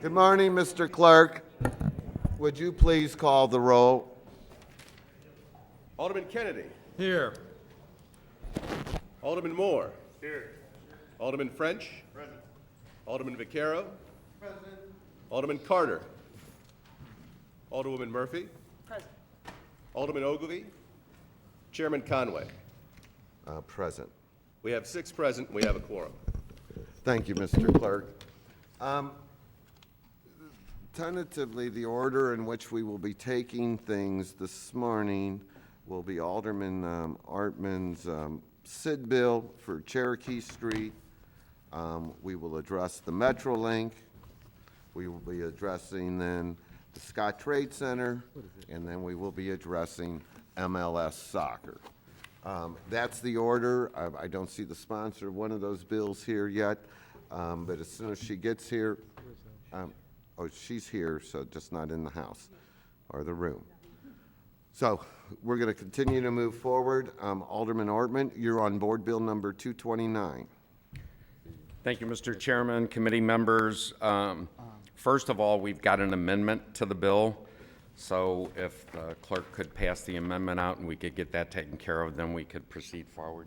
Good morning, Mr. Clerk. Would you please call the roll? Alderman Kennedy. Here. Alderman Moore. Here. Alderman French. Present. Alderman Vaquero. Present. Alderman Carter. Alderwoman Murphy. Present. Alderman Ogilvie. Chairman Conway. Present. We have 6 present. We have a quorum. Thank you, Mr. Clerk. Tentatively, the order in which we will be taking things this morning will be Alderman Artman's CID bill for Cherokee Street. We will address the Metrolink. We will be addressing then the Scottrade Center, and then we will be addressing MLS soccer. That's the order. I don't see the sponsor of one of those bills here yet, but as soon as she gets here, oh, she's here, so just not in the house or the room. So we're going to continue to move forward. Alderman Ortman, you're on board bill number 229. Thank you, Mr. Chairman, committee members. First of all, we've got an amendment to the bill. So if the clerk could pass the amendment out and we could get that taken care of, then we could proceed forward.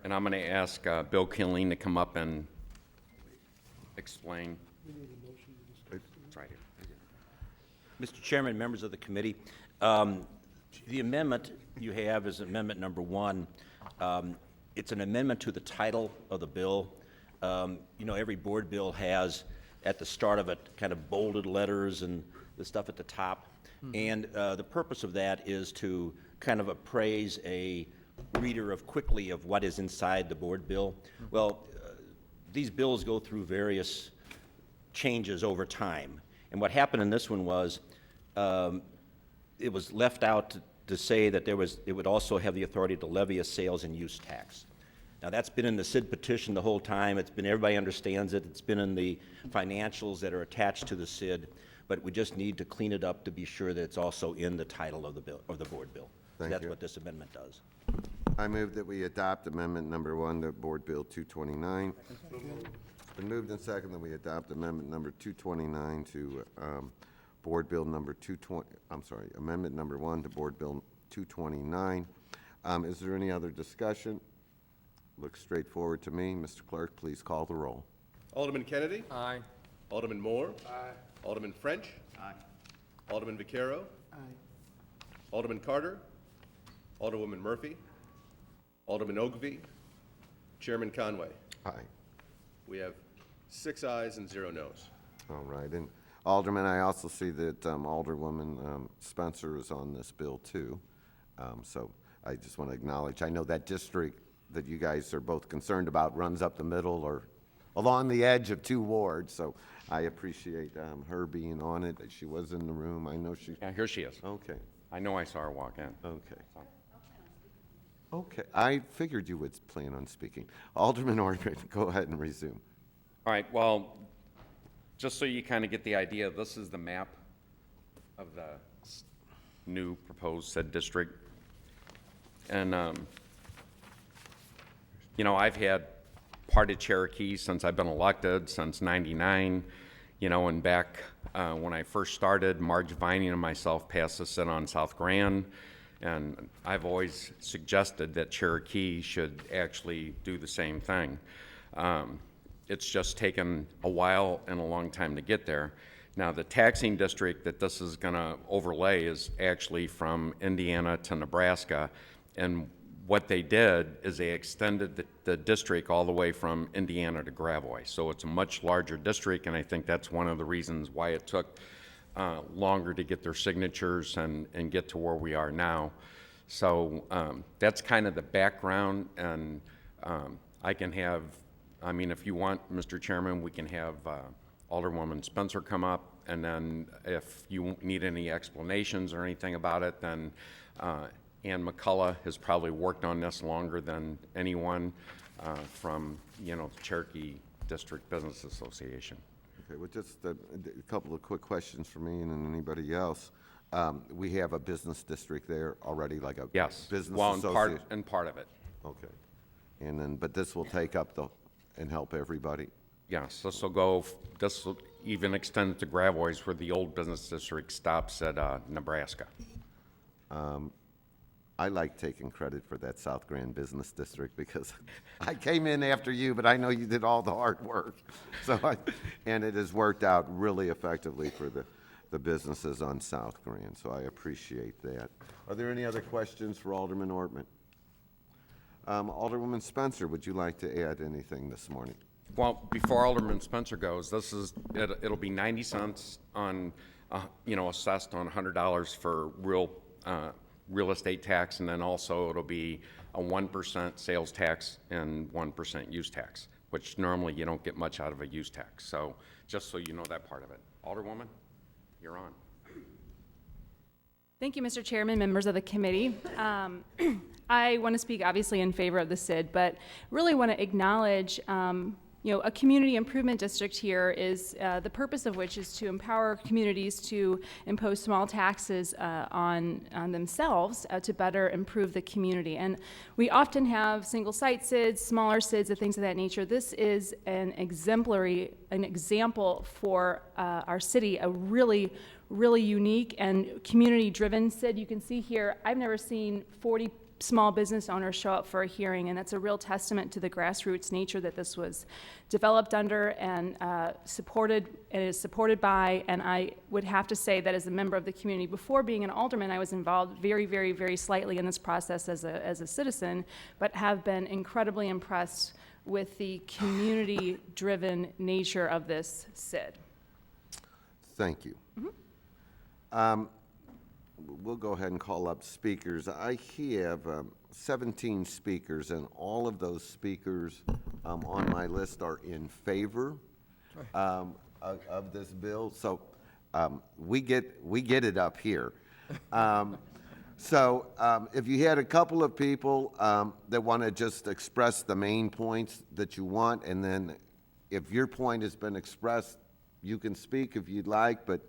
And I'm going to ask Bill Killeen to come up and explain. It's right here. Mr. Chairman, members of the committee, the amendment you have is amendment number 1. It's an amendment to the title of the bill. You know, every board bill has at the start of it kind of bolded letters and the stuff at the top. And the purpose of that is to kind of appraise a reader quickly of what is inside the board bill. Well, these bills go through various changes over time. And what happened in this one was it was left out to say that it would also have the authority to levy a sales and use tax. Now, that's been in the CID petition the whole time. It's been, everybody understands it. It's been in the financials that are attached to the CID, but we just need to clean it up to be sure that it's also in the title of the bill, of the board bill. Thank That's you. what this amendment does. I move that we adopt amendment number 1 to board bill 229. It's been moved and second that we adopt amendment number 229 to board bill number 220, amendment number 1 to board bill 229. Is there any other discussion? Looks straightforward to me. Mr. Clerk, please call the roll. Alderman Kennedy. Aye. Alderman Moore. Aye. Alderman French. Aye. Alderman Vaquero. Aye. Alderman Carter. Alderwoman Murphy. Alderman Ogilvie. Chairman Conway. Aye. We have 6 ayes and 0 noes. All right. And Alderman, I also see that Alderwoman Spencer is on this bill too. So I just want to acknowledge, I know that district that you guys are both concerned about runs up the middle or along the edge of 2 wards. So I appreciate her being on it. She was in the room. I know she. Yeah, here she is. Okay. I know I saw her walk in. Okay. Okay. I figured you would plan on speaking. Alderman Ortman, go ahead and resume. All right, well, just so you kind of get the idea, this is the map of the new proposed said district. And, you know, I've had part of Cherokee since I've been elected, since '99, you know, and back when I first started, Marge Vining and myself passed this in on South Grand, and I've always suggested that Cherokee should actually do the same thing. It's just taken a while and a long time to get there. Now, the taxing district that this is going to overlay is actually from Indiana to Nebraska, and what they did is they extended the district all the way from Indiana to Gravois. So it's a much larger district, and I think that's one of the reasons why it took longer to get their signatures and get to where we are now. So that's kind of the background, and I can have, I mean, if you want, Mr. Chairman, we can have Alderwoman Spencer come up, and then if you need any explanations or anything about it, then Ann McCullough has probably worked on this longer than anyone from, you know, the Cherokee District Business Association. Okay, well, just a couple of quick questions for me and then anybody else. We have a business district there already, like a Yes. business Well, association? and part of it. Okay. And then, but this will take up the and help everybody. Yes, this will even extend to Gravois where the old business district stops at Nebraska. I like taking credit for that South Grand Business District because I came in after you, but I know you did all the hard work. And it has worked out really effectively for the businesses on South Grand, so I appreciate that. Are there any other questions for Alderman Ortman? Alderwoman Spencer, would you like to add anything this morning? Well, before Alderman Spencer goes, it'll be 90 cents on, assessed on $100 for real estate tax, and then also it'll be a 1% sales tax and 1% use tax, which normally you don't get much out of a use tax. So just so you know that part of it. Alderwoman, you're on. Thank you, Mr. Chairman, members of the committee. I want to speak obviously in favor of the CID, but really want to acknowledge a community improvement district here is the purpose of which is to empower communities to impose small taxes on themselves to better improve the community. And we often have single site CIDs, smaller CIDs, and things of that nature. This is an example for our city, a really unique and community-driven CID. You can see here, I've never seen 40 small business owners show up for a hearing, and that's a real testament to the grassroots nature that this was developed under and is supported by. And I would have to say that as a member of the community, before being an alderman, I was involved very slightly in this process as a citizen, but have been incredibly impressed with the community-driven nature of this CID. Thank you. We'll go ahead and call up speakers. I have 17 speakers, and all of those speakers on my list are in favor of this bill. So we get it up here. If you had a couple of people that want to just express the main points that you want, and then if your point has been expressed, you can speak if you'd like, but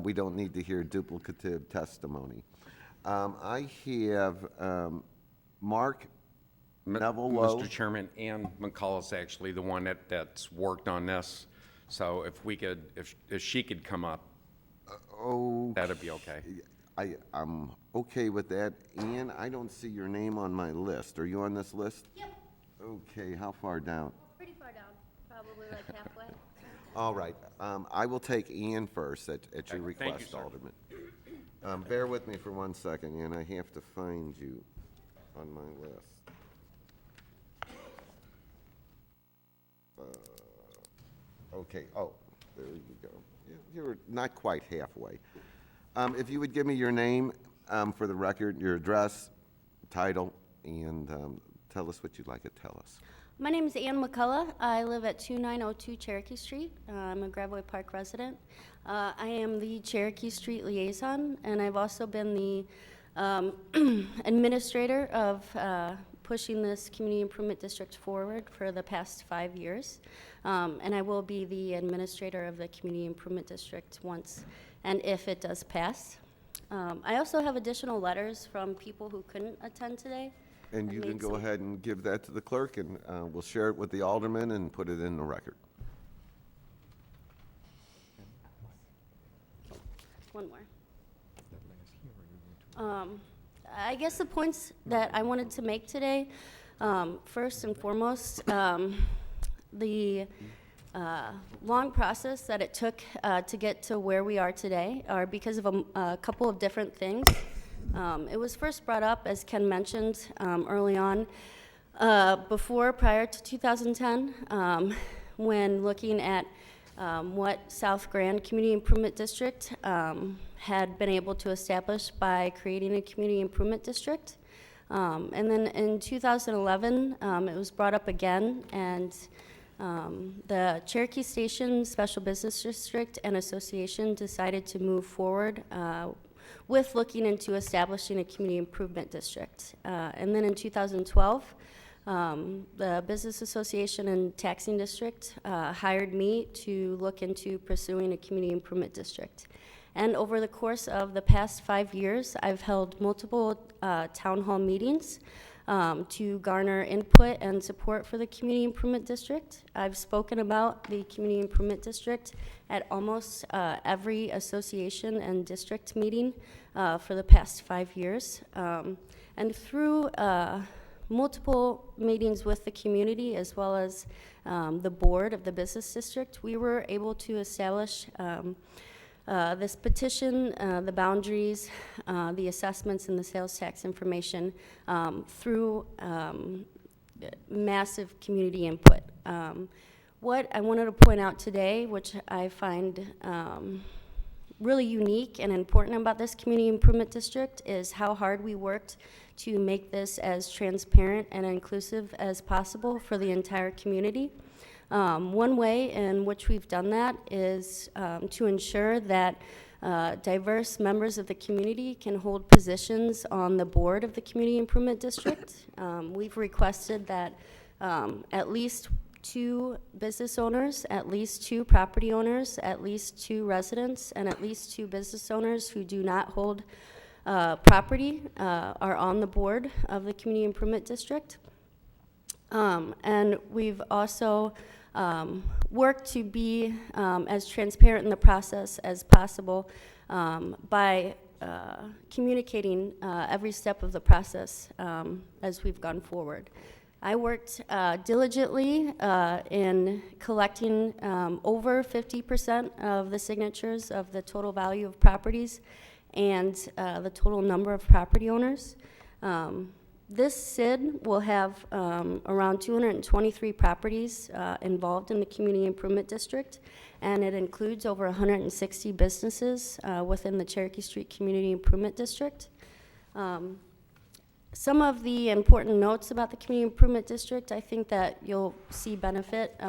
we don't need to hear duplicative testimony. I have Mark Neville Lowe. Mr. Chairman, Ann McCullough's actually the one that's worked on this. So if she could come up, that'd be okay. I'm okay with that. Ann, I don't see your name on my list. Are you on this list? Yep. Okay, how far down? Pretty far down, probably like halfway. All right, I will take Ian first at your Thank you, request, sir. Alderman. Bear with me for 1 second, Ian, I have to find you on my list. Okay, there you go. You're not quite halfway. If you would give me your name for the record, your address, title, and tell us what you'd like to tell us. My name is Ann McCullough. I live at 2902 Cherokee Street. I'm a Gravois Park resident. I am the Cherokee Street liaison, and I've also been the administrator of pushing this community improvement district forward for the past 5 years. And I will be the administrator of the community improvement district once and if it does pass. I also have additional letters from people who couldn't attend today. And you can go ahead and give that to the clerk, and we'll share it with the alderman and put it in the record. One more. I guess the points that I wanted to make today, first and foremost, the long process that it took to get to where we are today are because of a couple of different things. It was first brought up, as Ken mentioned early on, prior to 2010, when looking at what South Grand Community Improvement District had been able to establish by creating a community improvement district. And then in 2011, it was brought up again, and the Cherokee Station Special Business District and Association decided to move forward with looking into establishing a community improvement district. And then in 2012, the Business Association and Taxing District hired me to look into pursuing a community improvement district. And over the course of the past 5 years, I've held multiple town hall meetings to garner input and support for the Community Improvement District. I've spoken about the Community Improvement District at almost every association and district meeting for the past 5 years. And through multiple meetings with the community as well as the board of the business district, we were able to establish this petition, the boundaries, the assessments, and the sales tax information through massive community input. What I wanted to point out today, which I find really unique and important about this community improvement district, is how hard we worked to make this as transparent and inclusive as possible for the entire community. One way in which we've done that is to ensure that diverse members of the community can hold positions on the board of the Community Improvement District. We've requested that at least 2 business owners, at least 2 property owners, at least 2 residents, and at least 2 business owners who do not hold property are on the board of the Community Improvement District. And we've also worked to be as transparent in the process as possible by communicating every step of the process as we've gone forward. I worked diligently in collecting over 50% of the signatures of the total value of properties and the total number of property owners. This CID will have around 223 properties involved in the Community Improvement District, and it includes over 160 businesses within the Cherokee Street Community Improvement District. Some of the important notes about the Community Improvement District I think that you'll see benefit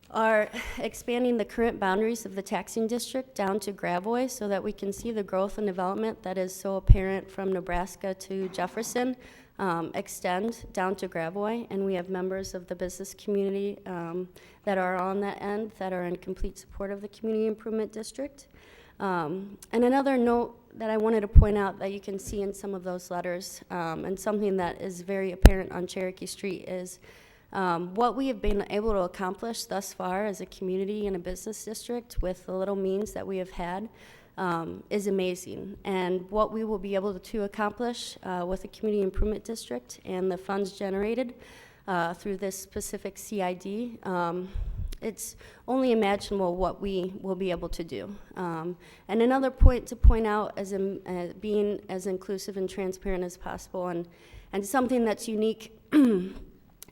are expanding the current boundaries of the taxing district down to Gravois so that we can see the growth and development that is so apparent from Nebraska to Jefferson extend down to Gravois, and we have members of the business community that are on that end that are in complete support of the Community Improvement District. And another note that I wanted to point out that you can see in some of those letters, and something that is very apparent on Cherokee Street, is what we have been able to accomplish thus far as a community and a business district with the little means that we have had is amazing. And what we will be able to accomplish with the Community Improvement District and the funds generated through this specific CID, it's only imaginable what we will be able to do. And another point to point out as being as inclusive and transparent as possible, and something that's unique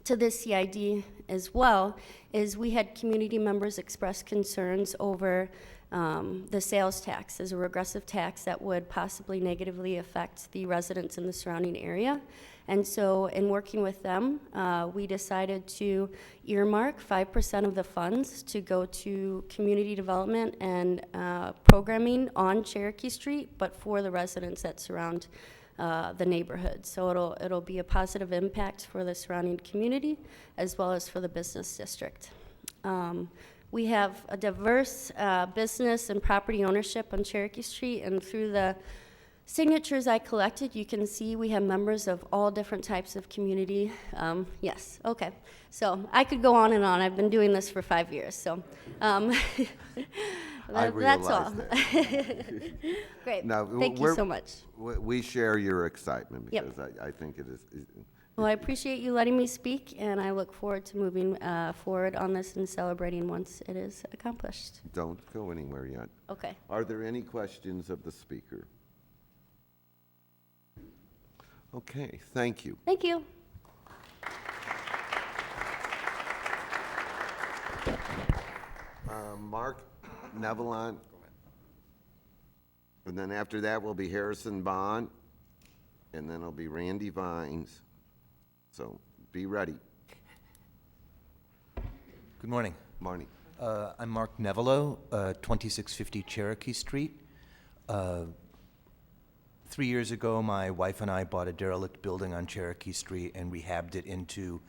to this CID as well, is we had community members express concerns over the sales tax as a regressive tax that would possibly negatively affect the residents in the surrounding area. And so in working with them, we decided to earmark 5% of the funds to go to community development and programming on Cherokee Street, but for the residents that surround the neighborhood. So it'll be a positive impact for the surrounding community as well as for the business district. We have a diverse business and property ownership on Cherokee Street, and through the signatures I collected, you can see we have members of all different types of community. Yes, okay. So I could go on and on. I've been doing this for 5 years, so that's all. That. Great. No, Thank you so much. We share your excitement Yep. because I think it is. Well, I appreciate you letting me speak, and I look forward to moving forward on this and celebrating once it is accomplished. Don't go anywhere yet. Okay. Are there any questions of the speaker? Okay, thank you. Thank you. Mark Nevelant. And then after that will be Harrison Bond, and then it'll be Randy Vines. So be ready. Good morning. Marnie. I'm Mark Nevelo, 2650 Cherokee Street. 3 years ago, my wife and I bought a derelict building on Cherokee Street and rehabbed it into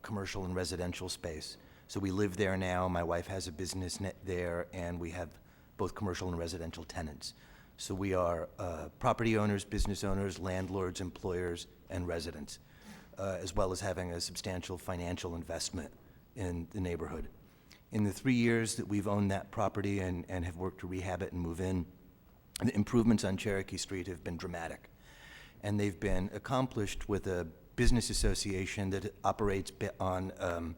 commercial and residential space. So we live there now. My wife has a business there, and we have both commercial and residential tenants. So we are property owners, business owners, landlords, employers, and residents, as well as having a substantial financial investment in the neighborhood. In the 3 years that we've owned that property and have worked to rehab it and move in, the improvements on Cherokee Street have been dramatic. And they've been accomplished with a business association that operates on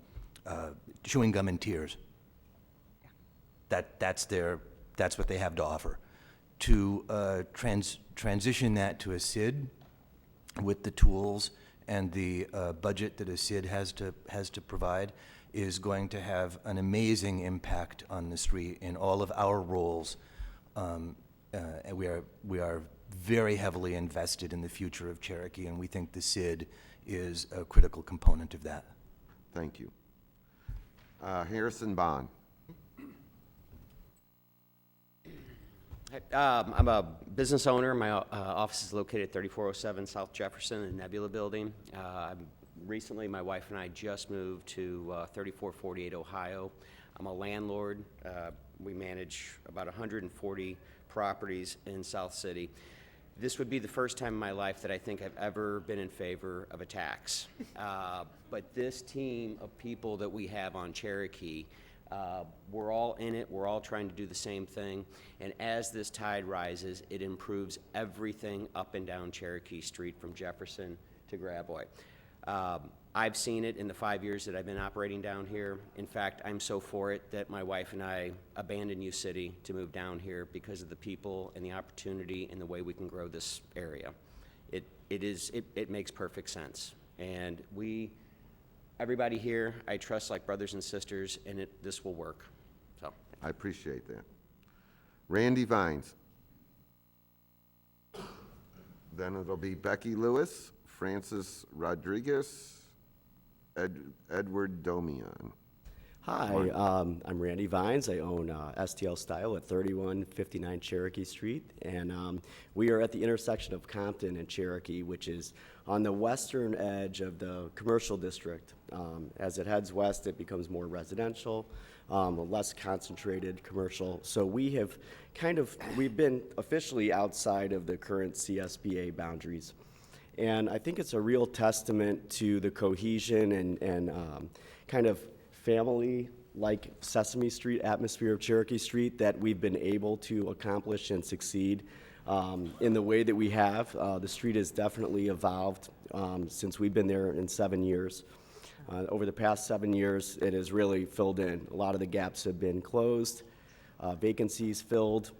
chewing gum and tears. That's what they have to offer. To transition that to a CID with the tools and the budget that a CID has to provide is going to have an amazing impact on the street in all of our roles. And we are very heavily invested in the future of Cherokee, and we think the CID is a critical component of that. Thank you. Harrison Bond. I'm a business owner. My office is located at 3407 South Jefferson in Nebula Building. Recently, my wife and I just moved to 3448 Ohio. I'm a landlord. We manage about 140 properties in South City. This would be the first time in my life that I think I've ever been in favor of a tax. But this team of people that we have on Cherokee, we're all in it. We're all trying to do the same thing. And as this tide rises, it improves everything up and down Cherokee Street from Jefferson to Grabois. I've seen it in the 5 years that I've been operating down here. In fact, I'm so for it that my wife and I abandoned U City to move down here because of the people and the opportunity and the way we can grow this area. It makes perfect sense. And everybody here, I trust like brothers and sisters, and this will work. So I appreciate that. Randy Vines. Then it'll be Becky Lewis, Francis Rodriguez, Edward Domian. Hi, I'm Randy Vines. I own STL Style at 3159 Cherokee Street, and we are at the intersection of Compton and Cherokee, which is on the western edge of the commercial district. As it heads west, it becomes more residential, less concentrated commercial. So we've been officially outside of the current CSBA boundaries. And I think it's a real testament to the cohesion and kind of family-like Sesame Street atmosphere of Cherokee Street that we've been able to accomplish and succeed in the way that we have. The street has definitely evolved since we've been there in 7 years. Over the past 7 years, it has really filled in. A lot of the gaps have been closed, vacancies filled,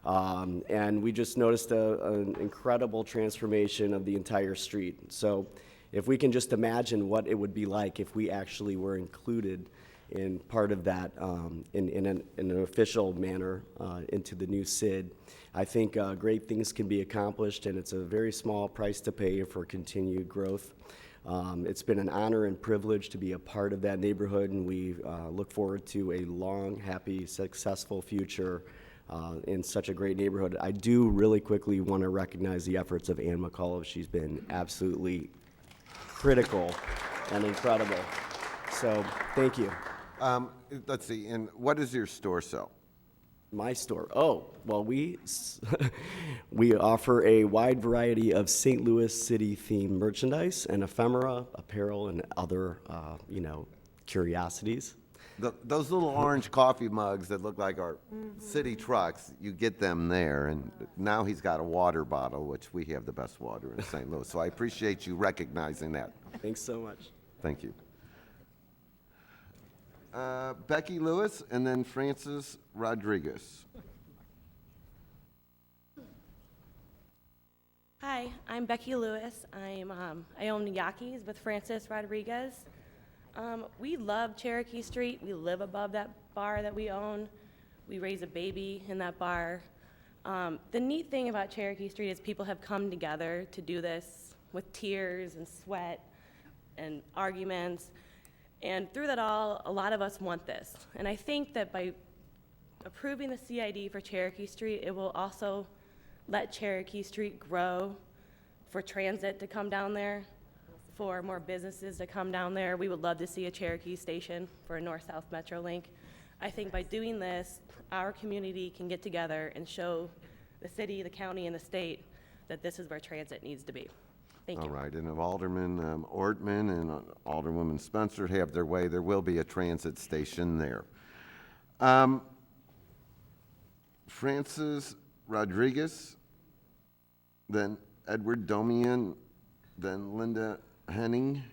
and we just noticed an incredible transformation of the entire street. So if we can just imagine what it would be like if we actually were included in part of that in an official manner into the new CID, I think great things can be accomplished, and it's a very small price to pay for continued growth. It's been an honor and privilege to be a part of that neighborhood, and we look forward to a long, happy, successful future in such a great neighborhood. I do really quickly want to recognize the efforts of Ann McCullough. She's been absolutely critical and incredible. So thank you. Let's see, and what does your store sell? My store. Oh, well, we offer a wide variety of St. Louis City themed merchandise and ephemera, apparel, and other, curiosities. Those little orange coffee mugs that look like our city trucks, you get them there. And now he's got a water bottle, which we have the best water in St. Louis. So I appreciate you recognizing that. Thanks so much. Thank you. Becky Lewis and then Francis Rodriguez. Hi, I'm Becky Lewis. I own Yaki's with Francis Rodriguez. We love Cherokee Street. We live above that bar that we own. We raise a baby in that bar. The neat thing about Cherokee Street is people have come together to do this with tears and sweat and arguments. And through that all, a lot of us want this. And I think that by approving the CID for Cherokee Street, it will also let Cherokee Street grow for transit to come down there, for more businesses to come down there. We would love to see a Cherokee station for a north-south Metrolink. I think by doing this, our community can get together and show the city, the county, and the state that this is where transit needs to be. Thank you. All right, and if Alderman Ortman and Alderwoman Spencer have their way, there will be a transit station there. Francis Rodriguez, then Edward Domian, then Linda Henning.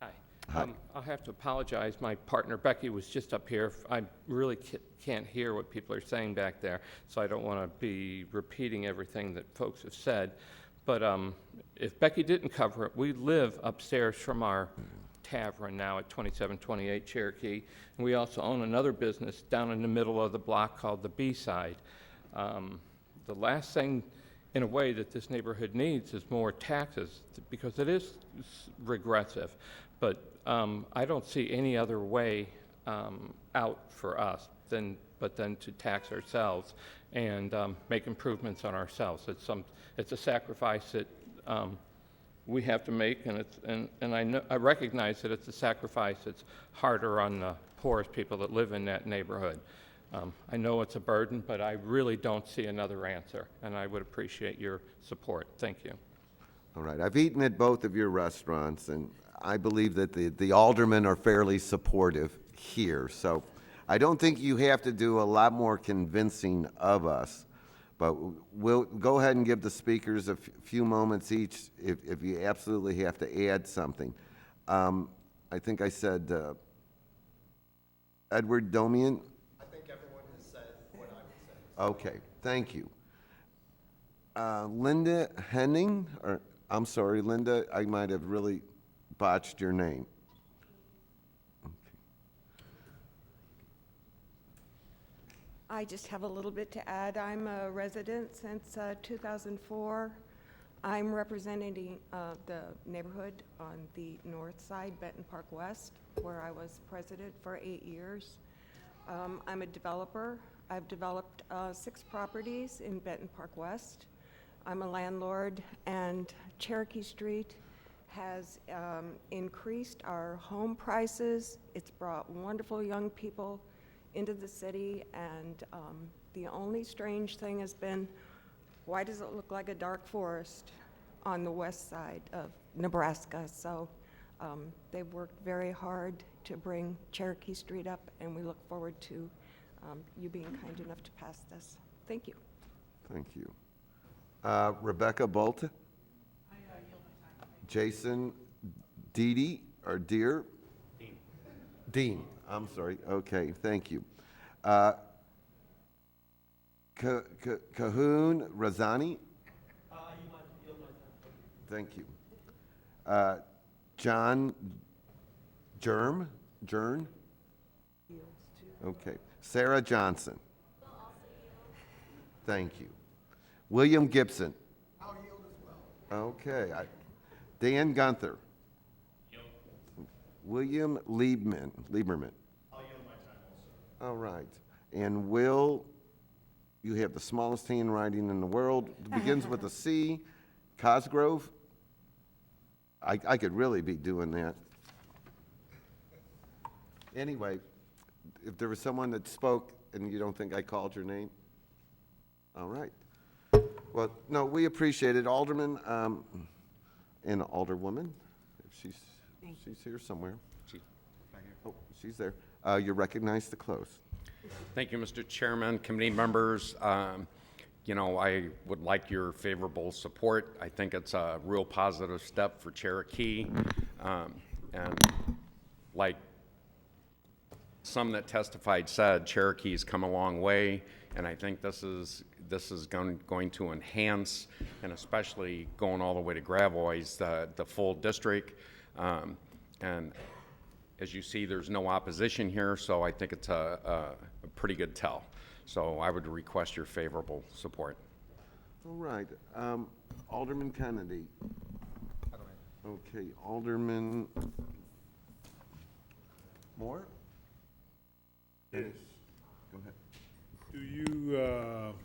Hi. I'll have to apologize. My partner Becky was just up here. I really can't hear what people are saying back there, so I don't want to be repeating everything that folks have said. But if Becky didn't cover it, we live upstairs from our tavern now at 2728 Cherokee, and we also own another business down in the middle of the block called the B-Side. The last thing, in a way, that this neighborhood needs is more taxes, because it is regressive. But I don't see any other way out for us than to tax ourselves and make improvements on ourselves. It's a sacrifice that we have to make, and I recognize that it's a sacrifice that's harder on the poorest people that live in that neighborhood. I know it's a burden, but I really don't see another answer, and I would appreciate your support. Thank you. All right, I've eaten at both of your restaurants, and I believe that the aldermen are fairly supportive here. So I don't think you have to do a lot more convincing of us, but we'll go ahead and give the speakers a few moments each if you absolutely have to add something. I think I said Edward Domian. I think everyone has said what I would say. Okay, thank you. Linda Henning, or I'm sorry, Linda, I might have really botched your name. I just have a little bit to add. I'm a resident since 2004. I'm representing the neighborhood on the north side, Benton Park West, where I was president for 8 years. I'm a developer. I've developed 6 properties in Benton Park West. I'm a landlord, and Cherokee Street has increased our home prices. It's brought wonderful young people into the city, and the only strange thing has been, why does it look like a dark forest on the west side of Nebraska? So they've worked very hard to bring Cherokee Street up, and we look forward to you being kind enough to pass this. Thank you. Thank you. Rebecca Bolta. Jason Deedy, or Deer? Dean, I'm sorry. Okay, thank you. Cahoon Razani? Thank you. John Jern? Okay. Sarah Johnson? Thank you. William Gibson? I'll yield as well. Okay. Dan Gunther? William Lieberman? I'll yield my time also. All right. And Will, you have the smallest handwriting in the world. It begins with a C. Cosgrove? I could really be doing that. Anyway, if there was someone that spoke and you don't think I called your name? All right. Well, no, we appreciate it. Alderman and Alderwoman, if she's here somewhere. Oh, she's there. You're recognized to close. Thank you, Mr. Chairman, committee members. You know, I would like your favorable support. I think it's a real positive step for Cherokee. And like some that testified said, Cherokee's come a long way, and I think this is going to enhance, and especially going all the way to Gravois, the full district. And as you see, there's no opposition here, so I think it's a pretty good tell. So I would request your favorable support. All right. Alderman Kennedy. Okay, Alderman Moore? Yes. Go ahead. Do you,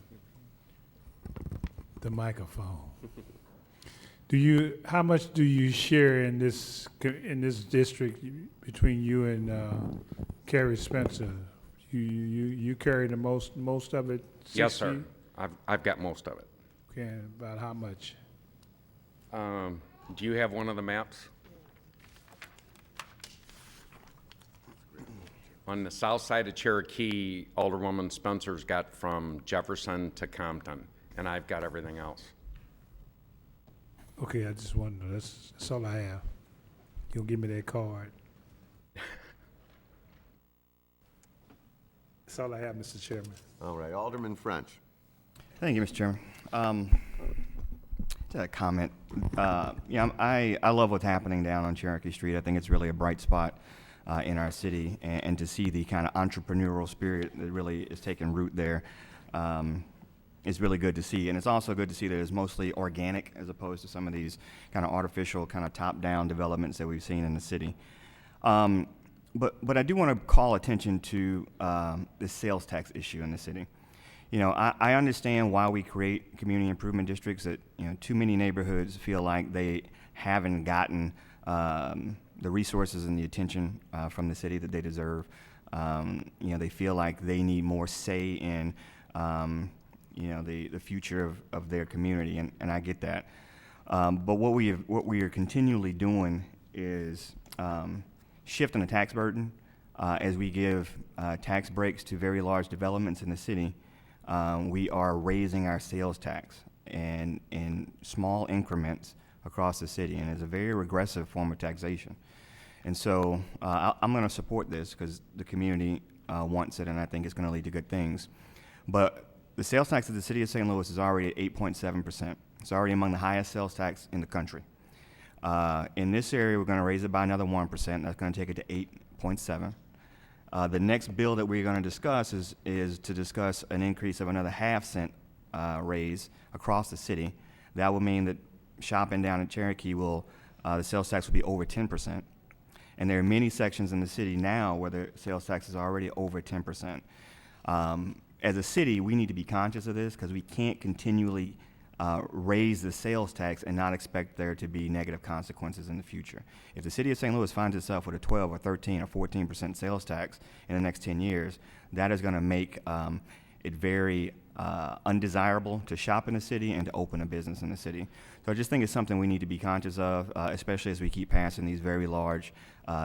the microphone. How much do you share in this district between you and Carrie Spencer? You carry the most of it? Yes, sir. 60? I've got most of it. Okay, about how much? Do you have one of the maps? On the south side of Cherokee, Alderwoman Spencer's got from Jefferson to Compton, and I've got everything else. Okay, I just wanted to know. That's all I have. You'll give me that card. That's all I have, Mr. Chairman. All right, Alderman French. Thank you, Mr. Chairman. Just a comment. I love what's happening down on Cherokee Street. I think it's really a bright spot in our city, and to see the kind of entrepreneurial spirit that really is taking root there is really good to see. And it's also good to see that it's mostly organic as opposed to some of these kind of artificial, kind of top-down developments that we've seen in the city. But I do want to call attention to the sales tax issue in the city. I understand why we create community improvement districts. That too many neighborhoods feel like they haven't gotten the resources and the attention from the city that they deserve. They feel like they need more say in the future of their community, and I get that. But what we are continually doing is shifting the tax burden as we give tax breaks to very large developments in the city. We are raising our sales tax in small increments across the city, and it's a very regressive form of taxation. And so I'm going to support this because the community wants it, and I think it's going to lead to good things. But the sales tax of the city of St. Louis is already at 8.7%. It's already among the highest sales tax in the country. In this area, we're going to raise it by another 1%. That's going to take it to 8.7. The next bill that we're going to discuss is to discuss an increase of another half-cent raise across the city. That will mean that shopping down at Cherokee the sales tax will be over 10%. And there are many sections in the city now where the sales tax is already over 10%. As a city, we need to be conscious of this because we can't continually raise the sales tax and not expect there to be negative consequences in the future. If the city of St. Louis finds itself with a 12 or 13 or 14% sales tax in the next 10 years, that is going to make it very undesirable to shop in the city and to open a business in the city. So I just think it's something we need to be conscious of, especially as we keep passing these very large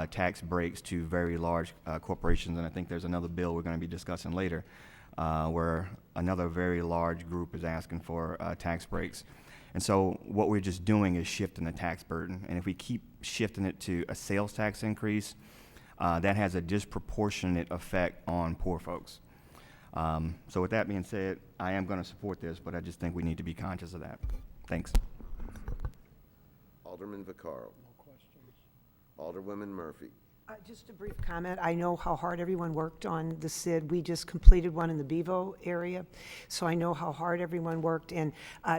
tax breaks to very large corporations. And I think there's another bill we're going to be discussing later where another very large group is asking for tax breaks. And so what we're just doing is shifting the tax burden. And if we keep shifting it to a sales tax increase, that has a disproportionate effect on poor folks. So with that being said, I am going to support this, but I just think we need to be conscious of that. Thanks. Alderman Vaccaro. No questions. Alderwoman Murphy. Just a brief comment. I know how hard everyone worked on the CID. We just completed one in the Bevo area, so I know how hard everyone worked. And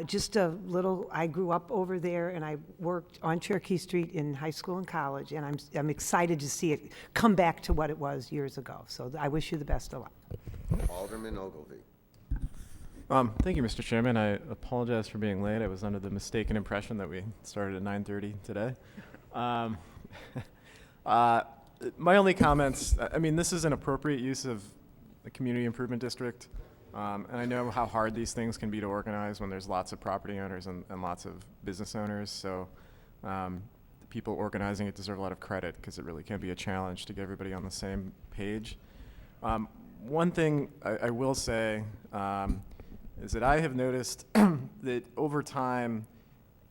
just a little, I grew up over there, and I worked on Cherokee Street in high school and college, and I'm excited to see it come back to what it was years ago. So I wish you the best of luck. Alderman Ogilvie. Thank you, Mr. Chairman. I apologize for being late. I was under the mistaken impression that we started at 9:30 today. My only comments, I mean, this is an appropriate use of the community improvement district. And I know how hard these things can be to organize when there's lots of property owners and lots of business owners. So the people organizing it deserve a lot of credit because it really can be a challenge to get everybody on the same page. One thing I will say is that I have noticed that over time,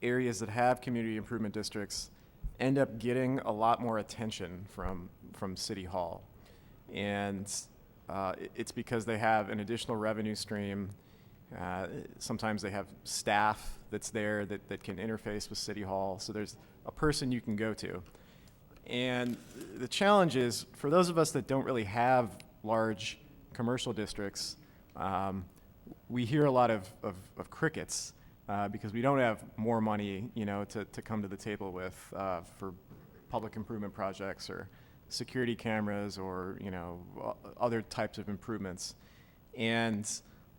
areas that have community improvement districts end up getting a lot more attention from City Hall. And it's because they have an additional revenue stream. Sometimes they have staff that's there that can interface with City Hall. So there's a person you can go to. And the challenge is, for those of us that don't really have large commercial districts, we hear a lot of crickets because we don't have more money, to come to the table with for public improvement projects or security cameras or, other types of improvements. And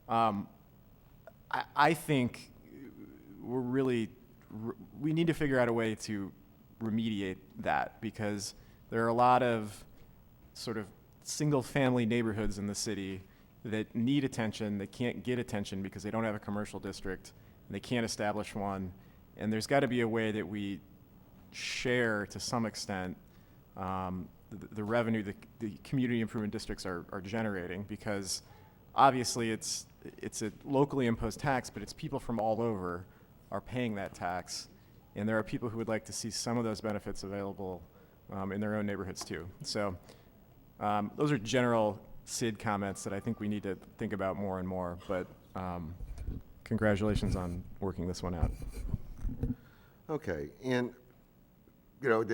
I think we need to figure out a way to remediate that because there are a lot of sort of single-family neighborhoods in the city that need attention, that can't get attention because they don't have a commercial district, and they can't establish one. And there's got to be a way that we share, to some extent, the revenue that the community improvement districts are generating, because obviously it's a locally imposed tax, but it's people from all over are paying that tax. And there are people who would like to see some of those benefits available in their own neighborhoods too. So those are general CID comments that I think we need to think about more and more, but congratulations on working this one out. Okay, and, you know,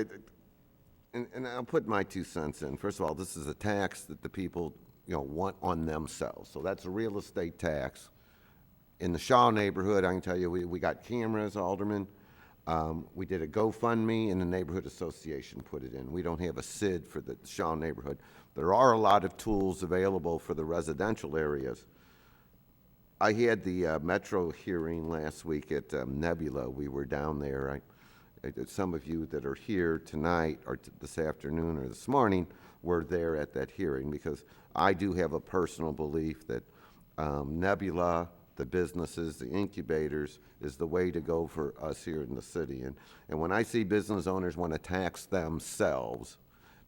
and I'll put my 2 cents in. First of all, this is a tax that the people, you know, want on themselves. So that's a real estate tax. In the Shaw neighborhood, I can tell you, we got cameras, Alderman. We did a GoFundMe, and the neighborhood association put it in. We don't have a CID for the Shaw neighborhood. There are a lot of tools available for the residential areas. I had the Metro hearing last week at Nebula. We were down there. Some of you that are here tonight or this afternoon or this morning were there at that hearing, because I do have a personal belief that Nebula, the businesses, the incubators, is the way to go for us here in the city. And when I see business owners want to tax themselves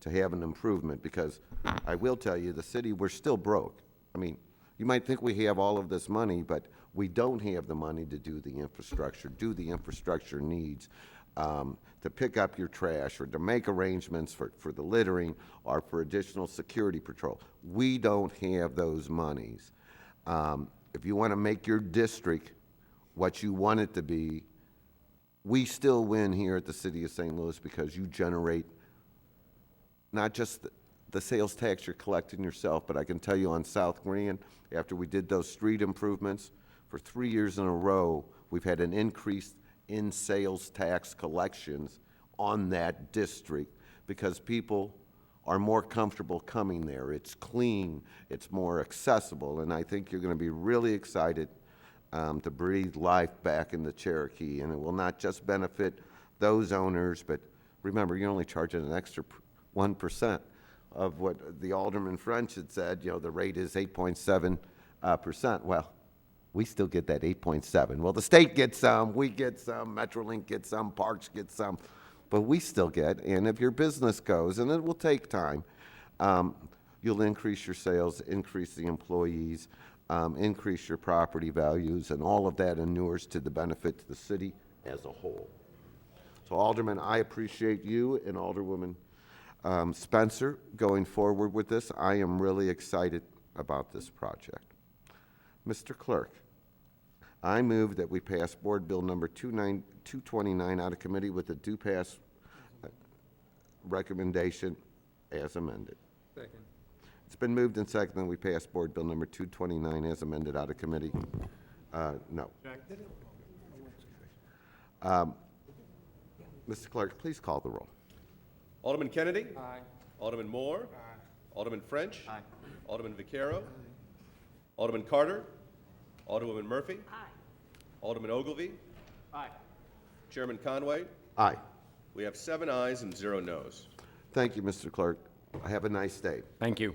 to have an improvement, because I will tell you, the city, we're still broke. I mean, you might think we have all of this money, but we don't have the money to do the infrastructure needs, to pick up your trash or to make arrangements for the littering or for additional security patrol. We don't have those monies. If you want to make your district what you want it to be, we still win here at the City of St. Louis, because you generate not just the sales tax you're collecting yourself, but I can tell you on South Grand, after we did those street improvements, for 3 years in a row, we've had an increase in sales tax collections on that district, because people are more comfortable coming there. It's clean, it's more accessible, and I think you're going to be really excited to breathe life back into Cherokee, and it will not just benefit those owners, but remember, you're only charging an extra 1% of what the Alderman French had said. You know, the rate is 8.7%. Well, we still get that 8.7. Well, the state gets some, we get some, Metrolink gets some, Parks get some, but we still get. And if your business goes, and it will take time, you'll increase your sales, increase the employees, increase your property values, and all of that inures to the benefit to the city as a whole. So, Alderman, I appreciate you and Alderwoman Spencer going forward with this. I am really excited about this project. Mr. Clerk, I move that we pass Board Bill number 229 out of committee with a due pass recommendation as amended. Second. It's been moved and seconded that we pass Board Bill number 229 as amended out of committee. No. Mr. Clerk, please call the roll. Alderman Kennedy? Aye. Alderman Moore? Alderman French? Alderman Vaquero? Alderman Carter? Alderwoman Murphy? Alderman Ogilvy? Aye. Chairman Conway? Aye. We have 7 ayes and 0 noes. Thank you, Mr. Clerk. Have a nice day. Thank you.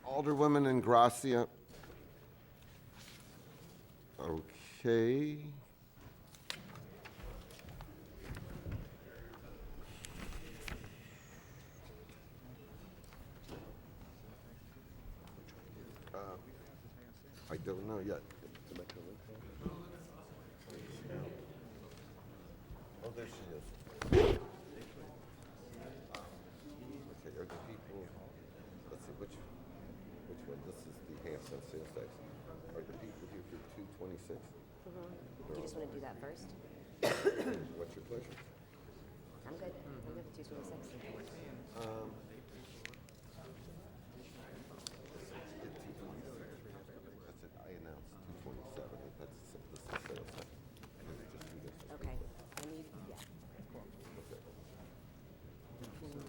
Alderwoman Ingracia. Okay. I don't know yet. Oh, there she is. Okay, are the people, let's see, which one? This is the half-cent sales tax. Are the people here for 226? Do you just want to do that first? What's your pleasure? I'm good. I'm good with 226. That's it. I announced 227. That's the sales tax. And then just do this. Okay. I need, yeah. Okay. So, what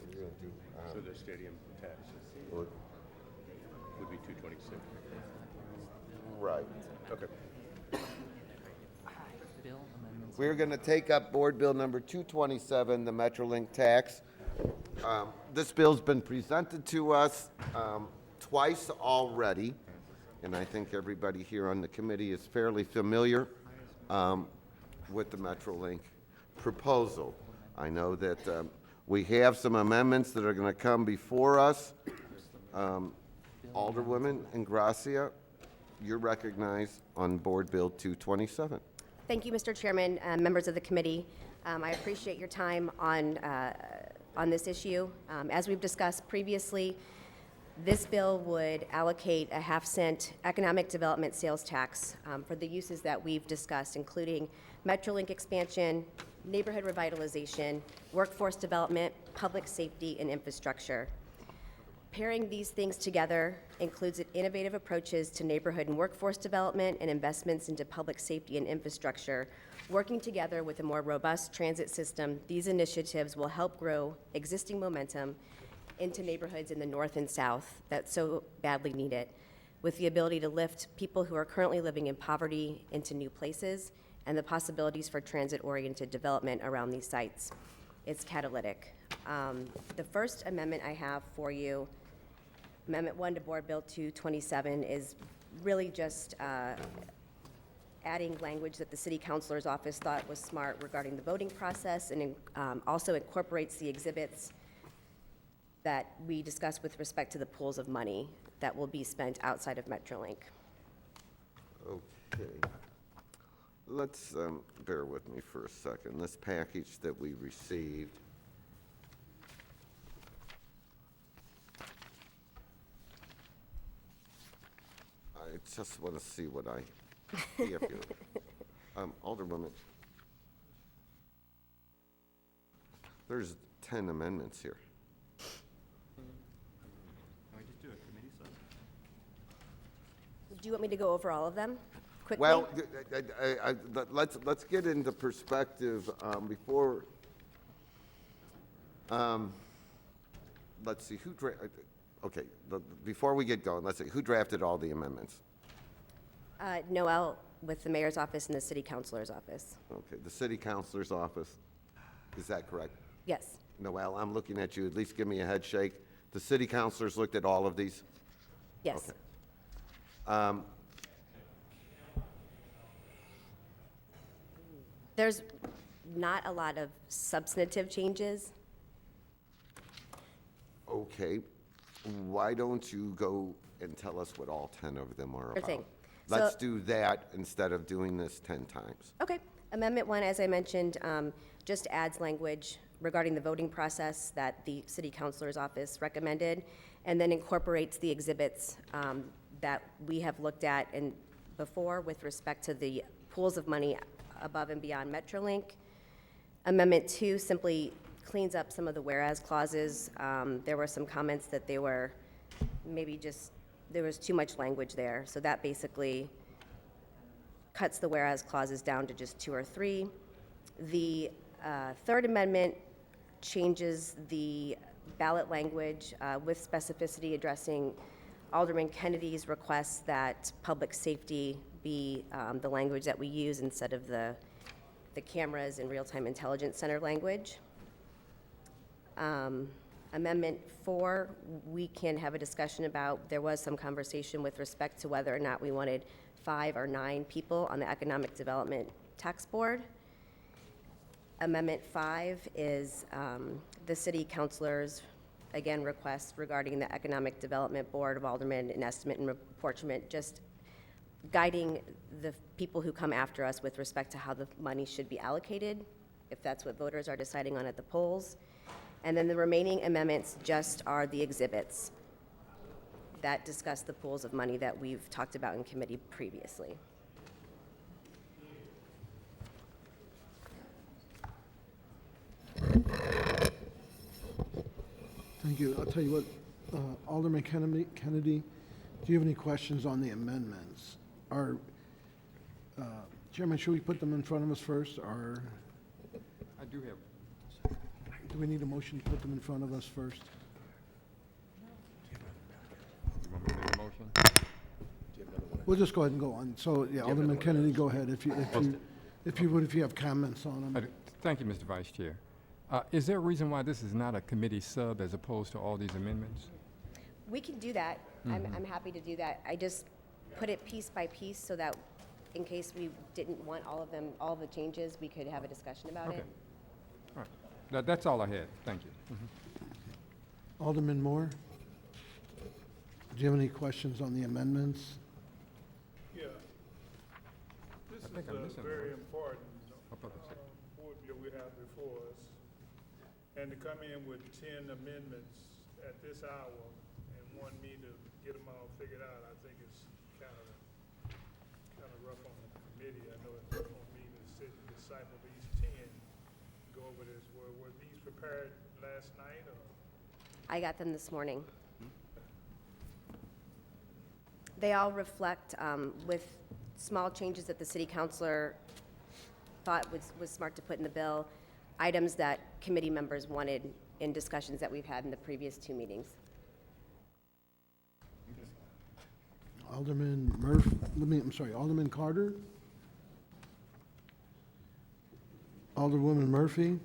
we're gonna do, So the stadium tax or- would be 226. right. Okay. We're going to take up Board Bill number 227, the Metrolink tax. This bill's been presented to us twice already, and I think everybody here on the committee is fairly familiar with the Metrolink proposal. I know that we have some amendments that are going to come before us. Alderwoman Ingracia, you're recognized on Board Bill 227. Thank you, Mr. Chairman, members of the committee. I appreciate your time on this issue. As we've discussed previously, this bill would allocate a half-cent economic development sales tax for the uses that we've discussed, including Metrolink expansion, neighborhood revitalization, workforce development, public safety, and infrastructure. Pairing these things together includes innovative approaches to neighborhood and workforce development and investments into public safety and infrastructure. Working together with a more robust transit system, these initiatives will help grow existing momentum into neighborhoods in the north and south that so badly need it, with the ability to lift people who are currently living in poverty into new places and the possibilities for transit-oriented development around these sites. It's catalytic. The first amendment I have for you, Amendment 1 to Board Bill 227, is really just adding language that the City Councilor's Office thought was smart regarding the voting process, and also incorporates the exhibits that we discussed with respect to the pools of money that will be spent outside of Metrolink. Okay. Let's bear with me for a second. This package that we received, I just want to see what I have here. Alderwoman, there's 10 amendments here. Do you want me to go over all of them quickly? Well, let's get into perspective before. Let's see, okay, before we get going, let's see, who drafted all the amendments? Noel with the mayor's office and the city councilor's office. Okay, the city councilor's office, is that correct? Yes. Noel, I'm looking at you, at least give me a head shake. The city councilors looked at all of these? Yes. Okay. There's not a lot of substantive changes. Okay, why don't you go and tell us what all 10 of them are Sure about? thing. Let's So- do that instead of doing this 10 times. Okay. Amendment 1, as I mentioned, just adds language regarding the voting process that the city councilor's office recommended, and then incorporates the exhibits that we have looked at and before with respect to the pools of money above and beyond Metrolink. Amendment 2 simply cleans up some of the whereas clauses. There were some comments that they were maybe just, there was too much language there. So that basically cuts the whereas clauses down to just 2 or 3. The third amendment changes the ballot language with specificity, addressing Alderman Kennedy's request that public safety be the language that we use instead of the cameras and real-time intelligence center language. Amendment 4, we can have a discussion about. There was some conversation with respect to whether or not we wanted 5 or 9 people on the Economic Development Tax Board. Amendment 5 is the city councilor's, again, request regarding the Economic Development Board of Aldermen and estimate and apportionment, just guiding the people who come after us with respect to how the money should be allocated, if that's what voters are deciding on at the polls. And then the remaining amendments just are the exhibits that discuss the pools of money that we've talked about in committee previously. Thank you. I'll tell you what, Alderman Kennedy, do you have any questions on the amendments? Or, Chairman, should we put them in front of us first, or I do have. do we need a motion to put them in front of us first? You want me to make a motion? We'll just go ahead and go on. So, yeah, Alderman Kennedy, go ahead. If you, If you would, if you have comments on them. Thank you, Mr. Vice Chair. Is there a reason why this is not a committee sub as opposed to all these amendments? We can do that. I'm happy to do that. I just put it piece by piece so that in case we didn't want all of them, all of the changes, we could have a discussion about Okay. it. All right. That's all I had. Thank you. Alderman Moore? Do you have any questions on the amendments? Yeah. This I think I'm is a missing very one. important Up on the side. board bill we have before us. And to come in with 10 amendments at this hour and want me to get them all figured out, I think it's kind of rough on the committee. I know it's rough on me to sit and decipher these 10, go over this. Were these prepared last night or? I got them this morning. They all reflect, with small changes that the city councilor thought was smart to put in the bill, items that committee members wanted in discussions that we've had in the previous 2 meetings. Alderman Alderman Carter? Alderwoman Murphy?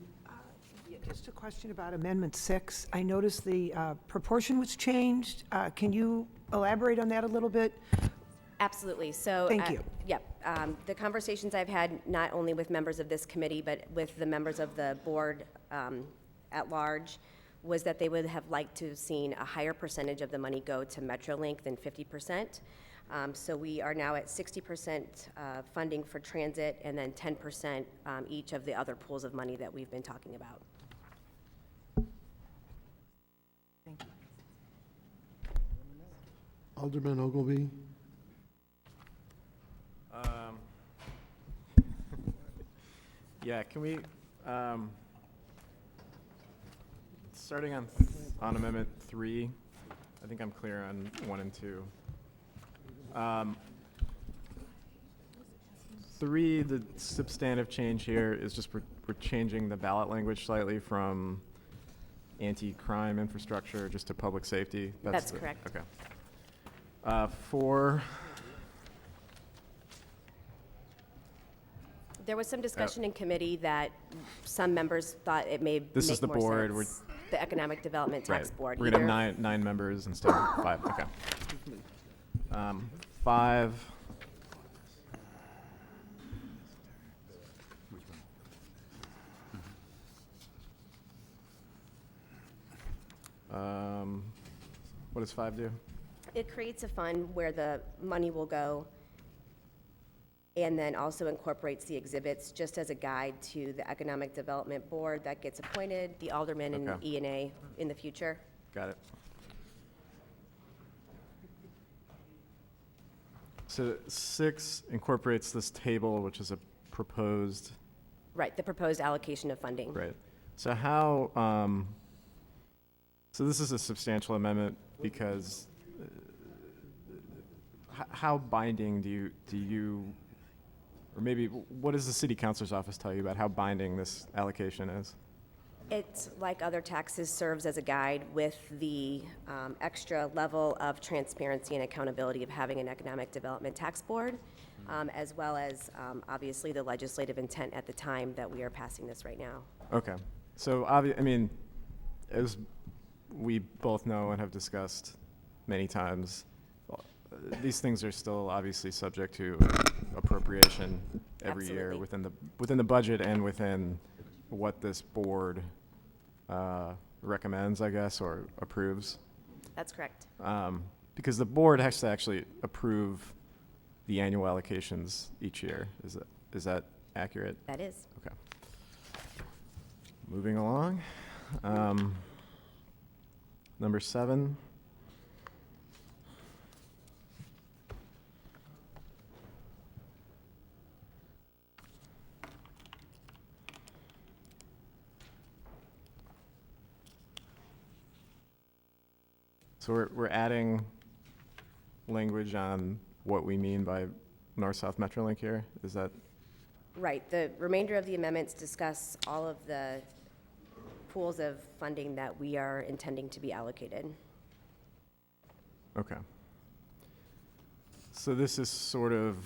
Just a question about Amendment 6. I noticed the proportion was changed. Can you elaborate on that a little bit? Absolutely. So, Thank you. Yep. The conversations I've had, not only with members of this committee, but with the members of the board at large, was that they would have liked to have seen a higher percentage of the money go to Metrolink than 50%. So we are now at 60% funding for transit and then 10% each of the other pools of money that we've been talking about. Thank you. Alderman Ogilvy? Yeah, can we, starting on Amendment 3, I think I'm clear on 1 and 2. 3, the substantive change here is just we're changing the ballot language slightly from anti-crime infrastructure just to public safety. That's correct. Okay. 4, there was some discussion in committee that some members thought it may This make is the more board. sense. The Economic Development Tax Board. We're gonna have Either- 9 members instead of 5. Okay. 5. What does 5 do? It creates a fund where the money will go and then also incorporates the exhibits just as a guide to the Economic Development Board that gets appointed, the aldermen and Okay. E&A in the future. Got it. So 6 incorporates this table, which is a proposed, Right, the proposed allocation of funding. right. So how, so this is a substantial amendment because how binding do you, or maybe what does the city councilor's office tell you about how binding this allocation is? It, like other taxes, serves as a guide with the extra level of transparency and accountability of having an economic development tax board, as well as obviously the legislative intent at the time that we are passing this right now. Okay. So, I mean, as we both know and have discussed many times, these things are still obviously subject to appropriation every year Absolutely. within the budget and within what this board recommends, I guess, or approves. That's correct. Because the board has to actually approve the annual allocations each year. Is that accurate? That is. Okay. Moving along. Number 7. So we're adding language on what we mean by North-South Metrolink here? Is that? Right. The remainder of the amendments discuss all of the pools of funding that we are intending to be allocated. Okay. So this is sort of,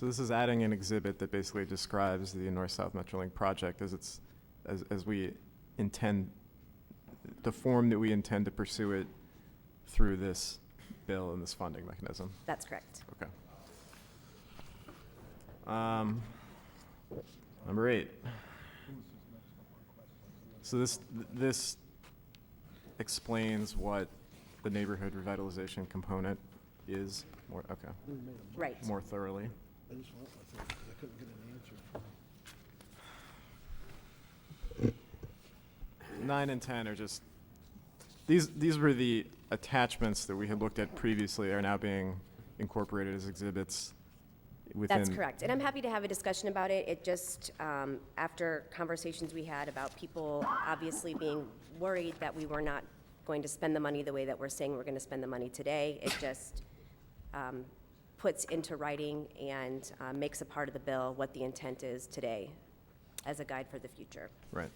So this is adding an exhibit that basically describes the North-South Metrolink project as we intend, the form that we intend to pursue it through this bill and this funding mechanism. That's correct. Okay. Number 8. So this explains what the neighborhood revitalization component is more, okay. Right. More thoroughly. I just want, I couldn't get an answer. 9 and 10 are just, these were the attachments that we had looked at previously are now being incorporated as exhibits within. That's correct. And I'm happy to have a discussion about it. It just, after conversations we had about people obviously being worried that we were not going to spend the money the way that we're saying we're going to spend the money today, it just puts into writing and makes a part of the bill what the intent is today as a guide for the future. Right.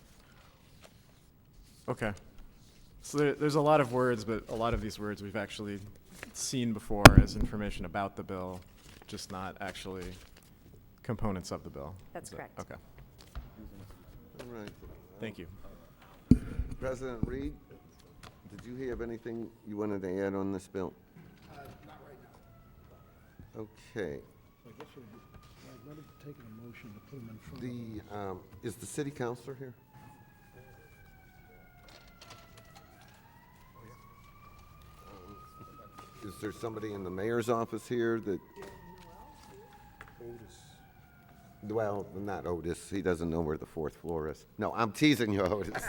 Okay. So there's a lot of words, but a lot of these words we've actually seen before as information about the bill, just not actually components of the bill. That's correct. Okay. All right. Thank you. President Reed, did you have anything you wanted to add on this bill? Not right now. Okay. So I guess I'd rather take a motion to put them in front of Is the city councilor here? Is there somebody in the mayor's office here that? Well, not Otis. He doesn't know where the 4th floor is. No, I'm teasing you, Otis.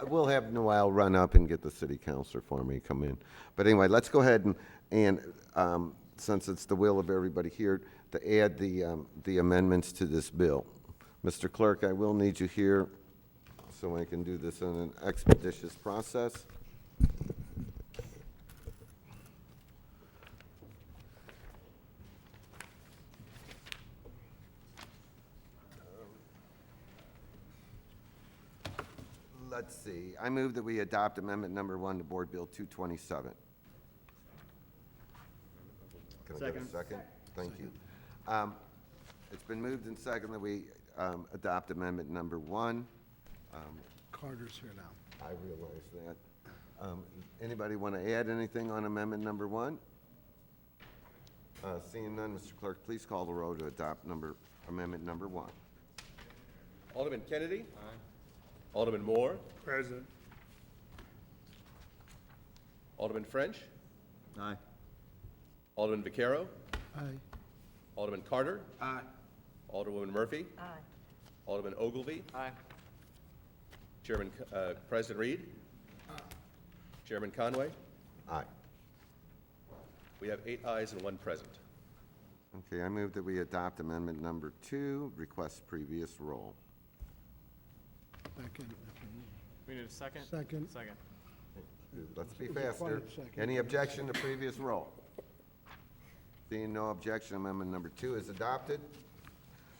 We'll have Noel run up and get the city councilor for me, come in. But anyway, let's go ahead and since it's the will of everybody here, to add the amendments to this bill. Mr. Clerk, I will need you here so I can do this in an expeditious process. Let's see. I move that we adopt amendment number 1 to Board Bill 227. Can I get a second? Thank you. It's been moved and seconded that we adopt amendment number 1. Carter's here now. I realize that. Anybody want to add anything on amendment number 1? Seeing none, Mr. Clerk, please call the roll to adopt amendment number 1. Alderman Kennedy? Aye. Alderman Moore? Present. Alderman French? Aye. Alderman Vaquero? Aye. Alderman Carter? Aye. Alderwoman Murphy? Aye. Alderman Ogilvy? Aye. President Reed? Chairman Conway? Aye. We have 8 ayes and 1 present. Okay, I move that we adopt amendment number 2, request previous roll. Second. We need a second? Second. Second. Let's be It was a faster. quiet second. Any objection to previous roll? Seeing no objection, amendment number 2 is adopted.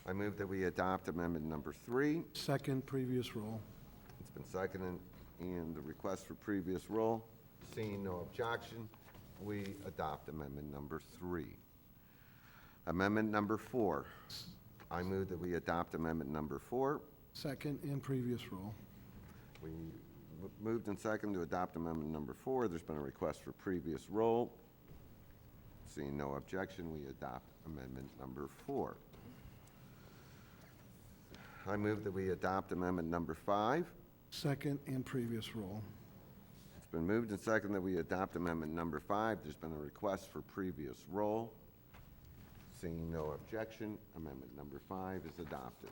I move that we adopt amendment number 3. Second, previous roll. It's been seconded, and the request for previous roll. Seeing no objection, we adopt amendment number 3. Amendment number 4. I move that we adopt amendment number 4. Second and previous roll. We moved and seconded to adopt amendment number 4. There's been a request for previous roll. Seeing no objection, we adopt amendment number 4. I move that we adopt amendment number 5. Second and previous roll. It's been moved and seconded that we adopt amendment number 5. There's been a request for previous roll. Seeing no objection, amendment number 5 is adopted.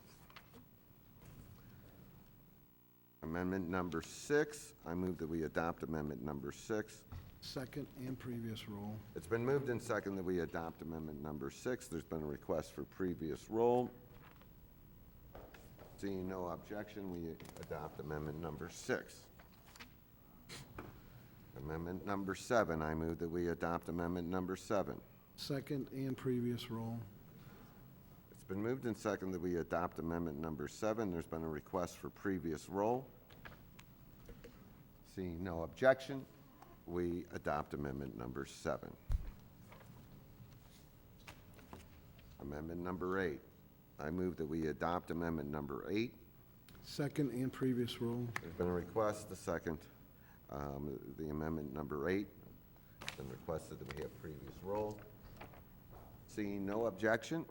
Amendment number 6, I move that we adopt amendment number 6. Second and previous roll. It's been moved and seconded that we adopt amendment number 6. There's been a request for previous roll. Seeing no objection, we adopt amendment number 6. Amendment number 7, I move that we adopt amendment number 7. Second and previous roll. It's been moved and seconded that we adopt amendment number 7. There's been a request for previous roll. Seeing no objection, we adopt amendment number 7. Amendment number 8. I move that we adopt amendment number 8. Second and previous rule. There's been a request, a second. The amendment number 8 has been requested that we have previous roll. Seeing no objection,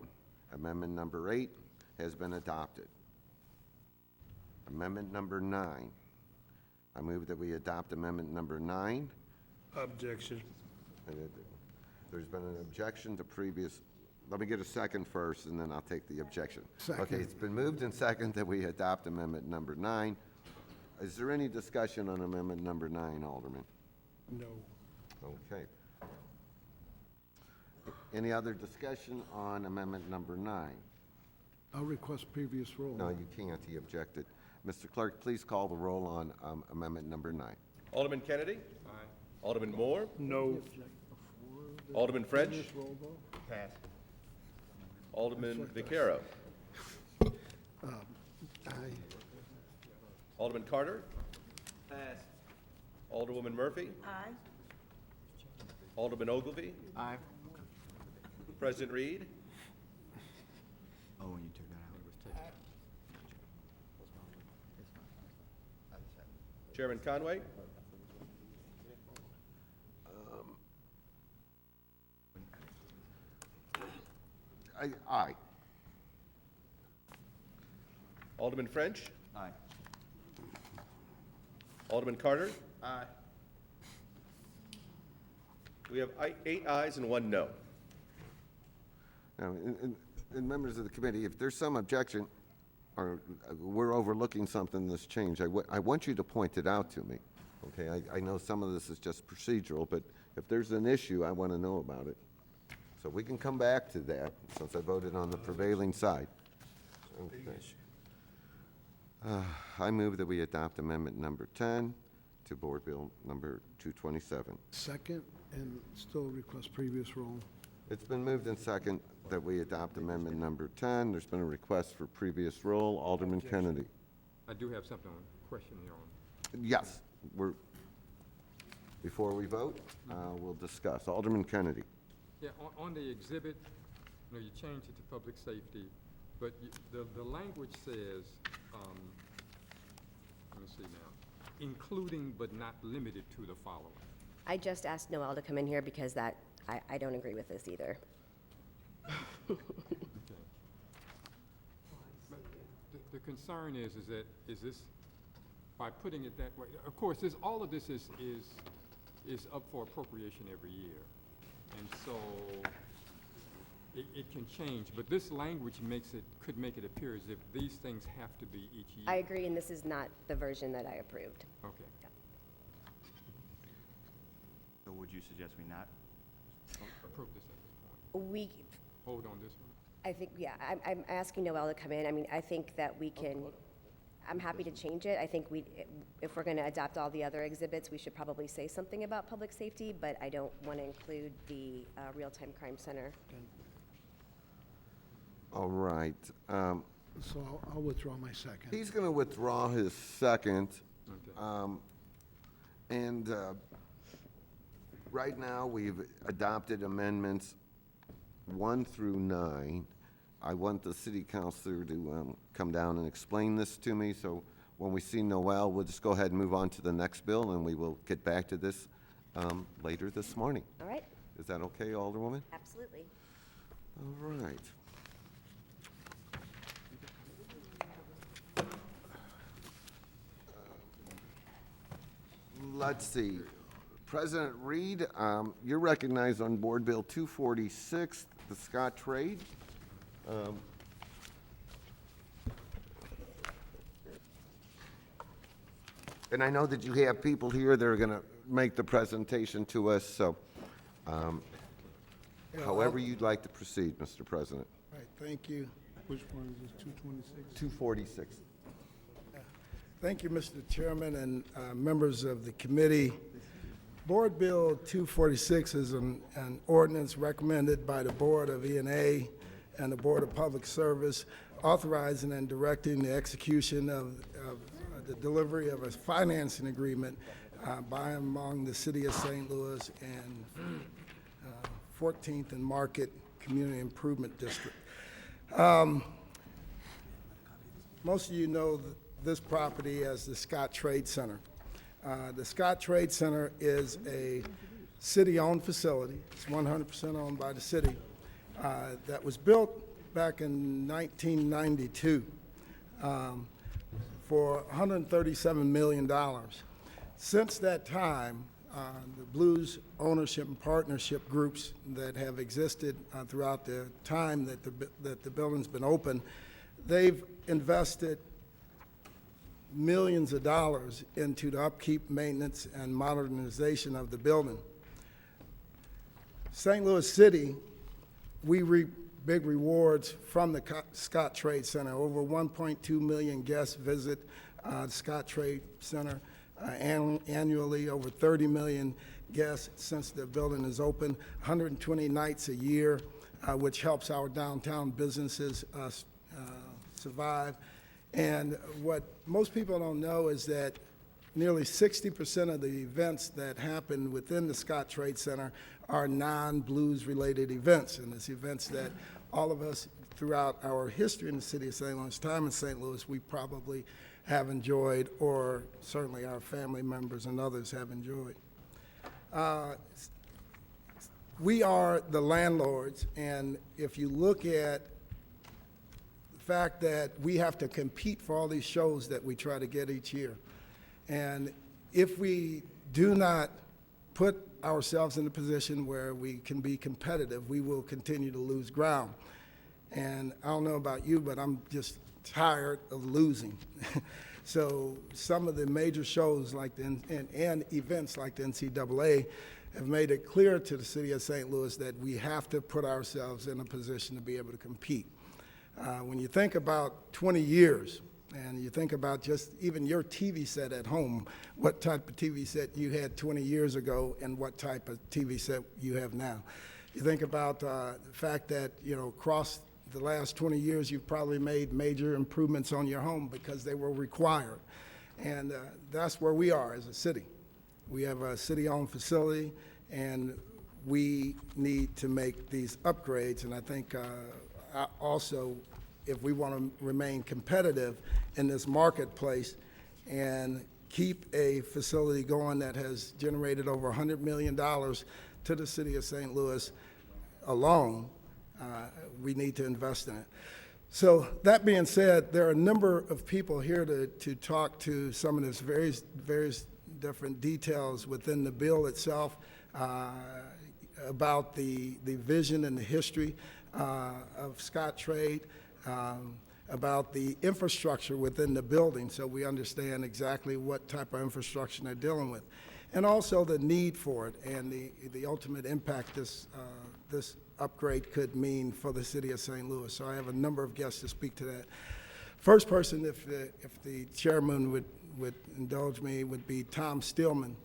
amendment number 8 has been adopted. Amendment number 9. I move that we adopt amendment number 9. Objection. There's been an objection to previous, let me get a second first, and then I'll take the objection. Second. Okay, it's been moved and second that we adopt amendment number 9. Is there any discussion on amendment number 9, Alderman? No. Okay. Any other discussion on amendment number 9? I'll request previous rule. No, you can't, he objected. Mr. Clerk, please call the roll on amendment number 9. Alderman Kennedy? Aye. Alderman Moore? No. Alderman French? Pass. Alderman Vaquero? Aye. Alderman Carter? Pass. Alderwoman Murphy? Aye. Alderman Ogilvy? Aye. President Reed? Oh, when you took that out. Chairman Conway? Aye. Alderman French? Aye. Alderman Carter? Aye. We have 8 ayes and 1 no. Now, and members of the committee, if there's some objection, or we're overlooking something that's changed, I want you to point it out to me, okay? I know some of this is just procedural, but if there's an issue, I want to know about it. So we can come back to that, since I voted on the prevailing side. Okay. I move that we adopt amendment number 10 to Board Bill number 227. Second and still request previous rule. It's been moved and second that we adopt amendment number 10. There's been a request for previous roll. Alderman Kennedy. I do have something on, question here on. Yes, before we vote, we'll discuss. Alderman Kennedy. Yeah, on the exhibit, you know, you changed it to public safety, but the language says, let me see now, including but not limited to the following. I just asked Noel to come in here because that, I don't agree with this either. Okay. But the concern is this, by putting it that way, of course, all of this is up for appropriation every year. And so it can change, but this language could make it appear as if these things have to be each year. I agree, and this is not the version that I approved. Okay. Yeah. So would you suggest we not? Approve this at this point. We, Hold on this one. I think, yeah, I'm asking Noel to come in. I mean, I think that we can, I'm happy to change it. I think if we're going to adopt all the other exhibits, we should probably say something about public safety, but I don't want to include the real-time crime center. All right. So I'll withdraw my second. He's going to withdraw his second. Okay. And right now, we've adopted amendments 1 through 9. I want the city councilor to come down and explain this to me, so when we see Noel, we'll just go ahead and move on to the next bill, and we will get back to this later this morning. All right? Is that okay, Alderwoman? Absolutely. All right. Let's see. President Reed, you're recognized on Board Bill 246, the Scottrade. And I know that you have people here that are going to make the presentation to us, so however you'd like to proceed, Mr. President. All right, thank you. Which one is this, 226? 246. Thank you, Mr. Chairman and members of the committee. Board Bill 246 is an ordinance recommended by the Board of E&A and the Board of Public Service, authorizing and directing the execution of the delivery of a financing agreement by and among the City of St. Louis and 14th and Market Community Improvement District. Most of you know this property as the Scottrade Center. The Scottrade Center is a city-owned facility. It's 100% owned by the city. That was built back in 1992 for $137 million. Since that time, the Blues ownership and partnership groups that have existed throughout the time that the building's been open, they've invested millions of dollars into the upkeep, maintenance, and modernization of the building. St. Louis City, we reap big rewards from the Scottrade Center. Over 1.2 million guests visit the Scottrade Center annually, over 30 million guests since the building is open, 120 nights a year, which helps our downtown businesses survive. And what most people don't know is that nearly 60% of the events that happen within the Scottrade Center are non-blues related events, and it's events that all of us throughout our history in the city of St. Louis, time in St. Louis, we probably have enjoyed, or certainly our family members and others have enjoyed. We are the landlords, and if you look at the fact that we have to compete for all these shows that we try to get each year, and if we do not put ourselves in a position where we can be competitive, we will continue to lose ground. And I don't know about you, but I'm just tired of losing. So some of the major shows like and events like the NCAA have made it clear to the city of St. Louis that we have to put ourselves in a position to be able to compete. When you think about 20 years, and you think about just even your TV set at home, what type of TV set you had 20 years ago and what type of TV set you have now. You think about the fact that, across the last 20 years, you've probably made major improvements on your home because they were required. And that's where we are as a city. We have a city-owned facility, and we need to make these upgrades. And I think also, if we want to remain competitive in this marketplace and keep a facility going that has generated over $100 million to the city of St. Louis alone, we need to invest in it. So that being said, there are a number of people here to talk to some of this various different details within the bill itself, about the vision and the history of Scottrade, about the infrastructure within the building, so we understand exactly what type of infrastructure they're dealing with, and also the need for it and the ultimate impact this upgrade could mean for the city of St. Louis. So I have a number of guests to speak to that. First person, if the chairman would indulge me, would be Tom Stillman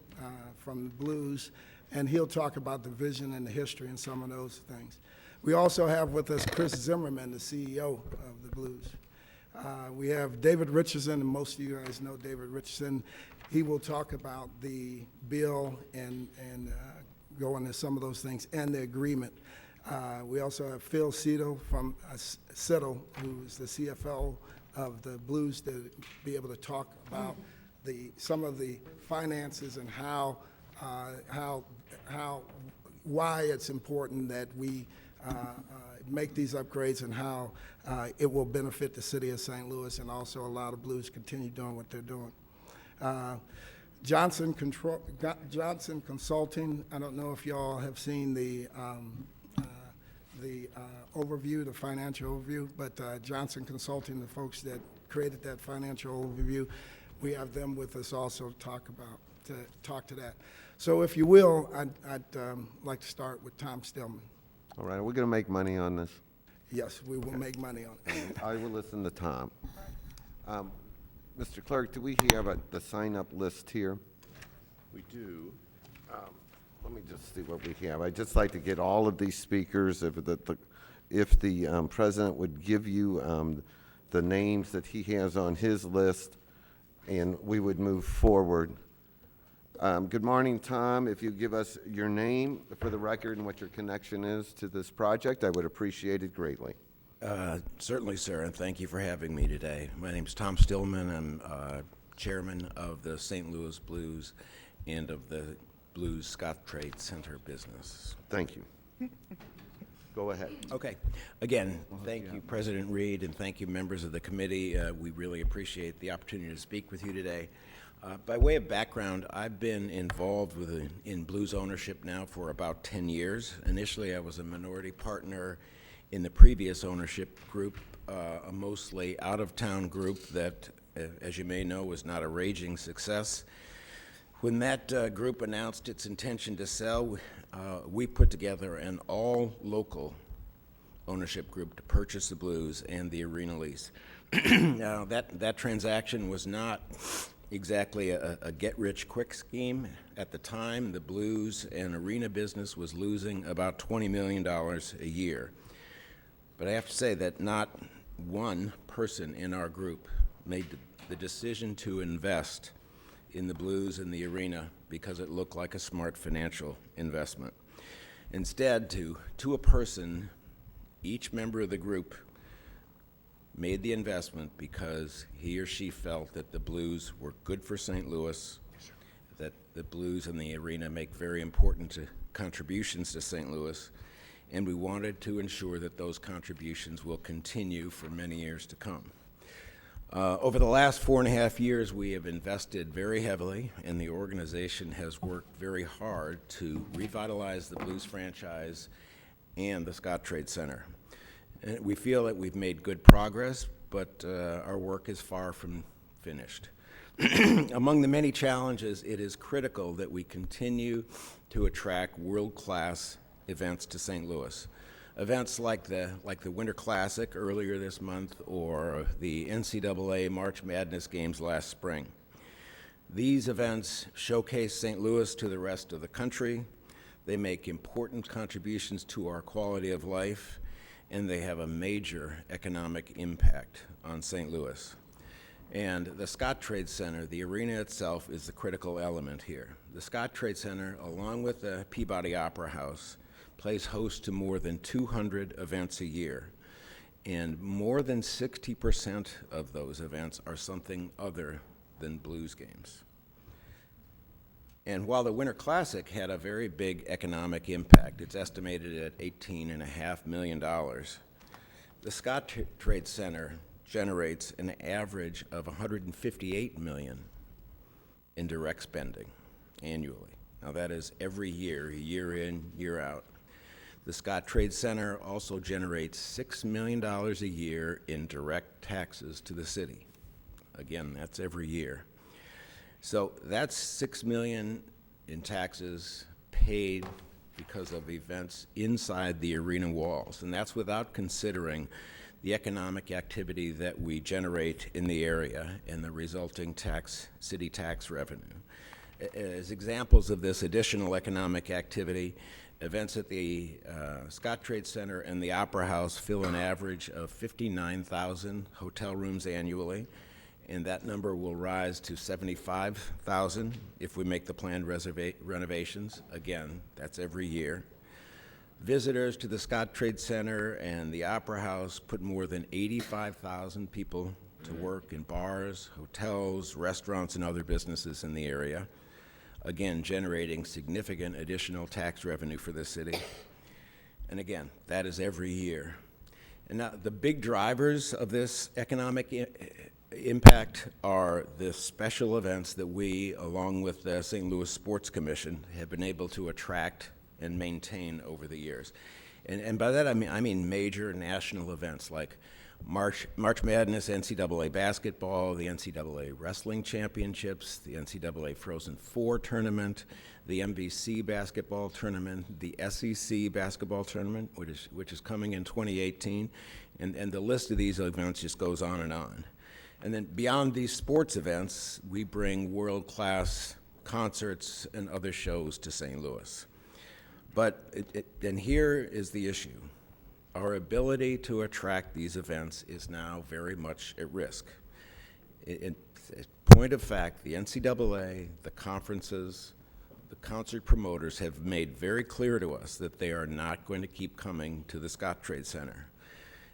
from the Blues, and he'll talk about the vision and the history and some of those things. We also have with us Chris Zimmerman, the CEO of the Blues. We have David Richardson, and most of you guys know David Richardson. He will talk about the bill and go into some of those things and the agreement. We also have Phil Cito from Cito, who is the CFO of the Blues, to be able to talk about some of the finances and why it's important that we make these upgrades and how it will benefit the city of St. Louis and also allow the Blues to continue doing what they're doing. Johnson Consulting, I don't know if y'all have seen the overview, the financial overview, but Johnson Consulting, the folks that created that financial overview, we have them with us also to talk to that. So if you will, I'd like to start with Tom Stillman. All right, are we going to make money on this? Yes, we will make money on it. I will listen to Tom. Mr. Clerk, do we have the sign-up list here? We do. Let me just see what we have. I'd just like to get all of these speakers, if the president would give you the names that he has on his list, and we would move forward. Good morning, Tom. If you give us your name for the record and what your connection is to this project, I would appreciate it greatly. Certainly, sir, and thank you for having me today. My name's Tom Stillman. I'm chairman of the St. Louis Blues and of the Blues Scottrade Center business. Thank you. Go ahead. Okay. Again, thank you, President Reed, and thank you, members of the committee. We really appreciate the opportunity to speak with you today. By way of background, I've been involved in blues ownership now for about 10 years. Initially, I was a minority partner in the previous ownership group, a mostly out-of-town group that, as you may know, was not a raging success. When that group announced its intention to sell, we put together an all-local ownership group to purchase the Blues and the arena lease. Now, that transaction was not exactly a get-rich-quick scheme. At the time, the Blues and arena business was losing about $20 million a year. But I have to say that not one person in our group made the decision to invest in the Blues and the arena because it looked like a smart financial investment. Instead, to a person, each member of the group made the investment because he or she felt that the Blues were good for St. Louis, that the Blues and the arena make very important contributions to St. Louis, and we wanted to ensure that those contributions will continue for many years to come. Over the last 4.5 years, we have invested very heavily, and the organization has worked very hard to revitalize the Blues franchise and the Scottrade Center. And we feel that we've made good progress, but our work is far from finished. Among the many challenges, it is critical that we continue to attract world-class events to St. Louis. Events like the Winter Classic earlier this month or the NCAA March Madness games last spring. These events showcase St. Louis to the rest of the country. They make important contributions to our quality of life, and they have a major economic impact on St. Louis. And the Scottrade Center, the arena itself, is the critical element here. The Scottrade Center, along with the Peabody Opera House, plays host to more than 200 events a year, and more than 60% of those events are something other than blues games. And while the Winter Classic had a very big economic impact, it's estimated at $18.5 million, the Scottrade Center generates an average of $158 million in direct spending annually. Now that is every year, year in, year out. The Scottrade Center also generates $6 million a year in direct taxes to the city. Again, that's every year. So that's $6 million in taxes paid because of events inside the arena walls, and that's without considering the economic activity that we generate in the area and the resulting city tax revenue. As examples of this additional economic activity, events at the Scottrade Center and the Opera House fill an average of 59,000 hotel rooms annually, and that number will rise to 75,000 if we make the planned renovations. Again, that's every year. Visitors to the Scottrade Center and the Opera House put more than 85,000 people to work in bars, hotels, restaurants, and other businesses in the area, again, generating significant additional tax revenue for the city. And again, that is every year. And now the big drivers of this economic impact are the special events that we, along with the St. Louis Sports Commission, have been able to attract and maintain over the years. And by that I mean major national events like March Madness, NCAA basketball, the NCAA wrestling championships, the NCAA Frozen Four tournament, the MVC basketball tournament, the SEC basketball tournament, which is coming in 2018, and the list of these events just goes on. And then beyond these sports events, we bring world-class concerts and other shows to St. Louis. But and here is the issue. Our ability to attract these events is now very much at risk. Point of fact, the NCAA, the conferences, the concert promoters have made very clear to us that they are not going to keep coming to the Scottrade Center.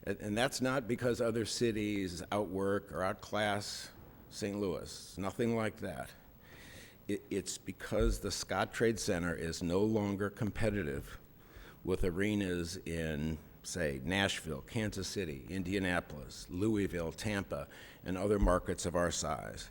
And that's not because other cities outwork or outclass St. Louis, nothing like that. It's because the Scottrade Center is no longer competitive with arenas in, say, Nashville, Kansas City, Indianapolis, Louisville, Tampa, and other markets of our size.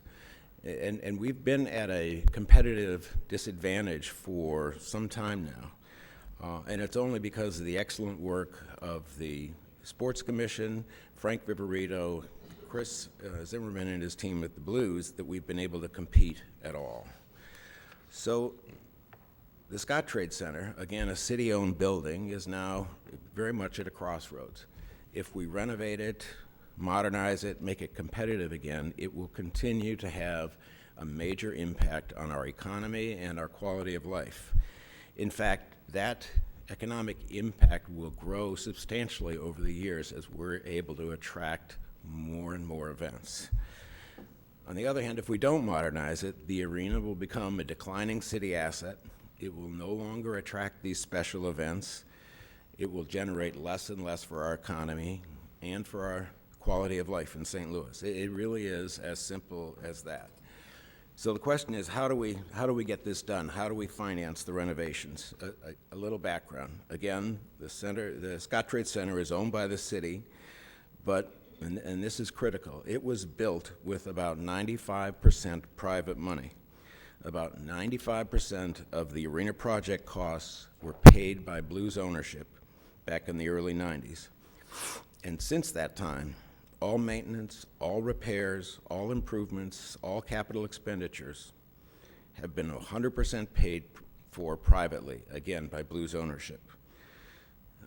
And we've been at a competitive disadvantage for some time now. And it's only because of the excellent work of the Sports Commission, Frank Viverito, Chris Zimmerman and his team at the Blues that we've been able to compete at all. So the Scottrade Center, again, a city-owned building, is now very much at a crossroads. If we renovate it, modernize it, make it competitive again, it will continue to have a major impact on our economy and our quality of life. In fact, that economic impact will grow substantially over the years as we're able to attract more and more events. On the other hand, if we don't modernize it, the arena will become a declining city asset. It will no longer attract these special events. It will generate less and less for our economy and for our quality of life in St. Louis. It really is as simple as that. So the question is, how do we get this done? How do we finance the renovations? A little background. Again, the Scottrade Center is owned by the city, but, and this is critical, it was built with about 95% private money. About 95% of the arena project costs were paid by Blues ownership back in the early 90s. And since that time, all maintenance, all repairs, all improvements, all capital expenditures have been 100% paid for privately, again, by Blues ownership.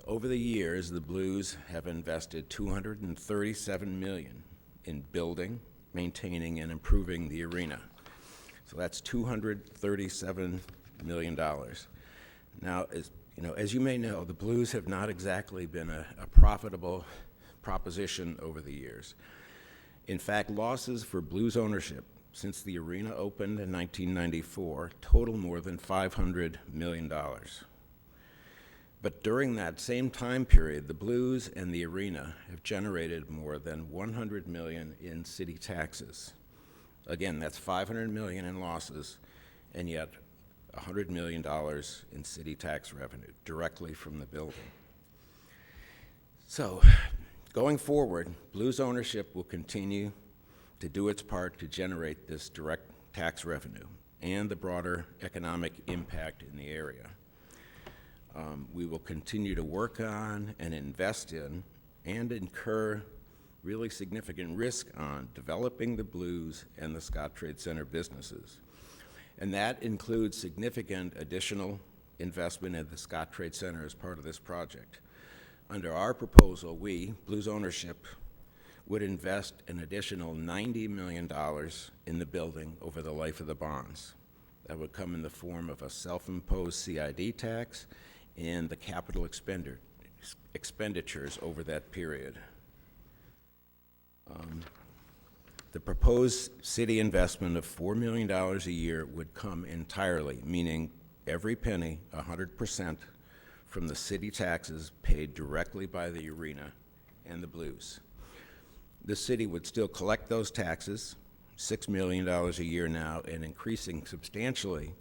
Over the years, the Blues have invested $237 million in building, maintaining, and improving the arena. So that's $237 million. Now, as you may know, the Blues have not exactly been a profitable proposition over the years. In fact, losses for Blues ownership since the arena opened in 1994 total more than $500 million. But during that same time period, the Blues and the arena have generated more than $100 million in city taxes. Again, that's $500 million in losses, and yet $100 million in city tax revenue directly from the building. So, going forward, Blues ownership will continue to do its part to generate this direct tax revenue and the broader economic impact in the area. We will continue to work on and invest in and incur really significant risk on developing the Blues and the Scottrade Center businesses. And that includes significant additional investment in the Scottrade Center as part of this project. Under our proposal, we, Blues ownership, would invest an additional $90 million in the building over the life of the bonds. That would come in the form of a self-imposed CID tax and the capital expenditures over that period. The proposed city investment of $4 million a year would come entirely, meaning every penny, 100%, from the city taxes paid directly by the arena and the Blues. The city would still collect those taxes, $6 million a year now, and increasing substantially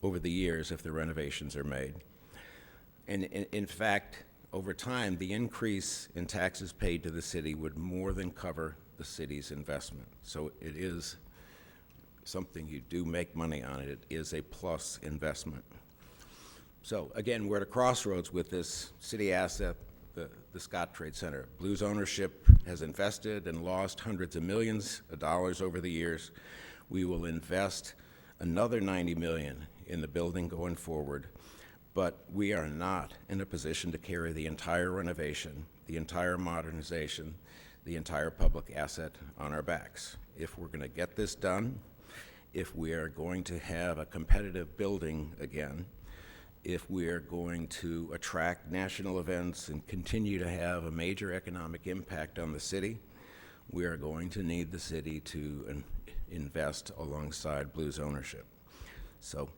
over the years if the renovations are made. And in fact, over time, the increase in taxes paid to the city would more than cover the city's investment. So it is something you do make money on. It is a plus investment. So again, we're at a crossroads with this city asset, the Scottrade Center. Blues ownership has invested and lost hundreds of millions of dollars over the years. We will invest another $90 million in the building going forward, but we are not in a position to carry the entire renovation, the entire modernization, the entire public asset on our backs. If we're going to get this done, if we are going to have a competitive building again, if we are going to attract national events and continue to have a major economic impact on the city, we are going to need the city to invest alongside Blues ownership. So,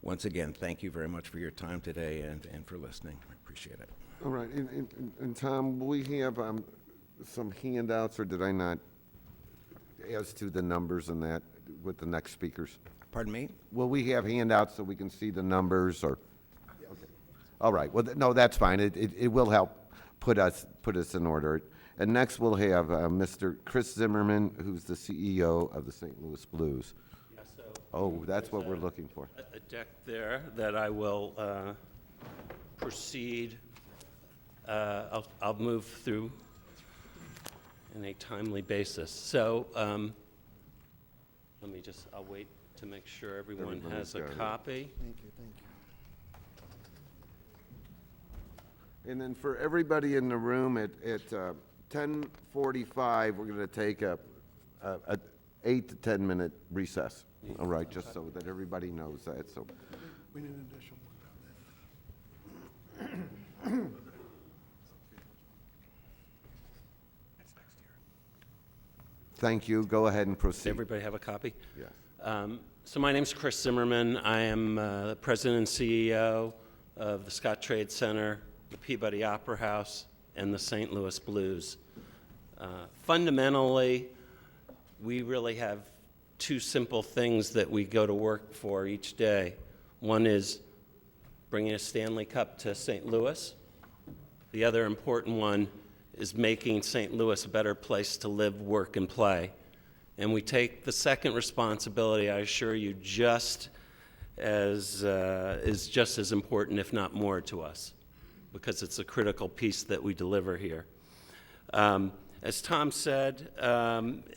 once again, thank you very much for your time today and for listening. I appreciate it. All right, and Tom, we have some handouts, or did I not, as to the numbers and that with the next speakers? Pardon me? Will we have handouts so we can see the numbers, or? Okay. All right, well, no, that's fine. It will help put us in order. And next we'll have Mr. Chris Zimmerman, who's the CEO of the St. Louis Blues. Yeah, so Oh, that's what we're looking for. a deck there that I will proceed. I'll move through in a timely basis. So let me I'll wait to make sure everyone has a copy. Thank you. And then for everybody in the room at 10:45, we're going to take a 8 to 10 minute recess. All right, just so that everybody knows that. So We need an additional one down there. thank you. Go ahead and proceed. Everybody have a copy? Yes. So my name's Chris Zimmerman. I am the president and CEO of the Scottrade Center, the Peabody Opera House, and the St. Louis Blues. Fundamentally, we really have two simple things that we go to work for each day. One is bringing a Stanley Cup to St. Louis. The other important one is making St. Louis a better place to live, work, and play. And we take the second responsibility, I assure you, just as important, if not more, to us, because it's a critical piece that we deliver here. As Tom said,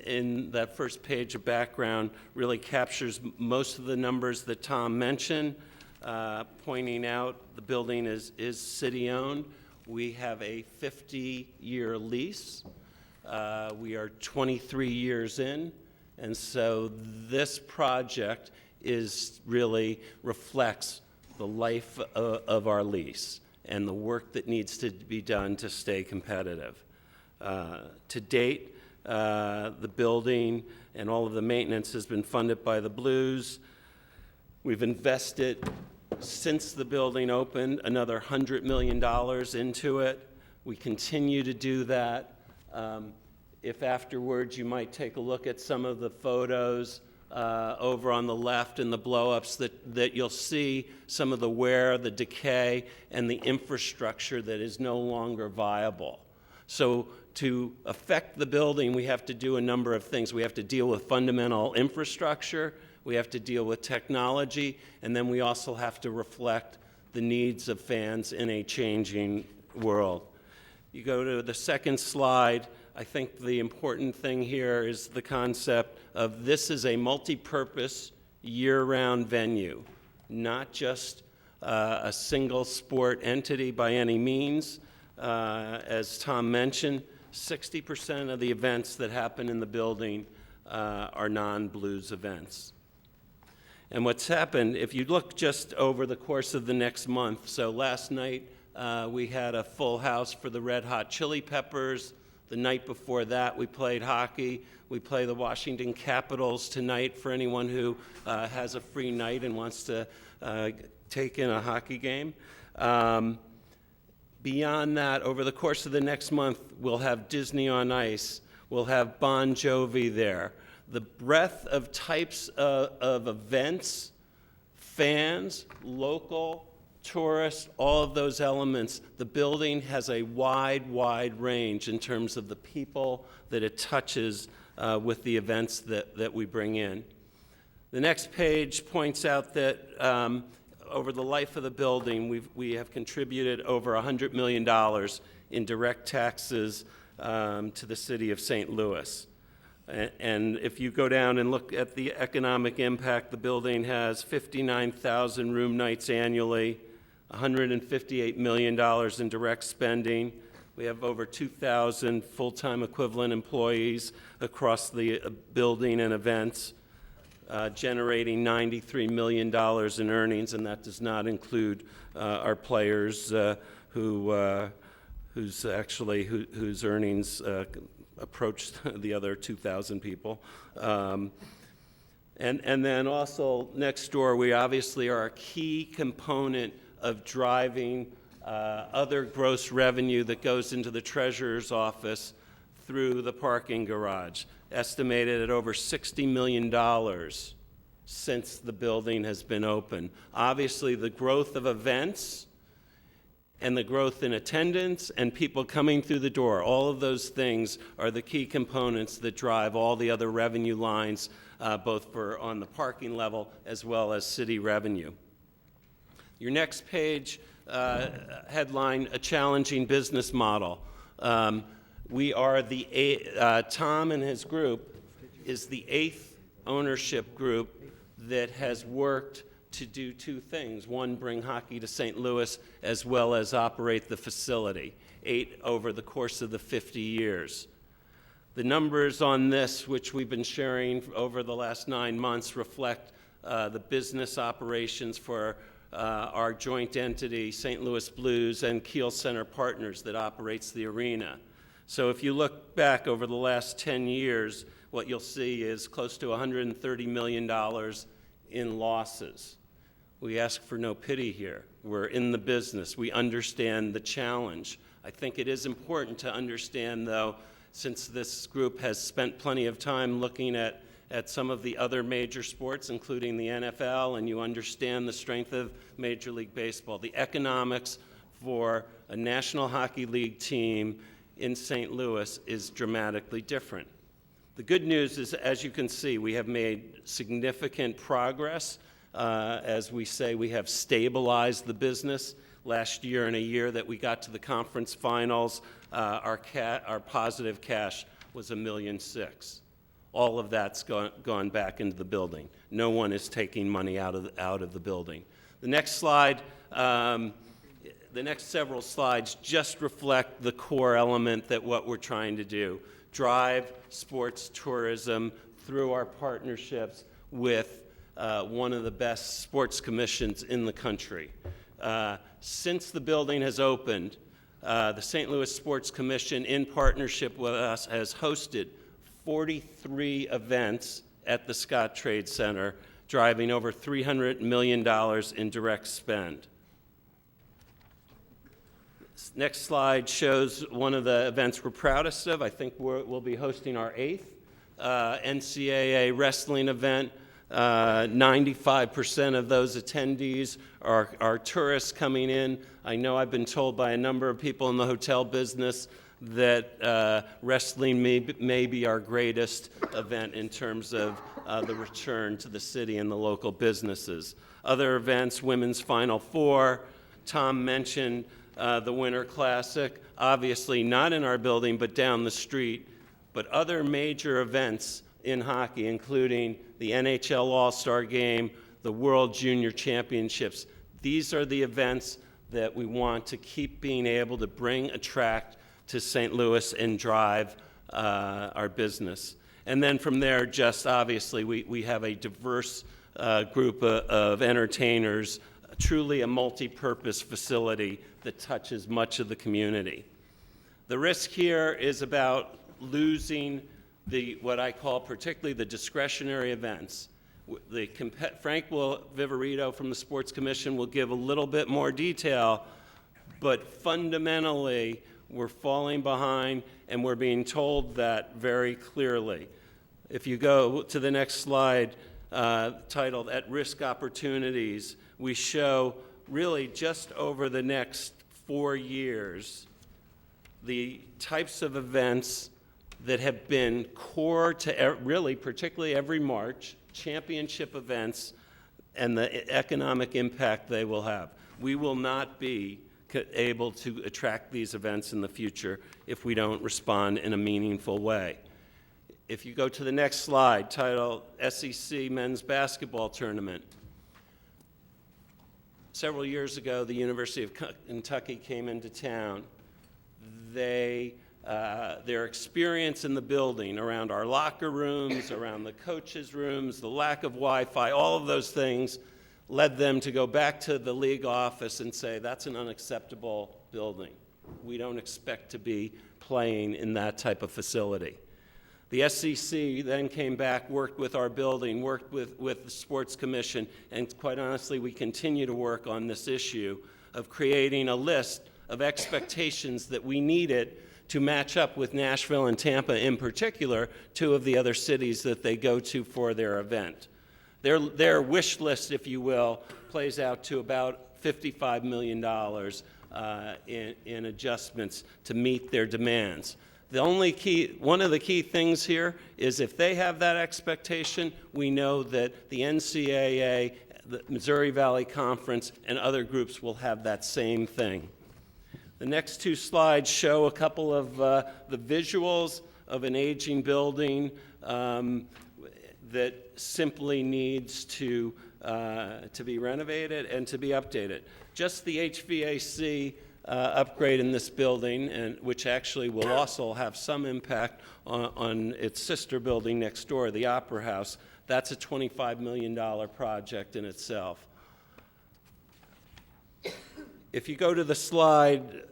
in that first page of background really captures most of the numbers that Tom mentioned, pointing out the building is city-owned. We have a 50-year lease. We are 23 years in, and so this project really reflects the life of our lease and the work that needs to be done to stay competitive. To date, the building and all of the maintenance has been funded by the Blues. We've invested, since the building opened, another $100 million into it. We continue to do that. If afterwards you might take a look at some of the photos over on the left and the blow-ups, that you'll see some of the wear, the decay, and the infrastructure that is no longer viable. So to affect the building, we have to do a number of things. We have to deal with fundamental infrastructure, we have to deal with technology, and then we also have to reflect the needs of fans in a changing world. You go to the second slide. I think the important thing here is the concept of this is a multi-purpose, year-round venue, not just a single sport entity by any means. As Tom mentioned, 60% of the events that happen in the building are non-Blues events. And what's happened, if you look just over the course of the next month, so last night we had a full house for the Red Hot Chili Peppers. The night before that, we played hockey. We play the Washington Capitals tonight for anyone who has a free night and wants to take in a hockey game. Beyond that, over the course of the next month, we'll have Disney on Ice. We'll have Bon Jovi there. The breadth of types of events, fans, local, tourists, all of those elements, the building has a wide range in terms of the people that it touches with the events that we bring in. The next page points out that over the life of the building, we have contributed over $100 million in direct taxes to the city of St. Louis. And if you go down and look at the economic impact, the building has 59,000 room nights annually, $158 million in direct spending. We have over 2,000 full-time equivalent employees across the building and events, generating $93 million in earnings, and that does not include our players whose earnings approach the other 2,000 people. And then also next door, we obviously are a key component of driving other gross revenue that goes into the treasurer's office through the parking garage, estimated at over $60 million since the building has been open. Obviously, the growth of events and the growth in attendance and people coming through the door, all of those things are the key components that drive all the other revenue lines, both for on the parking level as well as city revenue. Your next page, headline, A Challenging Business Model. We are Tom and his group is the 8th ownership group that has worked to do two things. One, bring hockey to St. Louis, as well as operate the facility, 8 over the course of the 50 years. The numbers on this, which we've been sharing over the last 9 months, reflect the business operations for our joint entity, St. Louis Blues, and Kiel Center Partners that operates the arena. So if you look back over the last 10 years, what you'll see is close to $130 million in losses. We ask for no pity here. We're in the business. We understand the challenge. I think it is important to understand, though, since this group has spent plenty of time looking at some of the other major sports, including the NFL, and you understand the strength of Major League Baseball, the economics for a National Hockey League team in St. Louis is dramatically different. The good news is, as you can see, we have made significant progress. As we say, we have stabilized the business. Last year, in a year that we got to the conference finals, our positive cash was $1.6 million. All of that's gone back into the building. No one is taking money out of the building. The next slide, the next several slides just reflect the core element that what we're trying to do. Drive sports tourism through our partnerships with one of the best sports commissions in the country. Since the building has opened, the St. Louis Sports Commission, in partnership with us, has hosted 43 events at the Scottrade Center, driving over $300 million in direct spend. Next slide shows one of the events we're proudest of. I think we'll be hosting our 8th NCAA wrestling event. 95% of those attendees are tourists coming in. I know I've been told by a number of people in the hotel business that wrestling may be our greatest event in terms of the return to the city and the local businesses. Other events, Women's Final Four. Tom mentioned the Winter Classic, obviously not in our building but down the street, but other major events in hockey, including the NHL All-Star Game, the World Junior Championships. These are the events that we want to keep being able to attract to St. Louis and drive our business. And then from there, just obviously, we have a diverse group of entertainers, truly a multi-purpose facility that touches much of the community. The risk here is about losing what I call particularly the discretionary events. Frank Viverito from the Sports Commission will give a little bit more detail, but fundamentally, we're falling behind, and we're being told that very clearly. If you go to the next slide, titled At Risk Opportunities, we show really just over the next 4 years the types of events that have been core to really particularly every March, championship events, and the economic impact they will have. We will not be able to attract these events in the future if we don't respond in a meaningful way. If you go to the next slide, titled SEC Men's Basketball Tournament. Several years ago, the University of Kentucky came into town. Their experience in the building around our locker rooms, around the coaches' rooms, the lack of Wi-Fi, all of those things led them to go back to the league office and say, that's an unacceptable building. We don't expect to be playing in that type of facility. The SCC then came back, worked with our building, worked with the Sports Commission, and quite honestly, we continue to work on this issue of creating a list of expectations that we needed to match up with Nashville and Tampa in particular, two of the other cities that they go to for their event. Their wish list, if you will, plays out to about $55 million in adjustments to meet their demands. One of the key things here is if they have that expectation, we know that the NCAA, the Missouri Valley Conference, and other groups will have that same thing. The next two slides show a couple of the visuals of an aging building that simply needs to be renovated and to be updated. Just the HVAC upgrade in this building, and which actually will also have some impact on its sister building next door, the Opera House, that's a $25 million project in itself. If you go to the slide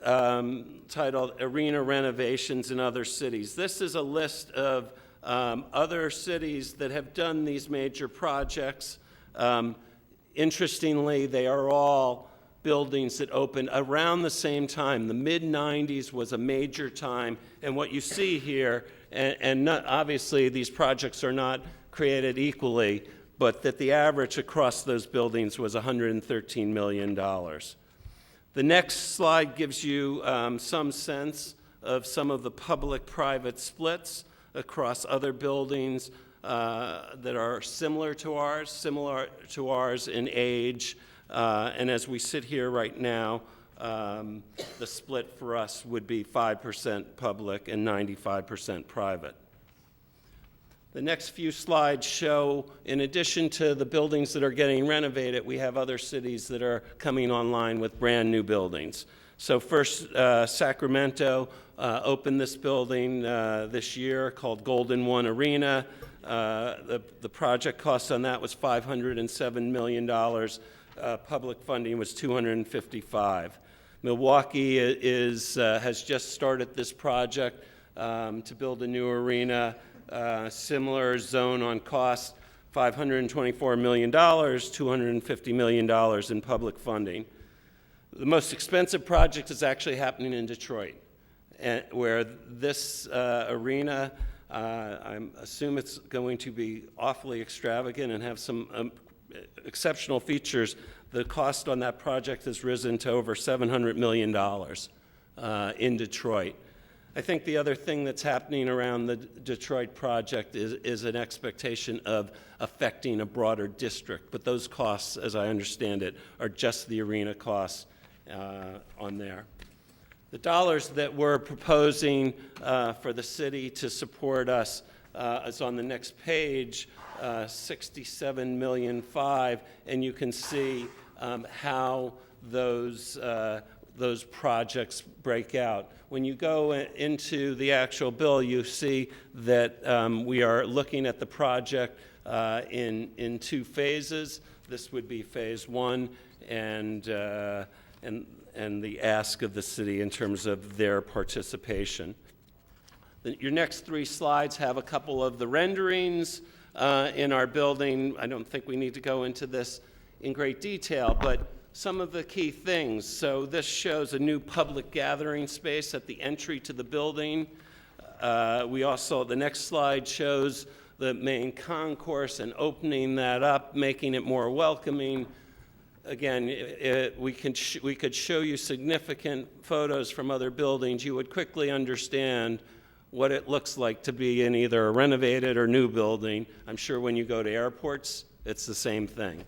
titled Arena Renovations in Other Cities, this is a list of other cities that have done these major projects. Interestingly, they are all buildings that opened around the same time. The mid-90s was a major time, and what you see here, and obviously these projects are not created equally, but that the average across those buildings was $113 million. The next slide gives you some sense of some of the public-private splits across other buildings that are similar to ours in age. And as we sit here right now, the split for us would be 5% public and 95% private. The next few slides show, in addition to the buildings that are getting renovated, we have other cities that are coming online with brand new buildings. So first, Sacramento opened this building this year called Golden One Arena. The project cost on that was $507 million. Public funding was $255. Milwaukee has just started this project to build a new arena. Similar zone on cost, $524 million, $250 million in public funding. The most expensive project is actually happening in Detroit, where this arena, I assume it's going to be awfully extravagant and have some exceptional features. The cost on that project has risen to over $700 million in Detroit. I think the other thing that's happening around the Detroit project is an expectation of affecting a broader district, but those costs, as I understand it, are just the arena costs on there. The dollars that we're proposing for the city to support us is on the next page, $67.5 million, and you can see how those projects break out. When you go into the actual bill, you see that we are looking at the project in two phases. This would be phase one, and the ask of the city in terms of their participation. Your next three slides have a couple of the renderings in our building. I don't think we need to go into this in great detail, but some of the key things. So this shows a new public gathering space at the entry to the building. The next slide shows the main concourse and opening that up, making it more welcoming. Again, we could show you significant photos from other buildings. You would quickly understand what it looks like to be in either a renovated or new building. I'm sure when you go to airports, it's the same thing.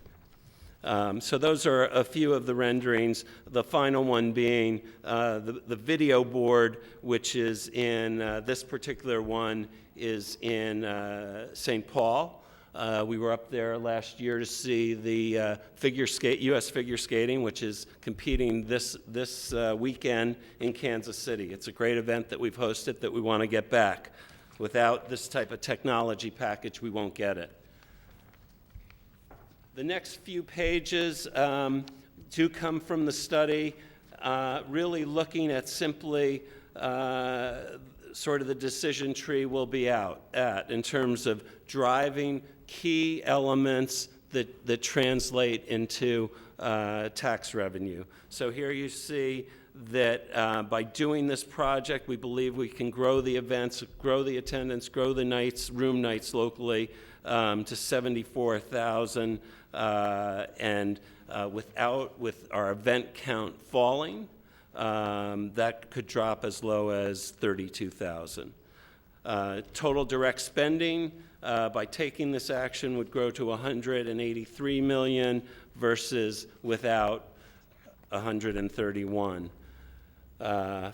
So those are a few of the renderings, the final one being the video board, which is in this particular one is in St. Paul. We were up there last year to see the U.S. figure skating, which is competing this weekend in Kansas City. It's a great event that we've hosted that we want to get back. Without this type of technology package, we won't get it. The next few pages do come from the study, really looking at simply sort of the decision tree will be at in terms of driving key elements that translate into tax revenue. So here you see that by doing this project, we believe we can grow the events, grow the attendance, grow the nights, room nights locally to 74,000, and with our event count falling, that could drop as low as 32,000. Total direct spending by taking this action would grow to 183 million versus without 131.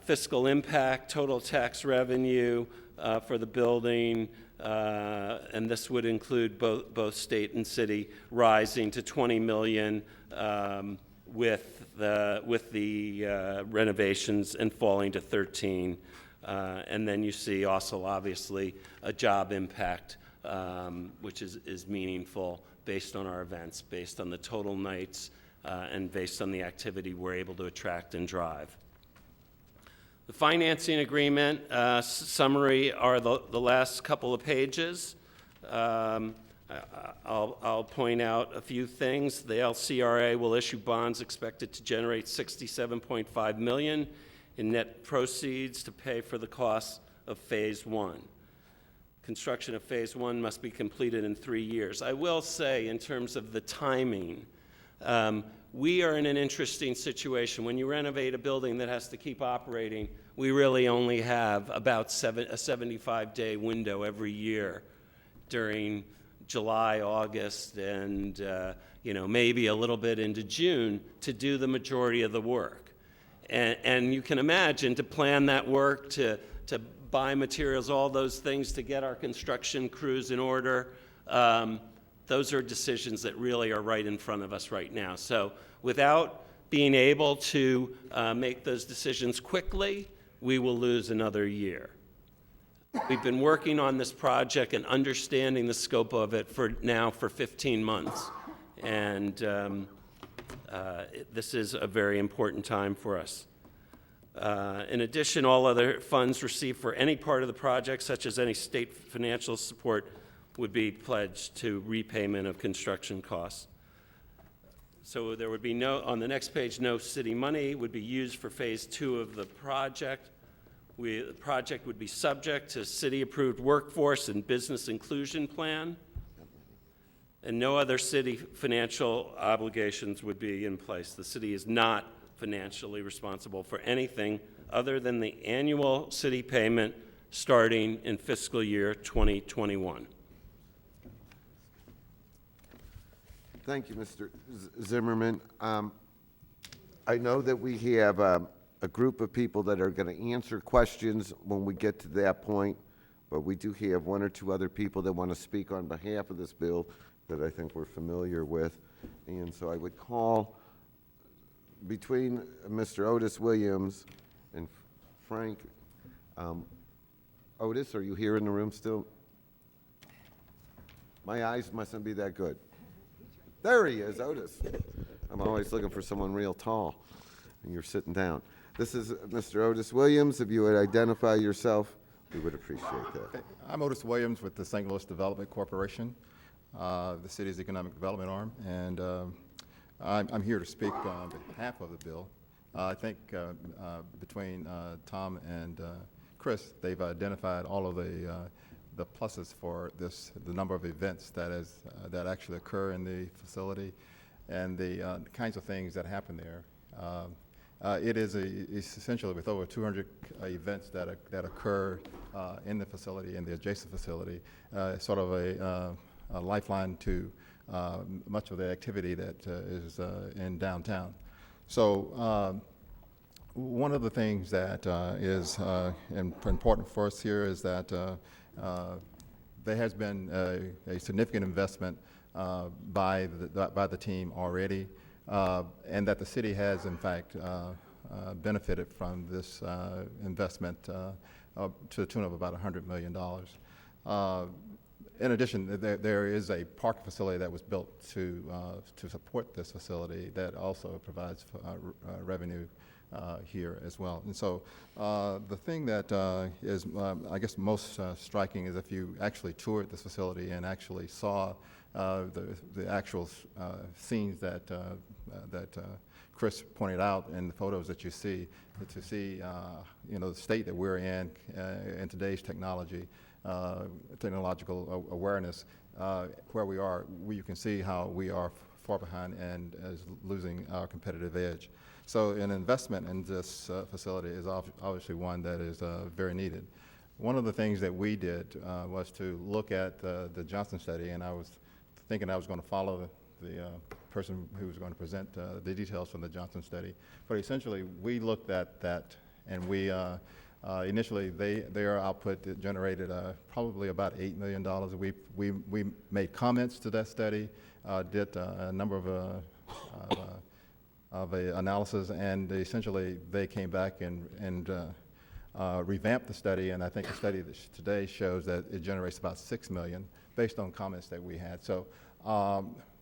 Fiscal impact, total tax revenue for the building, and this would include both state and city, rising to 20 million with the renovations, and falling to 13. And then you see also obviously a job impact, which is meaningful based on our events, based on the total nights, and based on the activity we're able to attract and drive. The financing agreement summary are the last couple of pages. I'll point out a few things. The LCRA will issue bonds expected to generate $67.5 million in net proceeds to pay for the costs of Phase 1. Construction of Phase 1 must be completed in 3 years. I will say, in terms of the timing, we are in an interesting situation. When you renovate a building that has to keep operating, we really only have about a 75-day window every year during July, August, and maybe a little bit into June to do the majority of the work. And you can imagine, to plan that work, to buy materials, all those things, to get our construction crews in order, those are decisions that really are right in front of us right now. So without being able to make those decisions quickly, we will lose another year. We've been working on this project and understanding the scope of it for 15 months. And this is a very important time for us. In addition, all other funds received for any part of the project, such as any state financial support, would be pledged to repayment of construction costs. So there would be on the next page, no city money would be used for Phase 2 of the project. The project would be subject to city-approved workforce and business inclusion plan, and no other city financial obligations would be in place. The city is not financially responsible for anything other than the annual city payment starting in fiscal year 2021. Thank you, Mr. Zimmerman. I know that we have a group of people that are going to answer questions when we get to that point, but we do have one or two other people that want to speak on behalf of this bill that I think we're familiar with. And so I would call, between Mr. Otis Williams and Frank, Otis, are you here in the room still? My eyes mustn't be that good. There he is, Otis. I'm always looking for someone real tall, and you're sitting down. This is Mr. Otis Williams. If you would identify yourself, we would appreciate that. Okay. I'm Otis Williams with the St. Louis Development Corporation, the city's economic development arm, and I'm here to speak on behalf of the bill. I think between Tom and Chris, they've identified all of the pluses for this, the number of events that actually occur in the facility, and the kinds of things that happen there. It is essentially with over 200 events that occur in the facility and the adjacent facility, sort of a lifeline to much of the activity that is in downtown. So one of the things that is important for us here is that there has been a significant investment by the team already, and that the city has, in fact, benefited from this investment to the tune of about $100 million. In addition, there is a parking facility that was built to support this facility that also provides revenue here as well. And so the thing that is, I guess, most striking is if you actually toured this facility and actually saw the actual scenes that Chris pointed out in the photos that you see, to see the state that we're in today's technological awareness, where we are, you can see how we are far behind and is losing our competitive edge. So an investment in this facility is obviously one that is very needed. One of the things that we did was to look at the Johnson study, and I was thinking I was going to follow the person who was going to present the details from the Johnson study. But essentially, we looked at that, and we initially their output generated probably about $8 million. We made comments to that study, did a number of analysis, and essentially they came back and revamped the study, and I think the study today shows that it generates about $6 million based on comments that we had. So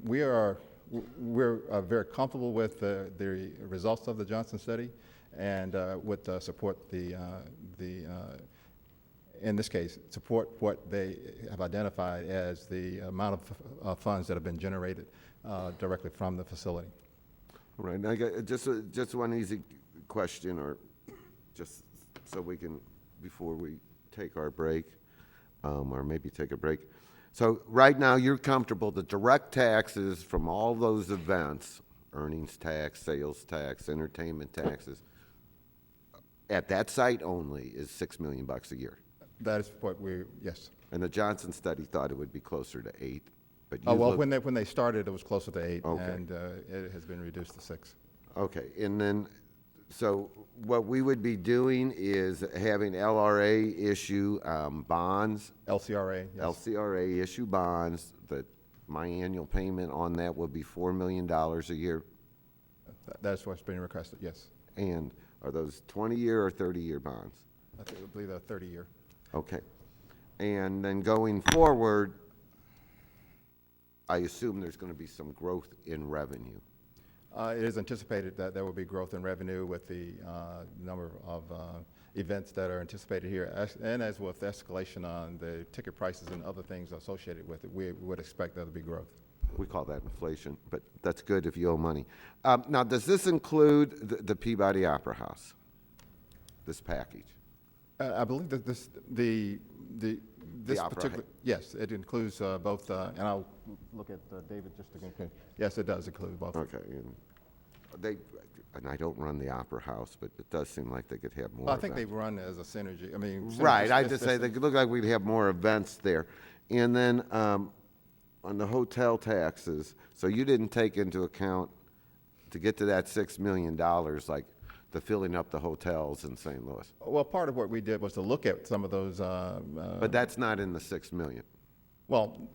we're very comfortable with the results of the Johnson study, and would support in this case, support what they have identified as the amount of funds that have been generated directly from the facility. All right, I got just one easy question, or just so we can, before we take our break, or maybe take a break. So right now, you're comfortable the direct taxes from all those events, earnings tax, sales tax, entertainment taxes, at that site only is $6 million a year? That is what yes. And the Johnson study thought it would be closer to 8. But well, when they started, it was closer to 8, okay. And it has been reduced to 6. Okay, and then, so what we would be doing is having LRA issue bonds. LCRA, yes. LCRA issue bonds, that my annual payment on that will be $4 million a year. That's what's being requested, yes. And are those 20-year or 30-year bonds? I believe they're 30-year. Okay. And then going forward, I assume there's going to be some growth in revenue. It is anticipated that there will be growth in revenue with the number of events that are anticipated here, and as with escalation on the ticket prices and other things associated with it, we would expect there to be growth. We call that inflation, but that's good if you owe money. Now, does this include the Peabody Opera House, this package? I believe that this particular, yes, it includes both, and I'll look at David just again. Yes, it does include both. Okay, and I don't run the Opera House, but it does seem like they could have more. Well, I think they run as a synergy. I mean, right. I just say they could look like we'd have more events there, and then on the hotel taxes. So you didn't take into account to get to that $6 million, like the filling up the hotels in St. Louis. Well, part of what we did was to look at some of those. But that's not in the $6 million. Well,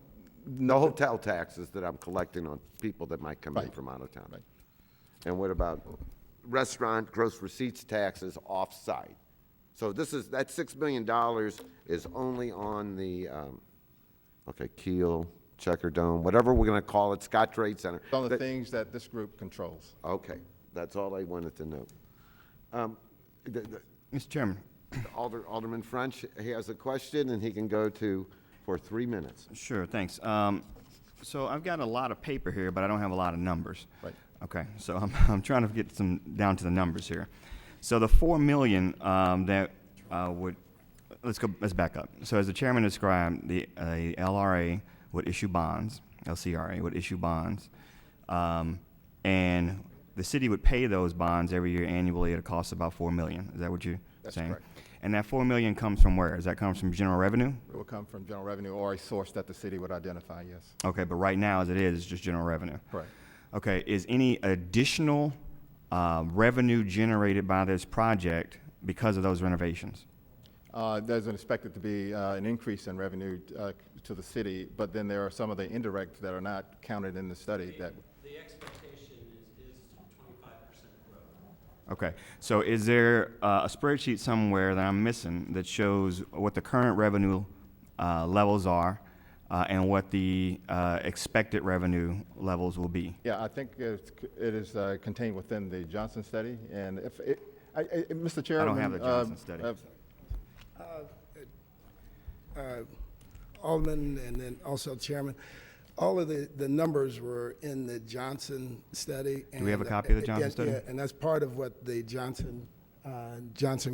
the hotel taxes that I'm collecting on people that might come in Right. from out of town. Right. And what about restaurant gross receipts taxes off-site? So that $6 million is only on the, Keel, Checker Dome, whatever we're going to call it, Scottrade Center. On the things that this group controls. Okay, that's all I wanted to know. Mr. Chairman. Alderman French has a question, and he can go for 3 minutes. Sure, thanks. So I've got a lot of paper here, but I don't have a lot of numbers. Right. Okay, so I'm trying to get down to the numbers here. So the $4 million that let's back up. So as the chairman described, the LRA would issue bonds, LCRA would issue bonds, and the city would pay those bonds every year annually at a cost of about $4 million. Is that what you're saying? Correct. And that $4 million comes from where? Does that come from general revenue? It will come from general revenue or a source that the city would identify, yes. Okay, but right now, as it is, it's just general revenue. Correct. Okay, is any additional revenue generated by this project because of those renovations? There's expected to be an increase in revenue to the city, but then there are some of the indirects that are not counted in the study. The expectation is 25% growth. Okay, so is there a spreadsheet somewhere that I'm missing that shows what the current revenue levels are and what the expected revenue levels will be. Yeah, I think it is contained within the Johnson study, and if it, Mr. Chairman. have the Johnson study. Alderman and then also Chairman, all of the numbers were in the Johnson study. Do we have a copy of the Johnson yeah, study? Yeah, and that's part of what the Johnson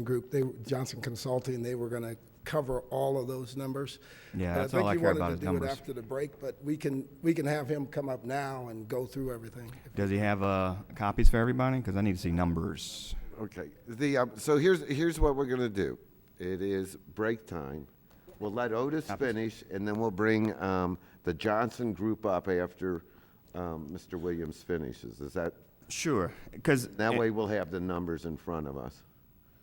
Group, Johnson Consulting, they were going to cover all of those numbers. Yeah, But that's all I care about is I think you wanted to do it numbers. after the break, but we can have him come up now and go through everything. Does he have copies for everybody? Because I need to see numbers. Okay, so here's what we're gonna do. It is break time. We'll let Otis finish, and then we'll bring the Johnson Group up after Mr. Williams finishes. Is that? Sure, because That way we'll have the numbers in front of us.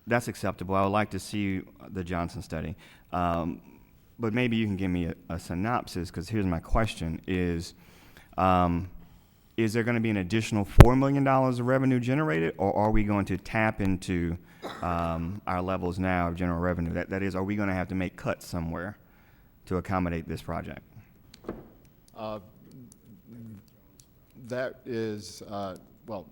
that's acceptable. I would like to see the Johnson study. But maybe you can give me a synopsis, because here's my question, is there going to be an additional $4 million of revenue generated, or are we going to tap into our levels now of general revenue? That is, are we going to have to make cuts somewhere to accommodate this project? That is, well,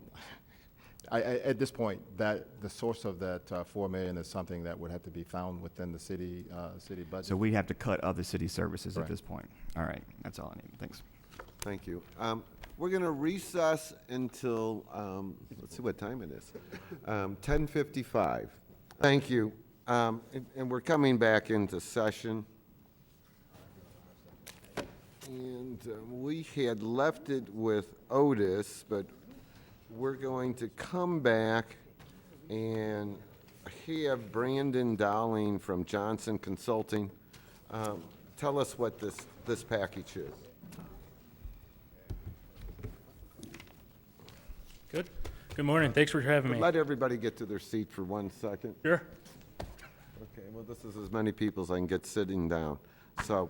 at this point, that the source of that $4 million is something that would have to be found within the city budget. So we have to cut other city services at Correct. this point. All right, that's all I need. Thanks. Thank you. We're going to recess until, let's see what time it is, 10:55. Thank you. And we're coming back into session. And we had left it with Otis, but we're going to come back and have Brandon Dowling from Johnson Consulting tell us what this package is. Good. Good morning. Thanks for having me. Let everybody get to their seat for 1 second. Sure. Okay, well, this is as many people as I can get sitting down. So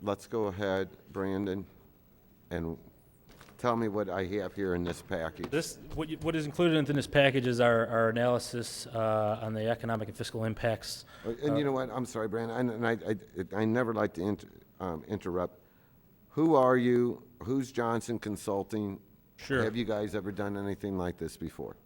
let's go ahead, Brandon, and tell me what I have here in this package. What is included in this package is our analysis on the economic and fiscal impacts. And you know what? I'm sorry, Brandon, I never like to interrupt. Who are you? Who's Johnson Consulting? Sure. Have you guys ever done anything like this before?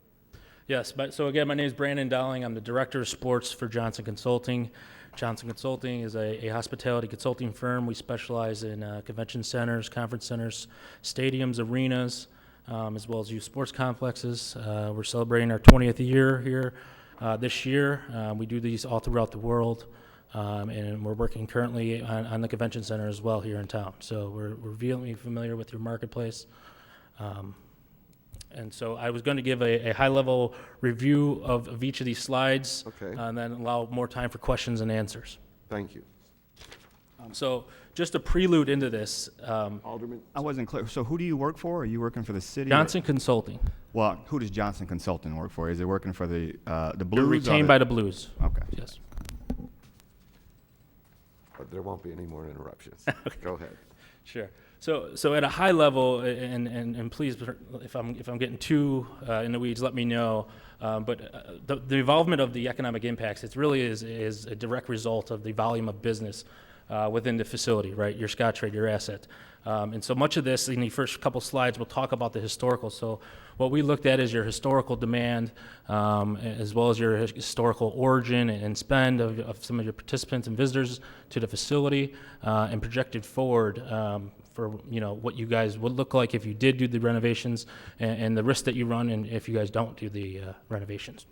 Yes, so again, my name is Brandon Dowling. I'm the Director of Sports for Johnson Consulting. Johnson Consulting is a hospitality consulting firm. We specialize in convention centers, conference centers, stadiums, arenas, as well as youth sports complexes. We're celebrating our 20th year here this year. We do these all throughout the world, and we're working currently on the convention center as well here in town. So we're really familiar with your marketplace. And so I was going to give a high-level review of each of these slides, Okay. and then allow more time for questions and answers. Thank you. So just a prelude into this, Alderman? I wasn't clear. So who do you work for? Are you working for the city? Johnson Consulting. Well, who does Johnson Consulting work for? Is it working for the You're Blues? or retained by the Blues. Okay. Yes. But there won't be any more interruptions. Go ahead. Sure. So at a high level, and please, if I'm getting too in the weeds, let me know. But the involvement of the economic impacts, it really is a direct result of the volume of business within the facility, right? Your Scottrade, your asset. And so much of this, in the first couple slides, we'll talk about the historical. So what we looked at is your historical demand, as well as your historical origin and spend of some of your participants and visitors to the facility, and projected forward for what you guys would look like if you did do the renovations, and the risk that you run and if you guys don't do the renovations.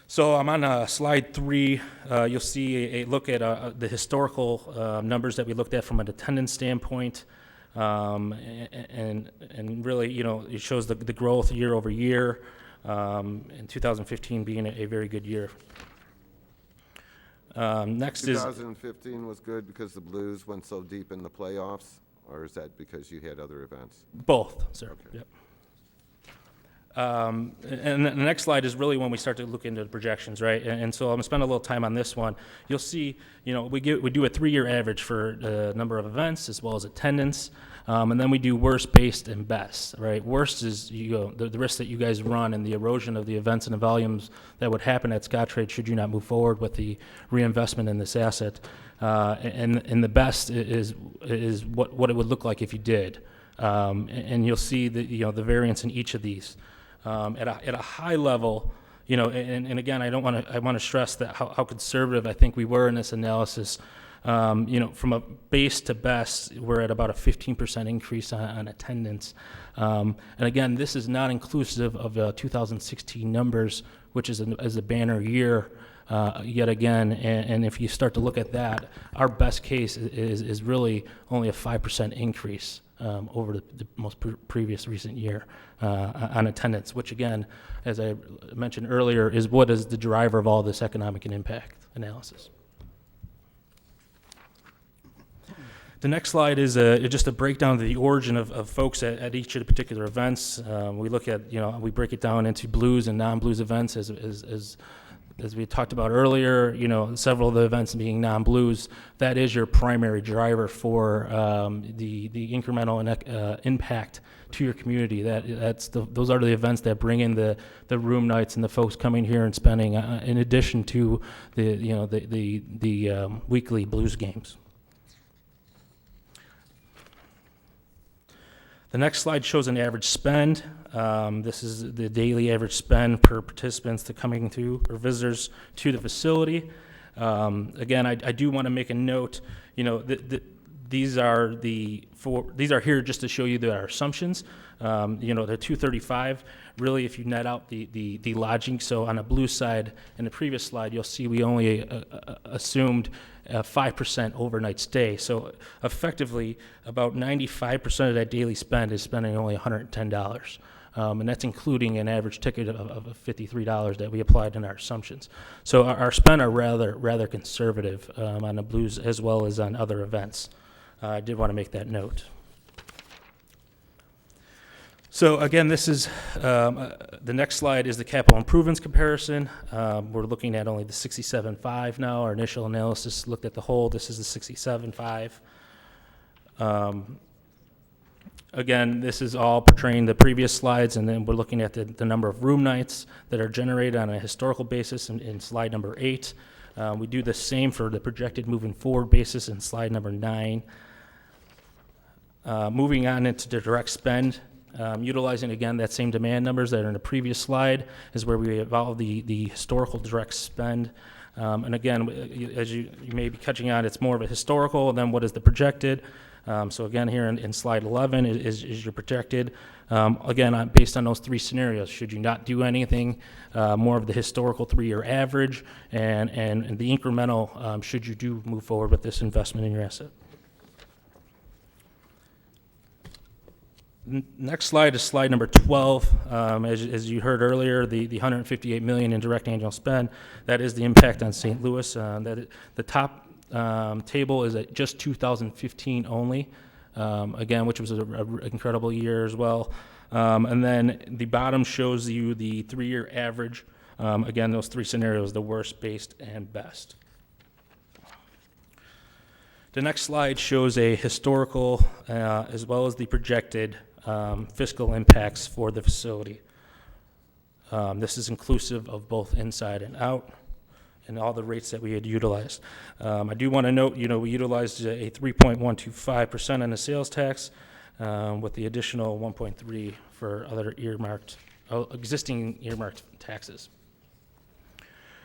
So I'm on slide 3. You'll see a look at the historical numbers that we looked at from an attendance standpoint, and really, it shows the growth year over year, and 2015 being a very good year. Next is 2015 was good because the Blues went so deep in the playoffs, or is that because you had other events? both, sir. Okay. Yep. And the next slide is really when we start to look into the projections, right? And so I'm gonna spend a little time on this one. You'll see, we do a 3-year average for the number of events as well as attendance, and then we do worst, based, and best, right? Worst is the risk that you guys run and the erosion of the events and the volumes that would happen at Scottrade should you not move forward with the reinvestment in this asset. And the best is what it would look like if you did. And you'll see the variance in each of these. At a high level, and again, I want to stress that how conservative I think we were in this analysis. From a base to best, we're at about a 15% increase on attendance. And again, this is not inclusive of the 2016 numbers, which is a banner year. Yet again, and if you start to look at that, our best case is really only a 5% increase over the most previous recent year on attendance, which again, as I mentioned earlier, is what is the driver of all this economic and impact analysis. The next slide is just a breakdown of the origin of folks at each of the particular events. We look at, we break it down into blues and non-blues events as we talked about earlier, several of the events being non-blues. That is your primary driver for the incremental impact to your community. Those are the events that bring in the room nights and the folks coming here and spending, in addition to the weekly blues games. The next slide shows an average spend. This is the daily average spend per participants coming to or visitors to the facility. Again, I do want to make a note. These are here just to show you our assumptions. The 235. Really, if you net out the lodging, so on the blue side in the previous slide, you'll see we only assumed a 5% overnight stay. So effectively, about 95% of that daily spend is spending only $110. And that's including an average ticket of $53 that we applied in our assumptions. So our spend are rather conservative on the blues as well as on other events. I did want to make that note. So again, this is the next slide is the capital improvements comparison. We're looking at only the 67.5 now. Our initial analysis looked at the whole. This is the 67.5. Again, this is all portraying the previous slides, and then we're looking at the number of room nights that are generated on a historical basis in slide number 8. We do the same for the projected moving forward basis in slide number 9. Moving on into the direct spend. Utilizing, again, that same demand numbers that are in the previous slide is where we evolve the historical direct spend. And again, as you may be catching on, it's more of a historical, and then what is the projected. So again, here in slide 11 is your projected. Again, based on those 3 scenarios, should you not do anything, more of the historical 3-year average, and the incremental, should you do move forward with this investment in your asset. Next slide is slide number 12. As you heard earlier, the $158 million in direct annual spend, that is the impact on St. Louis. The top table is at just 2015 only, again, which was an incredible year as well. And then the bottom shows you the 3-year average. Again, those 3 scenarios, the worst, based, and best. The next slide shows a historical as well as the projected fiscal impacts for the facility. This is inclusive of both inside and out and all the rates that we had utilized. I do want to note, we utilized a 3.125% on the sales tax with the additional 1.3 for other existing earmarked taxes.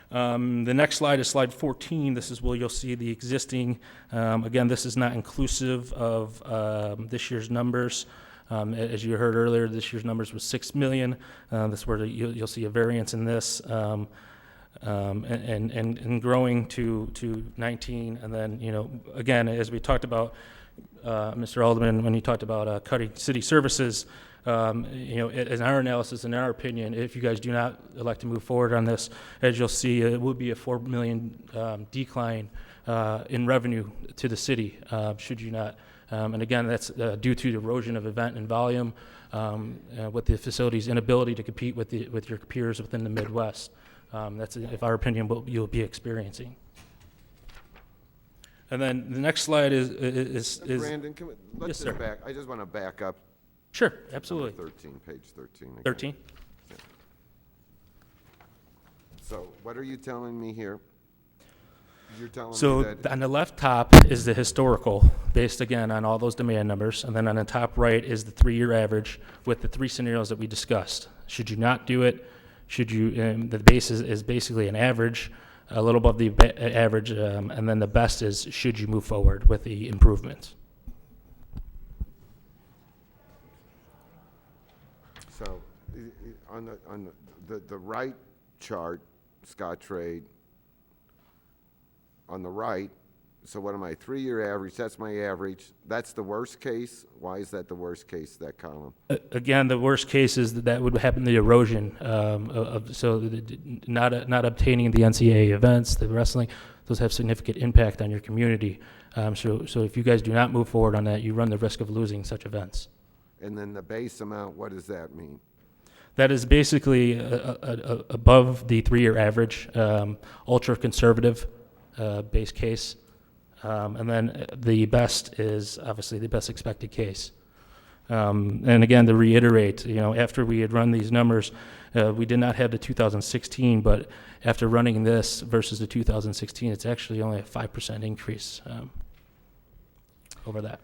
The next slide is slide 14. This is where you'll see the existing. Again, this is not inclusive of this year's numbers. As you heard earlier, this year's numbers was $6 million. That's where you'll see a variance in this, and growing to 19. And then, again, as we talked about, Mr. Alderman, when he talked about cutting city services, in our analysis, in our opinion, if you guys do not elect to move forward on this, as you'll see, it would be a $4 million decline in revenue to the city should you not And again, that's due to erosion of event and volume with the facility's inability to compete with your peers within the Midwest. That's, in our opinion, what you'll be experiencing. And then the next slide is Brandon, let's yes, just sir. back, I just want to back up. Sure, absolutely. Number 13, page 13. again. 13? Yeah. So what are you telling me here? You're telling me So that, on the left top is the historical, based again on all those demand numbers, and then on the top right is the 3-year average with the 3 scenarios that we discussed. Should you not do it? Should you? The base is basically an average, a little above the average, and then the best is should you move forward with the improvements. so on the right chart, Scottrade, on the right, so what am I, 3-year average, that's my average, that's the worst case? Why is that the worst case, that column? Again, the worst case is that would happen, the erosion not obtaining the NCAA events, the wrestling, those have significant impact on your community. So if you guys do not move forward on that, you run the risk of losing such events. And then the base amount, what does that mean? That is basically above the 3-year average, ultra conservative base case. And then the best is obviously the best expected case. And again, to reiterate, after we had run these numbers, we did not have the 2016, but after running this versus the 2016, it's actually only a 5% increase over that.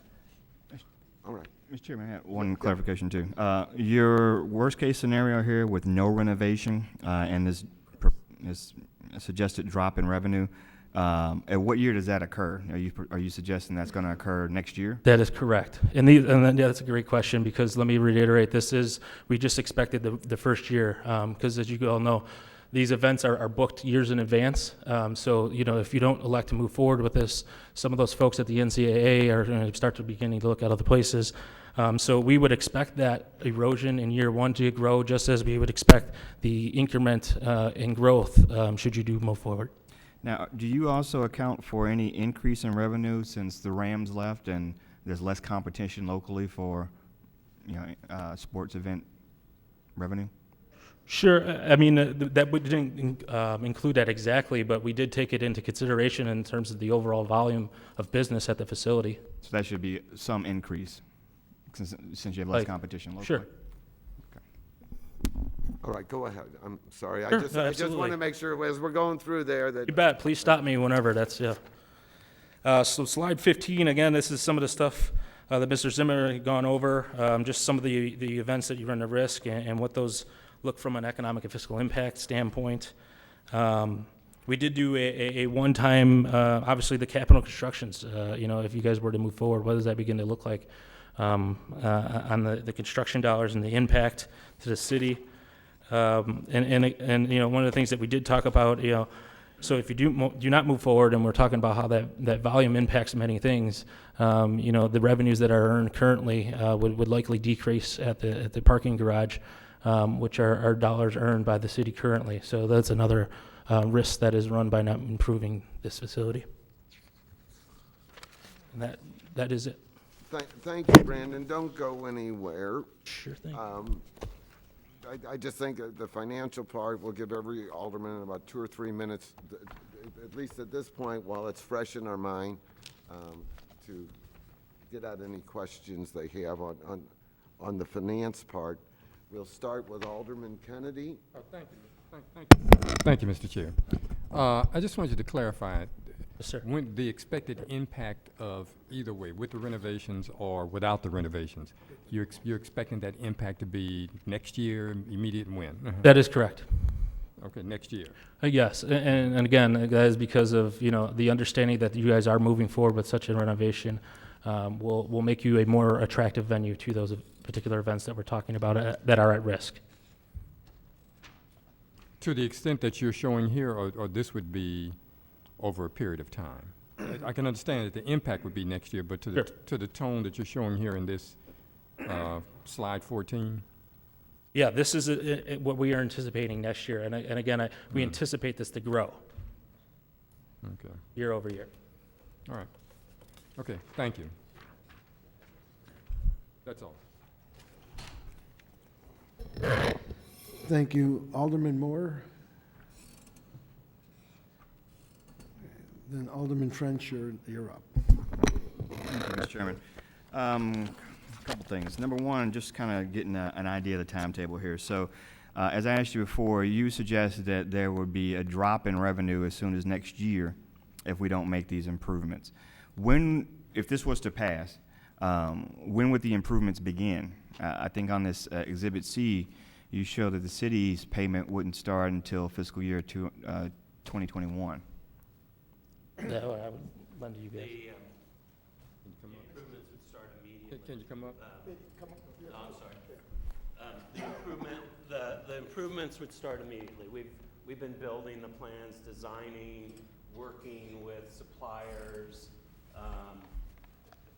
All right. Mr. Chairman, I have one clarification too. Your worst case scenario here with no renovation and this suggested drop in revenue, at what year does that occur? Are you suggesting that's going to occur next year? That is correct. And then, that's a great question, because let me reiterate, we just expected the first year, because as you all know, these events are booked years in advance. So, if you don't elect to move forward with this, some of those folks at the NCAA are going to start to beginning to look at other places. So we would expect that erosion in year 1 to grow, just as we would expect the increment in growth should you do move forward. Now, do you also account for any increase in revenue since the Rams left and there's less competition locally for, sports event revenue? Sure. I mean, that didn't include that exactly, but we did take it into consideration in terms of the overall volume of business at the facility. So that should be some increase since you have less competition locally? Sure. All right, go ahead. I'm sorry. Sure, I just want absolutely. to make sure as we're going through there that. You bet. Please stop me whenever. So slide 15, again, this is some of the stuff that Mr. Zimmer had gone over, just some of the events that you run the risk and what those look from an economic and fiscal impact standpoint. We did do a one-time, obviously the capital constructions, if you guys were to move forward, what does that begin to look like on the construction dollars and the impact to the city? And one of the things that we did talk about, so if you do not move forward, and we're talking about how that volume impacts many things, the revenues that are earned currently would likely decrease at the parking garage, which are dollars earned by the city currently. So that's another risk that is run by not improving this facility. And that is it. Thank you, Brandon. Don't go anywhere. Sure thing. I just think the financial part will give every alderman about 2 or 3 minutes, at least at this point, while it's fresh in our mind, to get out any questions they have on the finance part. We'll start with Alderman Kennedy. Oh, thank you. Thank you, Mr. Chair. I just wanted you to clarify, yes, sir. When the expected impact of either way, with the renovations or without the renovations, you're expecting that impact to be next year, immediate when? That is correct. Okay, next year. Yes, and again, that is because of the understanding that you guys are moving forward with such a renovation. Will make you a more attractive venue to those particular events that we're talking about that are at risk. To the extent that you're showing here, or this would be over a period of time? I can understand that the impact would be next year, but to the tone that you're showing here in this slide 14? Yeah, this is what we are anticipating next year, and again, we anticipate this to grow. Okay. Year over year. All right. Okay, thank you. That's all. Thank you. Alderman Moore. Then Alderman French, you're up. Thank you, Mr. Chairman. A couple things. Number one, just kind of getting an idea of the timetable here. So, as I asked you before, you suggested that there would be a drop in revenue as soon as next year if we don't make these improvements. When, if this was to pass, when would the improvements begin? I think on this Exhibit C, you show that the city's payment wouldn't start until fiscal year 2021. Yeah, well, I would lend to you guys. The improvements would start immediately. Can you come up? No, I'm sorry. The improvements would start immediately. We've been building the plans, designing, working with suppliers.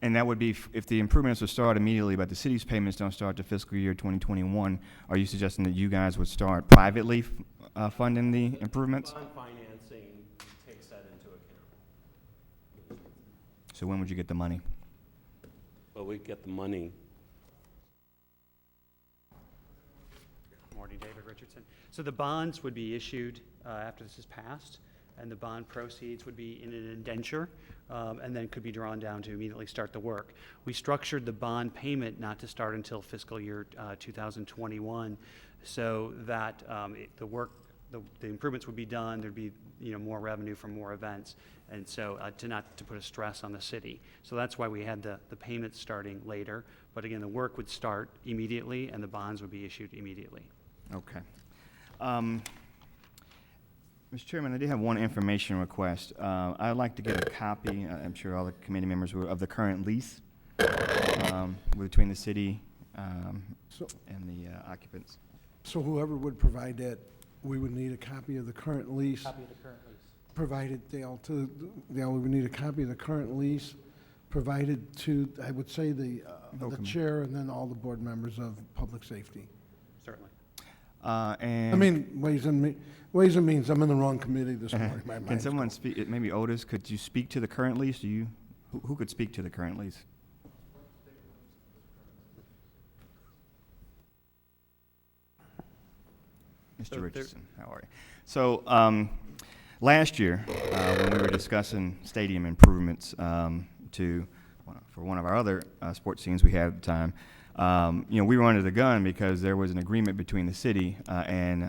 And that would be if the improvements would start immediately, but the city's payments don't start to fiscal year 2021. Are you suggesting that you guys would start privately funding the improvements? Bond financing takes that into account. So when would you get the money? Well, we get the money. Morning, David Richardson. So the bonds would be issued after this is passed, and the bond proceeds would be in an indenture, and then could be drawn down to immediately start the work. We structured the bond payment not to start until fiscal year 2021, so that the improvements would be done. There'd be more revenue from more events, and so not to put a stress on the city. So that's why we had the payments starting later. But again, the work would start immediately, and the bonds would be issued immediately. Okay. Mr. Chairman, I did have one information request. I'd like to get a copy, I'm sure all the committee members will, of the current lease between the city and the occupants. So whoever would provide that, we would need a copy of the current lease. Copy of the current lease. Provided, Dale, we would need a copy of the current lease provided to, I would say, the chair and then all the board members of public safety. Certainly. And I mean, Ways and Means, I'm in the wrong committee this morning. My can mind's someone speak, maybe Otis, could you speak to the current lease? Who could speak to the current lease? Mr. Richardson, how are you? So, last year, when we were discussing stadium improvements for one of our other sports teams we had at the time, we were under the gun because there was an agreement between the city and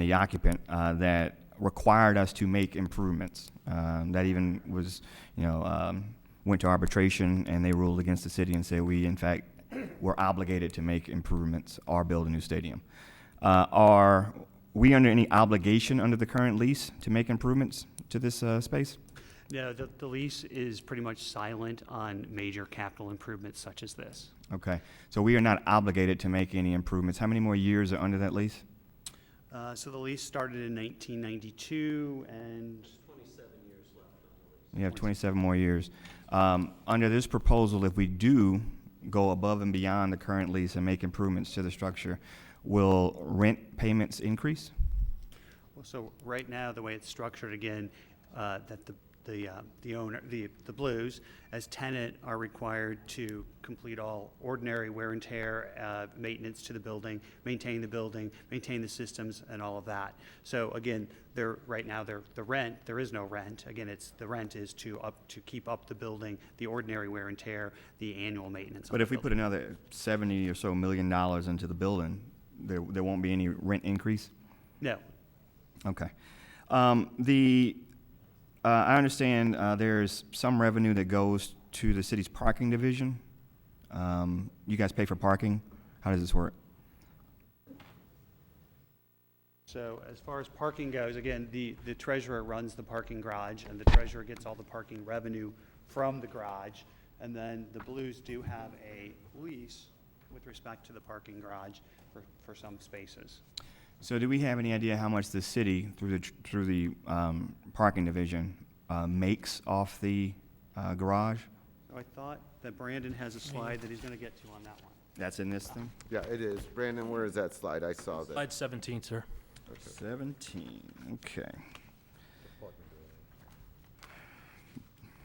the occupant that required us to make improvements. That even was, went to arbitration, and they ruled against the city and said we, in fact, were obligated to make improvements or build a new stadium. Are we under any obligation under the current lease to make improvements to this space? No, the lease is pretty much silent on major capital improvements such as this. Okay, so we are not obligated to make any improvements. How many more years are under that lease? So the lease started in 1992, and 27 years left on the lease. We have 27 more years. Under this proposal, if we do go above and beyond the current lease and make improvements to the structure, will rent payments increase? well, so right now, the way it's structured, again, that the owner, the Blues, as tenant, are required to complete all ordinary wear and tear, maintenance to the building, maintain the systems, and all of that. So again, right now, the rent, there is no rent. Again, the rent is to keep up the building, the ordinary wear and tear, the annual maintenance. But if we put another $70 or so million into the building, there won't be any rent increase? No. Okay. I understand there's some revenue that goes to the city's parking division. You guys pay for parking? How does this work? So as far as parking goes, again, the treasurer runs the parking garage, and the treasurer gets all the parking revenue from the garage. And then the Blues do have a lease with respect to the parking garage for some spaces. So do we have any idea how much the city, through the parking division, makes off the garage? So I thought that Brandon has a slide that he's going to get to on that one. That's in this thing? Yeah, it is. Brandon, where is that slide? I saw that. Slide 17, sir. 17, okay.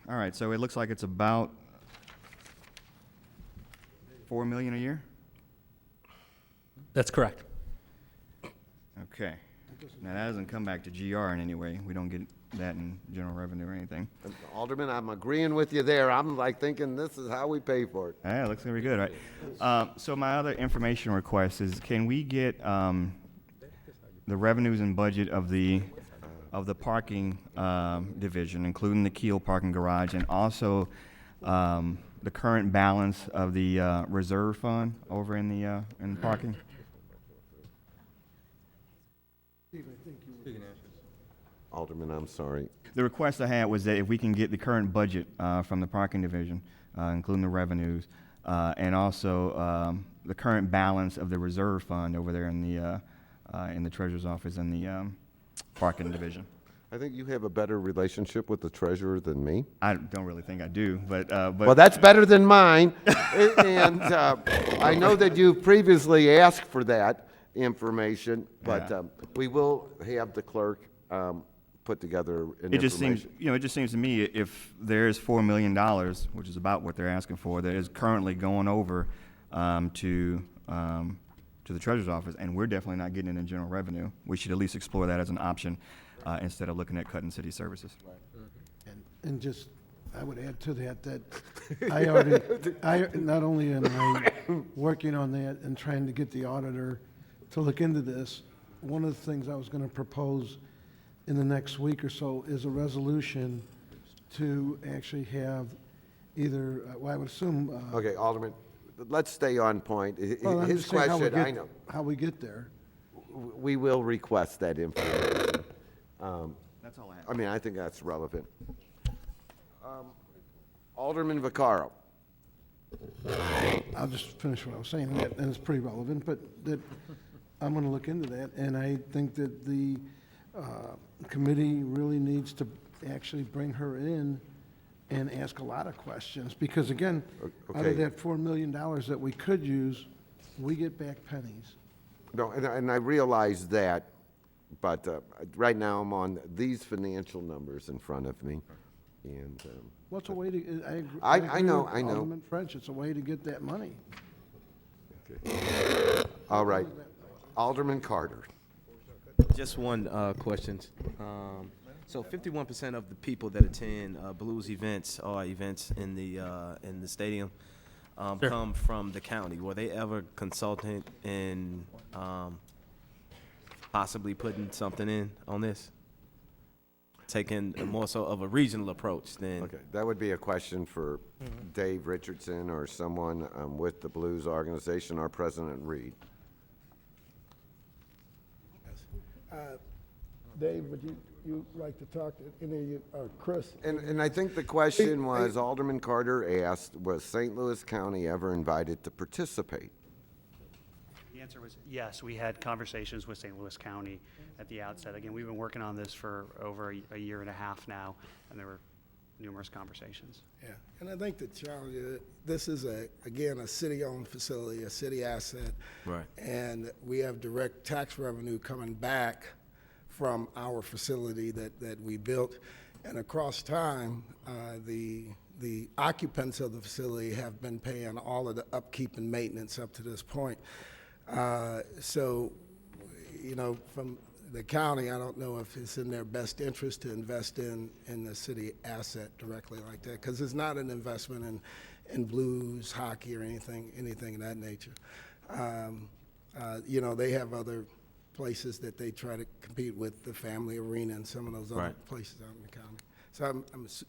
All right, so it looks like it's about $4 million a year? That's correct. Okay. Now, that doesn't come back to GR in any way. We don't get that in general revenue or anything. Alderman, I'm agreeing with you there. I'm like thinking this is how we pay for it. Yeah, it looks very good, right? So my other information request is, can we get the revenues and budget of the parking division, including the Keel parking garage, and also the current balance of the reserve fund over in the parking? Alderman, I'm sorry. The request I had was that if we can get the current budget from the parking division, including the revenues, and also the current balance of the reserve fund over there in the treasurer's office and the parking division. I think you have a better relationship with the treasurer than me. I don't really think I do, but well, that's better than mine. And I know that you've previously asked for that information, but we will have the clerk put together an it just information. seems, it just seems to me if there is $4 million, which is about what they're asking for, that is currently going over to the treasurer's office, and we're definitely not getting it in general revenue, we should at least explore that as an option instead of looking at cutting city services. And just, I would add to that I already, not only am I working on that and trying to get the auditor to look into this, one of the things I was going to propose in the next week or so is a resolution to actually have either, well, I would assume. Okay, Alderman, let's stay on point. Well, I'm His just saying question, I know. how we get there. We will request that information. That's all I have. I mean, I think that's relevant. Alderman Vaccaro. I'll just finish what I was saying, and it's pretty relevant, but that I'm going to look into that, and I think that the committee really needs to actually bring her in and ask a lot of questions, because again, out Okay. of that $4 million that we could use, we get back pennies. No, and I realize that, but right now I'm on these financial numbers in front of me, and Well, it's a way to, I agree know, with I know. Alderman French, it's a way to get that money. all right. Alderman Carter. Just one question. So 51% of the people that attend blues events or events in the stadium Sure. come from the county. Were they ever consulted in possibly putting something in on this? Taking more so of a regional approach than. Okay, that would be a question for Dave Richardson or someone with the Blues organization, our President Reed. Dave, would you like to talk to any of you, or Chris? And I think the question was, Alderman Carter asked, was St. Louis County ever invited to participate? The answer was yes. We had conversations with St. Louis County at the outset. Again, we've been working on this for over a year and a half now, and there were numerous conversations. Yeah, and I think the challenge is, this is again, a city-owned facility, a city asset. Right. And we have direct tax revenue coming back from our facility that we built. And across time, the occupants of the facility have been paying all of the upkeep and maintenance up to this point. So, from the county, I don't know if it's in their best interest to invest in the city asset directly like that, because it's not an investment in blues, hockey, or anything of that nature. They have other places that they try to compete with, the Family Arena and some of those other places out in the county. So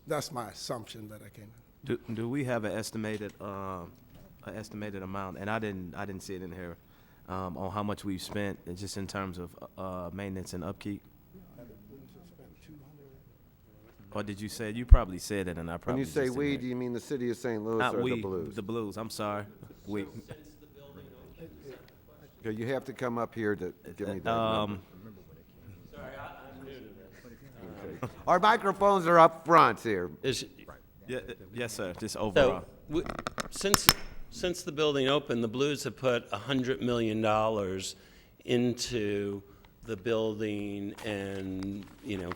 that's my assumption that I came in. Do we have an estimated amount? And I didn't see it in here. On how much we've spent, just in terms of maintenance and upkeep? Or did you say, you probably said it, and I When probably you say just we, didn't do hear. you mean the city of St. Louis Not or we, the Blues? the Blues, I'm sorry. We. Okay, you have to come up here to give me that number. Okay. Our microphones are up front here. Yes, sir, just overall. So, since the building opened, the Blues have put $100 million into the building and,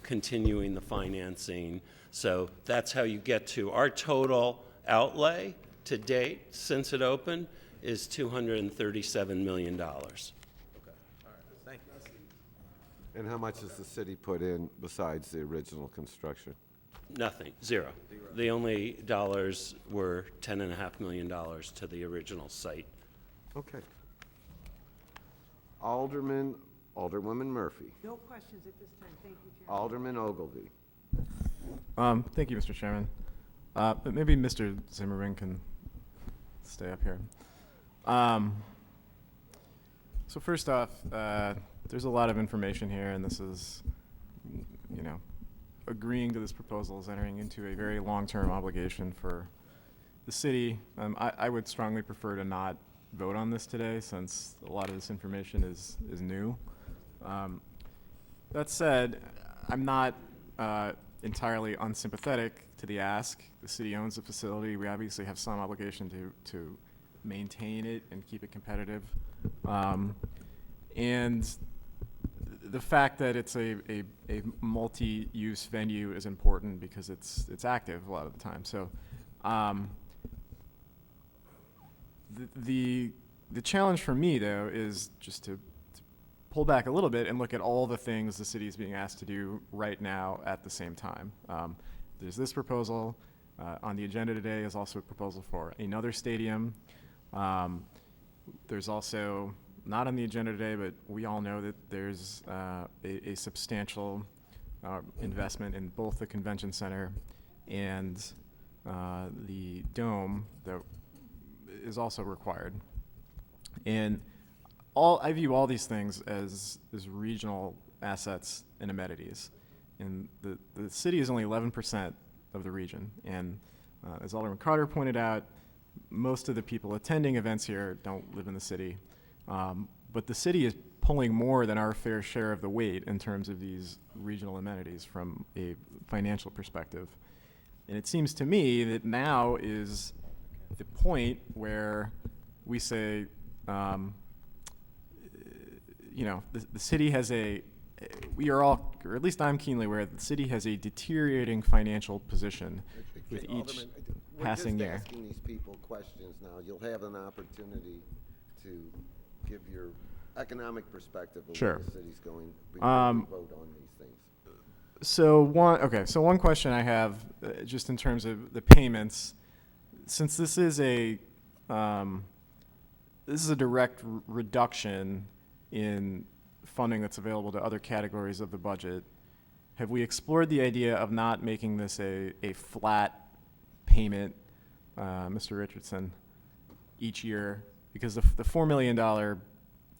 continuing the financing. So that's how you get to our total outlay to date since it opened is $237 million. Thank you. And how much has the city put in besides the original construction? Nothing, zero. The only dollars were $10.5 million to the original site. Okay. Alderwoman Murphy. No questions at this time. Thank you, Chairman. Alderman Ogilvy. Thank you, Mr. Chairman. But maybe Mr. Zimmerman can stay up here. So first off, there's a lot of information here, and this is, you know, agreeing to this proposal is entering into a very long-term obligation for the city. I would strongly prefer to not vote on this today, since a lot of this information is new. That said, I'm not entirely unsympathetic to the ask. The city owns the facility. We obviously have some obligation to maintain it and keep it competitive. And the fact that it's a multi-use venue is important because it's active a lot of the time. So the challenge for me, though, is just to pull back a little bit and look at all the things the city is being asked to do right now at the same time. There's this proposal. On the agenda today is also a proposal for another stadium. There's also, not on the agenda today, but we all know that there's a substantial investment in both the convention center and the dome that is also required. And I view all these things as regional assets and amenities. And the city is only 11% of the region. And as Alderman Carter pointed out, most of the people attending events here don't live in the city. But the city is pulling more than our fair share of the weight in terms of these regional amenities from a financial perspective. And it seems to me that now is the point where we say, you know, the city has we are all, or at least I'm keenly aware, that the city has a deteriorating financial position with each passing year. We're just asking these people questions now. You'll have an opportunity to give your economic perspective of Sure. where the city's going before we vote on these things. So one question I have, just in terms of the payments, since this is a direct reduction in funding that's available to other categories of the budget, have we explored the idea of not making this a flat payment, Mr. Richardson, each year? Because the $4 million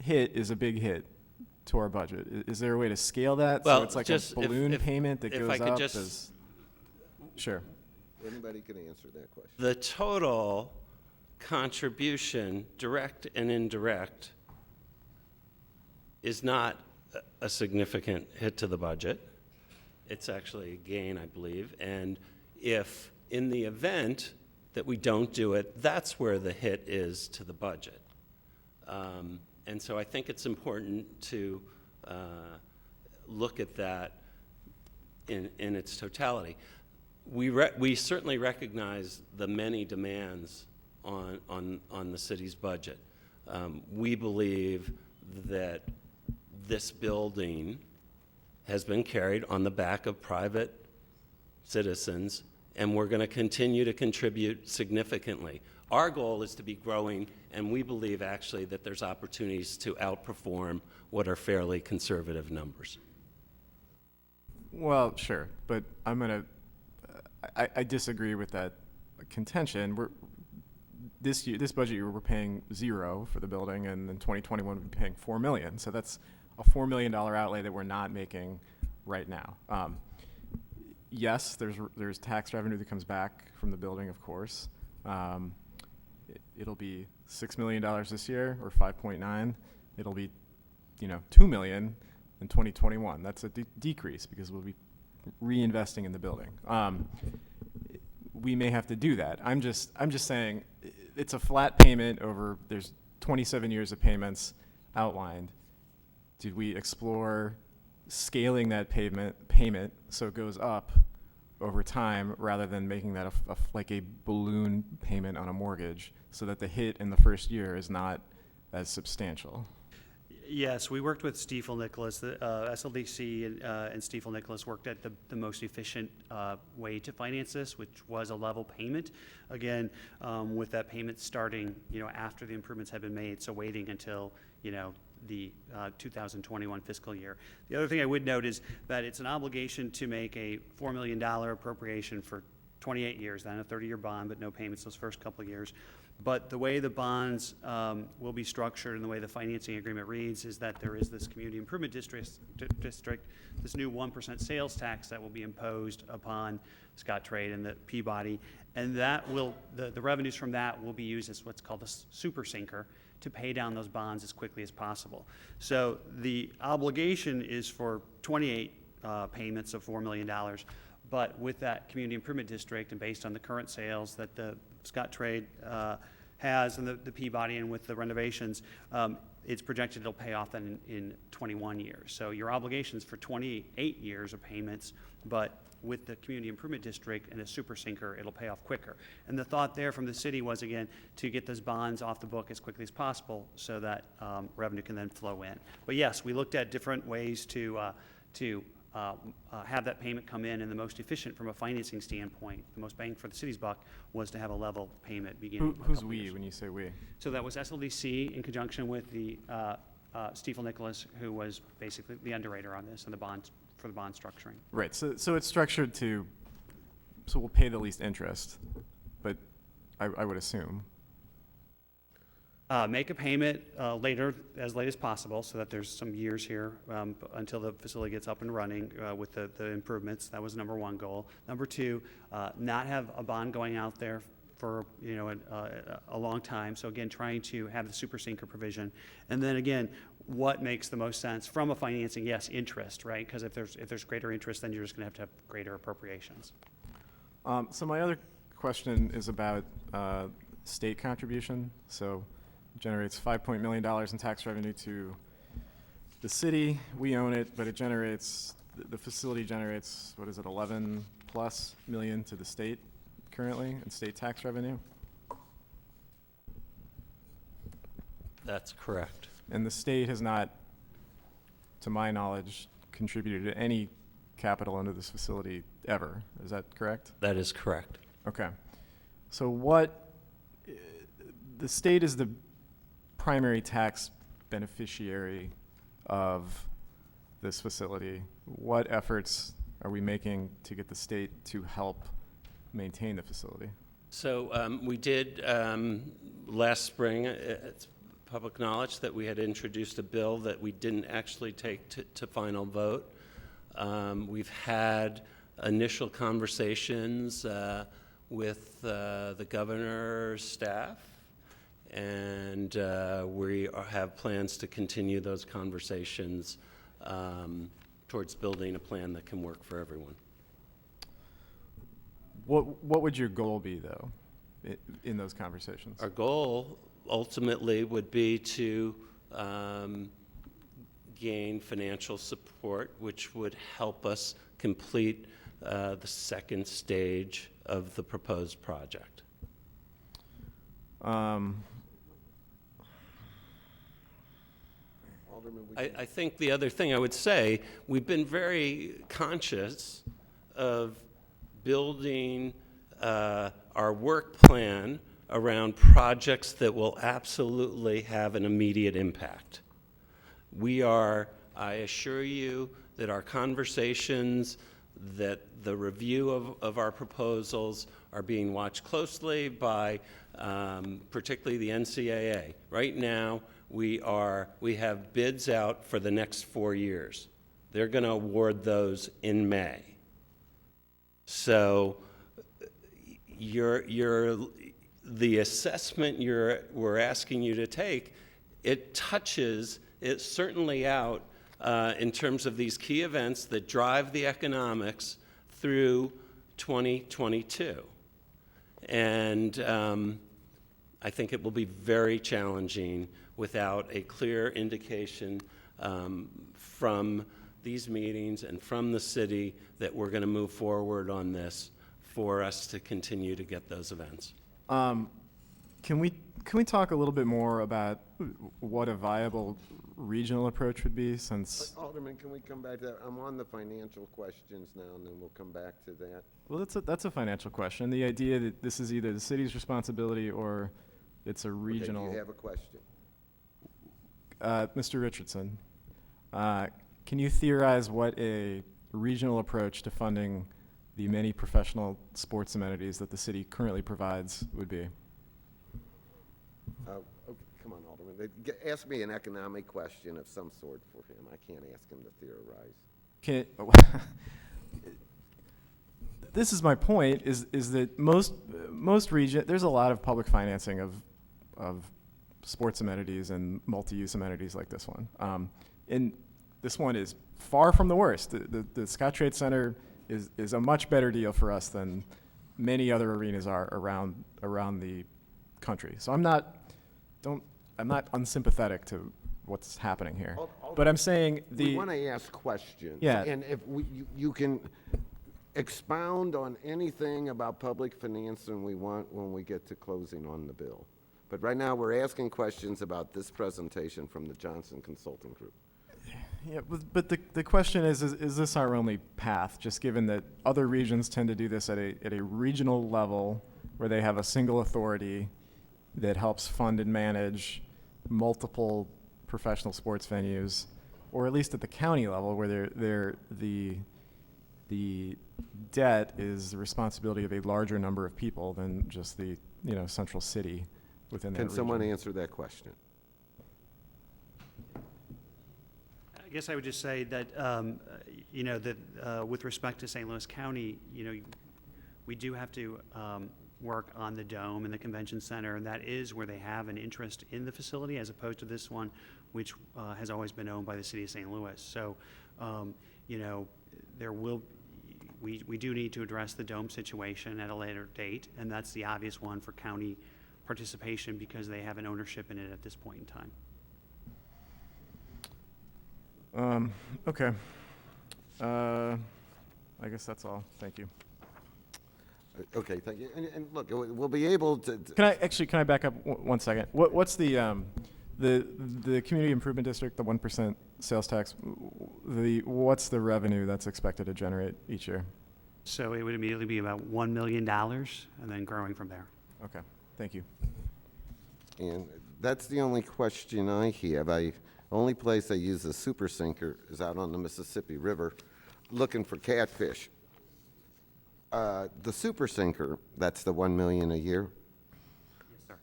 hit is a big hit to our budget. Is there a way to scale that Well, so it's like just a balloon payment that if goes I could up? just- Sure. Anybody can answer that question. The total contribution, direct and indirect, is not a significant hit to the budget. It's actually a gain, I believe. And if in the event that we don't do it, that's where the hit is to the budget. And so I think it's important to look at that in its totality. We certainly recognize the many demands on the city's budget. We believe that this building has been carried on the back of private citizens, and we're going to continue to contribute significantly. Our goal is to be growing, and we believe actually that there's opportunities to outperform what are fairly conservative numbers. Well, sure, but I disagree with that contention. This budget year, we're paying $0 for the building, and in 2021, we'll be paying $4 million. So that's a $4 million outlay that we're not making right now. Yes, there's tax revenue that comes back from the building, of course. It'll be $6 million this year, or 5.9. It'll be, $2 million in 2021. That's a decrease because we'll be reinvesting in the building. We may have to do that. I'm just saying it's a flat payment over, there's 27 years of payments outlined. Did we explore scaling that payment so it goes up over time rather than making that like a balloon payment on a mortgage, so that the hit in the first year is not as substantial? Yes, we worked with Stiefel Nicholas. The SLDC and Stiefel Nicholas worked at the most efficient way to finance this, which was a level payment. Again, with that payment starting, after the improvements had been made, so waiting until, the 2021 fiscal year. The other thing I would note is that it's an obligation to make a $4 million appropriation for 28 years, then a 30-year bond, but no payments those first couple of years. But the way the bonds will be structured and the way the financing agreement reads is that there is this community improvement district, this new 1% sales tax that will be imposed upon Scottrade and the Peabody, and that will, the revenues from that will be used as what's called a super sinker to pay down those bonds as quickly as possible. So the obligation is for 28 payments of $4 million, but with that community improvement district and based on the current sales that the Scottrade has and the Peabody and with the renovations, it's projected it'll pay off then in 21 years. So your obligations for 28 years of payments, but with the community improvement district and a super sinker, it'll pay off quicker. And the thought there from the city was, again, to get those bonds off the book as quickly as possible so that revenue can then flow in. But yes, we looked at different ways to have that payment come in, and the most efficient from a financing standpoint, the most bang for the city's buck, was to have a level payment beginning. Who's we when you say we? So that was SLDC in conjunction with the Stiefel Nicholas, who was basically the underwriter on this and the bonds for the bond structuring. Right. So it's structured so we'll pay the least interest, but I would assume. Make a payment later, as late as possible, so that there's some years here until the facility gets up and running with the improvements. That was number one goal. Number two, not have a bond going out there for a long time. So again, trying to have the super sinker provision, and then again, what makes the most sense from a financing? Yes, interest, right? Because if there's greater interest, then you're just going to have greater appropriations. So my other question is about state contribution. So it generates $5 million in tax revenue to the city. We own it, but it generates, the facility generates, what is it, 11+ million to the state currently in state tax revenue? That's correct. And the state has not, to my knowledge, contributed any capital into this facility ever. Is that correct? That is correct. Okay. So the state is the primary tax beneficiary of this facility. What efforts are we making to get the state to help maintain the facility? So we did last spring, it's public knowledge that we had introduced a bill that we didn't actually take to final vote. We've had initial conversations with the governor's staff, and we have plans to continue those conversations towards building a plan that can work for everyone. What would your goal be, though, in those conversations? Our goal ultimately would be to gain financial support, which would help us complete the second stage of the proposed project. I think the other thing I would say, we've been very conscious of building our work plan around projects that will absolutely have an immediate impact. I assure you that our conversations, that the review of our proposals are being watched closely by particularly the NCAA. Right now, we have bids out for the next 4 years. They're going to award those in May. So the assessment we're asking you to take, it touches it certainly out in terms of these key events that drive the economics through 2022. And I think it will be very challenging without a clear indication from these meetings and from the city that we're going to move forward on this for us to continue to get those events. Can we talk a little bit more about what a viable regional approach would be, since? Alderman, can we come back to that? I'm on the financial questions now, and then we'll come back to that. Well, that's a financial question. The idea that this is either the city's responsibility or it's a regional. Okay, do you have a question? Mr. Richardson, can you theorize what a regional approach to funding the many professional sports amenities that the city currently provides would be? Okay, come on, Alderman. Ask me an economic question of some sort for him. I can't ask him to theorize. This is my point, is that most there's a lot of public financing of sports amenities and multi-use amenities like this one. And this one is far from the worst. The Scottrade Center is a much better deal for us than many other arenas are around the country. So I'm not unsympathetic to what's happening here. But I'm saying we want to ask questions. Yeah. And if you can expound on anything about public financing we want when we get to closing on the bill. But right now, we're asking questions about this presentation from the Johnson Consulting Group. Yeah, but the question is this our only path, just given that other regions tend to do this at a regional level where they have a single authority that helps fund and manage multiple professional sports venues, or at least at the county level where the debt is the responsibility of a larger number of people than just the central city within that region. Can someone answer that question? I guess I would just say that, with respect to St. Louis County, we do have to work on the Dome and the Convention Center, and that is where they have an interest in the facility, as opposed to this one, which has always been owned by the city of St. Louis. So, we do need to address the Dome situation at a later date, and that's the obvious one for county participation because they have an ownership in it at this point in time. Okay. I guess that's all. Thank you. Okay, thank you. And look, we'll be able to. Can I back up 1 second? What's the community improvement district, the 1% sales tax? What's the revenue that's expected to generate each year? So it would immediately be about $1 million, and then growing from there. Okay. Thank you. And that's the only question I have. Only place I use a super sinker is out on the Mississippi River looking for catfish. The super sinker, that's the $1 million a year. Yes, sir.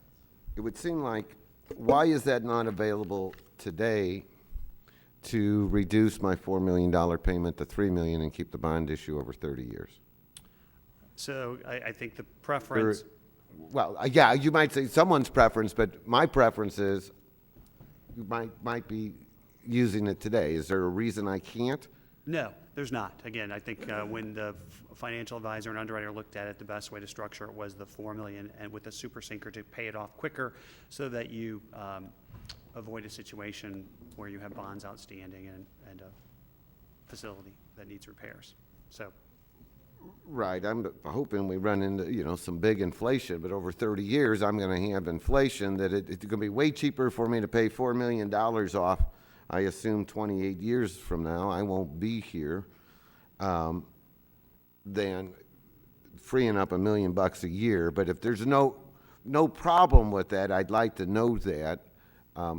It would seem like, why is that not available today to reduce my $4 million payment to $3 million and keep the bond issue over 30 years? So I think the preference. Well, yeah, you might say someone's preference, but my preference is you might be using it today. Is there a reason I can't? No, there's not. Again, I think when the financial advisor and underwriter looked at it, the best way to structure it was the $4 million and with the super sinker to pay it off quicker so that you avoid a situation where you have bonds outstanding and a facility that needs repairs. So. Right. I'm hoping we run into, some big inflation, but over 30 years, I'm going to have inflation that it's going to be way cheaper for me to pay $4 million off. I assume 28 years from now, I won't be here, than freeing up $1 million a year. But if there's no problem with that, I'd like to know that. I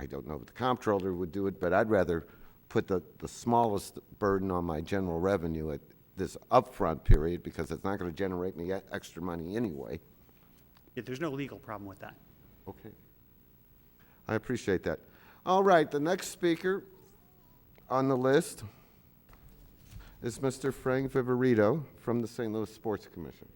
don't know if the comptroller would do it, but I'd rather put the smallest burden on my general revenue at this upfront period because it's not going to generate me extra money anyway. Yeah, there's no legal problem with that. Okay. I appreciate that. All right, the next speaker on the list is Mr. Frank Viverito from the St. Louis Sports Commission.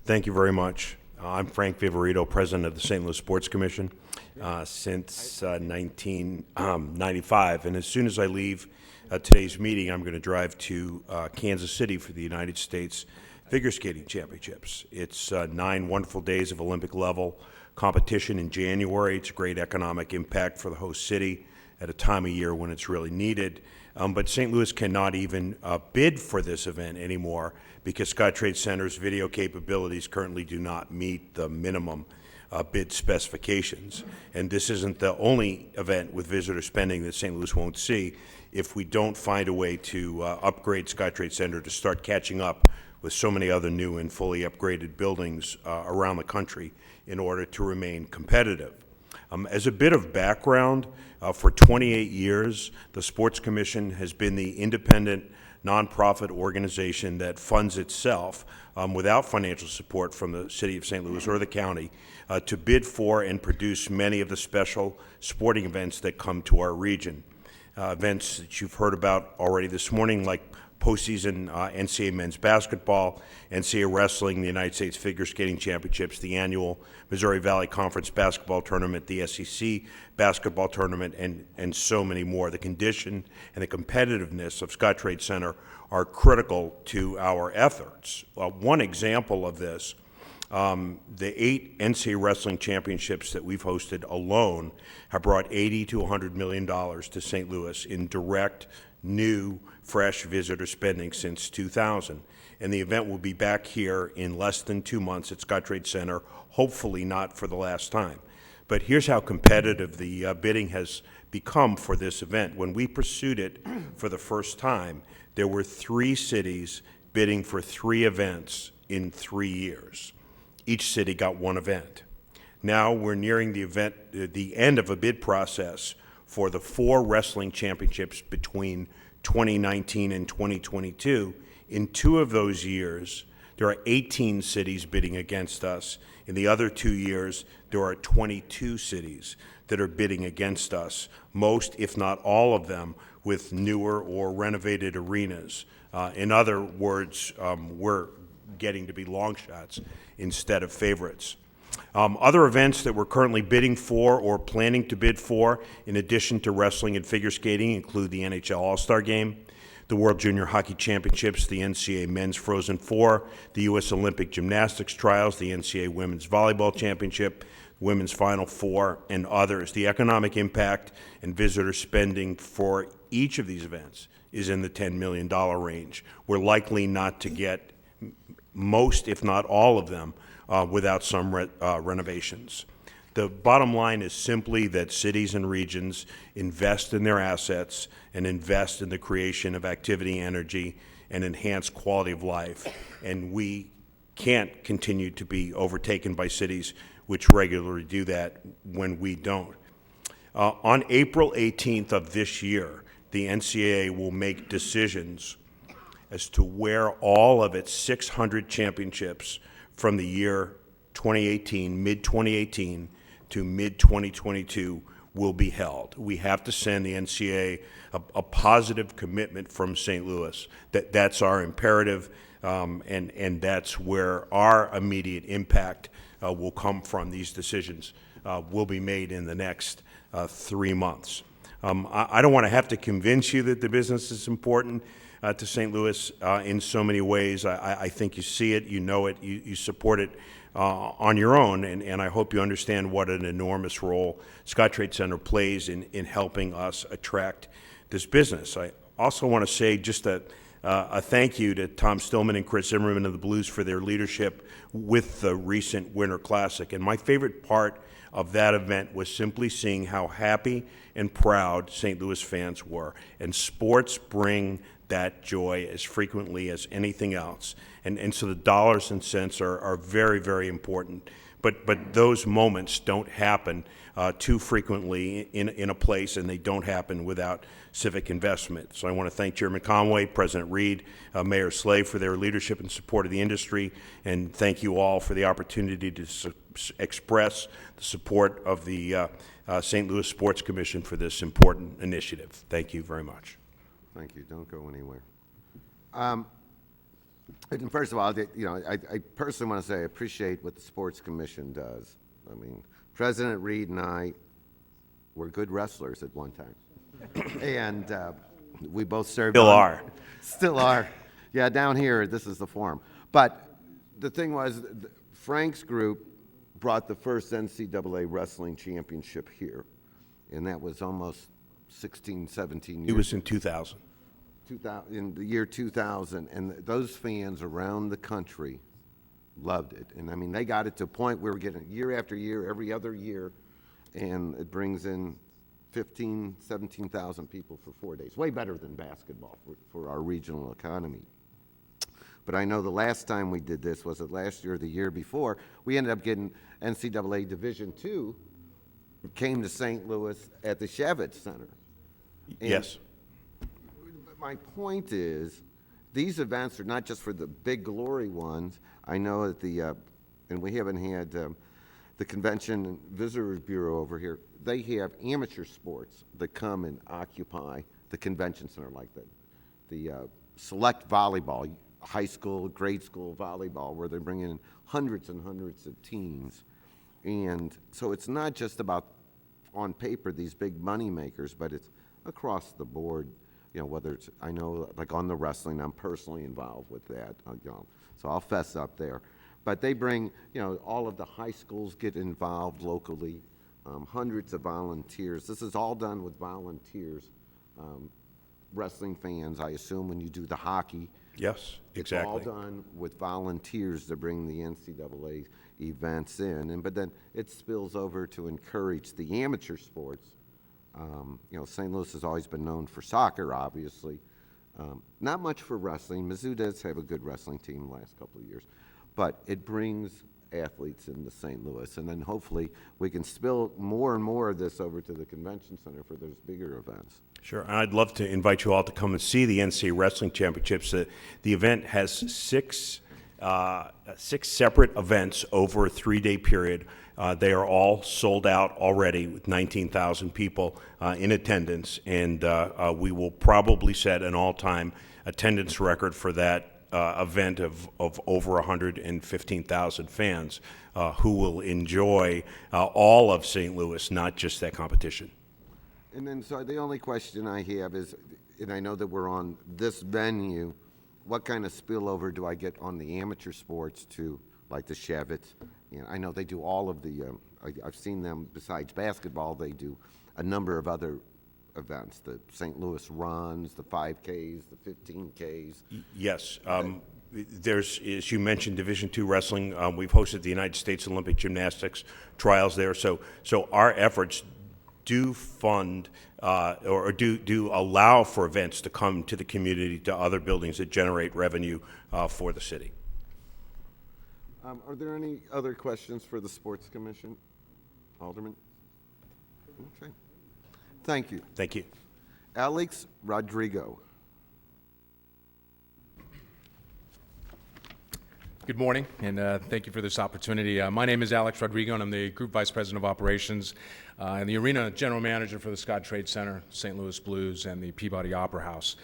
Thank you very much. I'm Frank Viverito, president of the St. Louis Sports Commission since 1995. And as soon as I leave today's meeting, I'm going to drive to Kansas City for the United States Figure Skating Championships. It's 9 wonderful days of Olympic-level competition in January. It's a great economic impact for the host city at a time of year when it's really needed. But St. Louis cannot even bid for this event anymore because Scottrade Center's video capabilities currently do not meet the minimum bid specifications. And this isn't the only event with visitor spending that St. Louis won't see if we don't find a way to upgrade Scottrade Center to start catching up with so many other new and fully upgraded buildings around the country in order to remain competitive. As a bit of background, for 28 years, the Sports Commission has been the independent nonprofit organization that funds itself without financial support from the city of St. Louis or the county to bid for and produce many of the special sporting events that come to our region. Events that you've heard about already this morning, like postseason NCAA men's basketball, NCAA wrestling, the United States Figure Skating Championships, the annual Missouri Valley Conference basketball tournament, the SEC basketball tournament, and so many more. The condition and the competitiveness of Scottrade Center are critical to our efforts. One example of this, the 8 NCAA wrestling championships that we've hosted alone have brought $80 to $100 million to St. Louis in direct, new, fresh visitor spending since 2000. And the event will be back here in less than 2 months at Scottrade Center, hopefully not for the last time. But here's how competitive the bidding has become for this event. When we pursued it for the first time, there were 3 cities bidding for 3 events in 3 years. Each city got 1 event. Now we're nearing the end of a bid process for the 4 wrestling championships between 2019 and 2022. In 2 of those years, there are 18 cities bidding against us. In the other 2 years, there are 22 cities that are bidding against us, most, if not all of them, with newer or renovated arenas. In other words, we're getting to be long shots instead of favorites. Other events that we're currently bidding for or planning to bid for, in addition to wrestling and figure skating, include the NHL All-Star Game, the World Junior Hockey Championships, the NCAA Men's Frozen Four, the U.S. Olympic Gymnastics Trials, the NCAA Women's Volleyball Championship, Women's Final Four, and others. The economic impact and visitor spending for each of these events is in the $10 million range. We're likely not to get most, if not all of them, without some renovations. The bottom line is simply that cities and regions invest in their assets and invest in the creation of activity, energy, and enhanced quality of life. And we can't continue to be overtaken by cities which regularly do that when we don't. On April 18th of this year, the NCAA will make decisions as to where all of its 600 championships from the year 2018, mid-2018, to mid-2022 will be held. We have to send the NCAA a positive commitment from St. Louis. That's our imperative, and that's where our immediate impact will come from. These decisions will be made in the next 3 months. I don't want to have to convince you that the business is important to St. Louis in so many ways. I think you see it, you know it, you support it on your own, and I hope you understand what an enormous role Scottrade Center plays in helping us attract this business. I also want to say just a thank you to Tom Stillman and Chris Zimmerman of the Blues for their leadership with the recent Winter Classic. And my favorite part of that event was simply seeing how happy and proud St. Louis fans were. And sports bring that joy as frequently as anything else. And so the dollars and cents are very, very important. But those moments don't happen too frequently in a place, and they don't happen without civic investment. So I want to thank Chairman Conway, President Reed, Mayor Slave for their leadership and support of the industry, and thank you all for the opportunity to express the support of the St. Louis Sports Commission for this important initiative. Thank you very much. Thank you. Don't go anywhere. And first of all, I personally want to say I appreciate what the Sports Commission does. I mean, President Reed and I were good wrestlers at one time. And we both served Still are. Still are. Yeah, down here, this is the forum. But the thing was, Frank's group brought the first NCAA wrestling championship here, and that was almost 16, 17 years. It was in 2000. In the year 2000, and those fans around the country loved it. And I mean, they got it to a point where we're getting it year after year, every other year, and it brings in 15, 17,000 people for 4 days. Way better than basketball for our regional economy. But I know the last time we did this, was it last year or the year before, we ended up getting NCAA Division II, came to St. Louis at the Cherokee Center. And Yes. my point is, these events are not just for the big glory ones. I know that and we haven't had the Convention and Visitors Bureau over here. They have amateur sports that come and occupy the convention center, like the select volleyball, high school, grade school volleyball, where they bring in hundreds and hundreds of teams. And so it's not just about, on paper, these big money makers, but it's across the board. You know, whether it's, I know, like on the wrestling, I'm personally involved with that, you know, so I'll fess up there. But they bring, you know, all of the high schools get involved locally, hundreds of volunteers. This is all done with volunteers, wrestling fans, I assume, when you do the hockey. Yes, exactly. It's all done with volunteers to bring the NCAA events in, but then it spills over to encourage the amateur sports. You know, St. Louis has always been known for soccer, obviously. Not much for wrestling. Mizzou does have a good wrestling team the last couple of years. But it brings athletes into St. Louis. And then hopefully we can spill more and more of this over to the convention center for those bigger events. Sure. And I'd love to invite you all to come and see the NCAA Wrestling Championships. The event has six separate events over a 3-day period. They are all sold out already with 19,000 people in attendance, and we will probably set an all-time attendance record for that event of over 115,000 fans who will enjoy all of St. Louis, not just that competition. And then, so the only question I have is, and I know that we're on this venue, what kind of spillover do I get on the amateur sports to, like the Chevets? You know, I know they do all of the, I've seen them, besides basketball, they do a number of other events, the St. Louis runs, the 5Ks, the 15Ks. Yes. There's, as you mentioned, Division II wrestling. We've hosted the United States Olympic Gymnastics trials there. So our efforts do fund or do allow for events to come to the community, to other buildings that generate revenue for the city. Are there any other questions for the Sports Commission? Alderman? Okay. Thank you. Thank you. Alex Rodrigo. Good morning, and thank you for this opportunity. My name is Alex Rodrigo, and I'm the Group Vice President of Operations and the Arena General Manager for the Scottrade Center, St. Louis Blues, and the Peabody Opera House.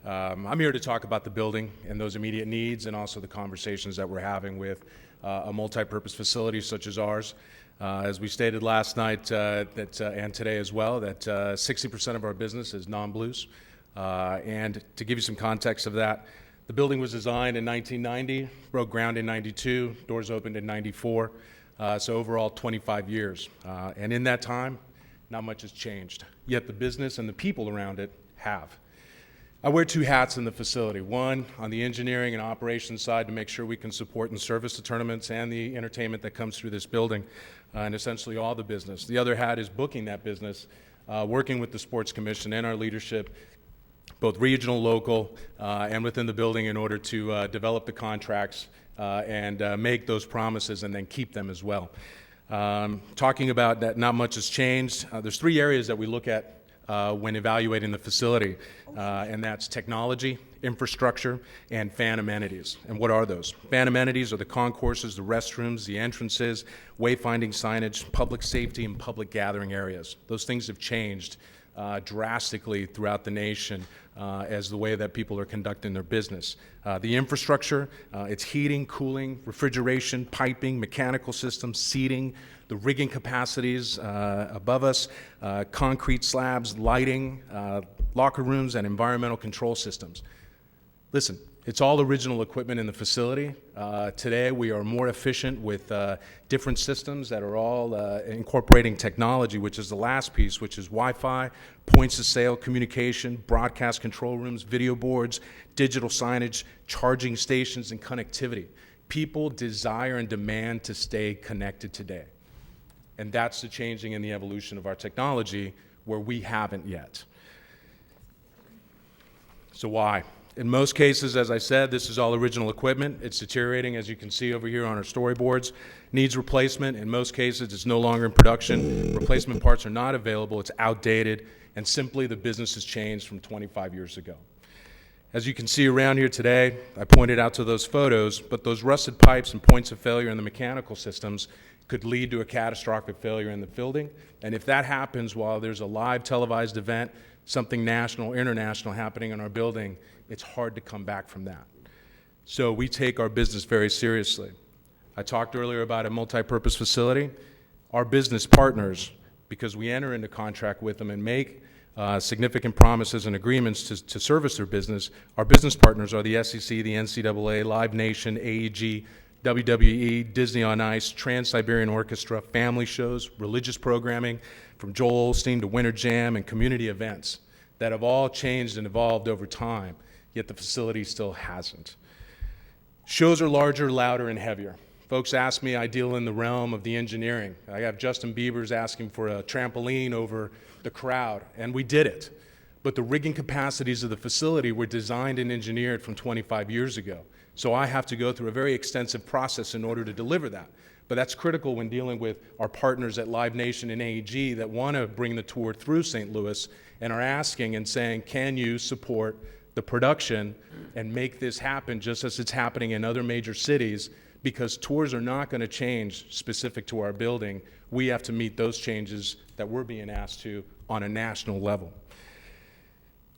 I'm here to talk about the building and those immediate needs, and also the conversations that we're having with a multi-purpose facility such as ours. As we stated last night and today as well, that 60% of our business is non-blues. And to give you some context of that, the building was designed in 1990, broke ground in 92, doors opened in 94, so overall 25 years. And in that time, not much has changed, yet the business and the people around it have. I wear two hats in the facility. One, on the engineering and operations side, to make sure we can support and service the tournaments and the entertainment that comes through this building, and essentially all the business. The other hat is booking that business, working with the Sports Commission and our leadership, both regional, local, and within the building, in order to develop the contracts and make those promises and then keep them as well. Talking about that, not much has changed. There's three areas that we look at when evaluating the facility, and that's technology, infrastructure, and fan amenities. And what are those? Fan amenities are the concourses, the restrooms, the entrances, wayfinding signage, public safety, and public gathering areas. Those things have changed drastically throughout the nation as the way that people are conducting their business. The infrastructure, it's heating, cooling, refrigeration, piping, mechanical systems, seating, the rigging capacities above us, concrete slabs, lighting, locker rooms, and environmental control systems. Listen, It's all original equipment in the facility. Today, we are more efficient with different systems that are all incorporating technology, which is the last piece, which is Wi-Fi, points of sale, communication, broadcast control rooms, video boards, digital signage, charging stations, and connectivity. People desire and demand to stay connected today. And that's the changing and the evolution of our technology where we haven't yet. So why? In most cases, as I said, this is all original equipment. It's deteriorating, as you can see over here on our storyboards. Needs replacement. In most cases, it's no longer in production. Replacement parts are not available. It's outdated. And simply, the business has changed from 25 years ago. As you can see around here today, I pointed out to those photos, but those rusted pipes and points of failure in the mechanical systems could lead to a catastrophic failure in the building. And if that happens while there's a live televised event, something national or international happening in our building, it's hard to come back from that. So we take our business very seriously. I talked earlier about a multi-purpose facility. Our business partners, because we enter into contract with them and make significant promises and agreements to service their business, our business partners are the SEC, the NCAA, Live Nation, AEG, WWE, Disney on Ice, Trans-Siberian Orchestra, family shows, religious programming, from Joel Osteen to Winter Jam, and community events that have all changed and evolved over time, yet the facility still hasn't. Shows are larger, louder, and heavier. Folks ask me, I deal in the realm of the engineering. I have Justin Bieber's asking for a trampoline over the crowd, and we did it. But the rigging capacities of the facility were designed and engineered from 25 years ago. So I have to go through a very extensive process in order to deliver that. But that's critical when dealing with our partners at Live Nation and AEG that want to bring the tour through St. Louis and are asking and saying, can you support the production and make this happen just as it's happening in other major cities? Because tours are not going to change specific to our building. We have to meet those changes that we're being asked to on a national level.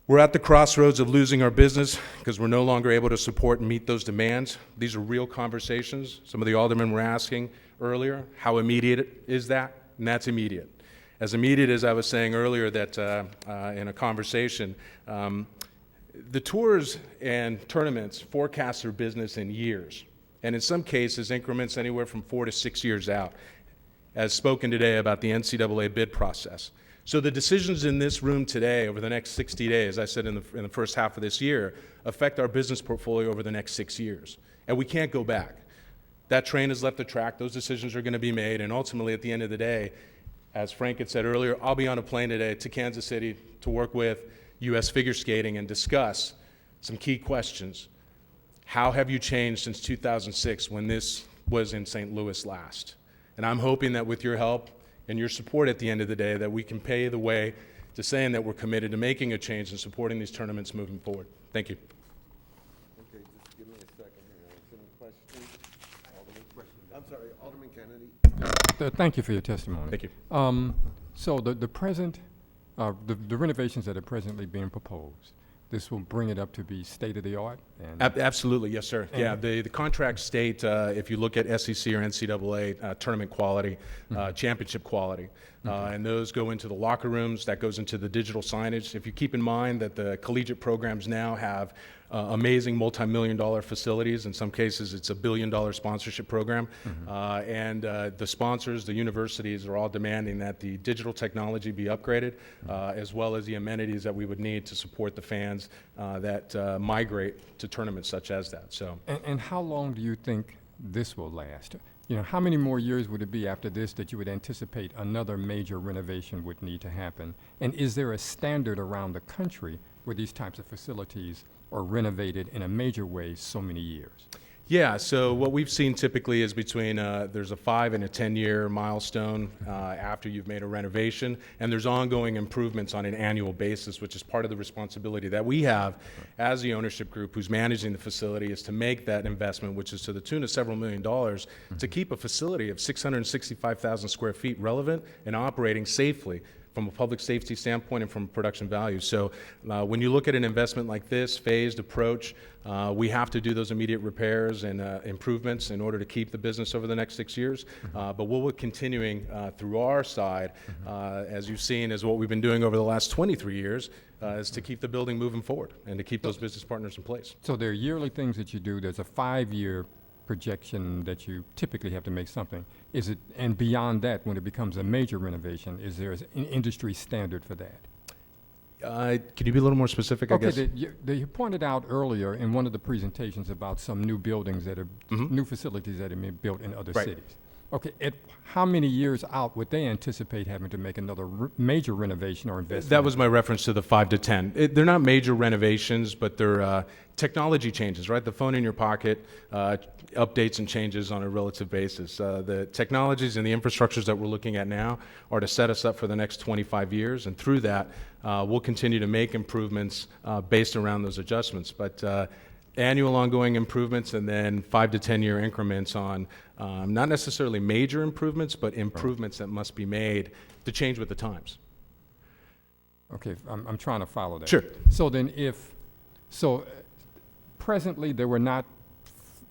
We're at the crossroads of losing our business because we're no longer able to support and meet those demands. These are real conversations. Some of the aldermen were asking earlier, how immediate is that? And that's immediate. As immediate as I was saying earlier that in a conversation, the tours and tournaments forecast their business in years, and in some cases increments anywhere from 4 to 6 years out, as spoken today about the NCAA bid process. So the decisions in this room today over the next 60 days, I said in the first half of this year, affect our business portfolio over the next 6 years. And we can't go back. That train has left the track. Those decisions are going to be made. And ultimately, at the end of the day, as Frank had said earlier, I'll be on a plane today to Kansas City to work with U.S. Figure Skating and discuss some key questions. How have you changed since 2006 when this was in St. Louis last? And I'm hoping that with your help and your support at the end of the day that we can pay the way to saying that we're committed to making a change and supporting these tournaments moving forward. Thank you. Okay, just give me a second here. Any questions? Alderman? I'm sorry, Alderman Kennedy. Thank you for your testimony. Thank you. So the present, the renovations that are presently being proposed, this will bring it up to be state-of-the-art? Absolutely, yes, sir. Yeah, the contracts state, if you look at SEC or NCAA, tournament quality, championship quality, and those go into the locker rooms, that goes into the digital signage. If you keep in mind that the collegiate programs now have amazing multi-million-dollar facilities, in some cases it's a billion-dollar sponsorship program, and the sponsors, the universities are all demanding that the digital technology be upgraded, as well as the amenities that we would need to support the fans that migrate to tournaments such as that. So, and how long do you think this will last? You know, how many more years would it be after this that you would anticipate another major renovation would need to happen? And is there a standard around the country where these types of facilities are renovated in a major way so many years? Yeah, so what we've seen typically is between, there's a 5 and a 10-year milestone after you've made a renovation, and there's ongoing improvements on an annual basis, which is part of the responsibility that we have as the ownership group who's managing the facility, is to make that investment, which is to the tune of several $1 million, to keep a facility of 665,000 square feet relevant and operating safely from a public safety standpoint and from a production value. So when you look at an investment like this, phased approach, we have to do those immediate repairs and improvements in order to keep the business over the next 6 years. But what we're continuing through our side, as you've seen, is what we've been doing over the last 23 years, is to keep the building moving forward and to keep those business partners in place. So there are yearly things that you do. There's a 5-year projection that you typically have to make something. Is it, and beyond that, when it becomes a major renovation, is there an industry standard for that? Can you be a little more specific, I guess? You pointed out earlier in one of the presentations about some new buildings that are, new facilities that are being built in other Right. cities. Okay, how many years out would they anticipate having to make another major renovation or investment? That was my reference to the 5 to 10. They're not major renovations, but they're technology changes, right? The phone in your pocket updates and changes on a relative basis. The technologies and the infrastructures that we're looking at now are to set us up for the next 25 years, and through that, we'll continue to make improvements based around those adjustments. But annual ongoing improvements and then 5 to 10 year increments on not necessarily major improvements, but improvements that must be made to change with the times. Okay, I'm trying to follow that. Sure. So then presently there were not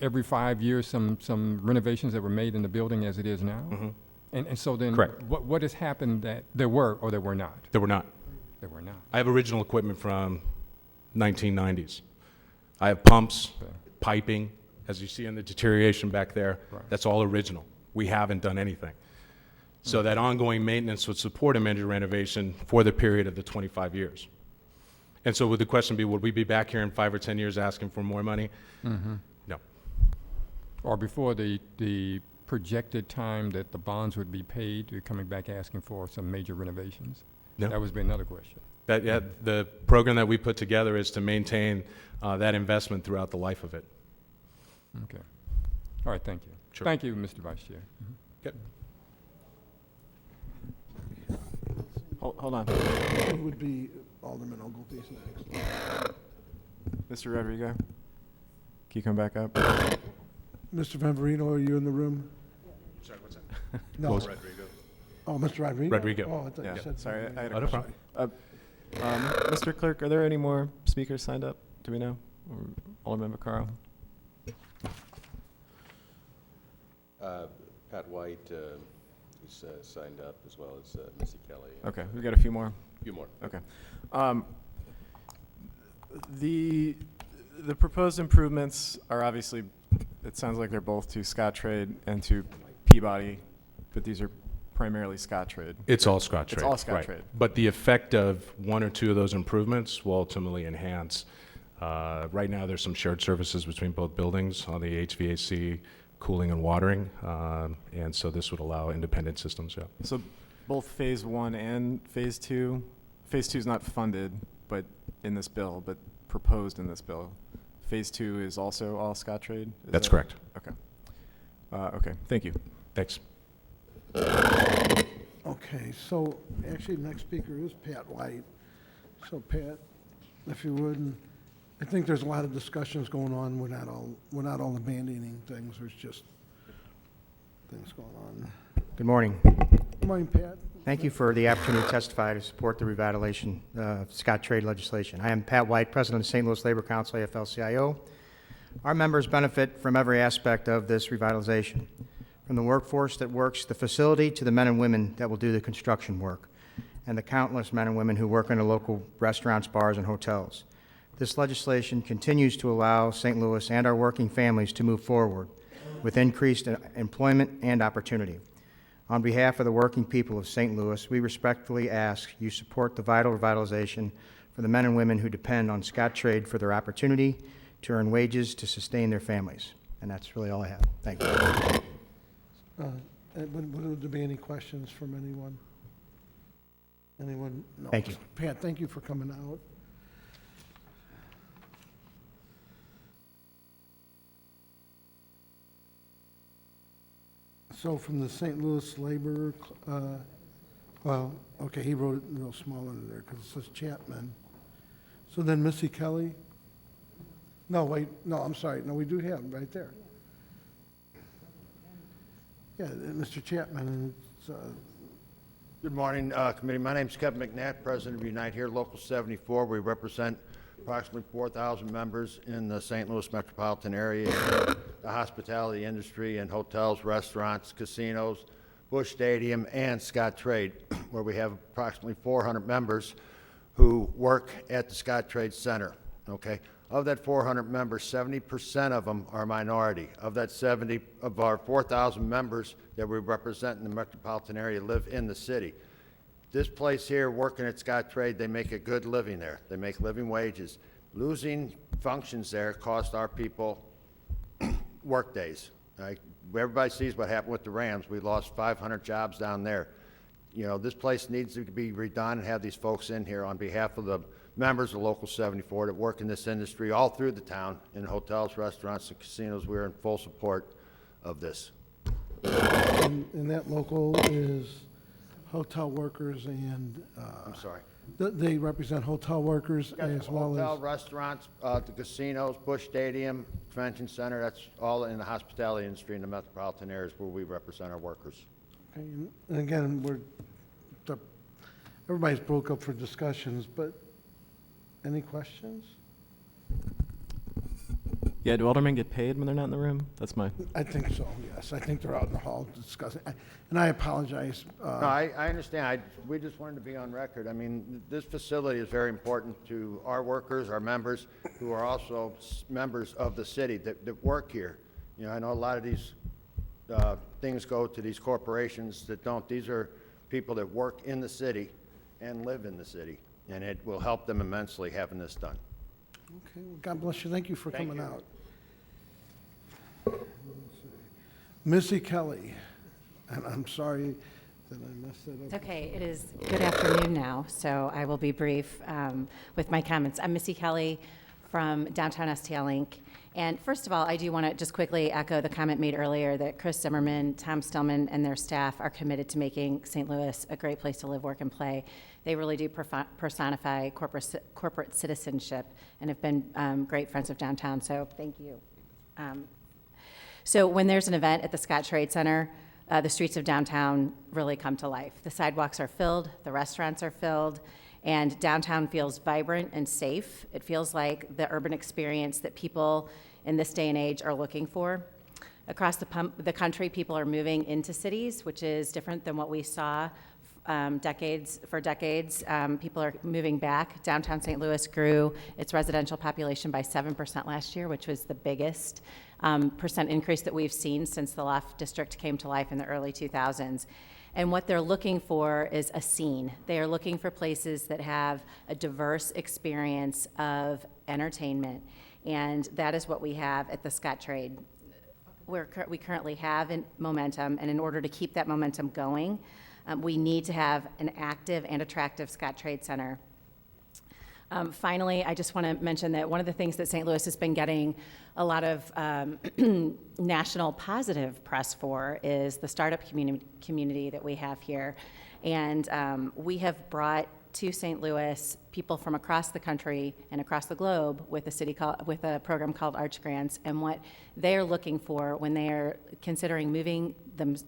every 5 years some renovations that were made in the building as it is now? And so then Correct. what has happened that there were or there were not? There were not. There were not. I have original equipment from 1990s. I have pumps, piping, as you see in the deterioration back there. Right. That's all original. We haven't done anything. So that ongoing maintenance would support a major renovation for the period of the 25 years. And so would the question be, would we be back here in 5 or 10 years asking for more money? No. Or before the projected time that the bonds would be paid, you're coming back asking for some major renovations? No. That would be another question. The program that we put together is to maintain that investment throughout the life of it. Okay. All right, thank you. Sure. Thank you, Mr. Vice Chair. Good. Hold on. It would be Alderman Ogilvy's next. Mr. Rodrigo, can you come back up? Mr. Vanverino, are you in the room? Sorry, what's that? No. Rodrigo. Oh, Mr. Rodrigo? Rodrigo. Oh, I thought Yeah, you said. sorry, I had a Oh, no question. problem. Mr. Clerk, are there any more speakers signed up? Do we know? Or Alderman Vaccaro? Pat White is signed up, as well as Missy Kelly. Okay, we've got a few more. A few more. Okay. The proposed improvements are obviously, it sounds like they're both to Scottrade and to Peabody, but these are primarily Scottrade. It's all Scottrade. It's all right. Scottrade. But the effect of 1 or 2 of those improvements will ultimately enhance. Right now, there's some shared services between both buildings on the HVAC, cooling and watering, and so this would allow independent systems, yeah. So both Phase 1 and Phase 2, Phase 2 is not funded, but in this bill, but proposed in this bill. Phase 2 is also all Scottrade? That's correct. Okay. Okay, thank you. Thanks. Okay, so actually, next speaker is Pat White. So Pat, if you would, and I think there's a lot of discussions going on. We're not all abandoning things. There's just things going on. Good morning. Good morning, Pat. Thank you for the opportunity to testify to support the revitalization of Scottrade legislation. I am Pat White, President of St. Louis Labor Council, AFL-CIO. Our members benefit from every aspect of this revitalization, from the workforce that works the facility to the men and women that will do the construction work, and the countless men and women who work in the local restaurants, bars, and hotels. This legislation continues to allow St. Louis and our working families to move forward with increased employment and opportunity. On behalf of the working people of St. Louis, we respectfully ask you support the vital revitalization for the men and women who depend on Scottrade for their opportunity to earn wages to sustain their families. And that's really all I have. Thank you. Would there be any questions from anyone? Anyone? No. Thank you. Pat, thank you for coming out. So from the St. Louis Labor, well, okay, he wrote it real small under there because it says Chapman. So then Missy Kelly? No, wait, no, I'm sorry. No, we do have him right there. Yeah, Mr. Chapman, and it's, Good morning, committee. My name's Kevin McNatt, President of Unite Here Local 74. We represent approximately 4,000 members in the St. Louis metropolitan area, the hospitality industry, and hotels, restaurants, casinos, Busch Stadium, and Scottrade, where we have approximately 400 members who work at the Scottrade Center, okay? Of that 400 members, 70% of them are minority. Of that 70, of our 4,000 members that we represent in the metropolitan area live in the city. This place here, working at Scottrade, they make a good living there. They make living wages. Losing functions there cost our people work days. Right? Everybody sees what happened with the Rams. We lost 500 jobs down there. You know, this place needs to be redone and have these folks in here on behalf of the members of Local 74 that work in this industry all through the town, in hotels, restaurants, and casinos. We're in full support of this. And that local is hotel workers and, I'm sorry. they represent hotel workers as well Hotel, as, restaurants, the casinos, Busch Stadium, Convention Center, that's all in the hospitality industry in the metropolitan areas where we represent our workers. okay, and again, everybody's broke up for discussions, but any questions? Yeah, do aldermen get paid when they're not in the room? That's my... I think so, yes. I think they're out in the hall discussing. And I apologize. No, I understand. We just wanted to be on record. I mean, this facility is very important to our workers, our members, who are also members of the city that work here. You know, I know a lot of these things go to these corporations that don't. These are people that work in the city and live in the city, and it will help them immensely having this done. Okay, well, God bless you. Thank you for Thank coming you. out. Missy Kelly, and I'm sorry that I messed that up. It's okay. It is good afternoon now, so I will be brief with my comments. I'm Missy Kelly from downtown STL Inc. And first of all, I do want to just quickly echo the comment made earlier that Chris Zimmerman, Tom Stillman, and their staff are committed to making St. Louis a great place to live, work, and play. They really do personify corporate citizenship and have been great friends of downtown, so thank you. So when there's an event at the Scottrade Center, the streets of downtown really come to life. The sidewalks are filled, the restaurants are filled, and downtown feels vibrant and safe. It feels like the urban experience that people in this day and age are looking for. Across the country, people are moving into cities, which is different than what we saw decades. People are moving back. Downtown St. Louis grew its residential population by 7% last year, which was the biggest percent increase that we've seen since the Left District came to life in the early 2000s. And what they're looking for is a scene. They are looking for places that have a diverse experience of entertainment. And that is what we have at the Scottrade. We currently have momentum, and in order to keep that momentum going, we need to have an active and attractive Scottrade Center. Finally, I just want to mention that one of the things that St. Louis has been getting a lot of national positive press for is the startup community that we have here. And we have brought to St. Louis people from across the country and across the globe with a program called Arch Grants, and what they're looking for when they are considering moving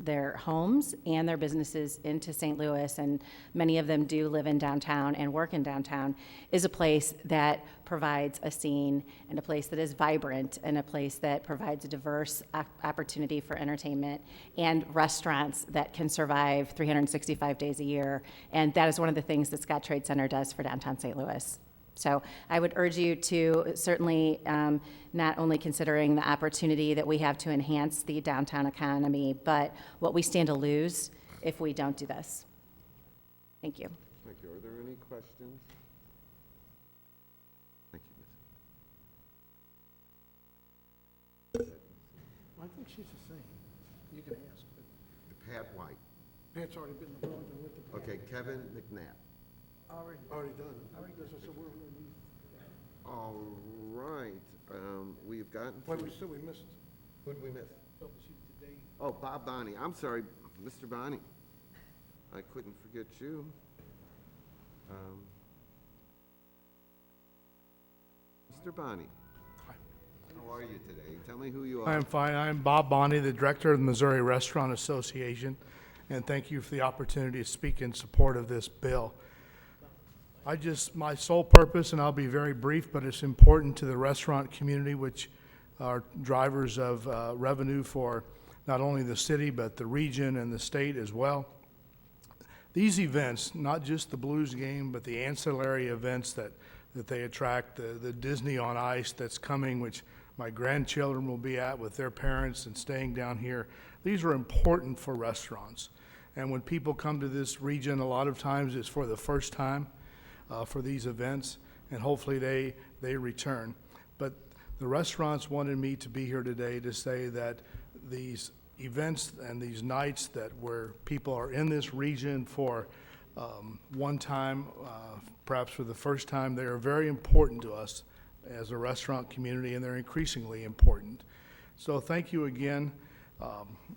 their homes and their businesses into St. Louis, and many of them do live in downtown and work in downtown, is a place that provides a scene and a place that is vibrant and a place that provides a diverse opportunity for entertainment and restaurants that can survive 365 days a year. And that is one of the things that Scottrade Center does for downtown St. Louis. So I would urge you to certainly not only considering the opportunity that we have to enhance the downtown economy, but what we stand to lose if we don't do this. Thank you. Thank you. Are there any questions? Thank you, Ms. I think she's the same. You can ask, but Pat White. Pat's already been in the building with the. Okay, Kevin McNabb. Already done. So we're gonna leave. All right, we've gotten What through. we missed? Who'd we miss? Today. Oh, Bob Bonney. I'm sorry, Mr. Bonney. I couldn't forget you. Mr. Bonney. How are you today? Tell me who you are. I'm fine. I'm Bob Bonney, the Director of the Missouri Restaurant Association, and thank you for the opportunity to speak in support of this bill. My sole purpose, and I'll be very brief, but it's important to the restaurant community, which are drivers of revenue for not only the city, but the region and the state as well. these events, not just the Blues game, but the ancillary events that they attract, the Disney on Ice that's coming, which my grandchildren will be at with their parents and staying down here. These are important for restaurants. And when people come to this region, a lot of times it's for the first time for these events, and hopefully they return. But the restaurants wanted me to be here today to say that these events and these nights where people are in this region for one time, perhaps for the first time, they are very important to us as a restaurant community, and they're increasingly important. So thank you again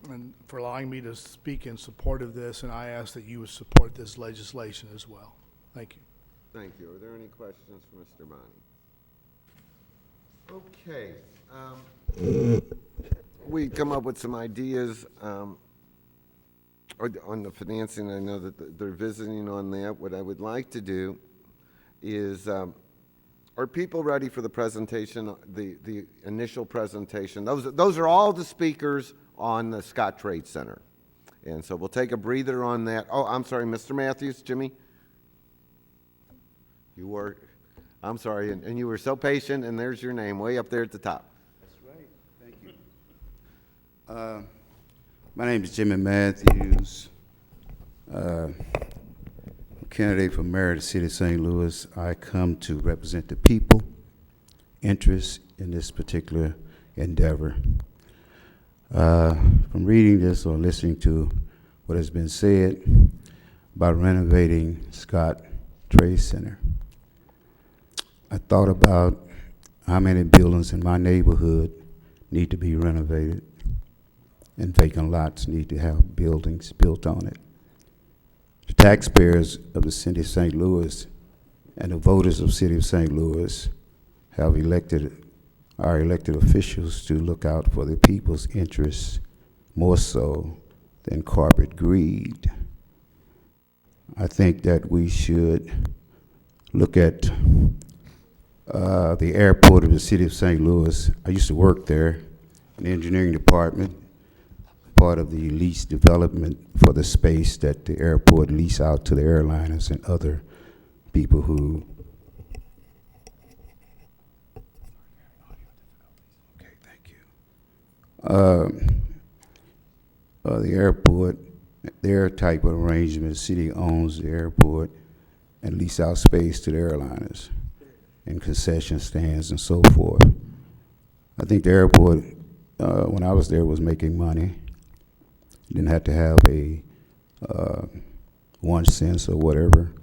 and for allowing me to speak in support of this, and I ask that you would support this legislation as well. Thank you. Thank you. Are there any questions for Mr. Bonney? Okay. We come up with some ideas on the financing. I know that they're visiting on that. What I would like to do is, are people ready for the presentation, the initial presentation? Those are all the speakers on the Scottrade Center. And so we'll take a breather on that. Oh, I'm sorry, Mr. Matthews, Jimmy? You were, I'm sorry, and you were so patient, and there's your name way up there at the top. That's right. Thank you. My name is Jimmy Matthews. Candidate for mayor of the city of St. Louis. I come to represent the people interests in this particular endeavor. From reading this or listening to what has been said about renovating Scottrade Center, I thought about how many buildings in my neighborhood need to be renovated, and vacant lots need to have buildings built on it. The taxpayers of the city of St. Louis and the voters of the city of St. Louis have elected our elected officials to look out for the people's interests more so than corporate greed. I think that we should look at the airport of the city of St. Louis. I used to work there in the engineering department, part of the lease development for the space that the airport lease out to the airliners and other people who the airport, their type of arrangement, the city owns the airport and lease out space to the airliners and concession stands and so forth. I think the airport, when I was there, was making money. Didn't have to have a 1 cent or whatever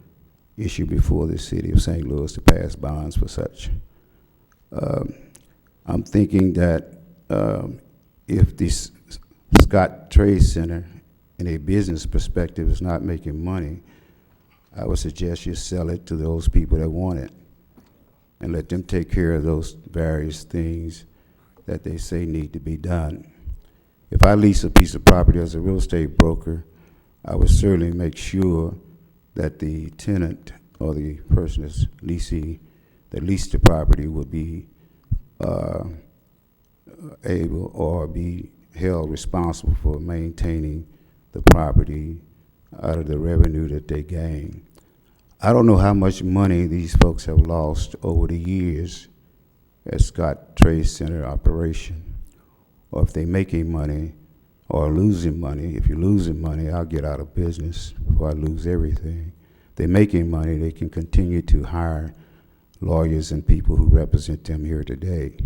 issue before the city of St. Louis to pass bonds for such. I'm thinking that if this Scottrade Center, in a business perspective, is not making money, I would suggest you sell it to those people that want it and let them take care of those various things that they say need to be done. If I lease a piece of property as a real estate broker, I would certainly make sure that the tenant or the person that's leasing, that leased the property would be able or be held responsible for maintaining the property out of the revenue that they gain. I don't know how much money these folks have lost over the years at Scottrade Center operation, or if they're making money or losing money. If you're losing money, I'll get out of business before I lose everything. If they're making money, they can continue to hire lawyers and people who represent them here today.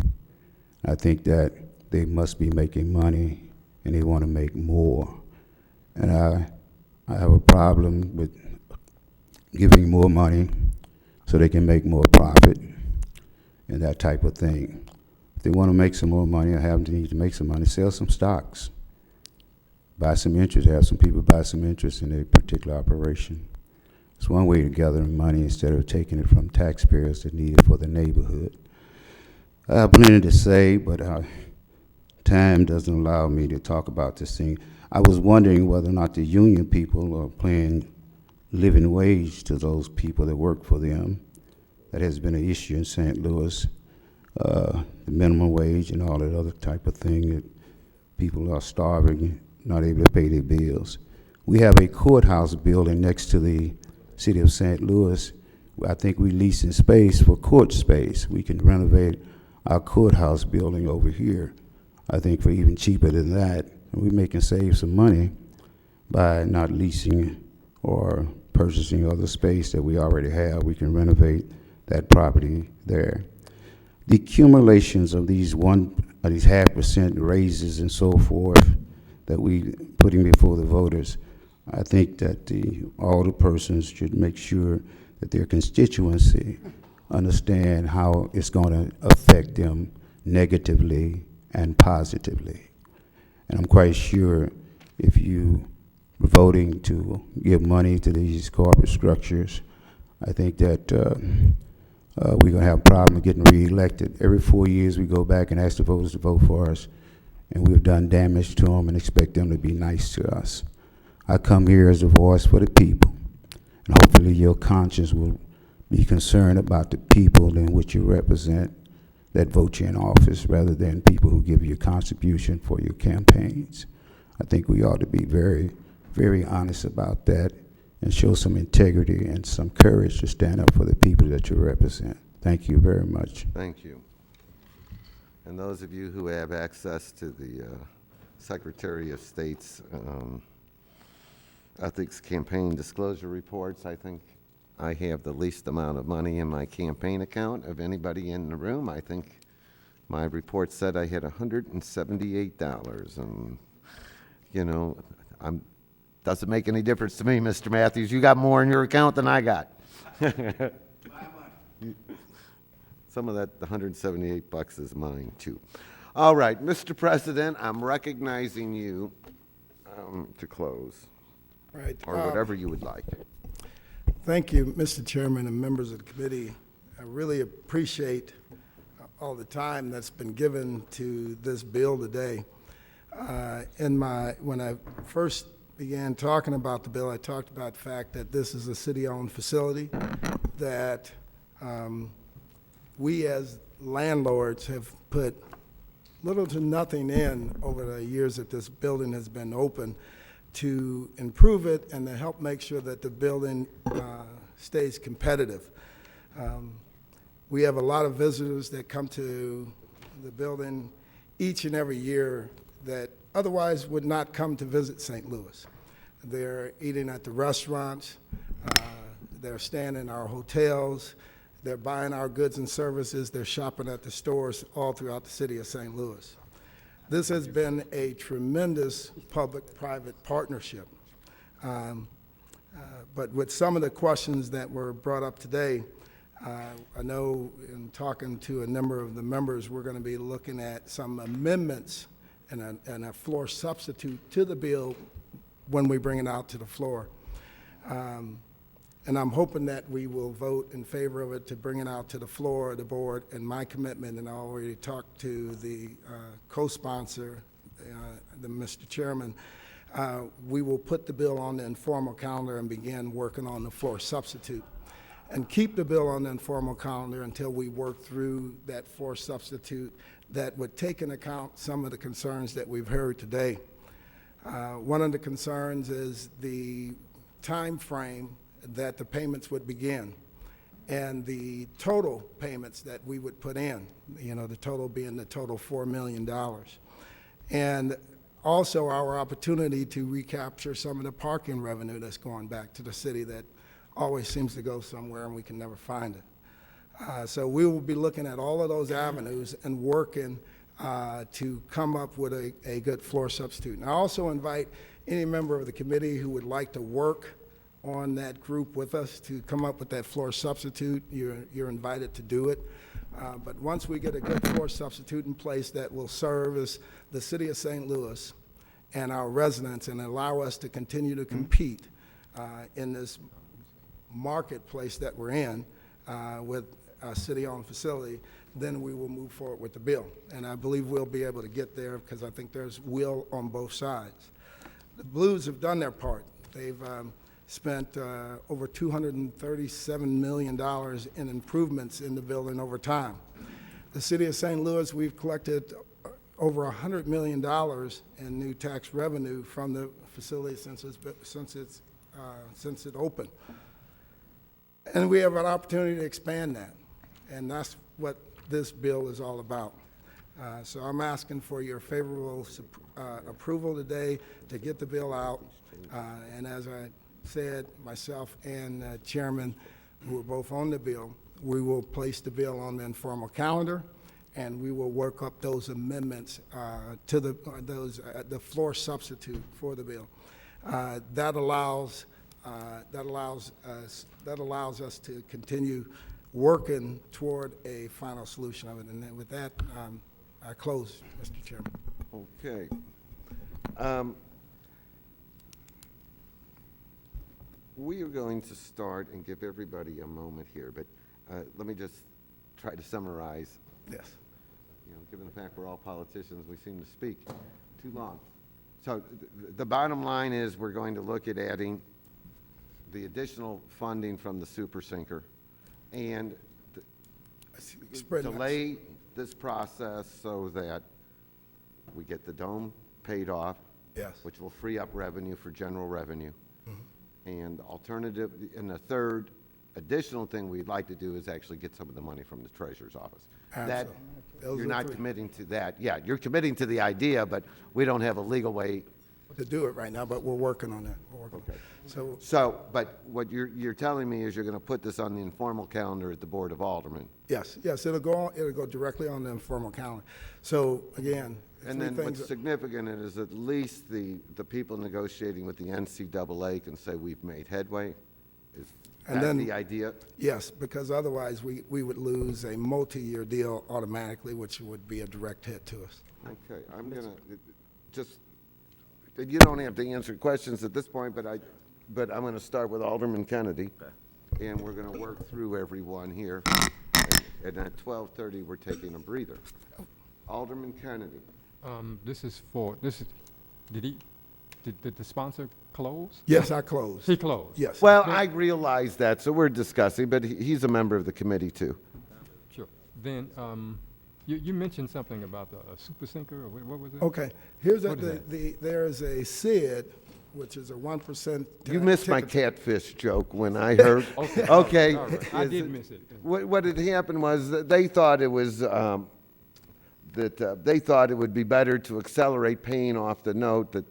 I think that they must be making money and they want to make more. And I have a problem with giving more money so they can make more profit and that type of thing. If they want to make some more money or have the need to make some money, sell some stocks. Buy some interest, have some people buy some interest in a particular operation. It's one way to gather money instead of taking it from taxpayers that need it for the neighborhood. I have plenty to say, but time doesn't allow me to talk about this thing. I was wondering whether or not the union people are paying living wage to those people that work for them. That has been an issue in St. Louis, the minimum wage and all that other type of thing that people are starving, not able to pay their bills. We have a courthouse building next to the city of St. Louis. I think we leasing space for court space. We can renovate our courthouse building over here, I think for even cheaper than that. And we can save some money by not leasing or purchasing other space that we already have. We can renovate that property there. The accumulations of these 0.5% raises and so forth that we putting before the voters, I think that all the persons should make sure that their constituency understand how it's going to affect them negatively and positively. And I'm quite sure if you are voting to give money to these corporate structures, I think that we're going to have a problem getting reelected. Every 4 years we go back and ask the voters to vote for us, and we've done damage to them and expect them to be nice to us. I come here as a voice for the people, and hopefully your conscience will be concerned about the people in which you represent that vote you in office rather than people who give you a contribution for your campaigns. I think we ought to be very, very honest about that and show some integrity and some courage to stand up for the people that you represent. Thank you very much. Thank you. And those of you who have access to the Secretary of State's ethics campaign disclosure reports, I think I have the least amount of money in my campaign account of anybody in the room. I think my report said I had $178, and you know, doesn't make any difference to me, Mr. Matthews. You got more in your account than I got. Some of that, the $178 is mine too. All right, Mr. President, I'm recognizing you to close, Right. or whatever you would like. Thank you, Mr. Chairman and members of the committee. I really appreciate all the time that's been given to this bill today. When I first began talking about the bill, I talked about the fact that this is a city-owned facility, that we as landlords have put little to nothing in over the years that this building has been open to improve it and to help make sure that the building stays competitive. We have a lot of visitors that come to the building each and every year that otherwise would not come to visit St. Louis. They're eating at the restaurants, they're staying in our hotels, they're buying our goods and services, they're shopping at the stores all throughout the city of St. Louis. This has been a tremendous public-private partnership. But with some of the questions that were brought up today, I know in talking to a number of the members, we're going to be looking at some amendments and a floor substitute to the bill when we bring it out to the floor. And I'm hoping that we will vote in favor of it to bring it out to the floor of the board. And my commitment, and I already talked to the co-sponsor, Mr. Chairman, we will put the bill on the informal calendar and begin working on the floor substitute. And keep the bill on the informal calendar until we work through that floor substitute that would take into account some of the concerns that we've heard today. One of the concerns is the time frame that the payments would begin and the total payments that we would put in, you know, the total being the total $4 million. And also our opportunity to recapture some of the parking revenue that's going back to the city that always seems to go somewhere and we can never find it. So we will be looking at all of those avenues and working to come up with a good floor substitute. And I also invite any member of the committee who would like to work on that group with us to come up with that floor substitute. You're invited to do it. But once we get a good floor substitute in place that will serve as the city of St. Louis and our residents and allow us to continue to compete in this marketplace that we're in with a city-owned facility, then we will move forward with the bill. And I believe we'll be able to get there because I think there's will on both sides. The Blues have done their part. They've spent over $237 million in improvements in the building over time. The city of St. Louis, we've collected over $100 million in new tax revenue from the facility since it opened. And we have an opportunity to expand that, and that's what this bill is all about. So I'm asking for your favorable approval today to get the bill out. And as I said, myself and Chairman, who are both on the bill, we will place the bill on the informal calendar, and we will work up those amendments to the floor substitute for the bill. That allows us to continue working toward a final solution of it. And then with that, I close, Mr. Chairman. Okay. We are going to start and give everybody a moment here, but let me just try to summarize. Yes. You know, given the fact we're all politicians, we seem to speak too long. So the bottom line is we're going to look at adding the additional funding from the super sinker and delay this process so that we get the dome paid off, yes, which will free up revenue for general revenue. And alternative, and the third additional thing we'd like to do is actually get some of the money from the treasurer's office. That, you're not committing to that. Yeah, you're committing to the idea, but we don't have a legal way to do it right now, but we're working on that. Okay. So, but what you're telling me is you're going to put this on the informal calendar at the Board of Aldermen. yes, it'll go directly on the informal calendar. So again, And then what's significant is at least the people negotiating with the NCAA can say we've made headway. Is that the idea? Yes, because otherwise we would lose a multi-year deal automatically, which would be a direct hit to us. Okay, I'm going to just, you don't have to answer questions at this point, but I'm going to start with Alderman Kennedy. Okay. And we're going to work through everyone here. And at 12:30, we're taking a breather. Alderman Kennedy. Did the sponsor close? Yes, I closed. He closed? Yes. Well, I realize that, so we're discussing, but he's a member of the committee too. Sure. Then, you mentioned something about the super sinker, or what was it? Okay, here's there is a CID, which is a 1%. You missed my catfish joke when I heard. Okay. Okay. All right. I did miss it. What had happened was that they thought it was, they thought it would be better to accelerate paying off the note,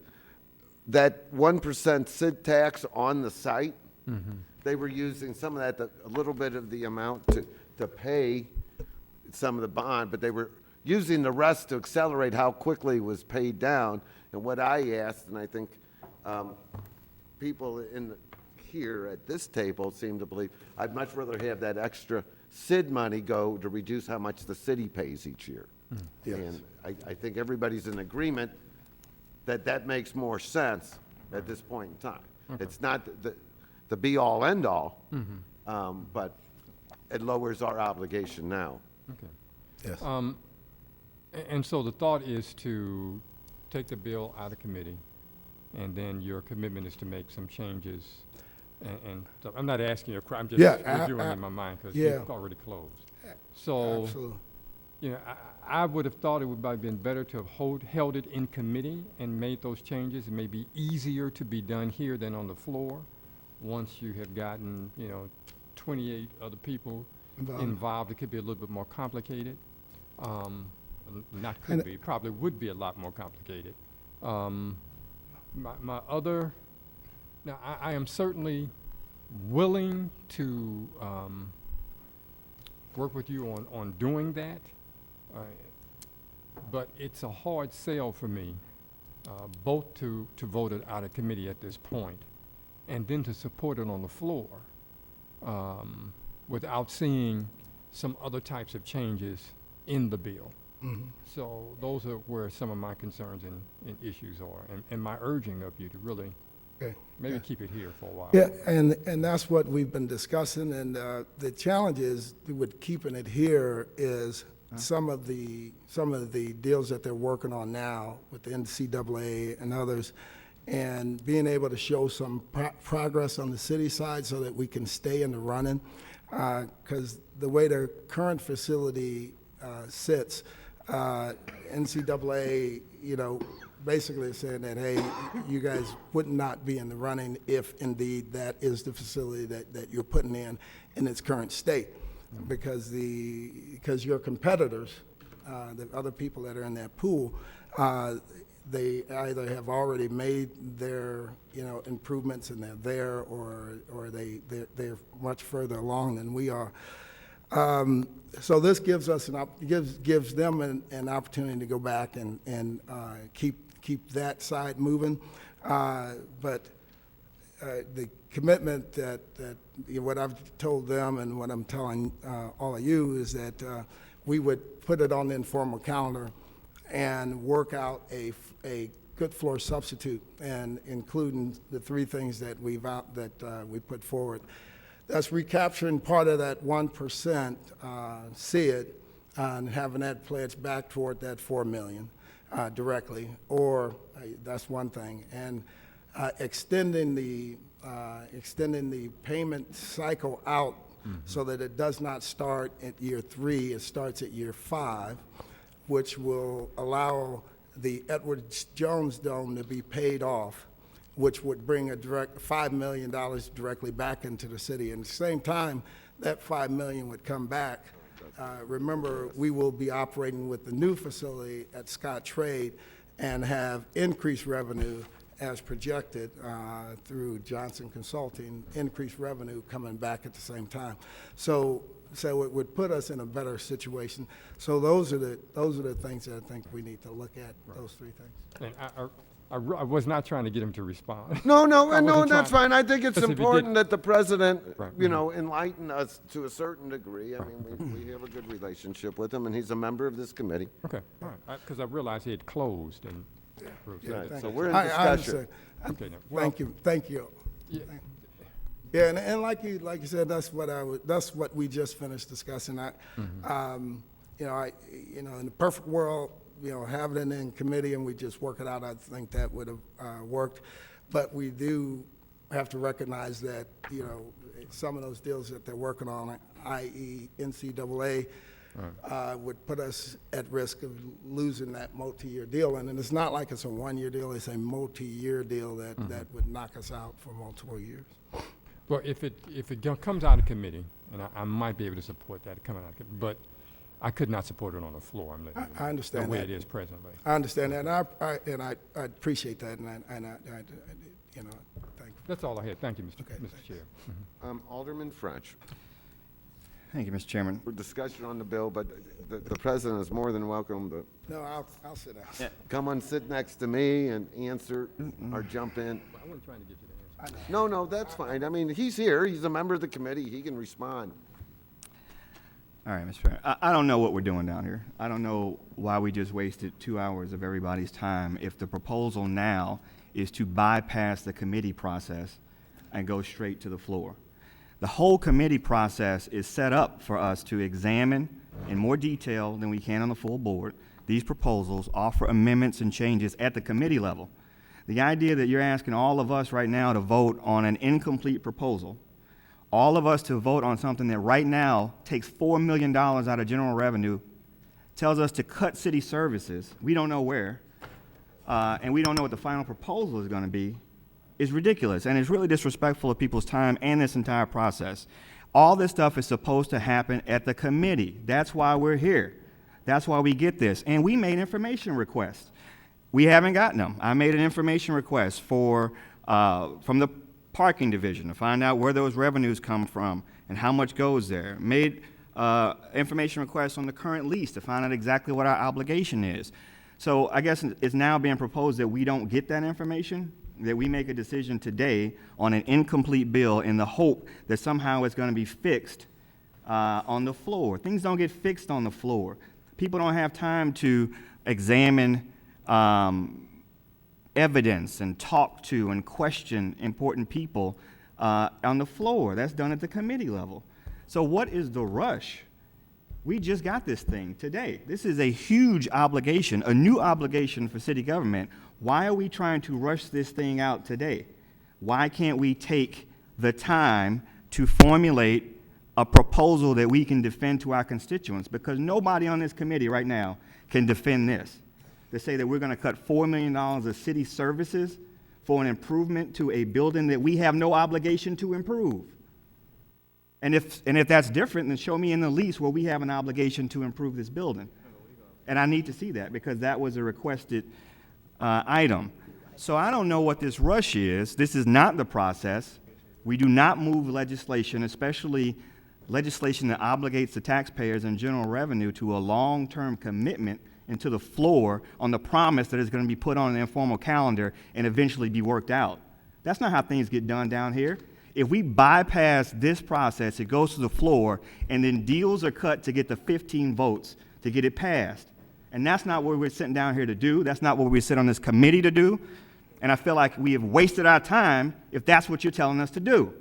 that 1% CID tax on the site, they were using some of that, a little bit of the amount to pay some of the bond, but they were using the rest to accelerate how quickly it was paid down. And what I asked, and I think people here at this table seem to believe, I'd much rather have that extra CID money go to reduce how much the city pays each year. Yes. And I think everybody's in agreement that makes more sense at this point in time. Okay. It's not the be-all, end-all, but it lowers our obligation now. Okay. Yes. And so the thought is to take the bill out of committee, and then your commitment is to make some changes. And so I'm not asking you, I'm just reviewing in my mind because you've already closed. So, Absolutely. you know, I would have thought it would have been better to have held it in committee and made those changes. It may be easier to be done here than on the floor. Once you have gotten, 28 other people involved, it could be a little bit more complicated. Not could be, probably would be a lot more complicated. My other, now I am certainly willing to work with you on doing that, but it's a hard sell for me, both to vote it out of committee at this point, and then to support it on the floor without seeing some other types of changes in the bill. So those are where some of my concerns and issues are, and my urging of you to really maybe keep it here for a while. Yeah, and that's what we've been discussing, and the challenge is with keeping it here is some of the deals that they're working on now with the NCAA and others, and being able to show some progress on the city side so that we can stay in the running, because the way the current facility sits, NCAA, basically saying that, hey, you guys would not be in the running if indeed that is the facility that you're putting in its current state. Because your competitors, the other people that are in that pool, they either have already made their, improvements and they're there, or they're much further along than we are. So this gives us gives them an opportunity to go back and keep that side moving. But the commitment that what I've told them and what I'm telling all of you is that we would put it on the informal calendar and work out a good floor substitute, and including the three things that we put forward. That's recapturing part of that 1% CID and having that pledged back toward that $4 million directly, or that's one thing, and extending the payment cycle out so that it does not start at year 3, it starts at year 5, which will allow the Edward Jones Dome to be paid off, which would bring a direct $5 million directly back into the city. And at the same time, that $5 million would come back. Remember, we will be operating with the new facility at Scottrade and have increased revenue as projected through Johnson Consulting, increased revenue coming back at the same time. So it would put us in a better situation. So those are the things that I think we need to look at, those three things. And I was not trying to get him to respond. No, I wasn't that's trying- fine. I think it's Because if he important did- that the president, Right. enlighten us to a certain degree. I mean, we have a good relationship with him, and he's a member of this committee. Okay, all right, because I realized he had closed and. Right, so we're in I discussion. Okay, now, Thank you. Yeah. Yeah, and like you said, that's what we just finished discussing. In the perfect world, have it in committee and we just work it out, I think that would have worked. But we do have to recognize that, some of those deals that they're working on, i.e. NCAA, would put us at risk of losing that multi-year deal. And it's not like it's a one-year deal, it's a multi-year deal that would knock us out for multiple years. Well, if it comes out of committee, and I might be able to support that coming out of committee, but I could not support it on the floor. I'm letting you know, I understand the way that. it is presently. I understand that, and I appreciate that, and I thank you. That's all I had. Thank you, Mr. Chair. Alderman French. Thank you, Mr. Chairman. For discussion on the bill, but the president is more than welcome to No, I'll sit down. come and sit next to me and answer or jump in. I wasn't trying to get you to answer. No, that's fine. I mean, he's here. He's a member of the committee. He can respond. All right, Mr. Chairman. I don't know what we're doing down here. I don't know why we just wasted 2 hours of everybody's time if the proposal now is to bypass the committee process and go straight to the floor. The whole committee process is set up for us to examine in more detail than we can on the full board these proposals, offer amendments and changes at the committee level. The idea that you're asking all of us right now to vote on an incomplete proposal, all of us to vote on something that right now takes $4 million out of general revenue, tells us to cut city services, we don't know where, and we don't know what the final proposal is going to be, is ridiculous, and it's really disrespectful of people's time and this entire process. All this stuff is supposed to happen at the committee. That's why we're here. That's why we get this. And we made information requests. We haven't gotten them. I made an information request from the parking division to find out where those revenues come from and how much goes there. Made information requests on the current lease to find out exactly what our obligation is. So I guess it's now being proposed that we don't get that information, that we make a decision today on an incomplete bill in the hope that somehow it's going to be fixed on the floor. Things don't get fixed on the floor. People don't have time to examine evidence and talk to and question important people on the floor. That's done at the committee level. So what is the rush? We just got this thing today. This is a huge obligation, a new obligation for city government. Why are we trying to rush this thing out today? Why can't we take the time to formulate a proposal that we can defend to our constituents, because nobody on this committee right now can defend this. To say that we're going to cut $4 million of city services for an improvement to a building that we have no obligation to improve. And if that's different, then show me in the lease where we have an obligation to improve this building. And I need to see that, because that was a requested item. So I don't know what this rush is. This is not the process. We do not move legislation, especially legislation that obligates the taxpayers and general revenue, to a long-term commitment into the floor on the promise that it's going to be put on an informal calendar and eventually be worked out. That's not how things get done down here. If we bypass this process, it goes to the floor, and then deals are cut to get the 15 votes to get it passed. And that's not what we're sitting down here to do. That's not what we sit on this committee to do. And I feel like we have wasted our time if that's what you're telling us to do.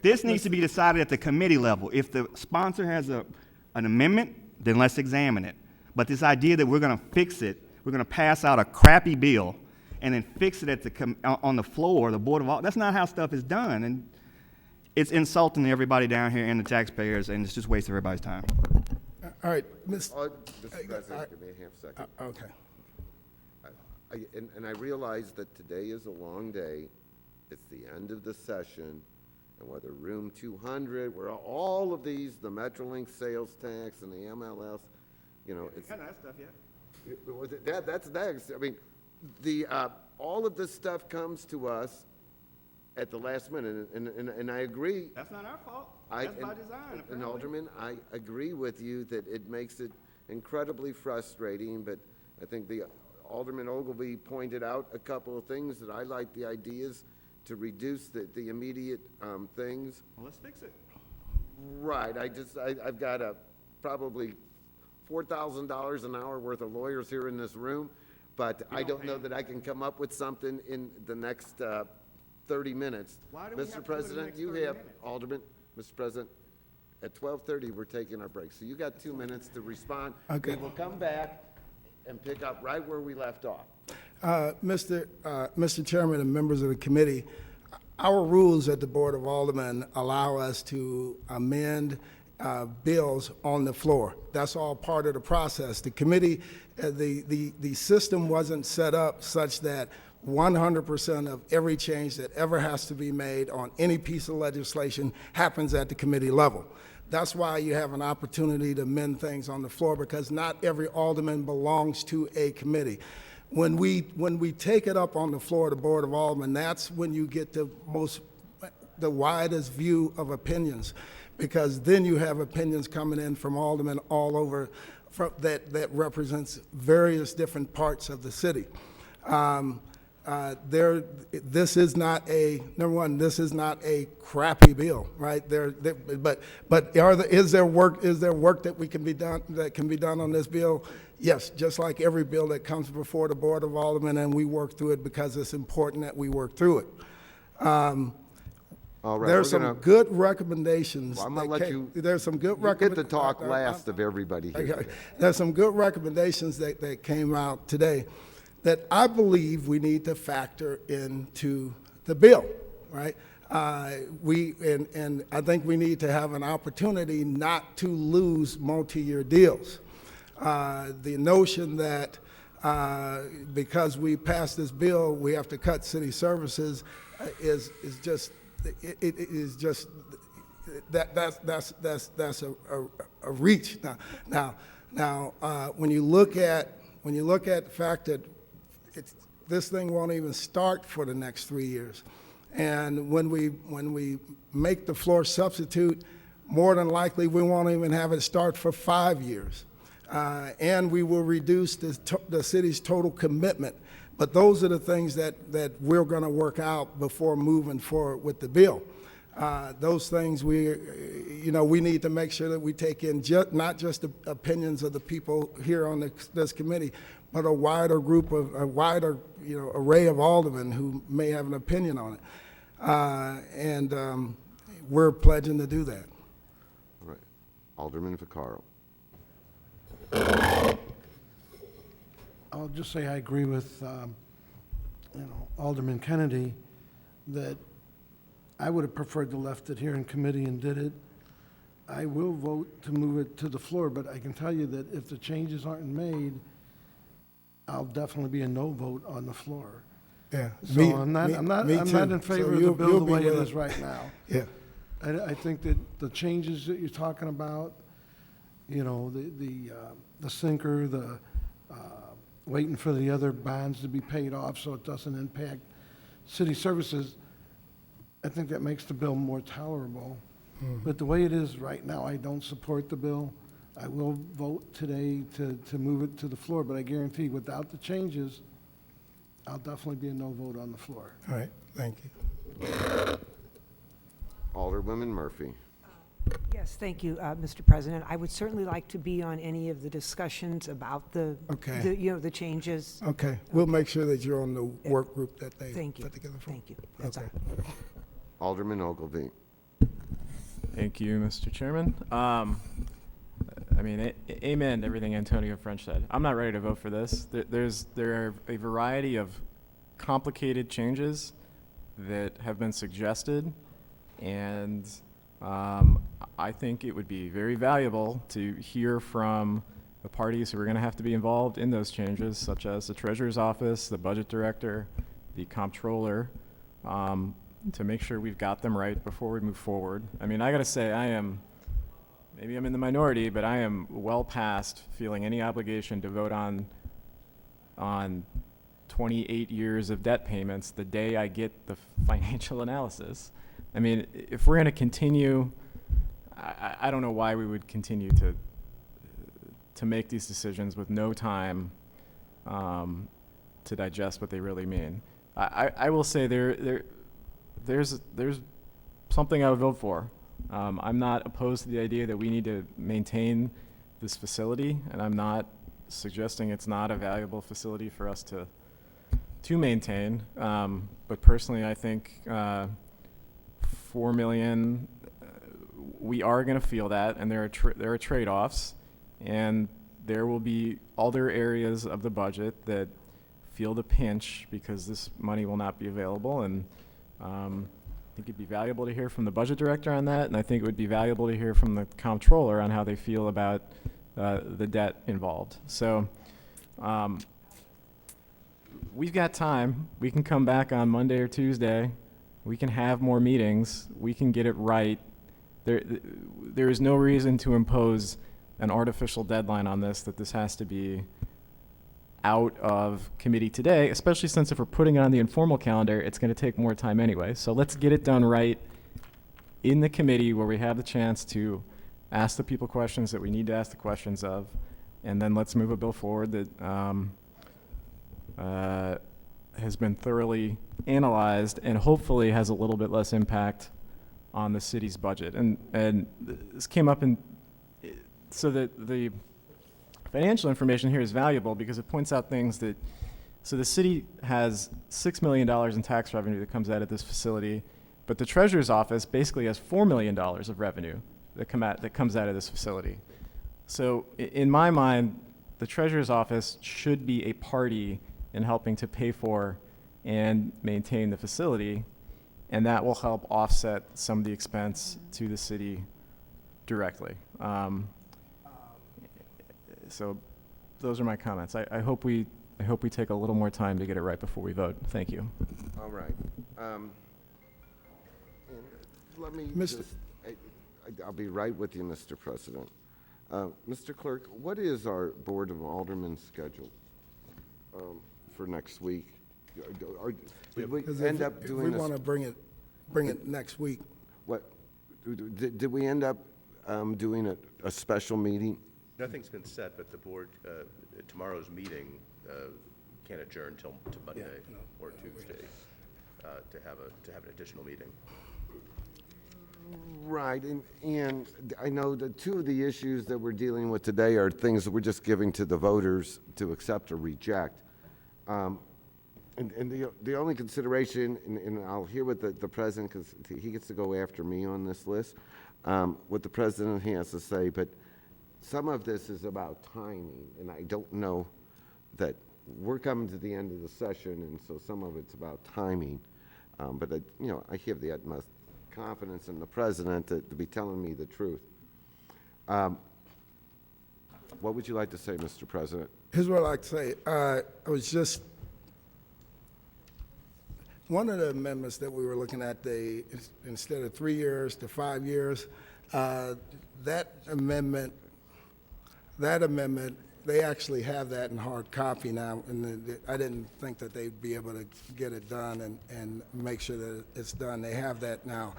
This needs to be decided at the committee level. If the sponsor has an amendment, then let's examine it. But this idea that we're going to fix it, we're going to pass out a crappy bill and then fix it at on the floor, the Board of Aldermen, that's not how stuff is done. And it's insulting to everybody down here and the taxpayers, and it's just wasting everybody's time. All right, Mr. President, give me a half second. Okay. And I realize that today is a long day. It's the end of the session. And whether room 200, where all of these, the Metrolink sales tax and the MLS, you know, it's. Kind of that stuff, yeah. That's next. I mean, all of this stuff comes to us at the last minute, and I agree. That's not our fault. That's by design. And Alderman, I agree with you that it makes it incredibly frustrating, but I think Alderman Ogilvy pointed out a couple of things that I like the ideas to reduce the immediate things. Well, let's fix it. Right. I've got probably $4,000 an hour worth of lawyers here in this room, but I don't know that I can come up with something in the next 30 minutes. Why do we have to do it in Mr. the President, next you 30 have, minutes? Alderman, Mr. President, at 12:30, we're taking our break. So you got 2 minutes to respond. Okay. We will come back and pick up right where we left off. Mr. Chairman and members of the committee, our rules at the Board of Aldermen allow us to amend bills on the floor. That's all part of the process. The committee, the system wasn't set up such that 100% of every change that ever has to be made on any piece of legislation happens at the committee level. That's why you have an opportunity to amend things on the floor, because not every alderman belongs to a committee. When we take it up on the floor of the Board of Aldermen, that's when you get the widest view of opinions, because then you have opinions coming in from aldermen all over that represents various different parts of the city. This is not number one, this is not a crappy bill, right? But is there work that can be done on this bill? Yes, just like every bill that comes before the Board of Aldermen, and we work through it because it's important that we work through it. All right, There's some good recommendations. Well, I'm gonna let you. There's some good You get to talk last of everybody here. Okay. There's some good recommendations that came out today that I believe we need to factor into the bill, right? And I think we need to have an opportunity not to lose multi-year deals. The notion that because we passed this bill, we have to cut city services is just that's a reach. Now, when you look at the fact that this thing won't even start for the next 3 years, and when we make the floor substitute, more than likely we won't even have it start for 5 years, and we will reduce the city's total commitment. But those are the things that we're going to work out before moving forward with the bill. Those things we need to make sure that we take in not just the opinions of the people here on this committee, but a wider array of aldermen who may have an opinion on it. And we're pledging to do that. All right. Alderman Vaccaro. I'll just say I agree with, Alderman Kennedy, that I would have preferred to left it here in committee and did it. I will vote to move it to the floor, but I can tell you that if the changes aren't made, I'll definitely be a no vote on the floor. Yeah. So I'm not in favor of the bill the way it is right now. Yeah. I think that the changes that you're talking about, you know, the sinker, waiting for the other bonds to be paid off so it doesn't impact city services, I think that makes the bill more tolerable. But the way it is right now, I don't support the bill. I will vote today to move it to the floor, but I guarantee without the changes, I'll definitely be a no vote on the floor. All right, thank you. Alderwoman Murphy. Yes, thank you, Mr. President. I would certainly like to be on any of the discussions about the changes. Okay, we'll make sure that you're on the work group that they Thank you. put together for. Thank you. That's Okay. all. Alderman Ogilvy. Thank you, Mr. Chairman. I mean, amen to everything Antonio French said. I'm not ready to vote for this. There are a variety of complicated changes that have been suggested, and I think it would be very valuable to hear from the parties who are going to have to be involved in those changes, such as the Treasurer's Office, the Budget Director, the Comptroller, to make sure we've got them right before we move forward. I mean, I got to say, maybe I'm in the minority, but I am well past feeling any obligation to vote on 28 years of debt payments the day I get the financial analysis. I mean, if we're going to continue, I don't know why we would continue to make these decisions with no time to digest what they really mean. I will say there's something I would vote for. I'm not opposed to the idea that we need to maintain this facility, and I'm not suggesting it's not a valuable facility for us to maintain. But personally, I think $4 million, we are going to feel that, and there are trade-offs, and there will be other areas of the budget that feel the pinch because this money will not be available, and I think it'd be valuable to hear from the budget director on that, and I think it would be valuable to hear from the comptroller on how they feel about the debt involved. So we've got time. We can come back on Monday or Tuesday. We can have more meetings. We can get it right. There is no reason to impose an artificial deadline on this, that this has to be out of committee today, especially since if we're putting it on the informal calendar, it's going to take more time anyway. So let's get it done right in the committee where we have the chance to ask the people questions that we need to ask the questions of, and then let's move a bill forward that has been thoroughly analyzed and hopefully has a little bit less impact on the city's budget. And this came up so that the financial information here is valuable because it points out things that, so the city has $6 million in tax revenue that comes out of this facility, but the Treasurer's Office basically has $4 million of revenue that comes out of this facility. So in my mind, the Treasurer's Office should be a party in helping to pay for and maintain the facility, and that will help offset some of the expense to the city directly. So those are my comments. I hope we take a little more time to get it right before we vote. Thank you. All right. And let me I'll be right with you, Mr. President. Mr. Clerk, what is our Board of Aldermen schedule for next week? Did we end up doing We this? want to bring it next week. What, did we end up doing a special meeting? Nothing's been set, but the board, tomorrow's meeting can't adjourn till to Monday or Tuesday to have an additional meeting. Right, and I know that two of the issues that we're dealing with today are things that we're just giving to the voters to accept or reject. And the only consideration, and I'll hear what the president, because he gets to go after me on this list, what the president has to say, but some of this is about timing, and I don't know that we're coming to the end of the session, and so some of it's about timing. But I have the utmost confidence in the president to be telling me the truth. What would you like to say, Mr. President? Here's what I'd like to say. I was just, one of the amendments that we were looking at, instead of 3 years to 5 years, that amendment, they actually have that in hard copy now, and I didn't think that they'd be able to get it done and make sure that it's done. They have that now,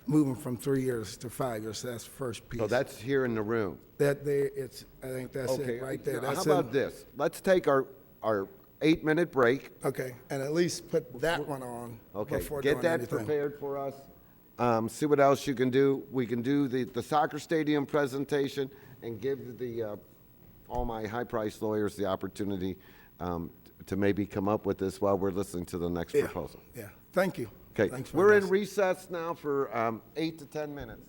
moving from 3 years to 5 years. So that's the first piece. So that's here in the room. I think that's Okay, it right there. how That's about this? Let's take our 8-minute break. Okay, and at least put that one on Okay, before get doing that anything. prepared for us. See what else you can do. We can do the soccer stadium presentation and give all my high-priced lawyers the opportunity to maybe come up with this while we're listening to the next proposal. Yeah, thank you. Okay, Thanks very we're in much. recess now for 8 to 10 minutes.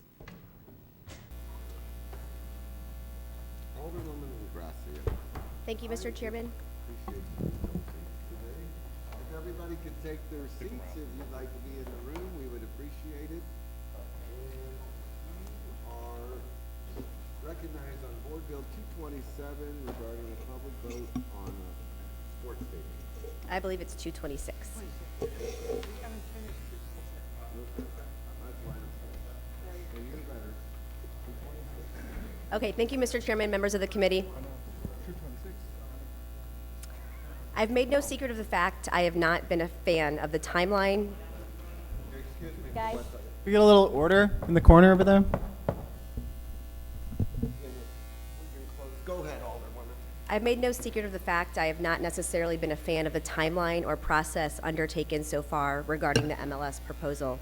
Alderwoman Gracia. Thank you, Mr. Chairman. Appreciate you today. If everybody could take their seats, if you'd like to be in the room, we would appreciate it. And you are recognized on Board Bill 227 regarding a public vote on a sports stadium. I believe it's 226. Okay, thank you, Mr. Chairman, members of the committee. I've made no secret of the fact I have not been a fan of the timeline. Guys? We get a little order in the corner over there? Go ahead, Alderwoman. I've made no secret of the fact I have not necessarily been a fan of the timeline or process undertaken so far regarding the MLS proposal.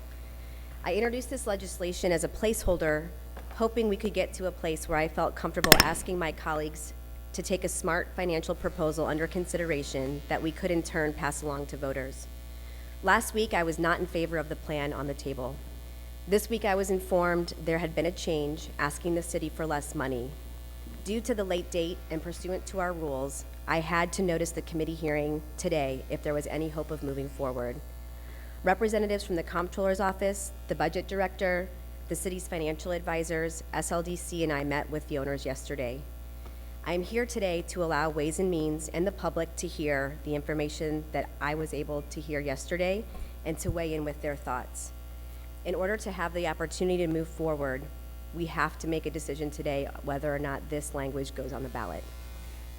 I introduced this legislation as a placeholder, hoping we could get to a place where I felt comfortable asking my colleagues to take a smart financial proposal under consideration that we could in turn pass along to voters. Last week, I was not in favor of the plan on the table. This week, I was informed there had been a change asking the city for less money. Due to the late date and pursuant to our rules, I had to notice the committee hearing today if there was any hope of moving forward. Representatives from the Comptroller's Office, the Budget Director, the city's financial advisors, SLDC, and I met with the owners yesterday. I am here today to allow Ways and Means and the public to hear the information that I was able to hear yesterday and to weigh in with their thoughts. In order to have the opportunity to move forward, we have to make a decision today whether or not this language goes on the ballot.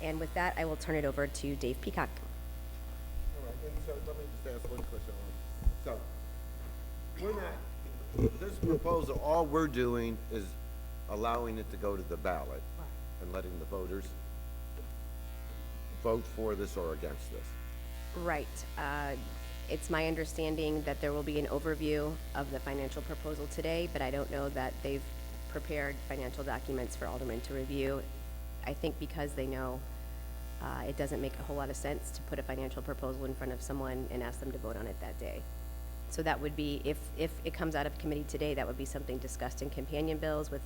And with that, I will turn it over to Dave Peacock. All right, and so let me just ask one question. So, we're not, this proposal, all we're doing is allowing it to go to the ballot and letting the voters vote for this or against this. Right. It's my understanding that there will be an overview of the financial proposal today, but I don't know that they've prepared financial documents for Aldermen to review. I think because they know it doesn't make a whole lot of sense to put a financial proposal in front of someone and ask them to vote on it that day. So that would be, if it comes out of committee today, that would be something discussed in companion bills with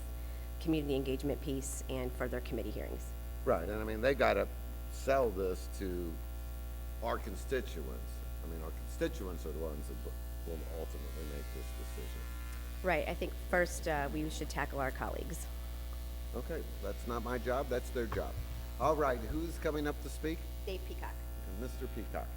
community engagement piece and further committee hearings. Right, and I mean, they gotta sell this to our constituents. I mean, our constituents are the ones that will ultimately make this decision. Right, I think first we should tackle our colleagues. Okay, that's not my job, that's their job. All right, who's coming up to speak? Dave Peacock. And Mr. Peacock.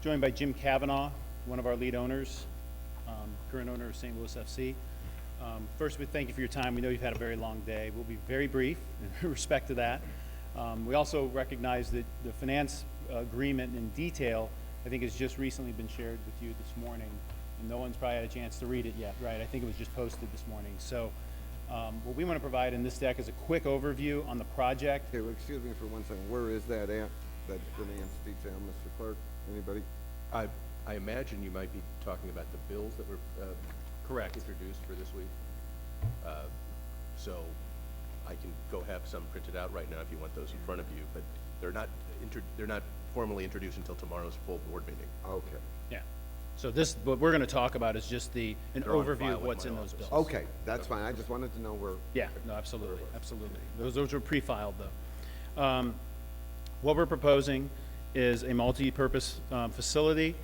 Joined by Jim Kavanaugh, one of our lead owners, current owner of St. Louis FC. First, we thank you for your time. We know you've had a very long day. We'll be very brief in respect to that. We also recognize that the finance agreement in detail, I think, has just recently been shared with you this morning, and no one's probably had a chance to read it yet, right? I think it was just posted this morning. So what we want to provide in this deck is a quick overview on the project. Okay, well, excuse me for one second. Where is that at, that finance detail, Mr. Clerk? Anybody? I imagine you might be talking about the bills that were correct introduced for this week. So I can go have some printed out right now if you want those in front of you, but they're not formally introduced until tomorrow's full board meeting. Okay. Yeah. So this, what we're going to talk about is just an They're on overview file of with what's my in those office. bills. Okay, that's fine. I just wanted to know where. Yeah, no, absolutely, absolutely. Those are pre-filed, though. What we're proposing is a multi-purpose facility.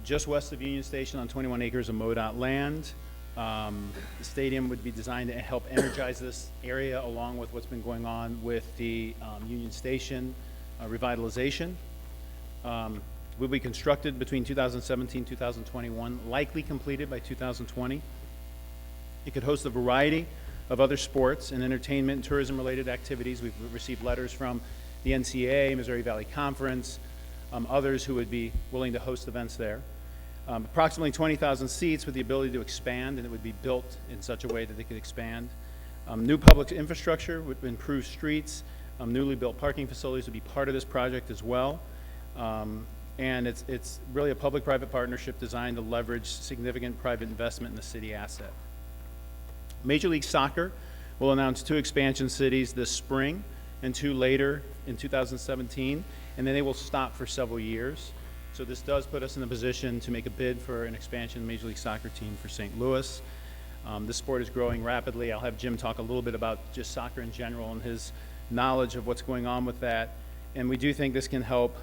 just west of Union Station on 21 acres of MoDOT land. The stadium would be designed to help energize this area along with what's been going on with the Union Station revitalization. Will be constructed between 2017 and 2021, likely completed by 2020. It could host a variety of other sports and entertainment and tourism-related activities. We've received letters from the NCAA, Missouri Valley Conference, others who would be willing to host events there. Approximately 20,000 seats with the ability to expand, and it would be built in such a way that they could expand. New public infrastructure would improve streets. Newly built parking facilities would be part of this project as well. And it's really a public-private partnership designed to leverage significant private investment in the city asset. Major League Soccer will announce 2 expansion cities this spring and 2 later in 2017, and then they will stop for several years. So this does put us in a position to make a bid for an expansion Major League Soccer team for St. Louis. This sport is growing rapidly. I'll have Jim talk a little bit about just soccer in general and his knowledge of what's going on with that. And we do think this can help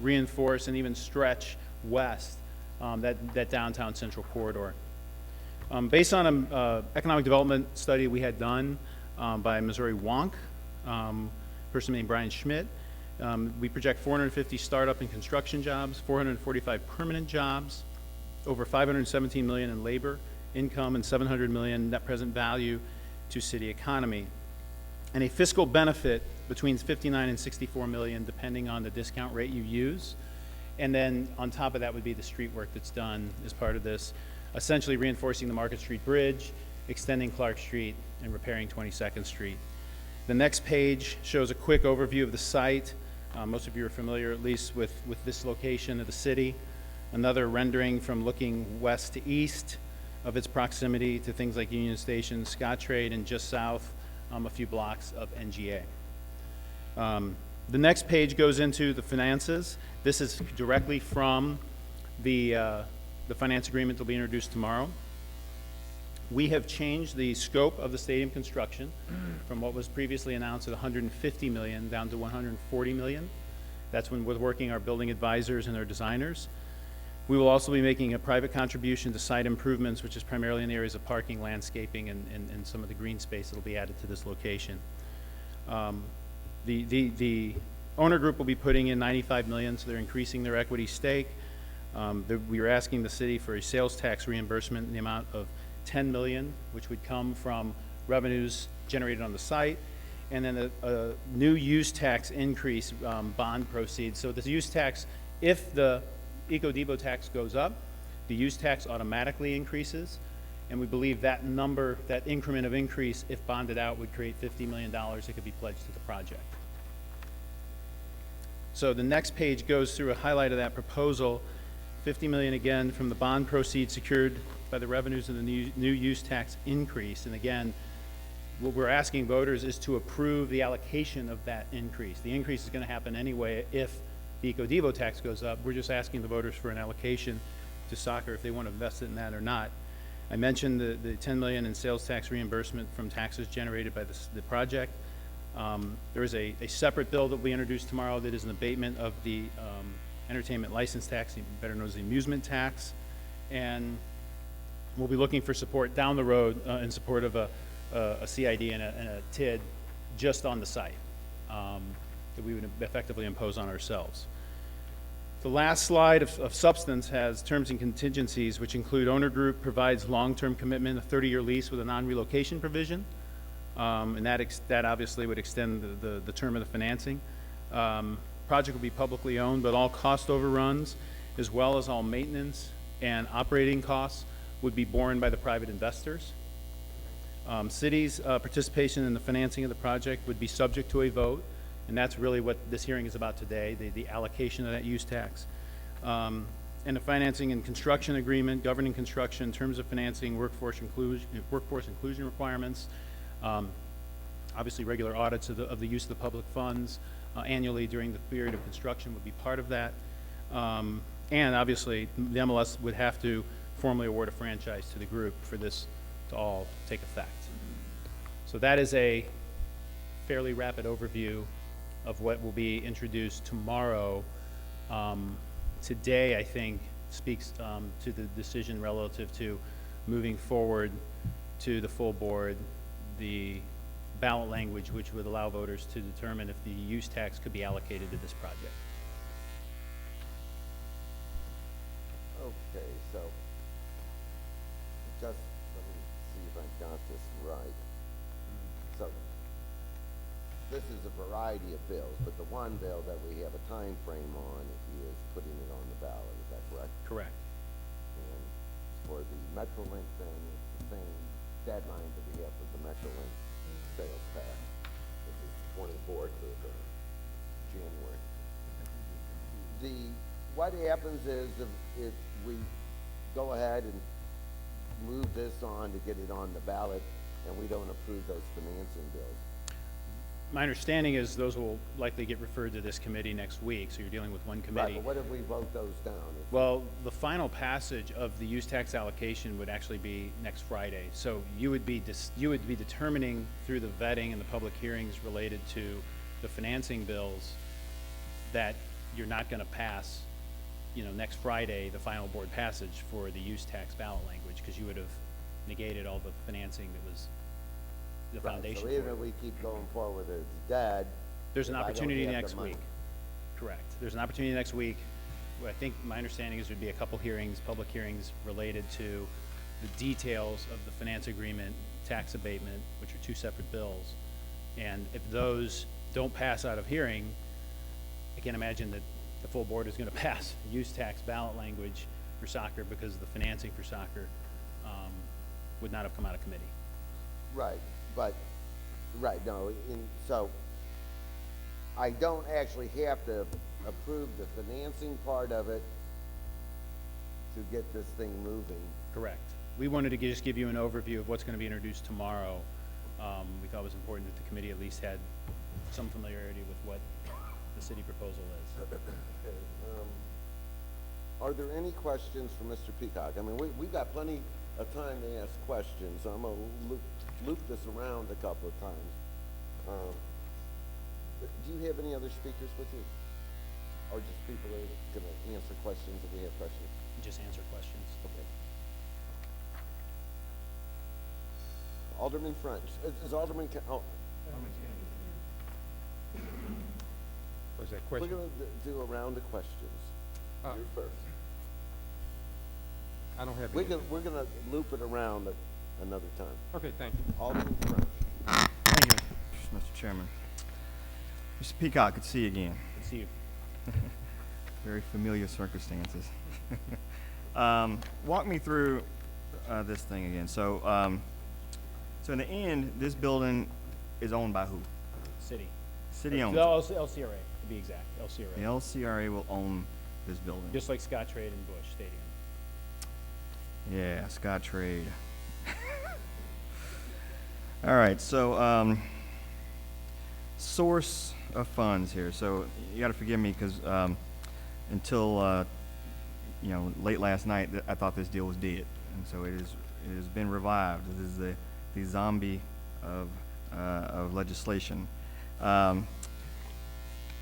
reinforce and even stretch west that downtown central corridor. Based on an economic development study we had done by Missouri Wonk, a person named Brian Schmidt, we project 450 startup and construction jobs, 445 permanent jobs, over $517 million in labor income, and $700 million net present value to city economy, and a fiscal benefit between 59 and 64 million, depending on the discount rate you use. And then on top of that would be the street work that's done as part of this, essentially reinforcing the Market Street Bridge, extending Clark Street, and repairing 22nd Street. The next page shows a quick overview of the site. Most of you are familiar, at least, with this location of the city. Another rendering from looking west to east of its proximity to things like Union Station, Scottrade, and just south, a few blocks of NGA. The next page goes into the finances. This is directly from the finance agreement that will be introduced tomorrow. We have changed the scope of the stadium construction from what was previously announced at $150 million down to $140 million. That's when we're working our building advisors and our designers. We will also be making a private contribution to site improvements, which is primarily in the areas of parking, landscaping, and some of the green space that will be added to this location. The owner group will be putting in $95 million, so they're increasing their equity stake. We are asking the city for a sales tax reimbursement in the amount of $10 million, which would come from revenues generated on the site, and then a new use tax increase bond proceeds. So the use tax, if the Eco-Debo tax goes up, the use tax automatically increases, and we believe that number, that increment of increase, if bonded out, would create $50 million that could be pledged to the project. So the next page goes through a highlight of that proposal. $50 million again from the bond proceeds secured by the revenues of the new use tax increase. And again, what we're asking voters is to approve the allocation of that increase. The increase is going to happen anyway if the Eco-Debo tax goes up. We're just asking the voters for an allocation to soccer if they want to invest it in that or not. I mentioned the $10 million in sales tax reimbursement from taxes generated by the project. There is a separate bill that will be introduced tomorrow that is an abatement of the entertainment license tax, better known as the amusement tax. And we'll be looking for support down the road in support of a CID and a TID just on the site that we would effectively impose on ourselves. The last slide of substance has terms and contingencies, which include owner group provides long-term commitment, a 30-year lease with a non-relocation provision, and that obviously would extend the term of the financing. Project will be publicly owned, but all cost overruns, as well as all maintenance and operating costs, would be borne by the private investors. City's participation in the financing of the project would be subject to a vote, and that's really what this hearing is about today, the allocation of that use tax. And the financing and construction agreement, governing construction, terms of financing, workforce inclusion requirements, obviously regular audits of the use of the public funds annually during the period of construction would be part of that. And obviously, the MLS would have to formally award a franchise to the group for this to all take effect. So that is a fairly rapid overview of what will be introduced tomorrow. Today, I think speaks to the decision relative to moving forward to the full board, the ballot language which would allow voters to determine if the use tax could be allocated to this project. Okay, so, just let me see if I got this right. So, this is a variety of bills, but the one bill that we have a time frame on is putting it on the ballot, is that correct? Correct. And for the Metrolink thing, it's the same deadline that we have for the Metrolink sales tax, which is 24th of January. What happens is if we go ahead and move this on to get it on the ballot and we don't approve those financing bills, My understanding is those will likely get referred to this committee next week, so you're dealing with one right, committee. but what if we vote those down? Well, the final passage of the use tax allocation would actually be next Friday. So you would be determining through the vetting and the public hearings related to the financing bills that you're not gonna pass, next Friday, the final board passage for the use tax ballot language, because you would have negated all the financing that was the Right, foundation so for even it. if we keep going forward, it's dead. There's an if I don't opportunity have the next money. week. Correct. There's an opportunity next week. I think my understanding is there'd be a couple hearings, public hearings related to the details of the finance agreement, tax abatement, which are two separate bills. And if those don't pass out of hearing, I can't imagine that the full board is gonna pass use tax ballot language for soccer because the financing for soccer would not have come out of committee. Right, so I don't actually have to approve the financing part of it to get this thing moving. Correct. We wanted to just give you an overview of what's going to be introduced tomorrow. We thought it was important that the committee at least had some familiarity with what the city proposal is. Are there any questions for Mr. Peacock? I mean, we've got plenty of time to ask questions. I'm gonna loop this around a couple of times. Do you have any other speakers with you? Or just people that are gonna answer questions if we have questions? Just answer questions. Okay. Alderman French, is Alderman, Was that we're question? gonna do a round of questions. You're first. I don't have We're any. gonna loop it around another time. Okay, thank you. Alderman French. Thank you, Mr. Chairman. Mr. Peacock, good to see you again. Good to see you. Very familiar circumstances. Walk me through this thing again. So in the end, this building is owned by who? City. City owns The it. LCRA, to be exact, LCRA. The LCRA will own this building. Just like Scottrade and Bush Stadium. Yeah, Scottrade. All right, so source of funds here. So you got to forgive me because until late last night, I thought this deal was dead, and so it has been revived. This is the zombie of legislation. All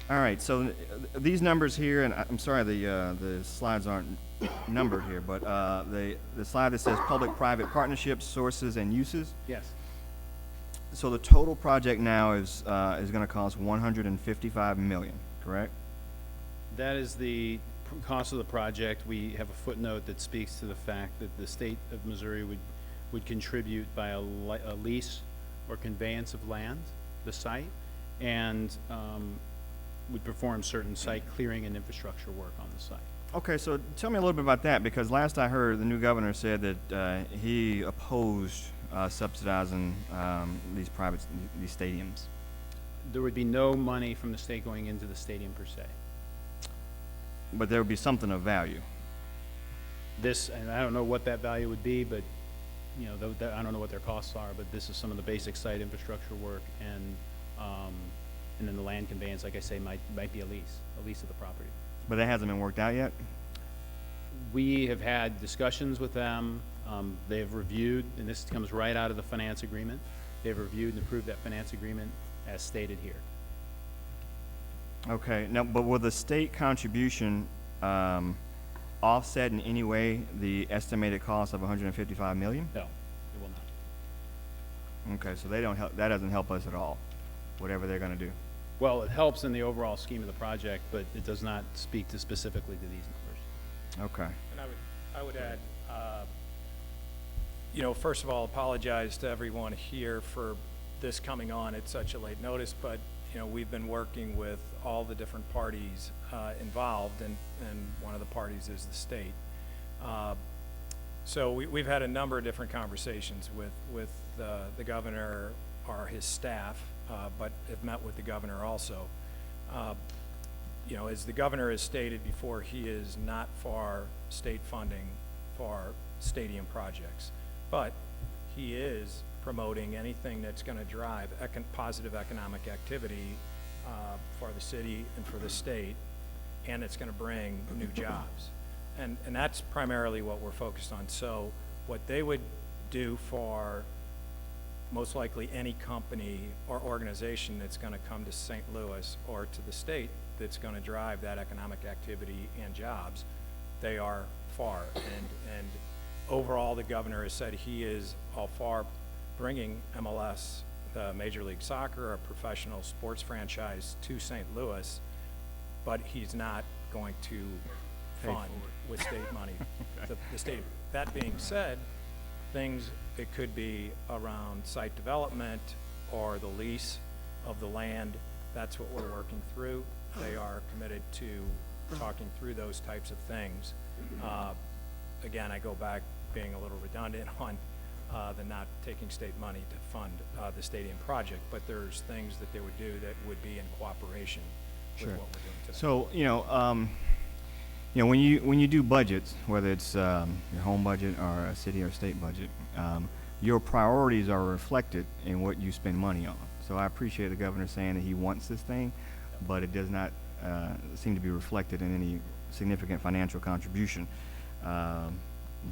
right, so these numbers here, and I'm sorry the slides aren't numbered here, but the slide that says public-private partnerships, sources, and uses. Yes. So the total project now is going to cost $155 million, correct? That is the cost of the project. We have a footnote that speaks to the fact that the state of Missouri would contribute by a lease or conveyance of land, the site, and would perform certain site clearing and infrastructure work on the site. Okay, so tell me a little bit about that, because last I heard, the new governor said that he opposed subsidizing these stadiums. There would be no money from the state going into the stadium per se. But there would be something of value. And I don't know what that value would be, but I don't know what their costs are, but this is some of the basic site infrastructure work, and then the land conveyance, like I say, might be a lease of the property. But that hasn't been worked out yet? We have had discussions with them. They have reviewed, and this comes right out of the finance agreement. They've reviewed and approved that finance agreement as stated here. Okay, now, but will the state contribution offset in any way the estimated cost of 155 million? No, it will not. Okay, so they don't help, that doesn't help us at all, whatever they're gonna do. Well, it helps in the overall scheme of the project, but it does not speak to specifically to these numbers. Okay. And I would add, you know, first of all, apologize to everyone here for this coming on at such a late notice, but, you know, we've been working with all the different parties involved, and one of the parties is the state. So we've had a number of different conversations with the governor or his staff, but have met with the governor also. You know, as the governor has stated before, he is not for state funding for stadium projects, but he is promoting anything that's going to drive positive economic activity for the city and for the state, and it's going to bring new jobs. And that's primarily what we're focused on. So what they would do for most likely any company or organization that's going to come to St. Louis or to the state that's going to drive that economic activity and jobs, they are for. And overall, the governor has said he is all for bringing MLS, the Major League Soccer, a professional sports franchise, to St. Louis, but he's not going to fund with state money. The state. That being said, things, it could be around site development or the lease of the land. That's what we're working through. They are committed to talking through those types of things. Again, I go back being a little redundant on the not taking state money to fund the stadium project, but there's things that they would do that would be in cooperation with what we're doing today. So, when you do budgets, whether it's your home budget or a city or state budget, your priorities are reflected in what you spend money on. So I appreciate the governor saying that he wants this thing, but it does not seem to be reflected in any significant financial contribution.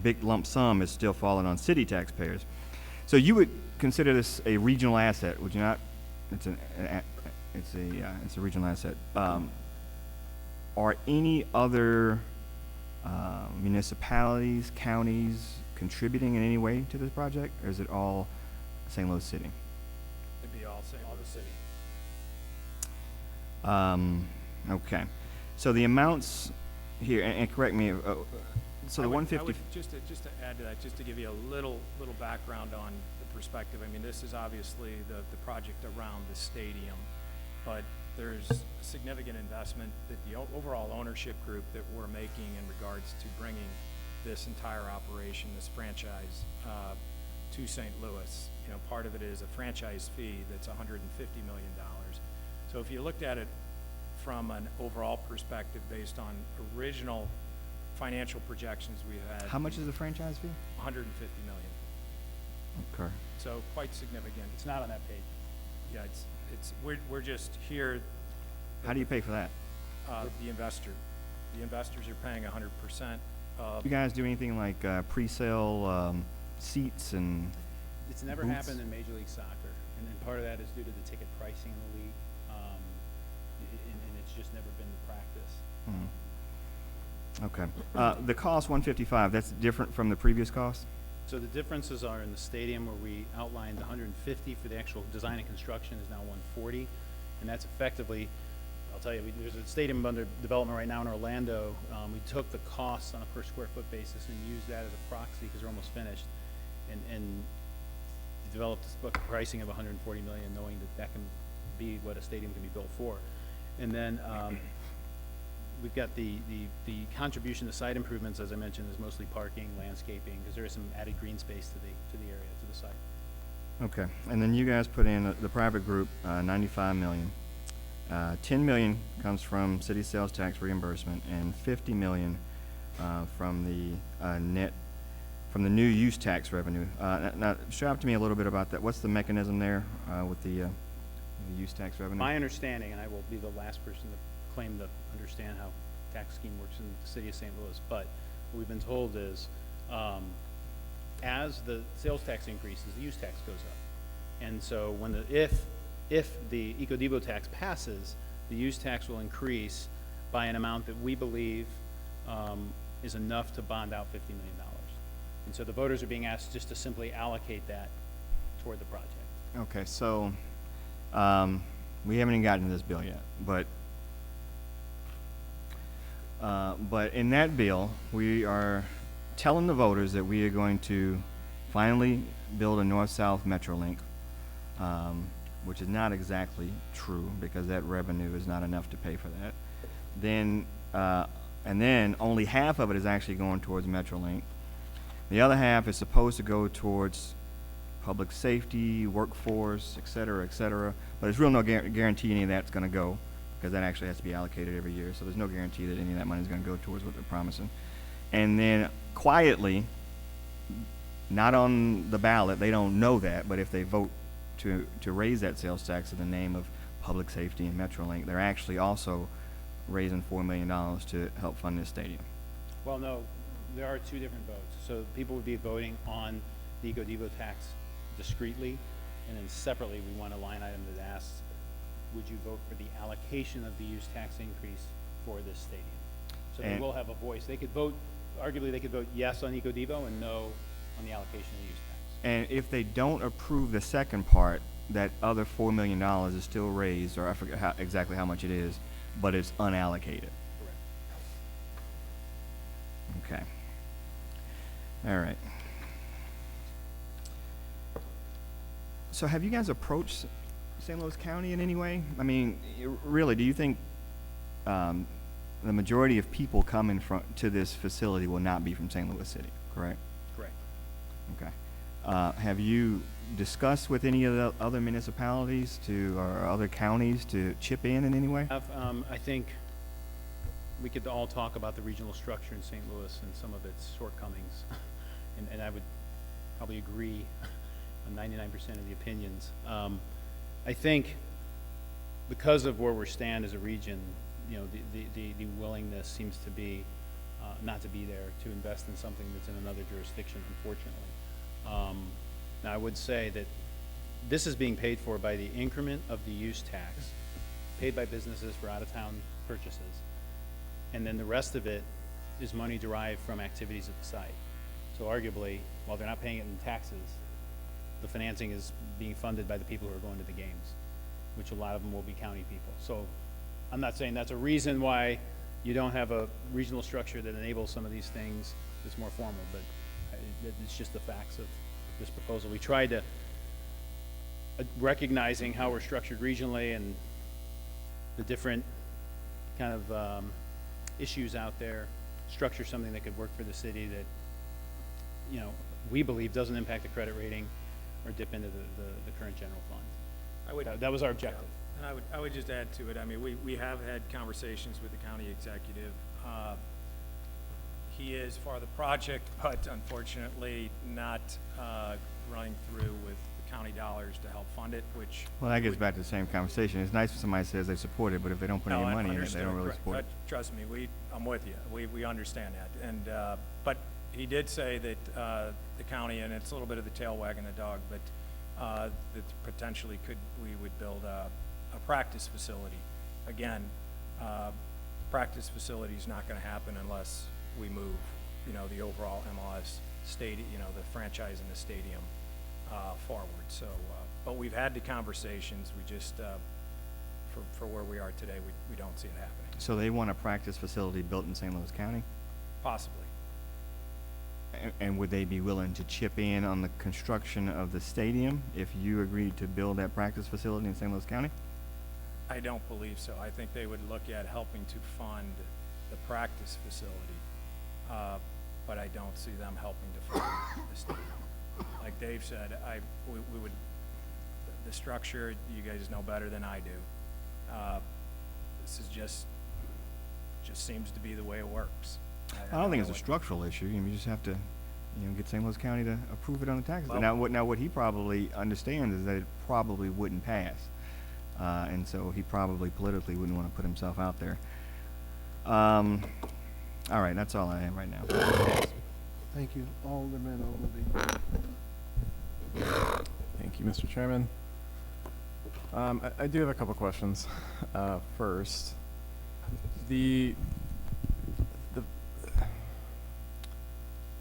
Big lump sum is still falling on city taxpayers. So you would consider this a regional asset, would you not? It's a regional asset. Are any other municipalities, counties contributing in any way to this project, or is it all St. Louis City? It'd be all St. Louis City. Okay. So the amounts here, and correct me, so the 150. Just to add to that, just to give you a little background on the perspective. I mean, this is obviously the project around the stadium, but there's significant investment that the overall ownership group that we're making in regards to bringing this entire operation, this franchise, to St. Louis. You know, part of it is a franchise fee that's $150 million. So if you looked at it from an overall perspective based on original financial projections we had. How much is the franchise fee? $150 million. Okay. So quite significant. It's not on that page. Yeah, we're just here. How do you pay for that? The investor. The investors are paying 100%. You guys do anything like pre-sale seats and It's never booths? happened in Major League Soccer, and then part of that is due to the ticket pricing in the league, and it's just never been the practice. Okay. The cost 155, that's different from the previous cost? So the differences are in the stadium where we outlined 150 for the actual design and construction is now 140, and that's effectively, I'll tell you, there's a stadium under development right now in Orlando. We took the costs on a per square foot basis and used that as a proxy because we're almost finished, and developed this book pricing of 140 million, knowing that can be what a stadium can be built for. And then we've got the contribution to site improvements, as I mentioned, is mostly parking, landscaping, because there is some added green space to the area, to the site. Okay. And then you guys put in the private group 95 million. 10 million comes from city sales tax reimbursement, and 50 million from the new use tax revenue. Now, describe to me a little bit about that. What's the mechanism there with the use tax revenue? My understanding, and I will be the last person to claim to understand how tax scheme works in the city of St. Louis, but what we've been told is as the sales tax increases, the use tax goes up. And so when if the Eco-Devo tax passes, the use tax will increase by an amount that we believe is enough to bond out $50 million. And so the voters are being asked just to simply allocate that toward the project. Okay, so, we haven't even gotten to this bill yet, but in that bill, we are telling the voters that we are going to finally build a north-south Metrolink, which is not exactly true because that revenue is not enough to pay for that. Then, and then only half of it is actually going towards Metrolink. The other half is supposed to go towards public safety, workforce, et cetera, but there's real no guarantee any of that's going to go because that actually has to be allocated every year. So there's no guarantee that any of that money is going to go towards what they're promising. And then quietly, not on the ballot, they don't know that, but if they vote to raise that sales tax in the name of public safety and Metrolink, they're actually also raising $4 million to help fund this stadium. Well, no, there are two different votes. So people would be voting on the Eco-Devo tax discreetly, and then separately we want a line item that asks, would you vote for the allocation of the use tax increase for this stadium? So they will have a voice. They could vote, arguably they could vote yes on Eco-Devo and no on the allocation of the use tax. And if they don't approve the second part, that other $4 million is still raised, or I forget exactly how much it is, but it's unallocated. Correct. Okay. All right. So have you guys approached St. Louis County in any way? I mean, really, do you think the majority of people coming to this facility will not be from St. Louis City, correct? Correct. Okay. Have you discussed with any of the other municipalities or other counties to chip in any way? I think we could all talk about the regional structure in St. Louis and some of its shortcomings, and I would probably agree on 99% of the opinions. I think because of where we stand as a region, you know, the willingness seems to be not to be there to invest in something that's in another jurisdiction, unfortunately. Now, I would say that this is being paid for by the increment of the use tax paid by businesses for out-of-town purchases, and then the rest of it is money derived from activities at the site. So arguably, while they're not paying it in taxes, the financing is being funded by the people who are going to the games, which a lot of them will be county people. So I'm not saying that's a reason why you don't have a regional structure that enables some of these things that's more formal, but it's just the facts of this proposal. We tried to, recognizing how we're structured regionally and the different kind of issues out there, structure something that could work for the city that, you know, we believe doesn't impact the credit rating or dip into the current general fund. That was our objective. And I would just add to it, I mean, we have had conversations with the county executive. He is for the project, but unfortunately not running through with the county dollars to help fund it, which... Well, that gets back to the same conversation. It's nice when somebody says they support it, but if they don't put any money in it, they don't really support it. Trust me, I'm with you. We understand that. And, but he did say that the county, and it's a little bit of the tail wagging the dog, but that potentially we would build a practice facility. Again, practice facility is not going to happen unless we move, you know, the overall MLS stadium, you know, the franchise in the stadium forward. So, but we've had the conversations. We just, for where we are today, we don't see it happening. So they want a practice facility built in St. Louis County? Possibly. And would they be willing to chip in on the construction of the stadium if you agreed to build that practice facility in St. Louis County? I don't believe so. I think they would look at helping to fund the practice facility, but I don't see them helping to fund the stadium. Like Dave said, we would, the structure, you guys know better than I do. This is just seems to be the way it works. I don't think it's a structural issue. You just have to, you know, get St. Louis County to approve it on the taxes. Well, now what he probably understands is that it probably wouldn't pass, and so he probably politically wouldn't want to put himself out there. All right, that's all I have right now. Thank you, Alderman Ogilvy. Thank you, Mr. Chairman. I do have a couple questions.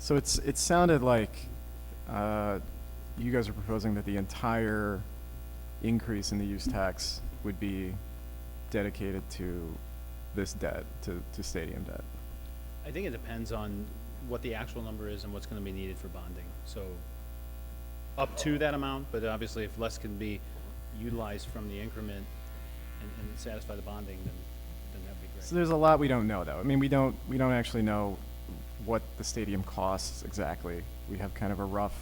So it sounded like you guys are proposing that the entire increase in the use tax would be dedicated to this debt, to stadium debt. I think it depends on what the actual number is and what's going to be needed for bonding. So up to that amount, but obviously if less can be utilized from the increment and satisfy the bonding, then that'd be great. So there's a lot we don't know, though. I mean, we don't actually know what the stadium costs exactly. We have kind of a rough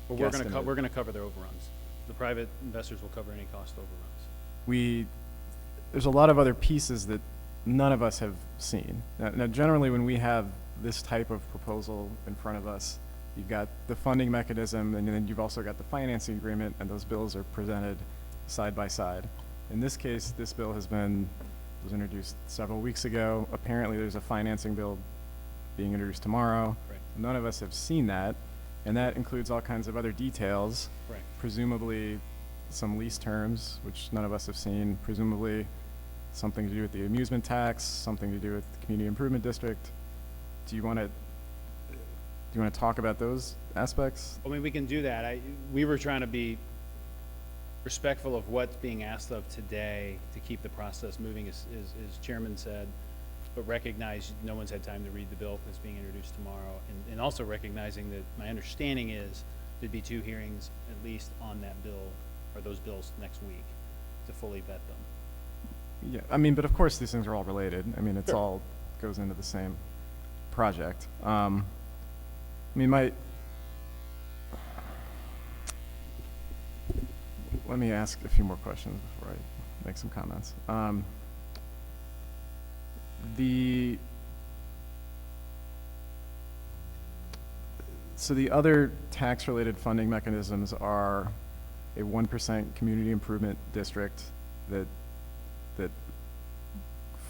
But we're going to cover their overruns. The private investors will cover any cost overruns. There's a lot of other pieces that none of us have seen. Now, generally, when we have this type of proposal in front of us, you've got the funding mechanism, and then you've also got the financing agreement, and those bills are presented side by side. In this case, this bill was introduced several weeks ago. Apparently, there's a financing bill being introduced tomorrow. Right. None of us have seen that, and that includes all kinds of other details. Right. Presumably some lease terms, which none of us have seen, presumably something to do with the amusement tax, something to do with the community improvement district. Do you want to talk about those aspects? I mean, we can do that. We were trying to be respectful of what's being asked of today to keep the process moving, as Chairman said, but recognize no one's had time to read the bill that's being introduced tomorrow, and also recognizing that my understanding is there'd be 2 hearings at least on that bill, or those bills next week, to fully vet them. Yeah, I mean, but of course these things are all related. I mean, it's Sure. all goes into the same project. I mean, let me ask a few more questions before I make some comments. So the other tax-related funding mechanisms are a 1% community improvement district that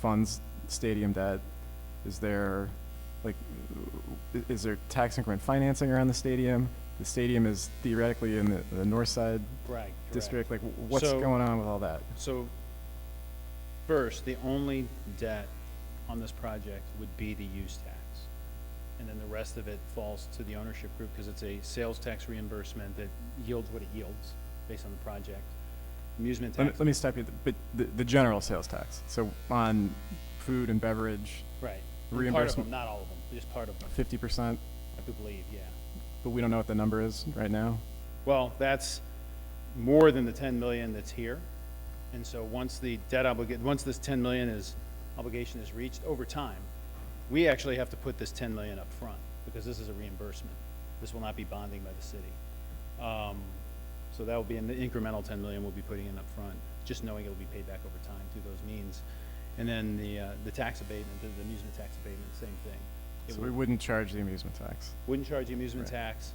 funds stadium debt. Is there tax increment financing around the stadium? The stadium is theoretically in the north side Right, district. correct. Like, what's going on with all that? So first, the only debt on this project would be the use tax. And then the rest of it falls to the ownership group because it's a sales tax reimbursement that yields what it yields based on the project. Amusement tax. Let me stop you. But the general sales tax. So on food and beverage. Right. Reimbursement. Part of them, not all of them, just part of them. 50%. I do believe, yeah. But we don't know what the number is right now. Well, that's more than the 10 million that's here. And so once the once this 10 million obligation is reached over time, we actually have to put this 10 million up front because this is a reimbursement. This will not be bonding by the city. So that will be in the incremental 10 million we'll be putting in up front, just knowing it'll be paid back over time through those means. And then the tax abatement, the amusement tax abatement, same thing. So we wouldn't charge the amusement tax. Wouldn't charge the amusement Right. tax,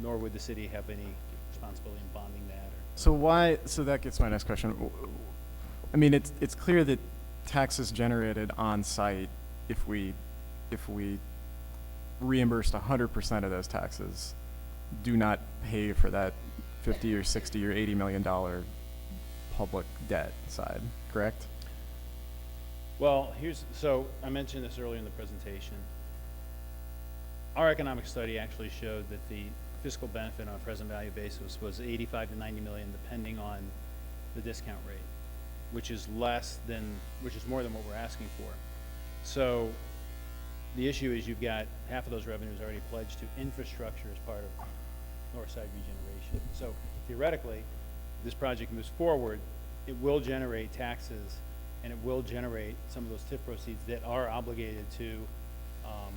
nor would the city have any responsibility in bonding that. So that gets my next question. I mean, it's clear that taxes generated on site, if we reimbursed 100% of those taxes, do not pay for that 50 or 60 or 80 million dollar public debt side, correct? Well, so I mentioned this earlier in the presentation. Our economic study actually showed that the fiscal benefit on a present value basis was 85 to 90 million, depending on the discount rate, which is more than what we're asking for. So the issue is you've got half of those revenues already pledged to infrastructure as part of north side regeneration. So theoretically, this project moves forward, it will generate taxes and it will generate some of those TIF proceeds that are obligated to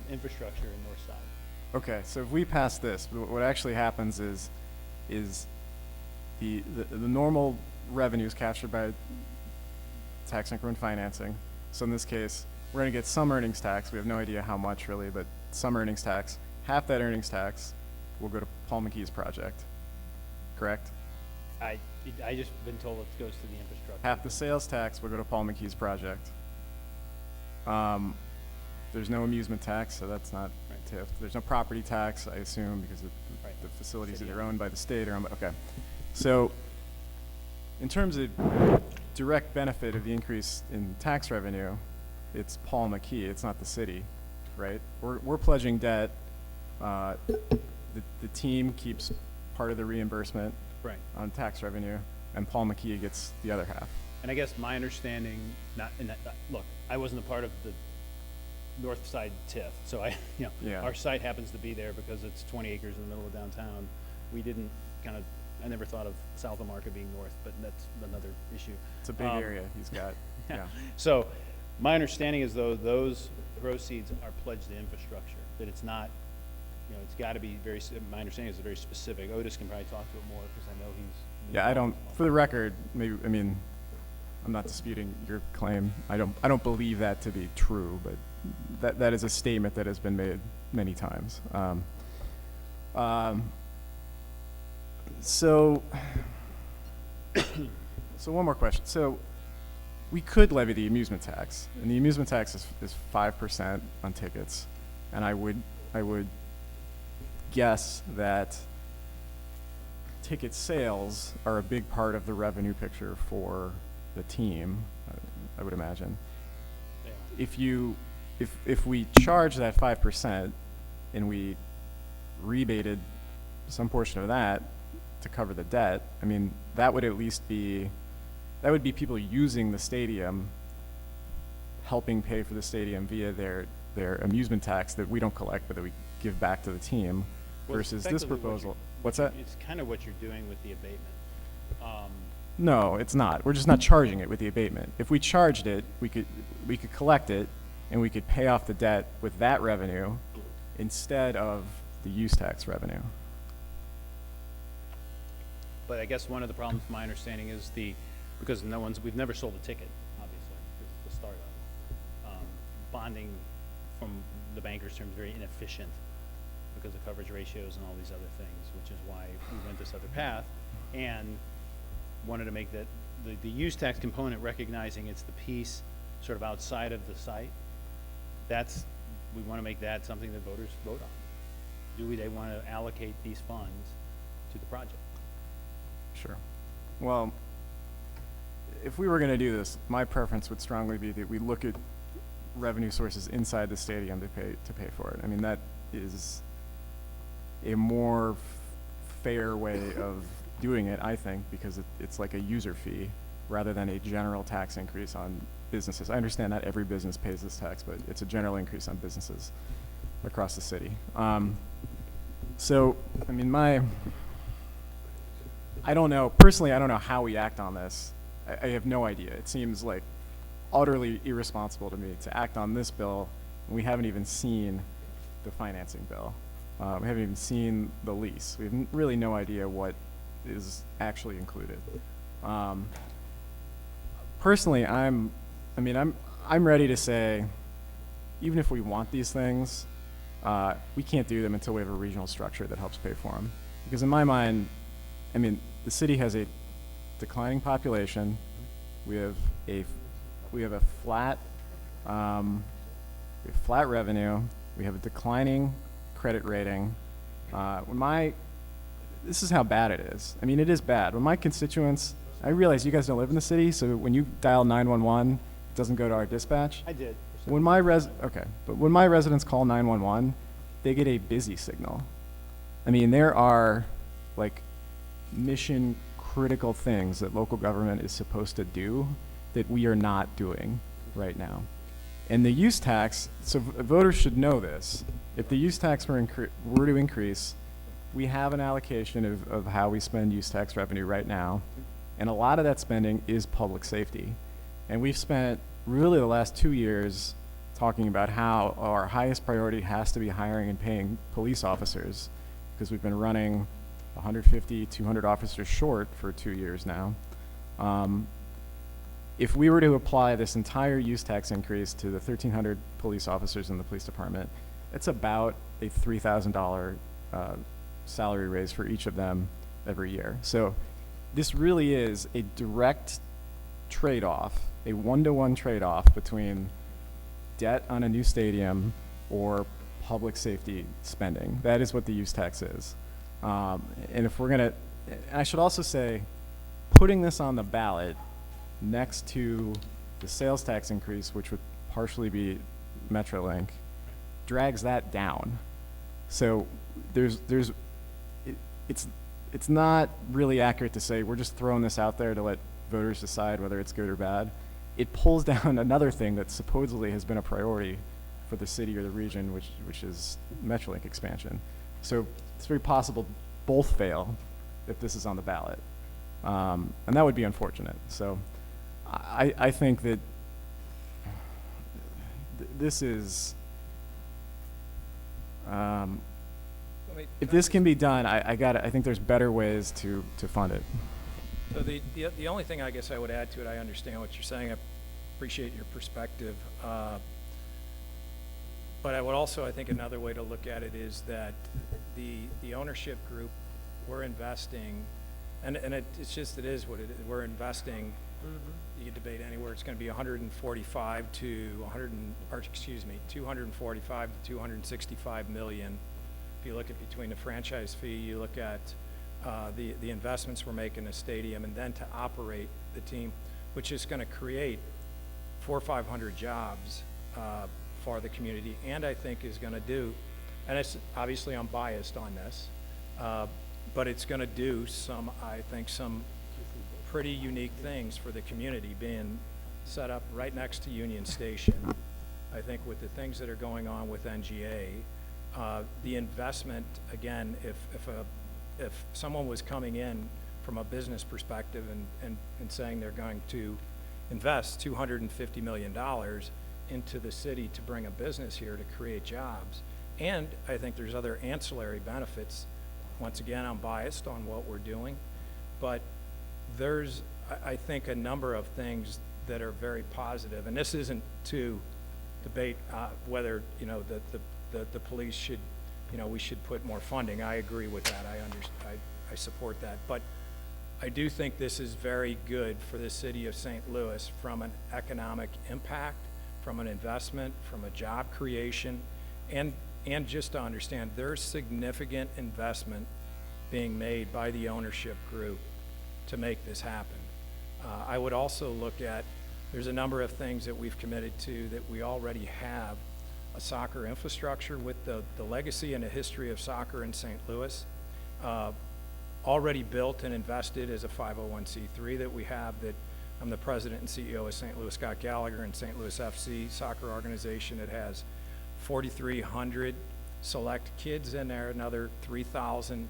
infrastructure in north side. Okay, so if we pass this, what actually happens is the normal revenues captured by tax increment financing. So in this case, we're going to get some earnings tax. We have no idea how much really, but some earnings tax. Half that earnings tax will go to Paul McKee's project, correct? I just been told it goes to the infrastructure. Half the sales tax will go to Paul McKee's project. There's no amusement tax, so that's not TIF. There's no property tax, I assume, because the facilities either owned by the state or owned by, okay. So in terms of direct benefit of the increase in tax revenue, it's Paul McKee, it's not the city, right? We're pledging debt The team keeps part of the reimbursement Right. on tax revenue, and Paul McKee gets the other half. And I guess my understanding, look, I wasn't a part of the north side TIF, so Yeah. our site happens to be there because it's 20 acres in the middle of downtown. We didn't I never thought of South of Market being north, but that's another issue. It's a big area he's got, yeah. So my understanding is, though, those proceeds are pledged to infrastructure, that it's not, it's got to be my understanding is very specific. Otis can probably talk to it more because I know he's. Yeah, I don't, for the record, I'm not disputing your claim. I don't believe that to be true, but that is a statement that has been made many times. So one more question. So we could levy the amusement tax, and the amusement tax is 5% on tickets, and I would guess that ticket sales are a big part of the revenue picture for the team, I would imagine. If we charge that 5% and we rebated some portion of that to cover the debt, that would at least be, that would be people using the stadium, helping pay for the stadium via their amusement tax that we don't collect, but that we give back to the team, versus this proposal. What's that? It's kind of what you're doing with the abatement. No, it's not. We're just not charging it with the abatement. If we charged it, we could collect it, and we could pay off the debt with that revenue instead of the use tax revenue. But I guess one of the problems, my understanding, is because we've never sold a ticket, obviously, because the startup. Bonding from the banker's terms is very inefficient because of coverage ratios and all these other things, which is why we went this other path, and wanted to make that the use tax component, recognizing it's the piece sort of outside of the site. We want to make that something that voters vote on. They want to allocate these funds to the project? Sure. Well, if we were going to do this, my preference would strongly be that we look at revenue sources inside the stadium to pay for it. That is a more fair way of doing it, I think, because it's like a user fee rather than a general tax increase on businesses. I understand not every business pays this tax, but it's a general increase on businesses across the city. I don't know, personally, I don't know how we act on this. I have no idea. It seems like utterly irresponsible to me to act on this bill when we haven't even seen the financing bill. We haven't even seen the lease. We have really no idea what is actually included. Personally, I'm ready to say, even if we want these things, we can't do them until we have a regional structure that helps pay for them. Because in my mind, the city has a declining population. We have a flat revenue. We have a declining credit rating. This is how bad it is. It is bad. When my constituents, I realize you guys don't live in the city, so when you dial 911, it doesn't go to our dispatch. I did. When my residents call 911, they get a busy signal. There are mission critical things that local government is supposed to do that we are not doing right now. And the use tax, so voters should know this. If the use tax were to increase, we have an allocation of how we spend use tax revenue right now. And a lot of that spending is public safety. And we've spent really the last 2 years talking about how our highest priority has to be hiring and paying police officers, because we've been running 150, 200 officers short for 2 years now. If we were to apply this entire use tax increase to the 1,300 police officers in the police department, it's about a $3,000 salary raise for each of them every year. So this really is a direct trade-off, a one-to-one trade-off between debt on a new stadium or public safety spending. That is what the use tax is. And if we're gonna, I should also say, putting this on the ballot next to the sales tax increase, which would partially be Metrolink, drags that down. So it's not really accurate to say we're just throwing this out there to let voters decide whether it's good or bad. It pulls down another thing that supposedly has been a priority for the city or the region, which is Metrolink expansion. So it's very possible both fail if this is on the ballot. And that would be unfortunate. So I think that this is, if this can be done, I think there's better ways to fund it. So the only thing I guess I would add to it, I understand what you're saying. I appreciate your perspective. But I would also, I think another way to look at it is that the ownership group, we're investing, and it's just, it is what it is. We're investing, you can debate anywhere, it's going to be 245 to 265 million. If you look at between the franchise fee, you look at the investments we're making in the stadium, and then to operate the team, which is going to create 400 or 500 jobs for the community, and I think is going to do, and it's obviously I'm biased on this, but it's going to do some, I think, some pretty unique things for the community, being set up right next to Union Station. I think with the things that are going on with NGA, the investment, again, if someone was coming in from a business perspective and saying they're going to invest $250 million into the city to bring a business here to create jobs, and I think there's other ancillary benefits. Once again, I'm biased on what we're doing, but there's, I think, a number of things that are very positive, and this isn't to debate whether, you know, the police should, you know, we should put more funding. I agree with that. I support that. But I do think this is very good for the city of St. Louis from an economic impact, from an investment, from a job creation, and just to understand there's significant investment being made by the ownership group to make this happen. I would also look at, there's a number of things that we've committed to that we already have. A soccer infrastructure with the legacy and the history of soccer in St. Louis, already built and invested as a 501c3 that we have, that I'm the president and CEO of St. Louis Scott Gallagher and St. Louis FC soccer organization. It has 4,300 select kids in there, another 3,000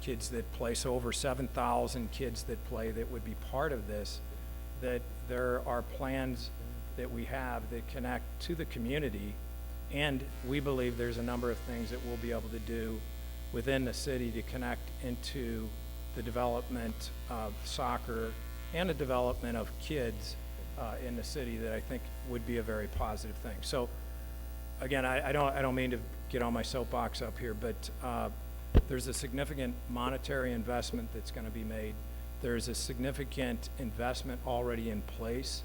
kids that play, so over 7,000 kids that play that would be part of this, that there are plans that we have that connect to the community, and we believe there's a number of things that we'll be able to do within the city to connect into the development of soccer and the development of kids in the city that I think would be a very positive thing. So again, I don't mean to get on my soapbox up here, but there's a significant monetary investment that's going to be made. There's a significant investment already in place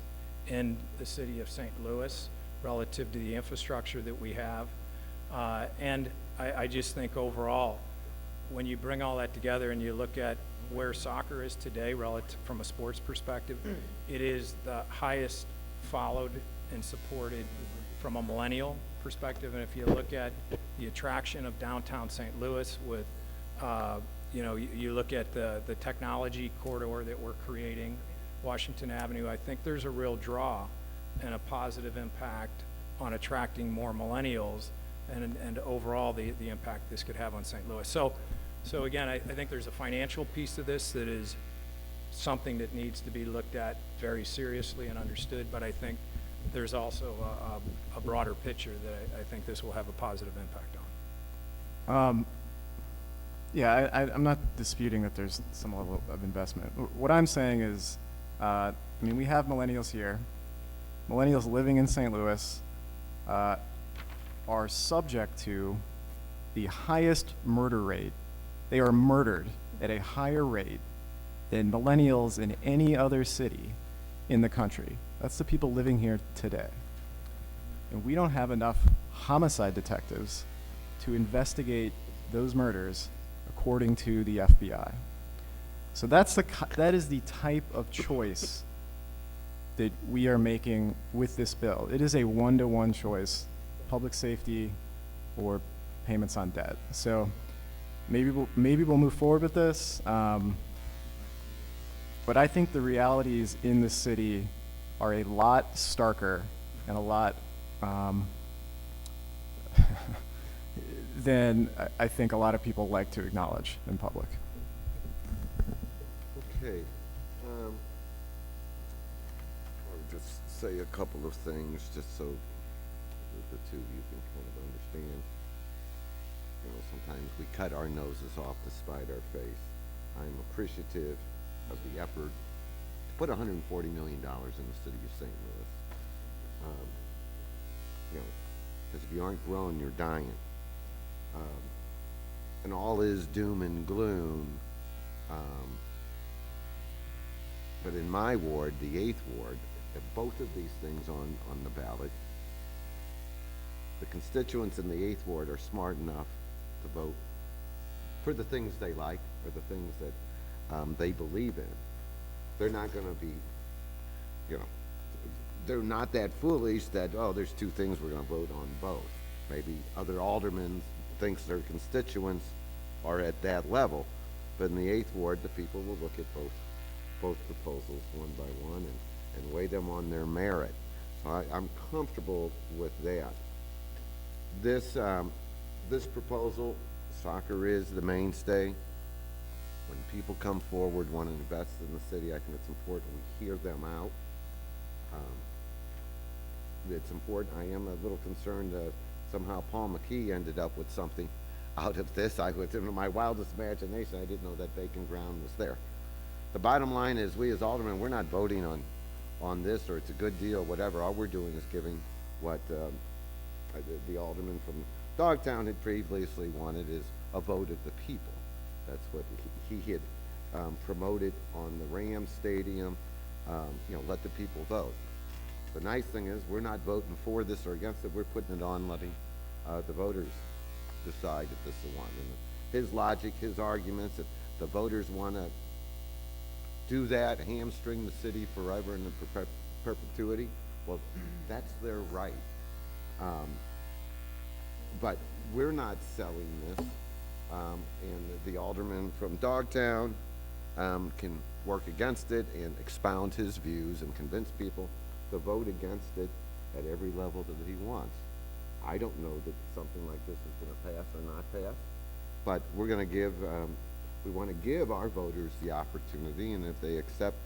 in the city of St. Louis relative to the infrastructure that we have. And I just think overall, when you bring all that together and you look at where soccer is today relative from a sports perspective, it is the highest followed and supported from a millennial perspective. And if you look at the attraction of downtown St. Louis with, you know, you look at the technology corridor that we're creating, Washington Avenue, I think there's a real draw and a positive impact on attracting more millennials and overall the impact this could have on St. Louis. So again, I think there's a financial piece of this that is something that needs to be looked at very seriously and understood, but I think there's also a broader picture that I think this will have a positive impact on. Yeah, I'm not disputing that there's some level of investment. What I'm saying is, I mean, we have millennials here. Millennials living in St. Louis are subject to the highest murder rate. They are murdered at a higher rate than millennials in any other city in the country. That's the people living here today. And we don't have enough homicide detectives to investigate those murders according to the FBI. So that is the type of choice that we are making with this bill. It is a one-to-one choice, public safety or payments on debt. So maybe we'll move forward with this. But I think the realities in the city are a lot starker and a lot than I think a lot of people like to acknowledge in public. Okay. I'll just say a couple of things just so the two of you can kind of understand. You know, sometimes we cut our noses off to spite our face. I'm appreciative of the effort to put $140 million in the city of St. Louis. You know, because if you aren't growing, you're dying. And all is doom and gloom. But in my ward, the 8th ward, if both of these things on the ballot, the constituents in the 8th ward are smart enough to vote for the things they like, or the things that they believe in. They're not going to be, you know, they're not that foolish that, oh, there's two things we're going to vote on both. Maybe other aldermen thinks their constituents are at that level, but in the 8th ward, the people will look at both proposals one by one and weigh them on their merit. So I'm comfortable with that. This proposal, soccer is the mainstay. When people come forward, want to invest in the city, I think it's important we hear them out. It's important. I am a little concerned that somehow Paul McKee ended up with something out of this. In my wildest imagination, I didn't know that vacant ground was there. The bottom line is, we as aldermen, we're not voting on this, or it's a good deal, whatever. All we're doing is giving what the alderman from Dogtown had previously wanted, is a vote of the people. That's what he had promoted on the Rams Stadium. You know, let the people vote. The nice thing is, we're not voting for this or against it. We're putting it on, letting the voters decide if this is the one. And his logic, his arguments, if the voters want to do that, hamstring the city forever in perpetuity, well, that's their right. But we're not selling this, and the alderman from Dogtown can work against it and expound his views and convince people to vote against it at every level that he wants. I don't know that something like this is going to pass or not pass, but we're going to give, we want to give our voters the opportunity, and if they accept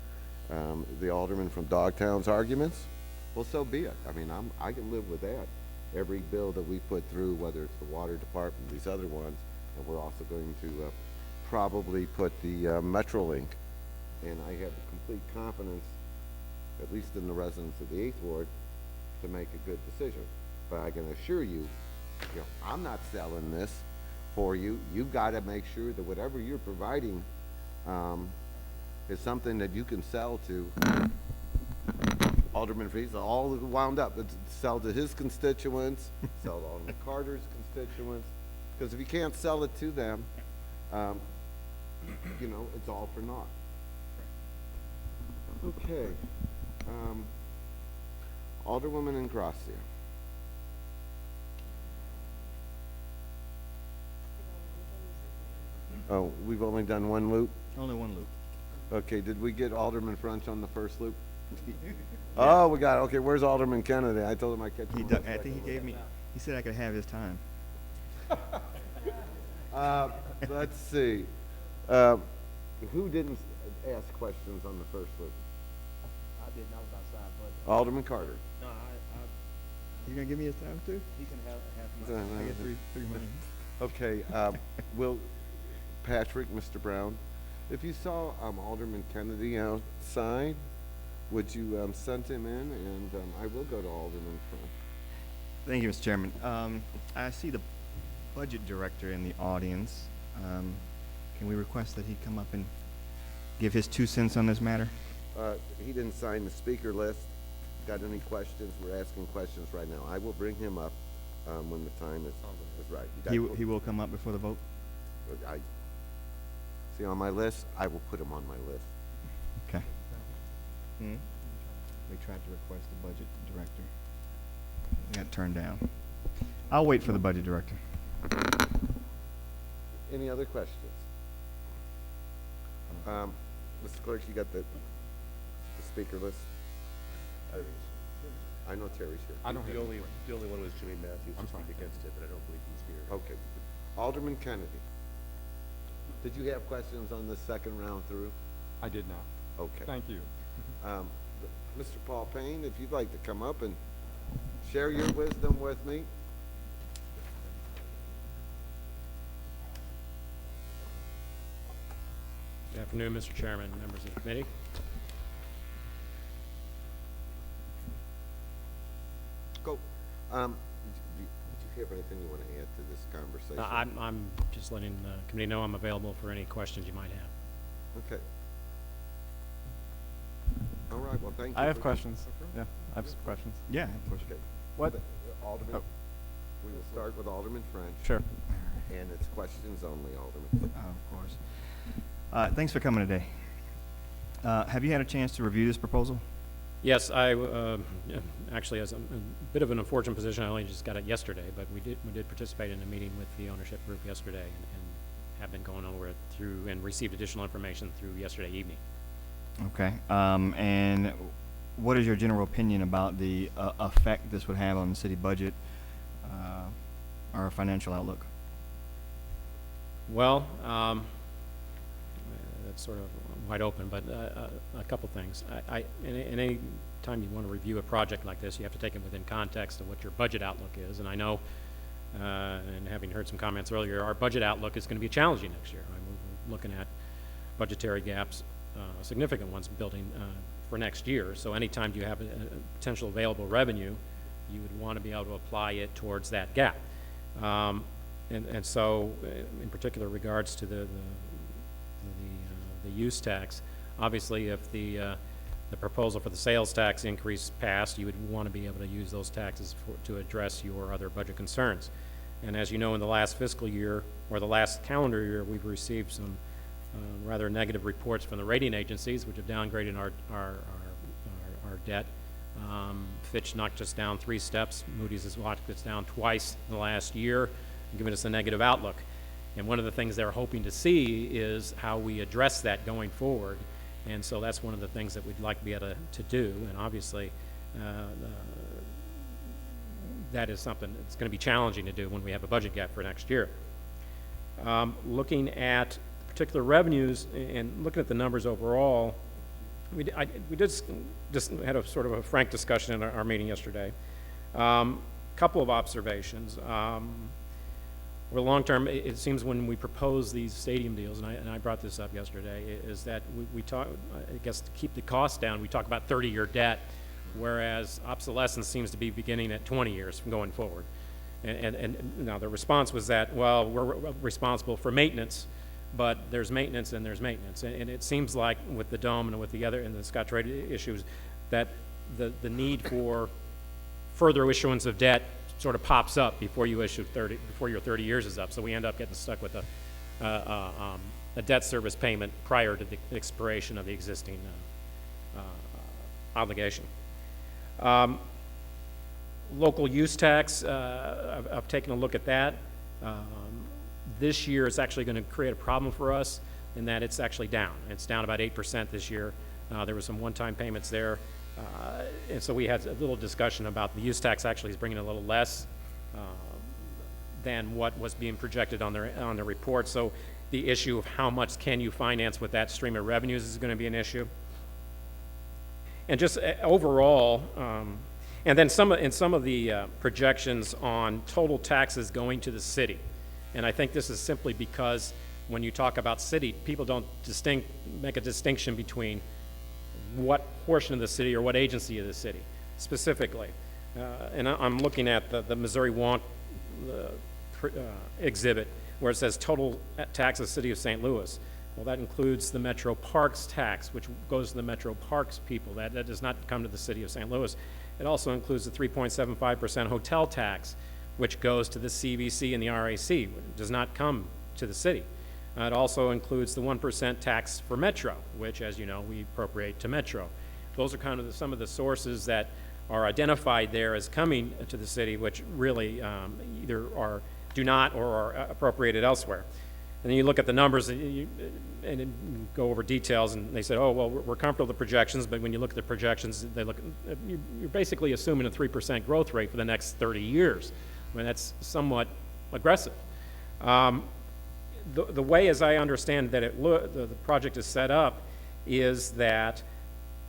the alderman from Dogtown's arguments, well, so be it. I mean, I can live with that. Every bill that we put through, whether it's the water department, these other ones, and we're also going to probably put the Metrolink, and I have complete confidence, at least in the residents of the 8th ward, to make a good decision. But I can assure you, you know, I'm not selling this for you. You've got to make sure that whatever you're providing is something that you can sell to Alderman Freeze, all wound up. It's sell to his constituents, sell to Alderman Carter's constituents, because if you can't sell it to them, you know, it's all for naught. Okay. Alderwoman Ingracia. Oh, we've only done one loop? Only one loop. Okay, did we get Alderman French on the first loop? Oh, we got it. Okay, where's Alderman Kennedy? I told him I catch him. I think he gave me, he said I could have his time. Let's see. Who didn't ask questions on the first loop? I didn't. I was outside, but Alderman Carter. no, You gonna give me his time too? he can have Uh, my. I get three minutes. Okay, Will Patrick, Mr. Brown, if you saw Alderman Kennedy outside, would you send him in? And I will go to Alderman French. Thank you, Mr. Chairman. I see the budget director in the audience. Can we request that he come up and give his 2 cents on this matter? He didn't sign the speaker list. Got any questions? We're asking questions right now. I will bring him up when the time is right. He will come up before the vote? I see on my list. I will put him on my list. Okay. We tried to request the budget director. We got turned down. I'll wait for the budget director. Any other questions? Mr. Clerk, you got the speaker list? I know Terry's here. The only one was Jimmy Matthews to speak against it, but I don't believe he's here. Okay. Alderman Kennedy. Did you have questions on the second round through? I did not. Okay. Thank you. Mr. Paul Payne, if you'd like to come up and share your wisdom with me. Good afternoon, Mr. Chairman, members of the committee. Go. Do you have anything you want to add to this conversation? I'm just letting the committee know I'm available for any questions you might have. Okay. All right, well, thank you. I have questions. Yeah, I have some questions. Yeah, of course. Okay. What? Alderman, we will start with Alderman French. Sure. And it's questions only, Alderman. Of course. Thanks for coming today. Have you had a chance to review this proposal? Yes, I actually, as a bit of an unfortunate position, I only just got it yesterday, but we did participate in a meeting with the ownership group yesterday and have been going over it through and received additional information through yesterday evening. Okay. And what is your general opinion about the effect this would have on the city budget or financial outlook? Well, that's sort of wide open, but a couple things. In any time you want to review a project like this, you have to take it within context of what your budget outlook is. And I know, and having heard some comments earlier, our budget outlook is going to be challenging next year. We're looking at budgetary gaps, significant ones building for next year. So anytime you have a potential available revenue, you would want to be able to apply it towards that gap. And so, in particular regards to the use tax, obviously if the proposal for the sales tax increase passed, you would want to be able to use those taxes to address your other budget concerns. And as you know, in the last fiscal year, or the last calendar year, we've received some rather negative reports from the rating agencies, which have downgraded our debt. Fitch knocked us down 3 steps. Moody's has knocked us down twice in the last year, and given us a negative outlook. And one of the things they're hoping to see is how we address that going forward. And so that's one of the things that we'd like to be able to do. And obviously, that is something that's going to be challenging to do when we have a budget gap for next year. Looking at particular revenues and looking at the numbers overall, we just had a sort of a frank discussion in our meeting yesterday. Couple of observations. For the long term, it seems when we propose these stadium deals, and I brought this up yesterday, is that we talk, I guess to keep the costs down, we talk about 30-year debt, whereas obsolescence seems to be beginning at 20 years from going forward. And now the response was that, well, we're responsible for maintenance, but there's maintenance and there's maintenance. And it seems like with the Dome and with the other, and the Scottrade issues, that the need for further issuance of debt sort of pops up before you issue before your 30 years is up. So we end up getting stuck with a debt service payment prior to the expiration of the existing obligation. Local use tax, I've taken a look at that. This year it's actually going to create a problem for us in that it's actually down. It's down about 8% this year. There were some one-time payments there. And so we had a little discussion about the use tax actually is bringing a little less than what was being projected on the report. So the issue of how much can you finance with that stream of revenues is going to be an issue. And just overall, and then in some of the projections on total taxes going to the city. And I think this is simply because when you talk about city, people don't make a distinction between what portion of the city or what agency of the city specifically. And I'm looking at the Missouri Wonk exhibit where it says total taxes City of St. Louis. Well, that includes the Metro Parks tax, which goes to the Metro Parks people. That does not come to the City of St. Louis. It also includes the 3.75% hotel tax, which goes to the CVC and the RAC. It does not come to the city. It also includes the 1% tax for Metro, which, as you know, we appropriate to Metro. Those are kind of some of the sources that are identified there as coming to the city, which really either do not or are appropriated elsewhere. And then you look at the numbers and then go over details, and they said, oh, well, we're comfortable with the projections, but when you look at the projections, you're basically assuming a 3% growth rate for the next 30 years. I mean, that's somewhat aggressive. The way, as I understand that the project is set up, is that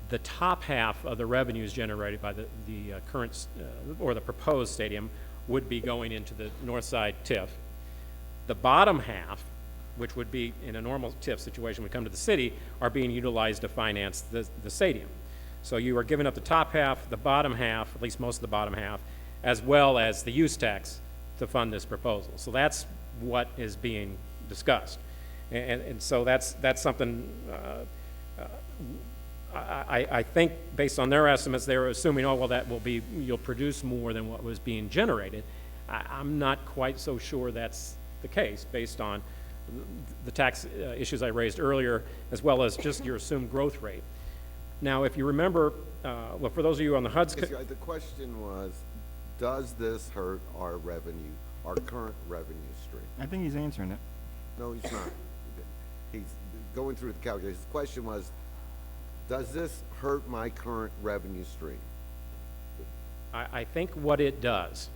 the top half of the revenues generated by the current or the proposed stadium would be going into the north side TIF. The bottom half, which would be in a normal TIF situation, would come to the city, are being utilized to finance the stadium. So you are giving up the top half, the bottom half, at least most of the bottom half, as well as the use tax to fund this proposal. So that's what is being discussed. And so that's something I think based on their estimates, they were assuming, oh, well, you'll produce more than what was being generated. I'm not quite so sure that's the case based on the tax issues I raised earlier, as well as just your assumed growth rate. Now, if you remember, well, for those of you on the HUD's... The question was, does this hurt our revenue, our current revenue stream? I think he's answering it. No, he's not. He's going through the calculations. The question was, does this hurt my current revenue stream? I think what it does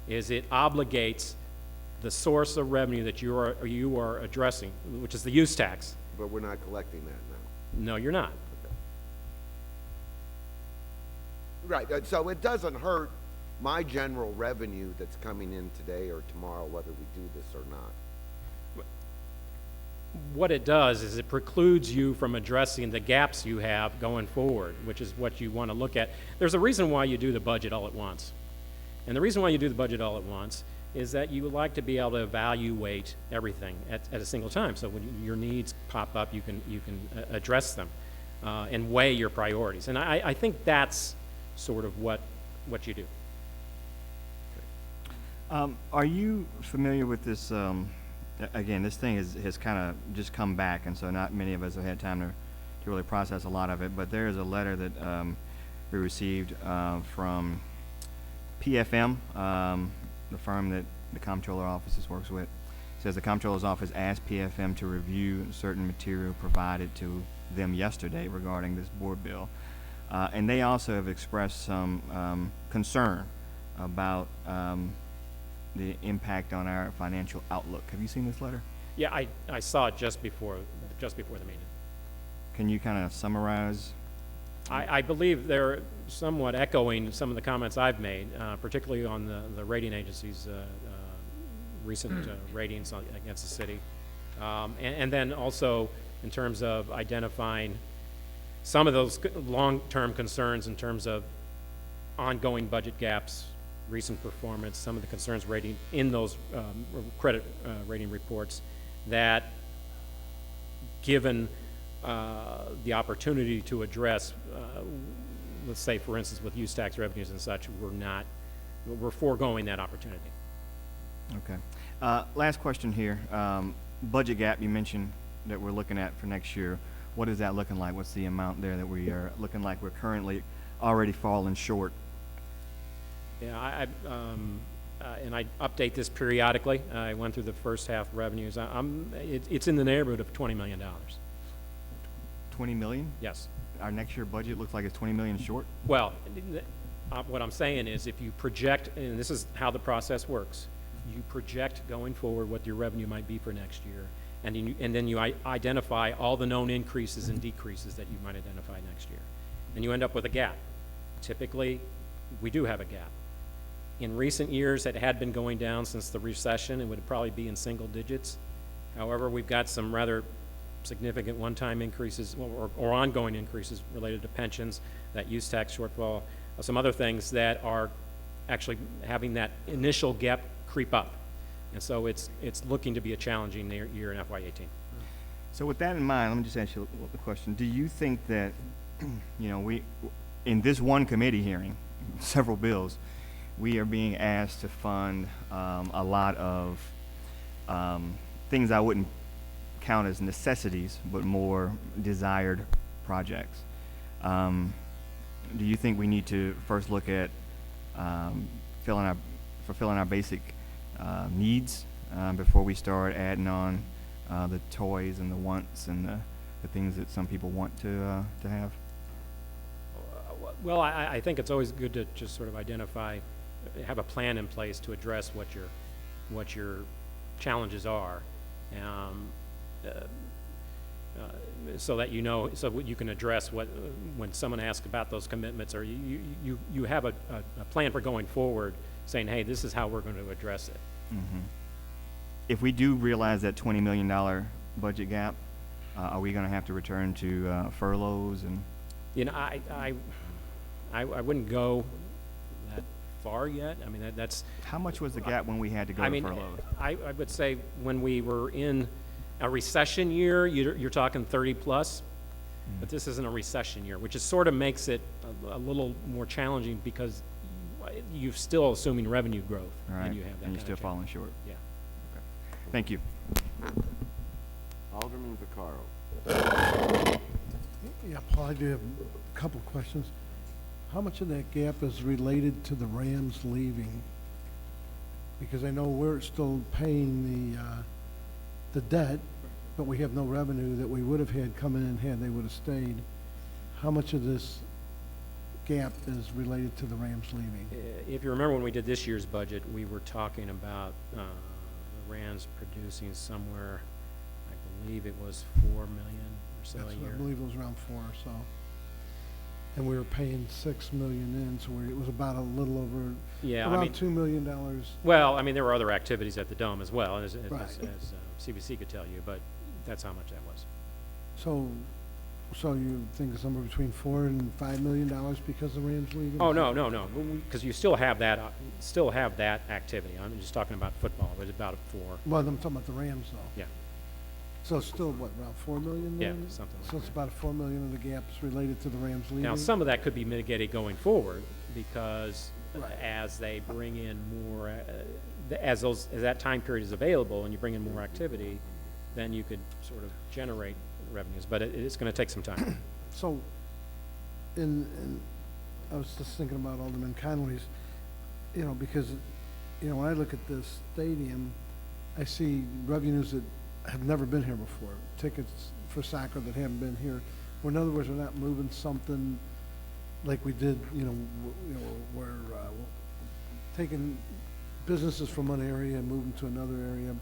is it obligates the source of revenue that you are addressing, which is the use tax. But we're not collecting that now. No, you're not. Okay. Right, so it doesn't hurt my general revenue that's coming in today or tomorrow, whether we do this or not. What it does is it precludes you from addressing the gaps you have going forward, which is what you want to look at. There's a reason why you do the budget all at once. And the reason why you do the budget all at once is that you would like to be able to evaluate everything at a single time. So when your needs pop up, you can address them and weigh your priorities. And I think that's sort of what you do. Are you familiar with this? Again, this thing has kind of just come back, and so not many of us have had time to really process a lot of it. But there is a letter that we received from PFM, the firm that the Comptroller Office works with. It says the Comptroller's Office asked PFM to review certain material provided to them yesterday regarding this board bill. And they also have expressed some concern about the impact on our financial outlook. Have you seen this letter? Yeah, I saw it just before the meeting. Can you kind of summarize? I believe they're somewhat echoing some of the comments I've made, particularly on the rating agencies' recent ratings against the city. And then also in terms of identifying some of those long-term concerns in terms of ongoing budget gaps, recent performance, some of the concerns rating in those credit rating reports that, given the opportunity to address, let's say, for instance, with use tax revenues and such, we're foregoing that opportunity. Okay. Last question here. Budget gap, you mentioned that we're looking at for next year. What is that looking like? What's the amount there that we are looking like we're currently already falling short? Yeah, and I update this periodically. I went through the first half revenues. It's in the neighborhood of $20 million. 20 million? Yes. Our next year budget looks like it's 20 million short? Well, what I'm saying is if you project, and this is how the process works, you project going forward what your revenue might be for next year, and then you identify all the known increases and decreases that you might identify next year. And you end up with a gap. Typically, we do have a gap. In recent years, it had been going down since the recession. It would probably be in single digits. However, we've got some rather significant one-time increases or ongoing increases related to pensions, that use tax shortfall, some other things that are actually having that initial gap creep up. And so it's looking to be a challenging year in FY18. So with that in mind, let me just ask you a question. Do you think that, we, in this one committee hearing, several bills, we are being asked to fund a lot of things I wouldn't count as necessities, but more desired projects. do you think we need to first look at fulfilling our basic needs before we start adding on the toys and the wants and the things that some people want to have? Well, I think it's always good to just sort of identify, have a plan in place to address what your challenges are, so that you know, so you can address when someone asks about those commitments, or you have a plan for going forward, saying, hey, this is how we're going to address it. Mm-hmm. If we do realize that $20 million budget gap, are we going to have to return to furloughs and? You know, I wouldn't go that far yet. I mean, that's. How much was the gap when we had to go to furloughs? I would say when we were in a recession year, you're talking 30 plus, but this isn't a recession year, which is sort of makes it a little more challenging because you're still assuming revenue growth. All right, and you have that and you're still falling short. Yeah. Okay. Thank you. Alderman Vaccaro. Yeah, Paul, I do have a couple questions. How much of that gap is related to the Rams leaving? Because I know we're still paying the debt, but we have no revenue that we would have had coming in had they would have stayed. How much of this gap is related to the Rams leaving? If you remember when we did this year's budget, we were talking about the Rams producing somewhere, I believe it was $4 million or so That's a what year. I believe it was around 4 or so. And we were paying $6 million in, so it was about a little over, Yeah, around I mean, $2 million. Well, I mean, there were other activities at the Dome as well, as Right. CBC could tell you, but that's how much that was. So you think it's somewhere between $4 and $5 million because of Rams leaving? Oh, no, because you still have that activity. I'm just talking about football. It was about a 4. Well, I'm talking about the Rams, though. Yeah. So it's still, what, around $4 million Yeah, then? something like So it's about $4 million of the gaps related to the Rams leaving? Now, some of that could be mitigated going forward because Right. as they bring in more, as that time period is available and you bring in more activity, then you could sort of generate revenues, but it's going to take some time. So, I was just thinking about Alderman Conley's, because, when I look at this stadium, I see revenues that have never been here before, tickets for soccer that haven't been here. Or in other words, we're not moving something like we did, we're taking businesses from one area and moving to another area.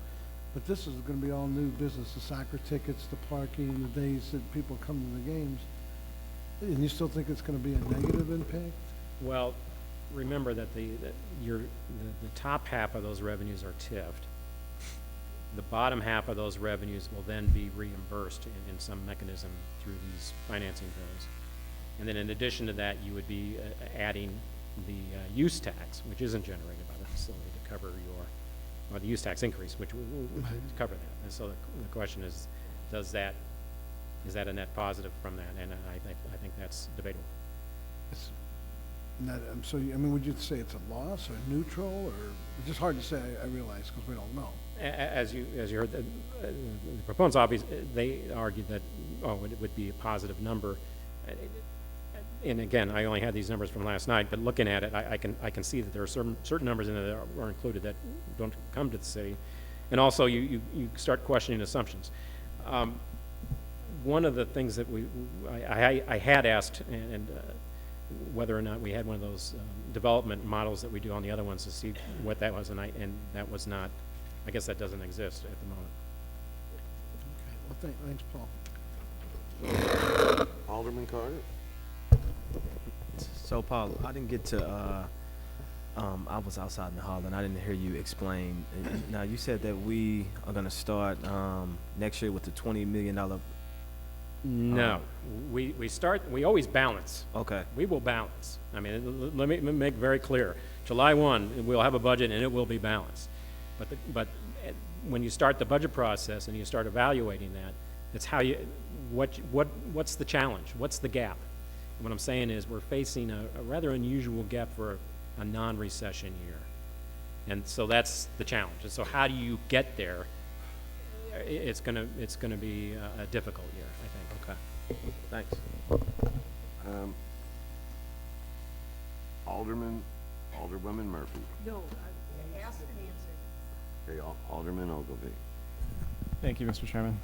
But this is going to be all new business, the soccer tickets, the parking, the days that people come to the games. And you still think it's going to be a negative impact? Well, remember that the top half of those revenues are TIF'd. The bottom half of those revenues will then be reimbursed in some mechanism through these financing bills. And then in addition to that, you would be adding the use tax, which isn't generated by the facility, to cover or the use tax increase, which will cover that. And so the question is that a net positive from that? And I think that's debatable. It's not, would you say it's a loss or neutral, or it's just hard to say, I realize, because we don't know. As you heard, the proponents they argued that, it would be a positive number. And again, I only had these numbers from last night, but looking at it, I can see that there are certain numbers in there that are included that don't come to the city. And also, you start questioning assumptions. One of the things that I had asked, and whether or not we had one of those development models that we do on the other ones to see what that was, and that was not. I guess that doesn't exist at the moment. Okay, well, thanks, Paul. Alderman Carter. So, Paul, I didn't get to, I was outside in the hall and I didn't hear you explain. Now, you said that we are going to start next year with the $20 million. No, we always balance. Okay. We will balance. I mean, let me make very clear. July 1, we'll have a budget and it will be balanced. But when you start the budget process and you start evaluating that, it's how what's the challenge? What's the gap? And what I'm saying is we're facing a rather unusual gap for a non-recession year. And so that's the challenge. And so how do you get there? It's gonna be a difficult year, I think. Okay. Thanks. Alderwoman Murphy. No, asked and answered. Okay, Alderman Ogilvy. Thank you, Mr. Chairman.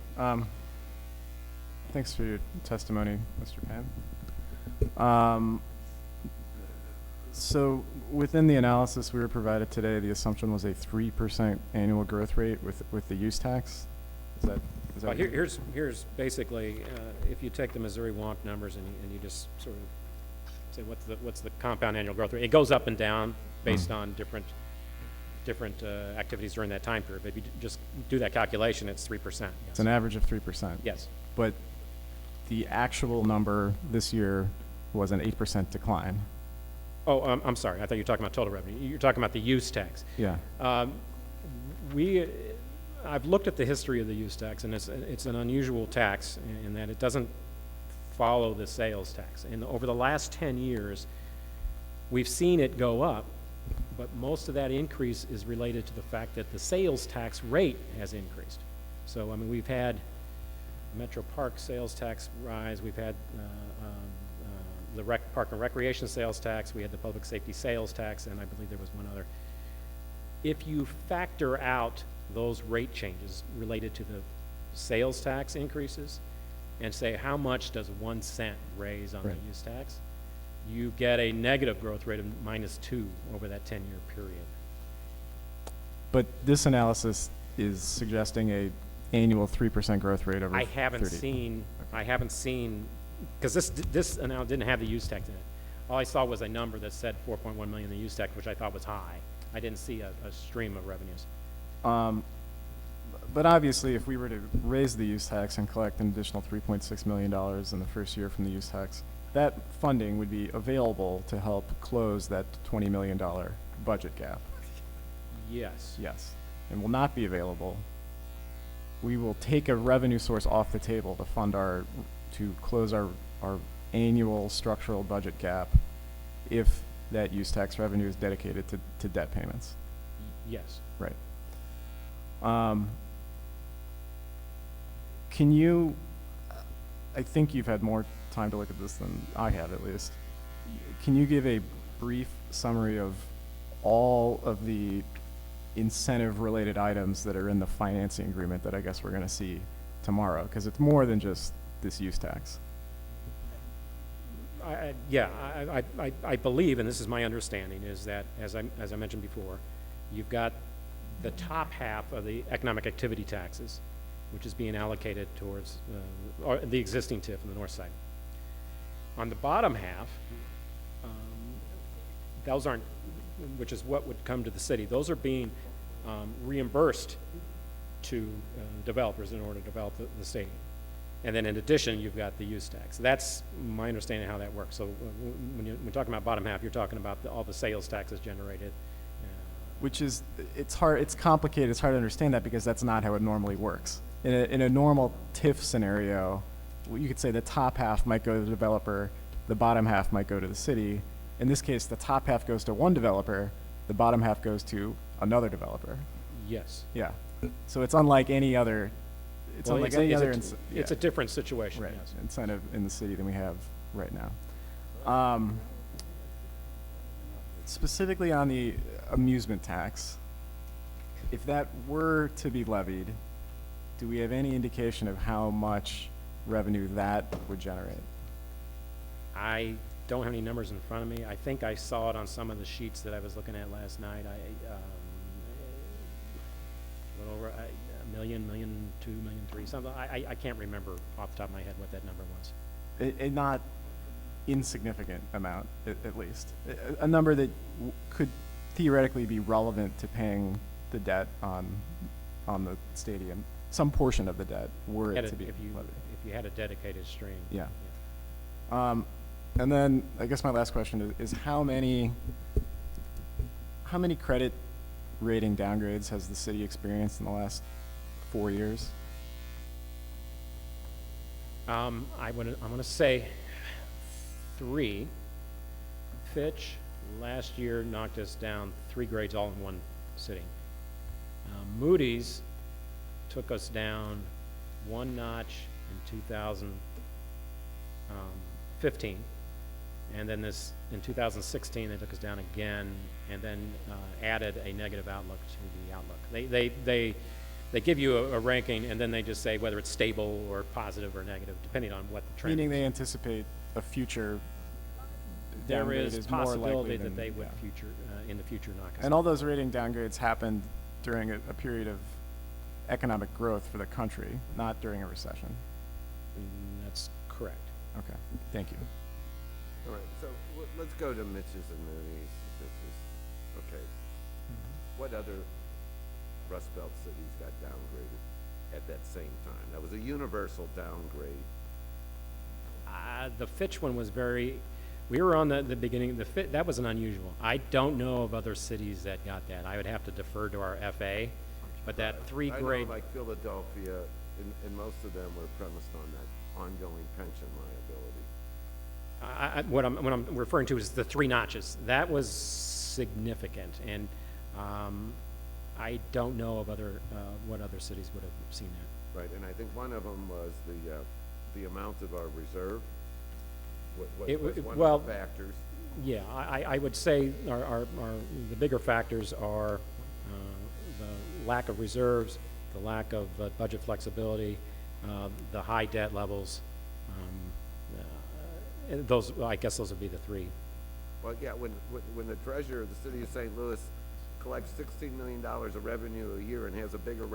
Thanks for your testimony, Mr. Pan. So within the analysis we were provided today, the assumption was a 3% annual growth rate with the use tax. Is that Well, here's basically, if you take the Missouri WONC numbers and you just sort of say what's the compound annual growth rate, it goes up and down based on different activities during that time period. But if you just do that calculation, it's 3%. Yes. It's an average of 3%. Yes. But the actual number this year was an 8% decline. Oh, I'm sorry. I thought you were talking about total revenue. You're talking about the use tax. Yeah. I've looked at the history of the use tax, and it's an unusual tax in that it doesn't follow the sales tax. And over the last 10 years, we've seen it go up, but most of that increase is related to the fact that the sales tax rate has increased. So, I mean, we've had Metro Park sales tax rise, we've had the Park and Recreation sales tax, we had the public safety sales tax, and I believe there was one other. If you factor out those rate changes related to the sales tax increases and say how much does 1 cent raise on the use tax, you get a negative growth rate of -2 over that 10-year period. But this analysis is suggesting a annual 3% growth rate over I haven't seen, because this now didn't have the use tax in it. All I saw was a number that said 4.1 million in the use tax, which I thought was high. I didn't see a stream of revenues. But obviously, if we were to raise the use tax and collect an additional $3.6 million in the first year from the use tax, that funding would be available to help close that $20 million budget gap. Yes. Yes. And will not be available. We will take a revenue source off the table to fund to close our annual structural budget gap if that use tax revenue is dedicated to debt payments. Yes. Right. Can you, I think you've had more time to look at this than I have at least. Can you give a brief summary of all of the incentive-related items that are in the financing agreement that I guess we're going to see tomorrow? Because it's more than just this use tax. I believe, and this is my understanding, is that, as I mentioned before, you've got the top half of the economic activity taxes, which is being allocated towards the existing TIF on the north side. On the bottom half, those aren't, which is what would come to the city, those are being reimbursed to developers in order to develop the stadium. And then in addition, you've got the use tax. That's my understanding of how that works. So when you're talking about bottom half, you're talking about all the sales taxes generated. Which is, it's hard, it's complicated, it's hard to understand that because that's not how it normally works. In a normal TIF scenario, you could say the top half might go to the developer, the bottom half might go to the city. In this case, the top half goes to one developer, the bottom half goes to another developer. Yes. Yeah. So it's unlike any other, it's unlike any other. It's a different situation. Right. Yes. Incentive in the city than we have right now. Specifically on the amusement tax, if that were to be levied, do we have any indication of how much revenue that would generate? I don't have any numbers in front of me. I think I saw it on some of the sheets that I was looking at last night. A little over $1 million, $1.2 million, $1.3 million, something. I can't remember off the top of my head what that number was. A not insignificant amount, at least. A number that could theoretically be relevant to paying the debt on the stadium. Some portion of the debt were it to be levied. If you had a dedicated stream. Yeah. And then I guess my last question is how many credit rating downgrades has the city experienced in the last 4 years? I'm going to say 3. Fitch last year knocked us down 3 grades all in one sitting. Moody's took us down 1 notch in 2015, And then this, in 2016, they took us down again, and then added a negative outlook to the outlook. They give you a ranking, and then they just say whether it's stable or positive or negative, depending on what the trend Meaning is. they anticipate a future There downgrade is is more possibility likely that than, they would yeah. in the future knock us And all those rating downgrades happened during a period of economic growth for the country, not during a recession. That's correct. Okay, thank you. All right, so let's go to Mitch's and Mooney's. This is, okay. What other Rust Belt cities got downgraded at that same time? That was a universal downgrade. The Fitch one was we were on the beginning, that was an unusual. I don't know of other cities that got that. I would have to defer to our FA, but that three grade. I know, like Philadelphia, and most of them were premised on that ongoing pension liability. What I'm referring to is the 3 notches. That was significant, and I don't know of what other cities would have seen that. Right, and I think one of them was the amount of our reserve. What was one of the factors? Yeah, I would say the bigger factors are the lack of reserves, the lack of budget flexibility, the high debt levels. And I guess those would be the 3. Well, yeah, when the treasurer of the city of St. Louis collects $16 million of revenue a year and has a bigger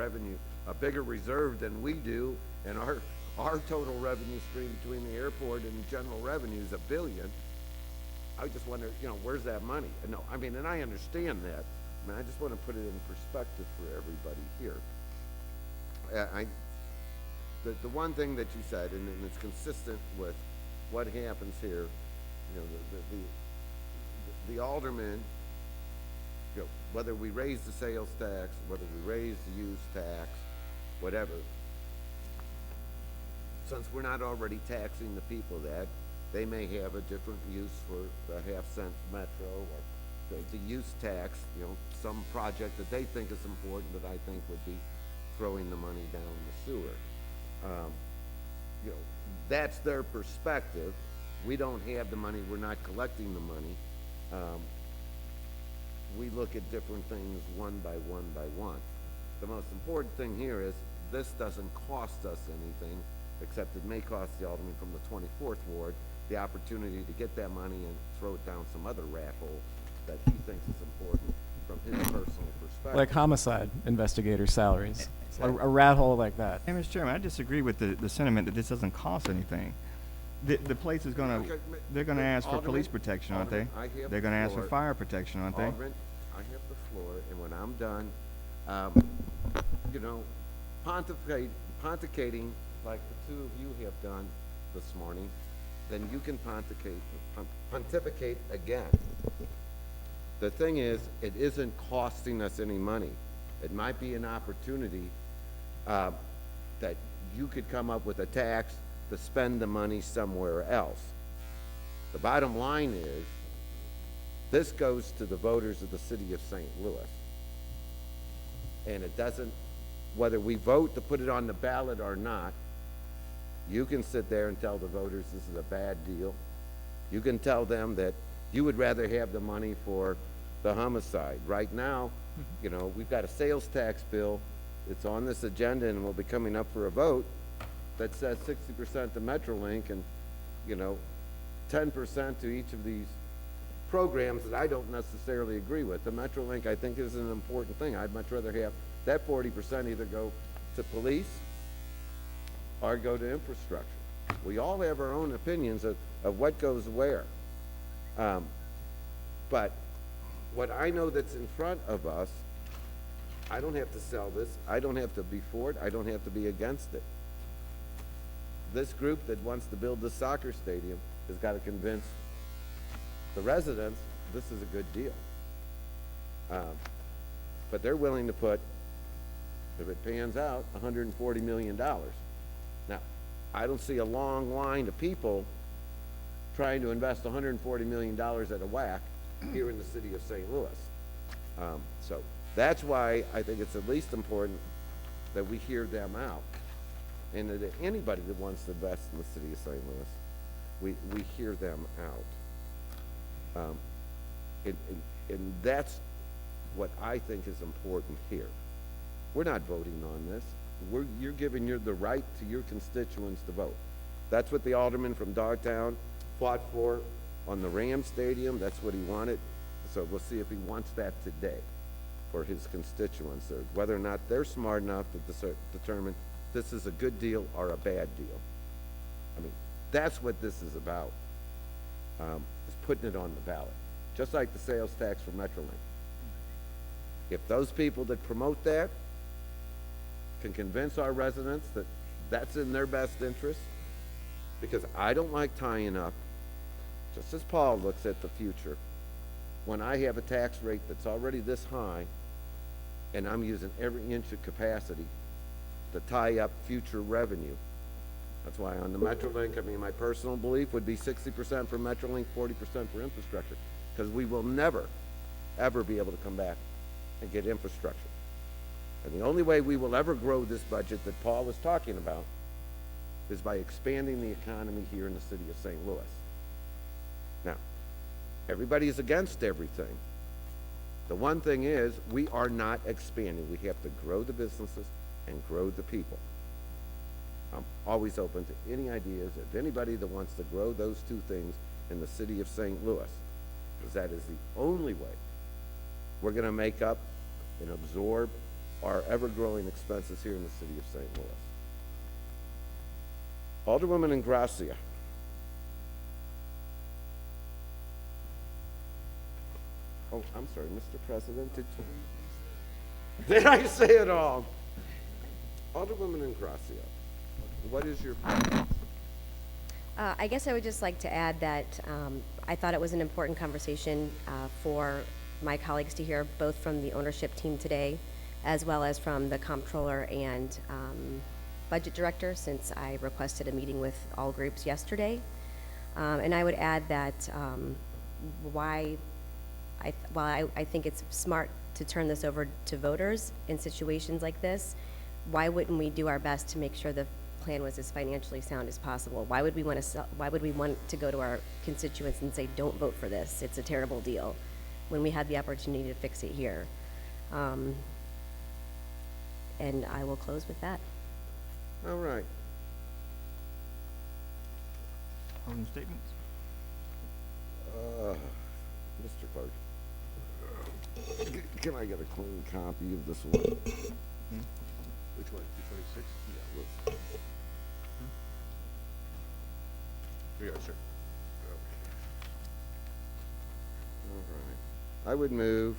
reserve than we do, and our total revenue stream between the airport and general revenue is $1 billion. I just wonder, where's that money? And no, I mean, and I understand that. I mean, I just want to put it in perspective for everybody here. The one thing that you said, and it's consistent with what happens here, the aldermen, whether we raise the sales tax, whether we raise the use tax, whatever, since we're not already taxing the people that, they may have a different use for the half-cent metro or the use tax, some project that they think is important that I think would be throwing the money down the sewer. That's their perspective. We don't have the money, we're not collecting the money. We look at different things one by one by one. The most important thing here is this doesn't cost us anything, except it may cost the alderman from the 24th ward the opportunity to get that money and throw it down some other rat hole that he thinks is important from his personal perspective. Like homicide investigator salaries, a rat hole like that. Hey, Mr. Chairman, I disagree with the sentiment that this doesn't cost anything. The place is they're gonna ask for police protection, aren't they? They're gonna ask for fire protection, aren't they? Alderman, I have the floor, and when I'm done, pontificating like the two of you have done this morning, then you can pontificate again. The thing is, it isn't costing us any money. It might be an opportunity that you could come up with a tax to spend the money somewhere else. The bottom line is, this goes to the voters of the city of St. Louis. And it doesn't, whether we vote to put it on the ballot or not, you can sit there and tell the voters this is a bad deal. You can tell them that you would rather have the money for the homicide. Right now, we've got a sales tax bill. It's on this agenda and will be coming up for a vote that says 60% to Metrolink and, 10% to each of these programs that I don't necessarily agree with. The Metrolink, I think, is an important thing. I'd much rather have that 40% either go to police or go to infrastructure. We all have our own opinions of what goes where. But what I know that's in front of us, I don't have to sell this. I don't have to be for it. I don't have to be against it. This group that wants to build this soccer stadium has got to convince the residents this is a good deal. But they're willing to put, if it pans out, $140 million. Now, I don't see a long line of people trying to invest $140 million at a whack here in the city of St. Louis. So that's why I think it's at least important that we hear them out. And that anybody that wants to invest in the city of St. Louis, we hear them out. And that's what I think is important here. We're not voting on this. You're giving the right to your constituents to vote. That's what the alderman from Dogtown fought for on the Ram Stadium. That's what he wanted. So we'll see if he wants that today for his constituents, or whether or not they're smart enough to determine this is a good deal or a bad deal. I mean, that's what this is about, is putting it on the ballot. Just like the sales tax for Metrolink. If those people that promote that can convince our residents that that's in their best interest, because I don't like tying up, just as Paul looks at the future, when I have a tax rate that's already this high, and I'm using every inch of capacity to tie up future revenue. That's why on the Metrolink, I mean, my personal belief would be 60% for Metrolink, 40% for infrastructure, because we will never, ever be able to come back and get infrastructure. And the only way we will ever grow this budget that Paul was talking about is by expanding the economy here in the city of St. Louis. Now, everybody is against everything. The one thing is, we are not expanding. We have to grow the businesses and grow the people. I'm always open to any ideas of anybody that wants to grow those two things in the city of St. Louis, because that is the only way we're going to make up and absorb our ever-growing expenses here in the city of St. Louis. Alderwoman Ingracia. Oh, I'm sorry, Mr. President, did I say it all? Alderwoman Ingracia, what is your preference? I guess I would just like to add that I thought it was an important conversation for my colleagues to hear, both from the ownership team today, as well as from the comptroller and budget director, since I requested a meeting with all groups yesterday. And I would add that while I think it's smart to turn this over to voters in situations like this, why wouldn't we do our best to make sure the plan was as financially sound as possible? Why would we want to go to our constituents and say, don't vote for this, it's a terrible deal, when we had the opportunity to fix it here? And I will close with that. All right. Closing statements? Mr. Clerk, can I get a clean copy of this one? Which one, 226? Yeah, let's. Here you are, sir. All right. I would move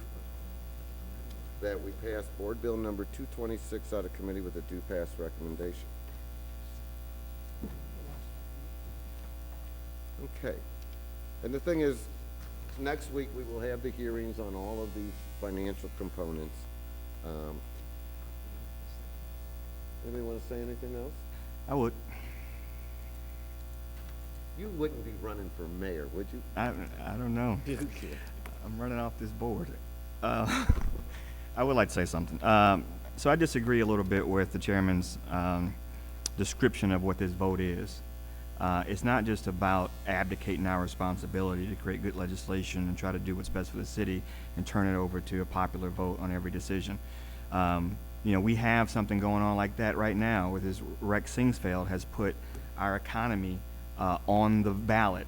that we pass Board Bill number 226 out of committee with a due pass recommendation. Okay. And the thing is, next week we will have the hearings on all of these financial components. Anybody want to say anything else? I would. You wouldn't be running for mayor, would you? I don't know. I'm running off this board. I would like to say something. So I disagree a little bit with the chairman's description of what this vote is. It's not just about abdicating our responsibility to create good legislation and try to do what's best for the city and turn it over to a popular vote on every decision. You know, we have something going on like that right now with this Rex Singsfeld has put our economy on the ballot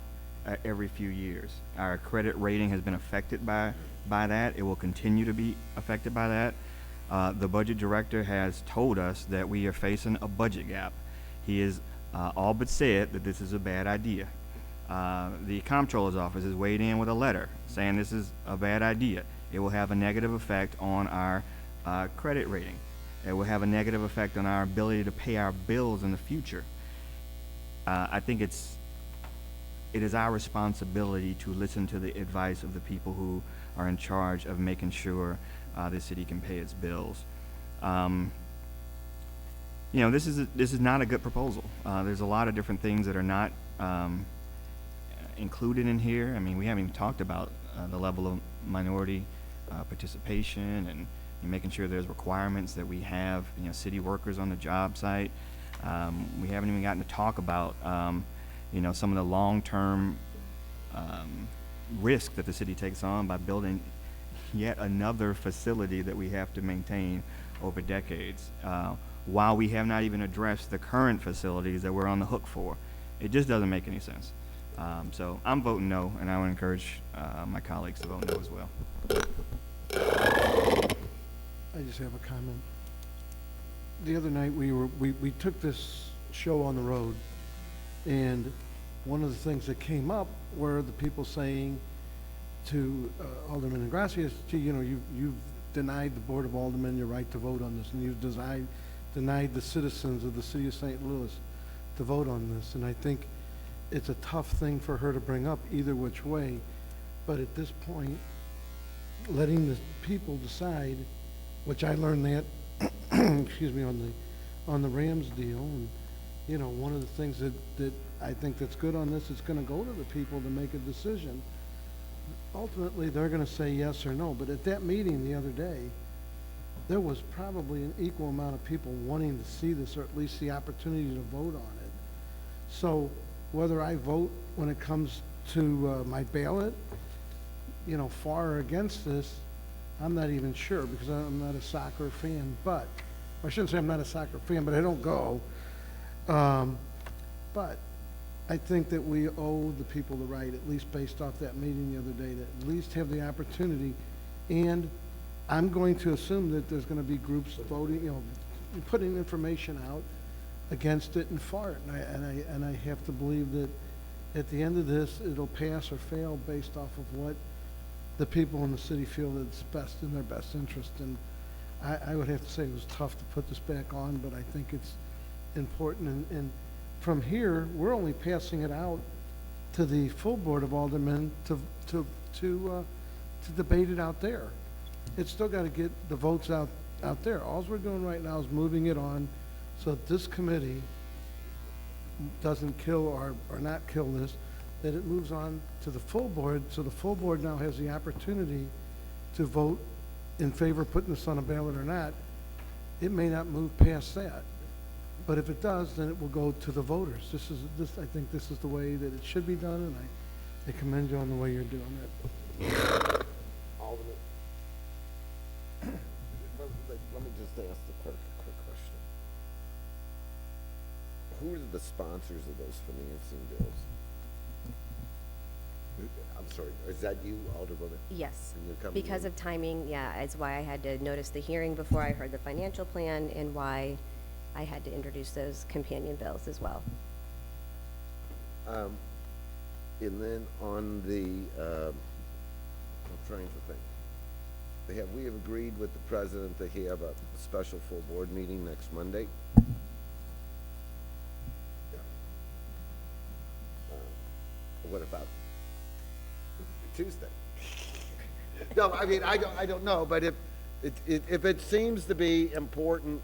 every few years. Our credit rating has been affected by that. It will continue to be affected by that. The budget director has told us that we are facing a budget gap. He has all but said that this is a bad idea. The comptroller's office has weighed in with a letter saying this is a bad idea. It will have a negative effect on our credit rating. It will have a negative effect on our ability to pay our bills in the future. I think it is our responsibility to listen to the advice of the people who are in charge of making sure the city can pay its bills. You know, this is not a good proposal. There's a lot of different things that are not included in here. I mean, we haven't even talked about the level of minority participation and making sure there's requirements that we have, you know, city workers on the job site. We haven't even gotten to talk about, you know, some of the long-term risk that the city takes on by building yet another facility that we have to maintain over decades, while we have not even addressed the current facilities that we're on the hook for. It just doesn't make any sense. So I'm voting no, and I would encourage my colleagues to vote no as well. I just have a comment. The other night, we took this show on the road, and one of the things that came up were the people saying to Alderman Ingracia, gee, you know, you've denied the Board of Aldermen your right to vote on this, and you've denied the citizens of the city of St. Louis to vote on this. And I think it's a tough thing for her to bring up either which way, but at this point, letting the people decide, which I learned that, excuse me, on the Rams deal, and you know, one of the things that I think that's good on this, it's going to go to the people to make a decision. Ultimately, they're going to say yes or no. But at that meeting the other day, there was probably an equal amount of people wanting to see this, or at least the opportunity to vote on it. So whether I vote when it comes to my ballot, you know, for or against this, I'm not even sure, because I'm not a soccer fan. But I shouldn't say I'm not a soccer fan, but I don't go. But I think that we owe the people the right, at least based off that meeting the other day, to at least have the opportunity. And I'm going to assume that there's going to be groups voting, you know, putting information out against it and for it. And I have to believe that at the end of this, it'll pass or fail based off of what the people in the city feel that's best in their best interest. And I would have to say it was tough to put this back on, but I think it's important. And from here, we're only passing it out to the full Board of Aldermen to debate it out there. It's still got to get the votes out there. All we're doing right now is moving it on so that this committee doesn't kill or not kill this, that it moves on to the full board, so the full board now has the opportunity to vote in favor of putting this on a ballot or not. It may not move past that. But if it does, then it will go to the voters. I think this is the way that it should be done, and I commend you on the way you're doing it. Alderman. Let me just ask the clerk a quick question. Who are the sponsors of those financing bills? I'm sorry, is that you, Alderwoman? Yes, And you're coming because in? of timing, yeah, it's why I had to notice the hearing before I heard the financial plan, and why I had to introduce those companion bills as well. And then on the, I'm trying to think. Have we agreed with the president to have a special full board meeting next Monday? What about Tuesday? No, I mean, I don't know, but if it seems to be important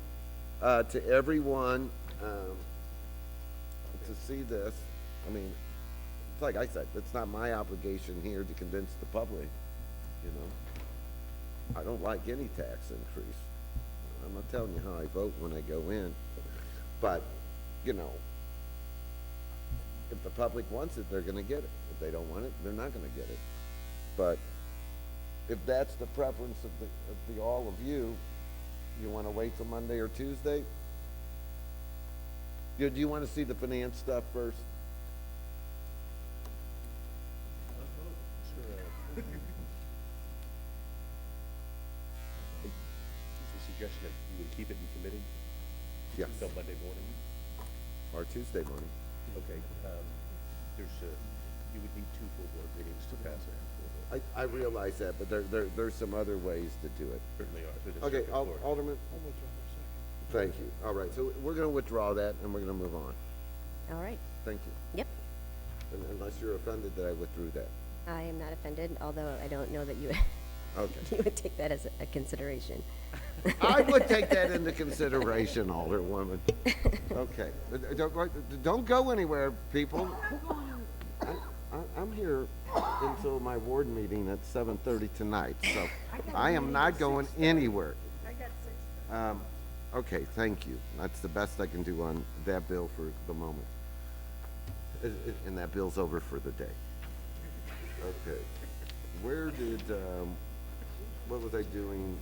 to everyone to see this, I mean, it's like I said, it's not my obligation here to convince the public, you know. I don't like any tax increase. I'm not telling you how I vote when I go in, but, you know, if the public wants it, they're gonna get it. If they don't want it, they're not gonna get it. But if that's the preference of the all of you, you wanna wait till Monday or Tuesday? Do you wanna see the finance stuff first? Is the suggestion that you would keep it in committee? Yes. Until Monday morning? Or Tuesday morning? Okay, you would need 2 full board meetings to pass it. I realize that, but there's some other ways to do it. Certainly are. There's a Okay, second floor. Alderman? Thank you. All right, so we're gonna withdraw that and we're gonna move on. All right, Thank you. yep. Unless you're offended that I withdrew that. I am not offended, although I don't know that you, Okay. you would take that as a consideration. I would take that into consideration, Alderwoman. Okay. Don't go anywhere, people. I'm here until my ward meeting at 7:30 tonight, so I am not going anywhere. Okay, thank you. That's the best I can do on that bill for the moment. And that bill's over for the day. Okay. Okay. Where did, what was I doing?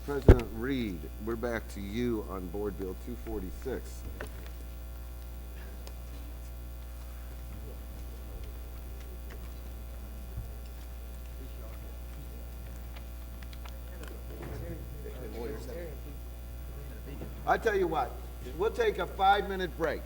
President Reed, we're back to you on Board Bill 246. I tell you what, we'll take a 5-minute break.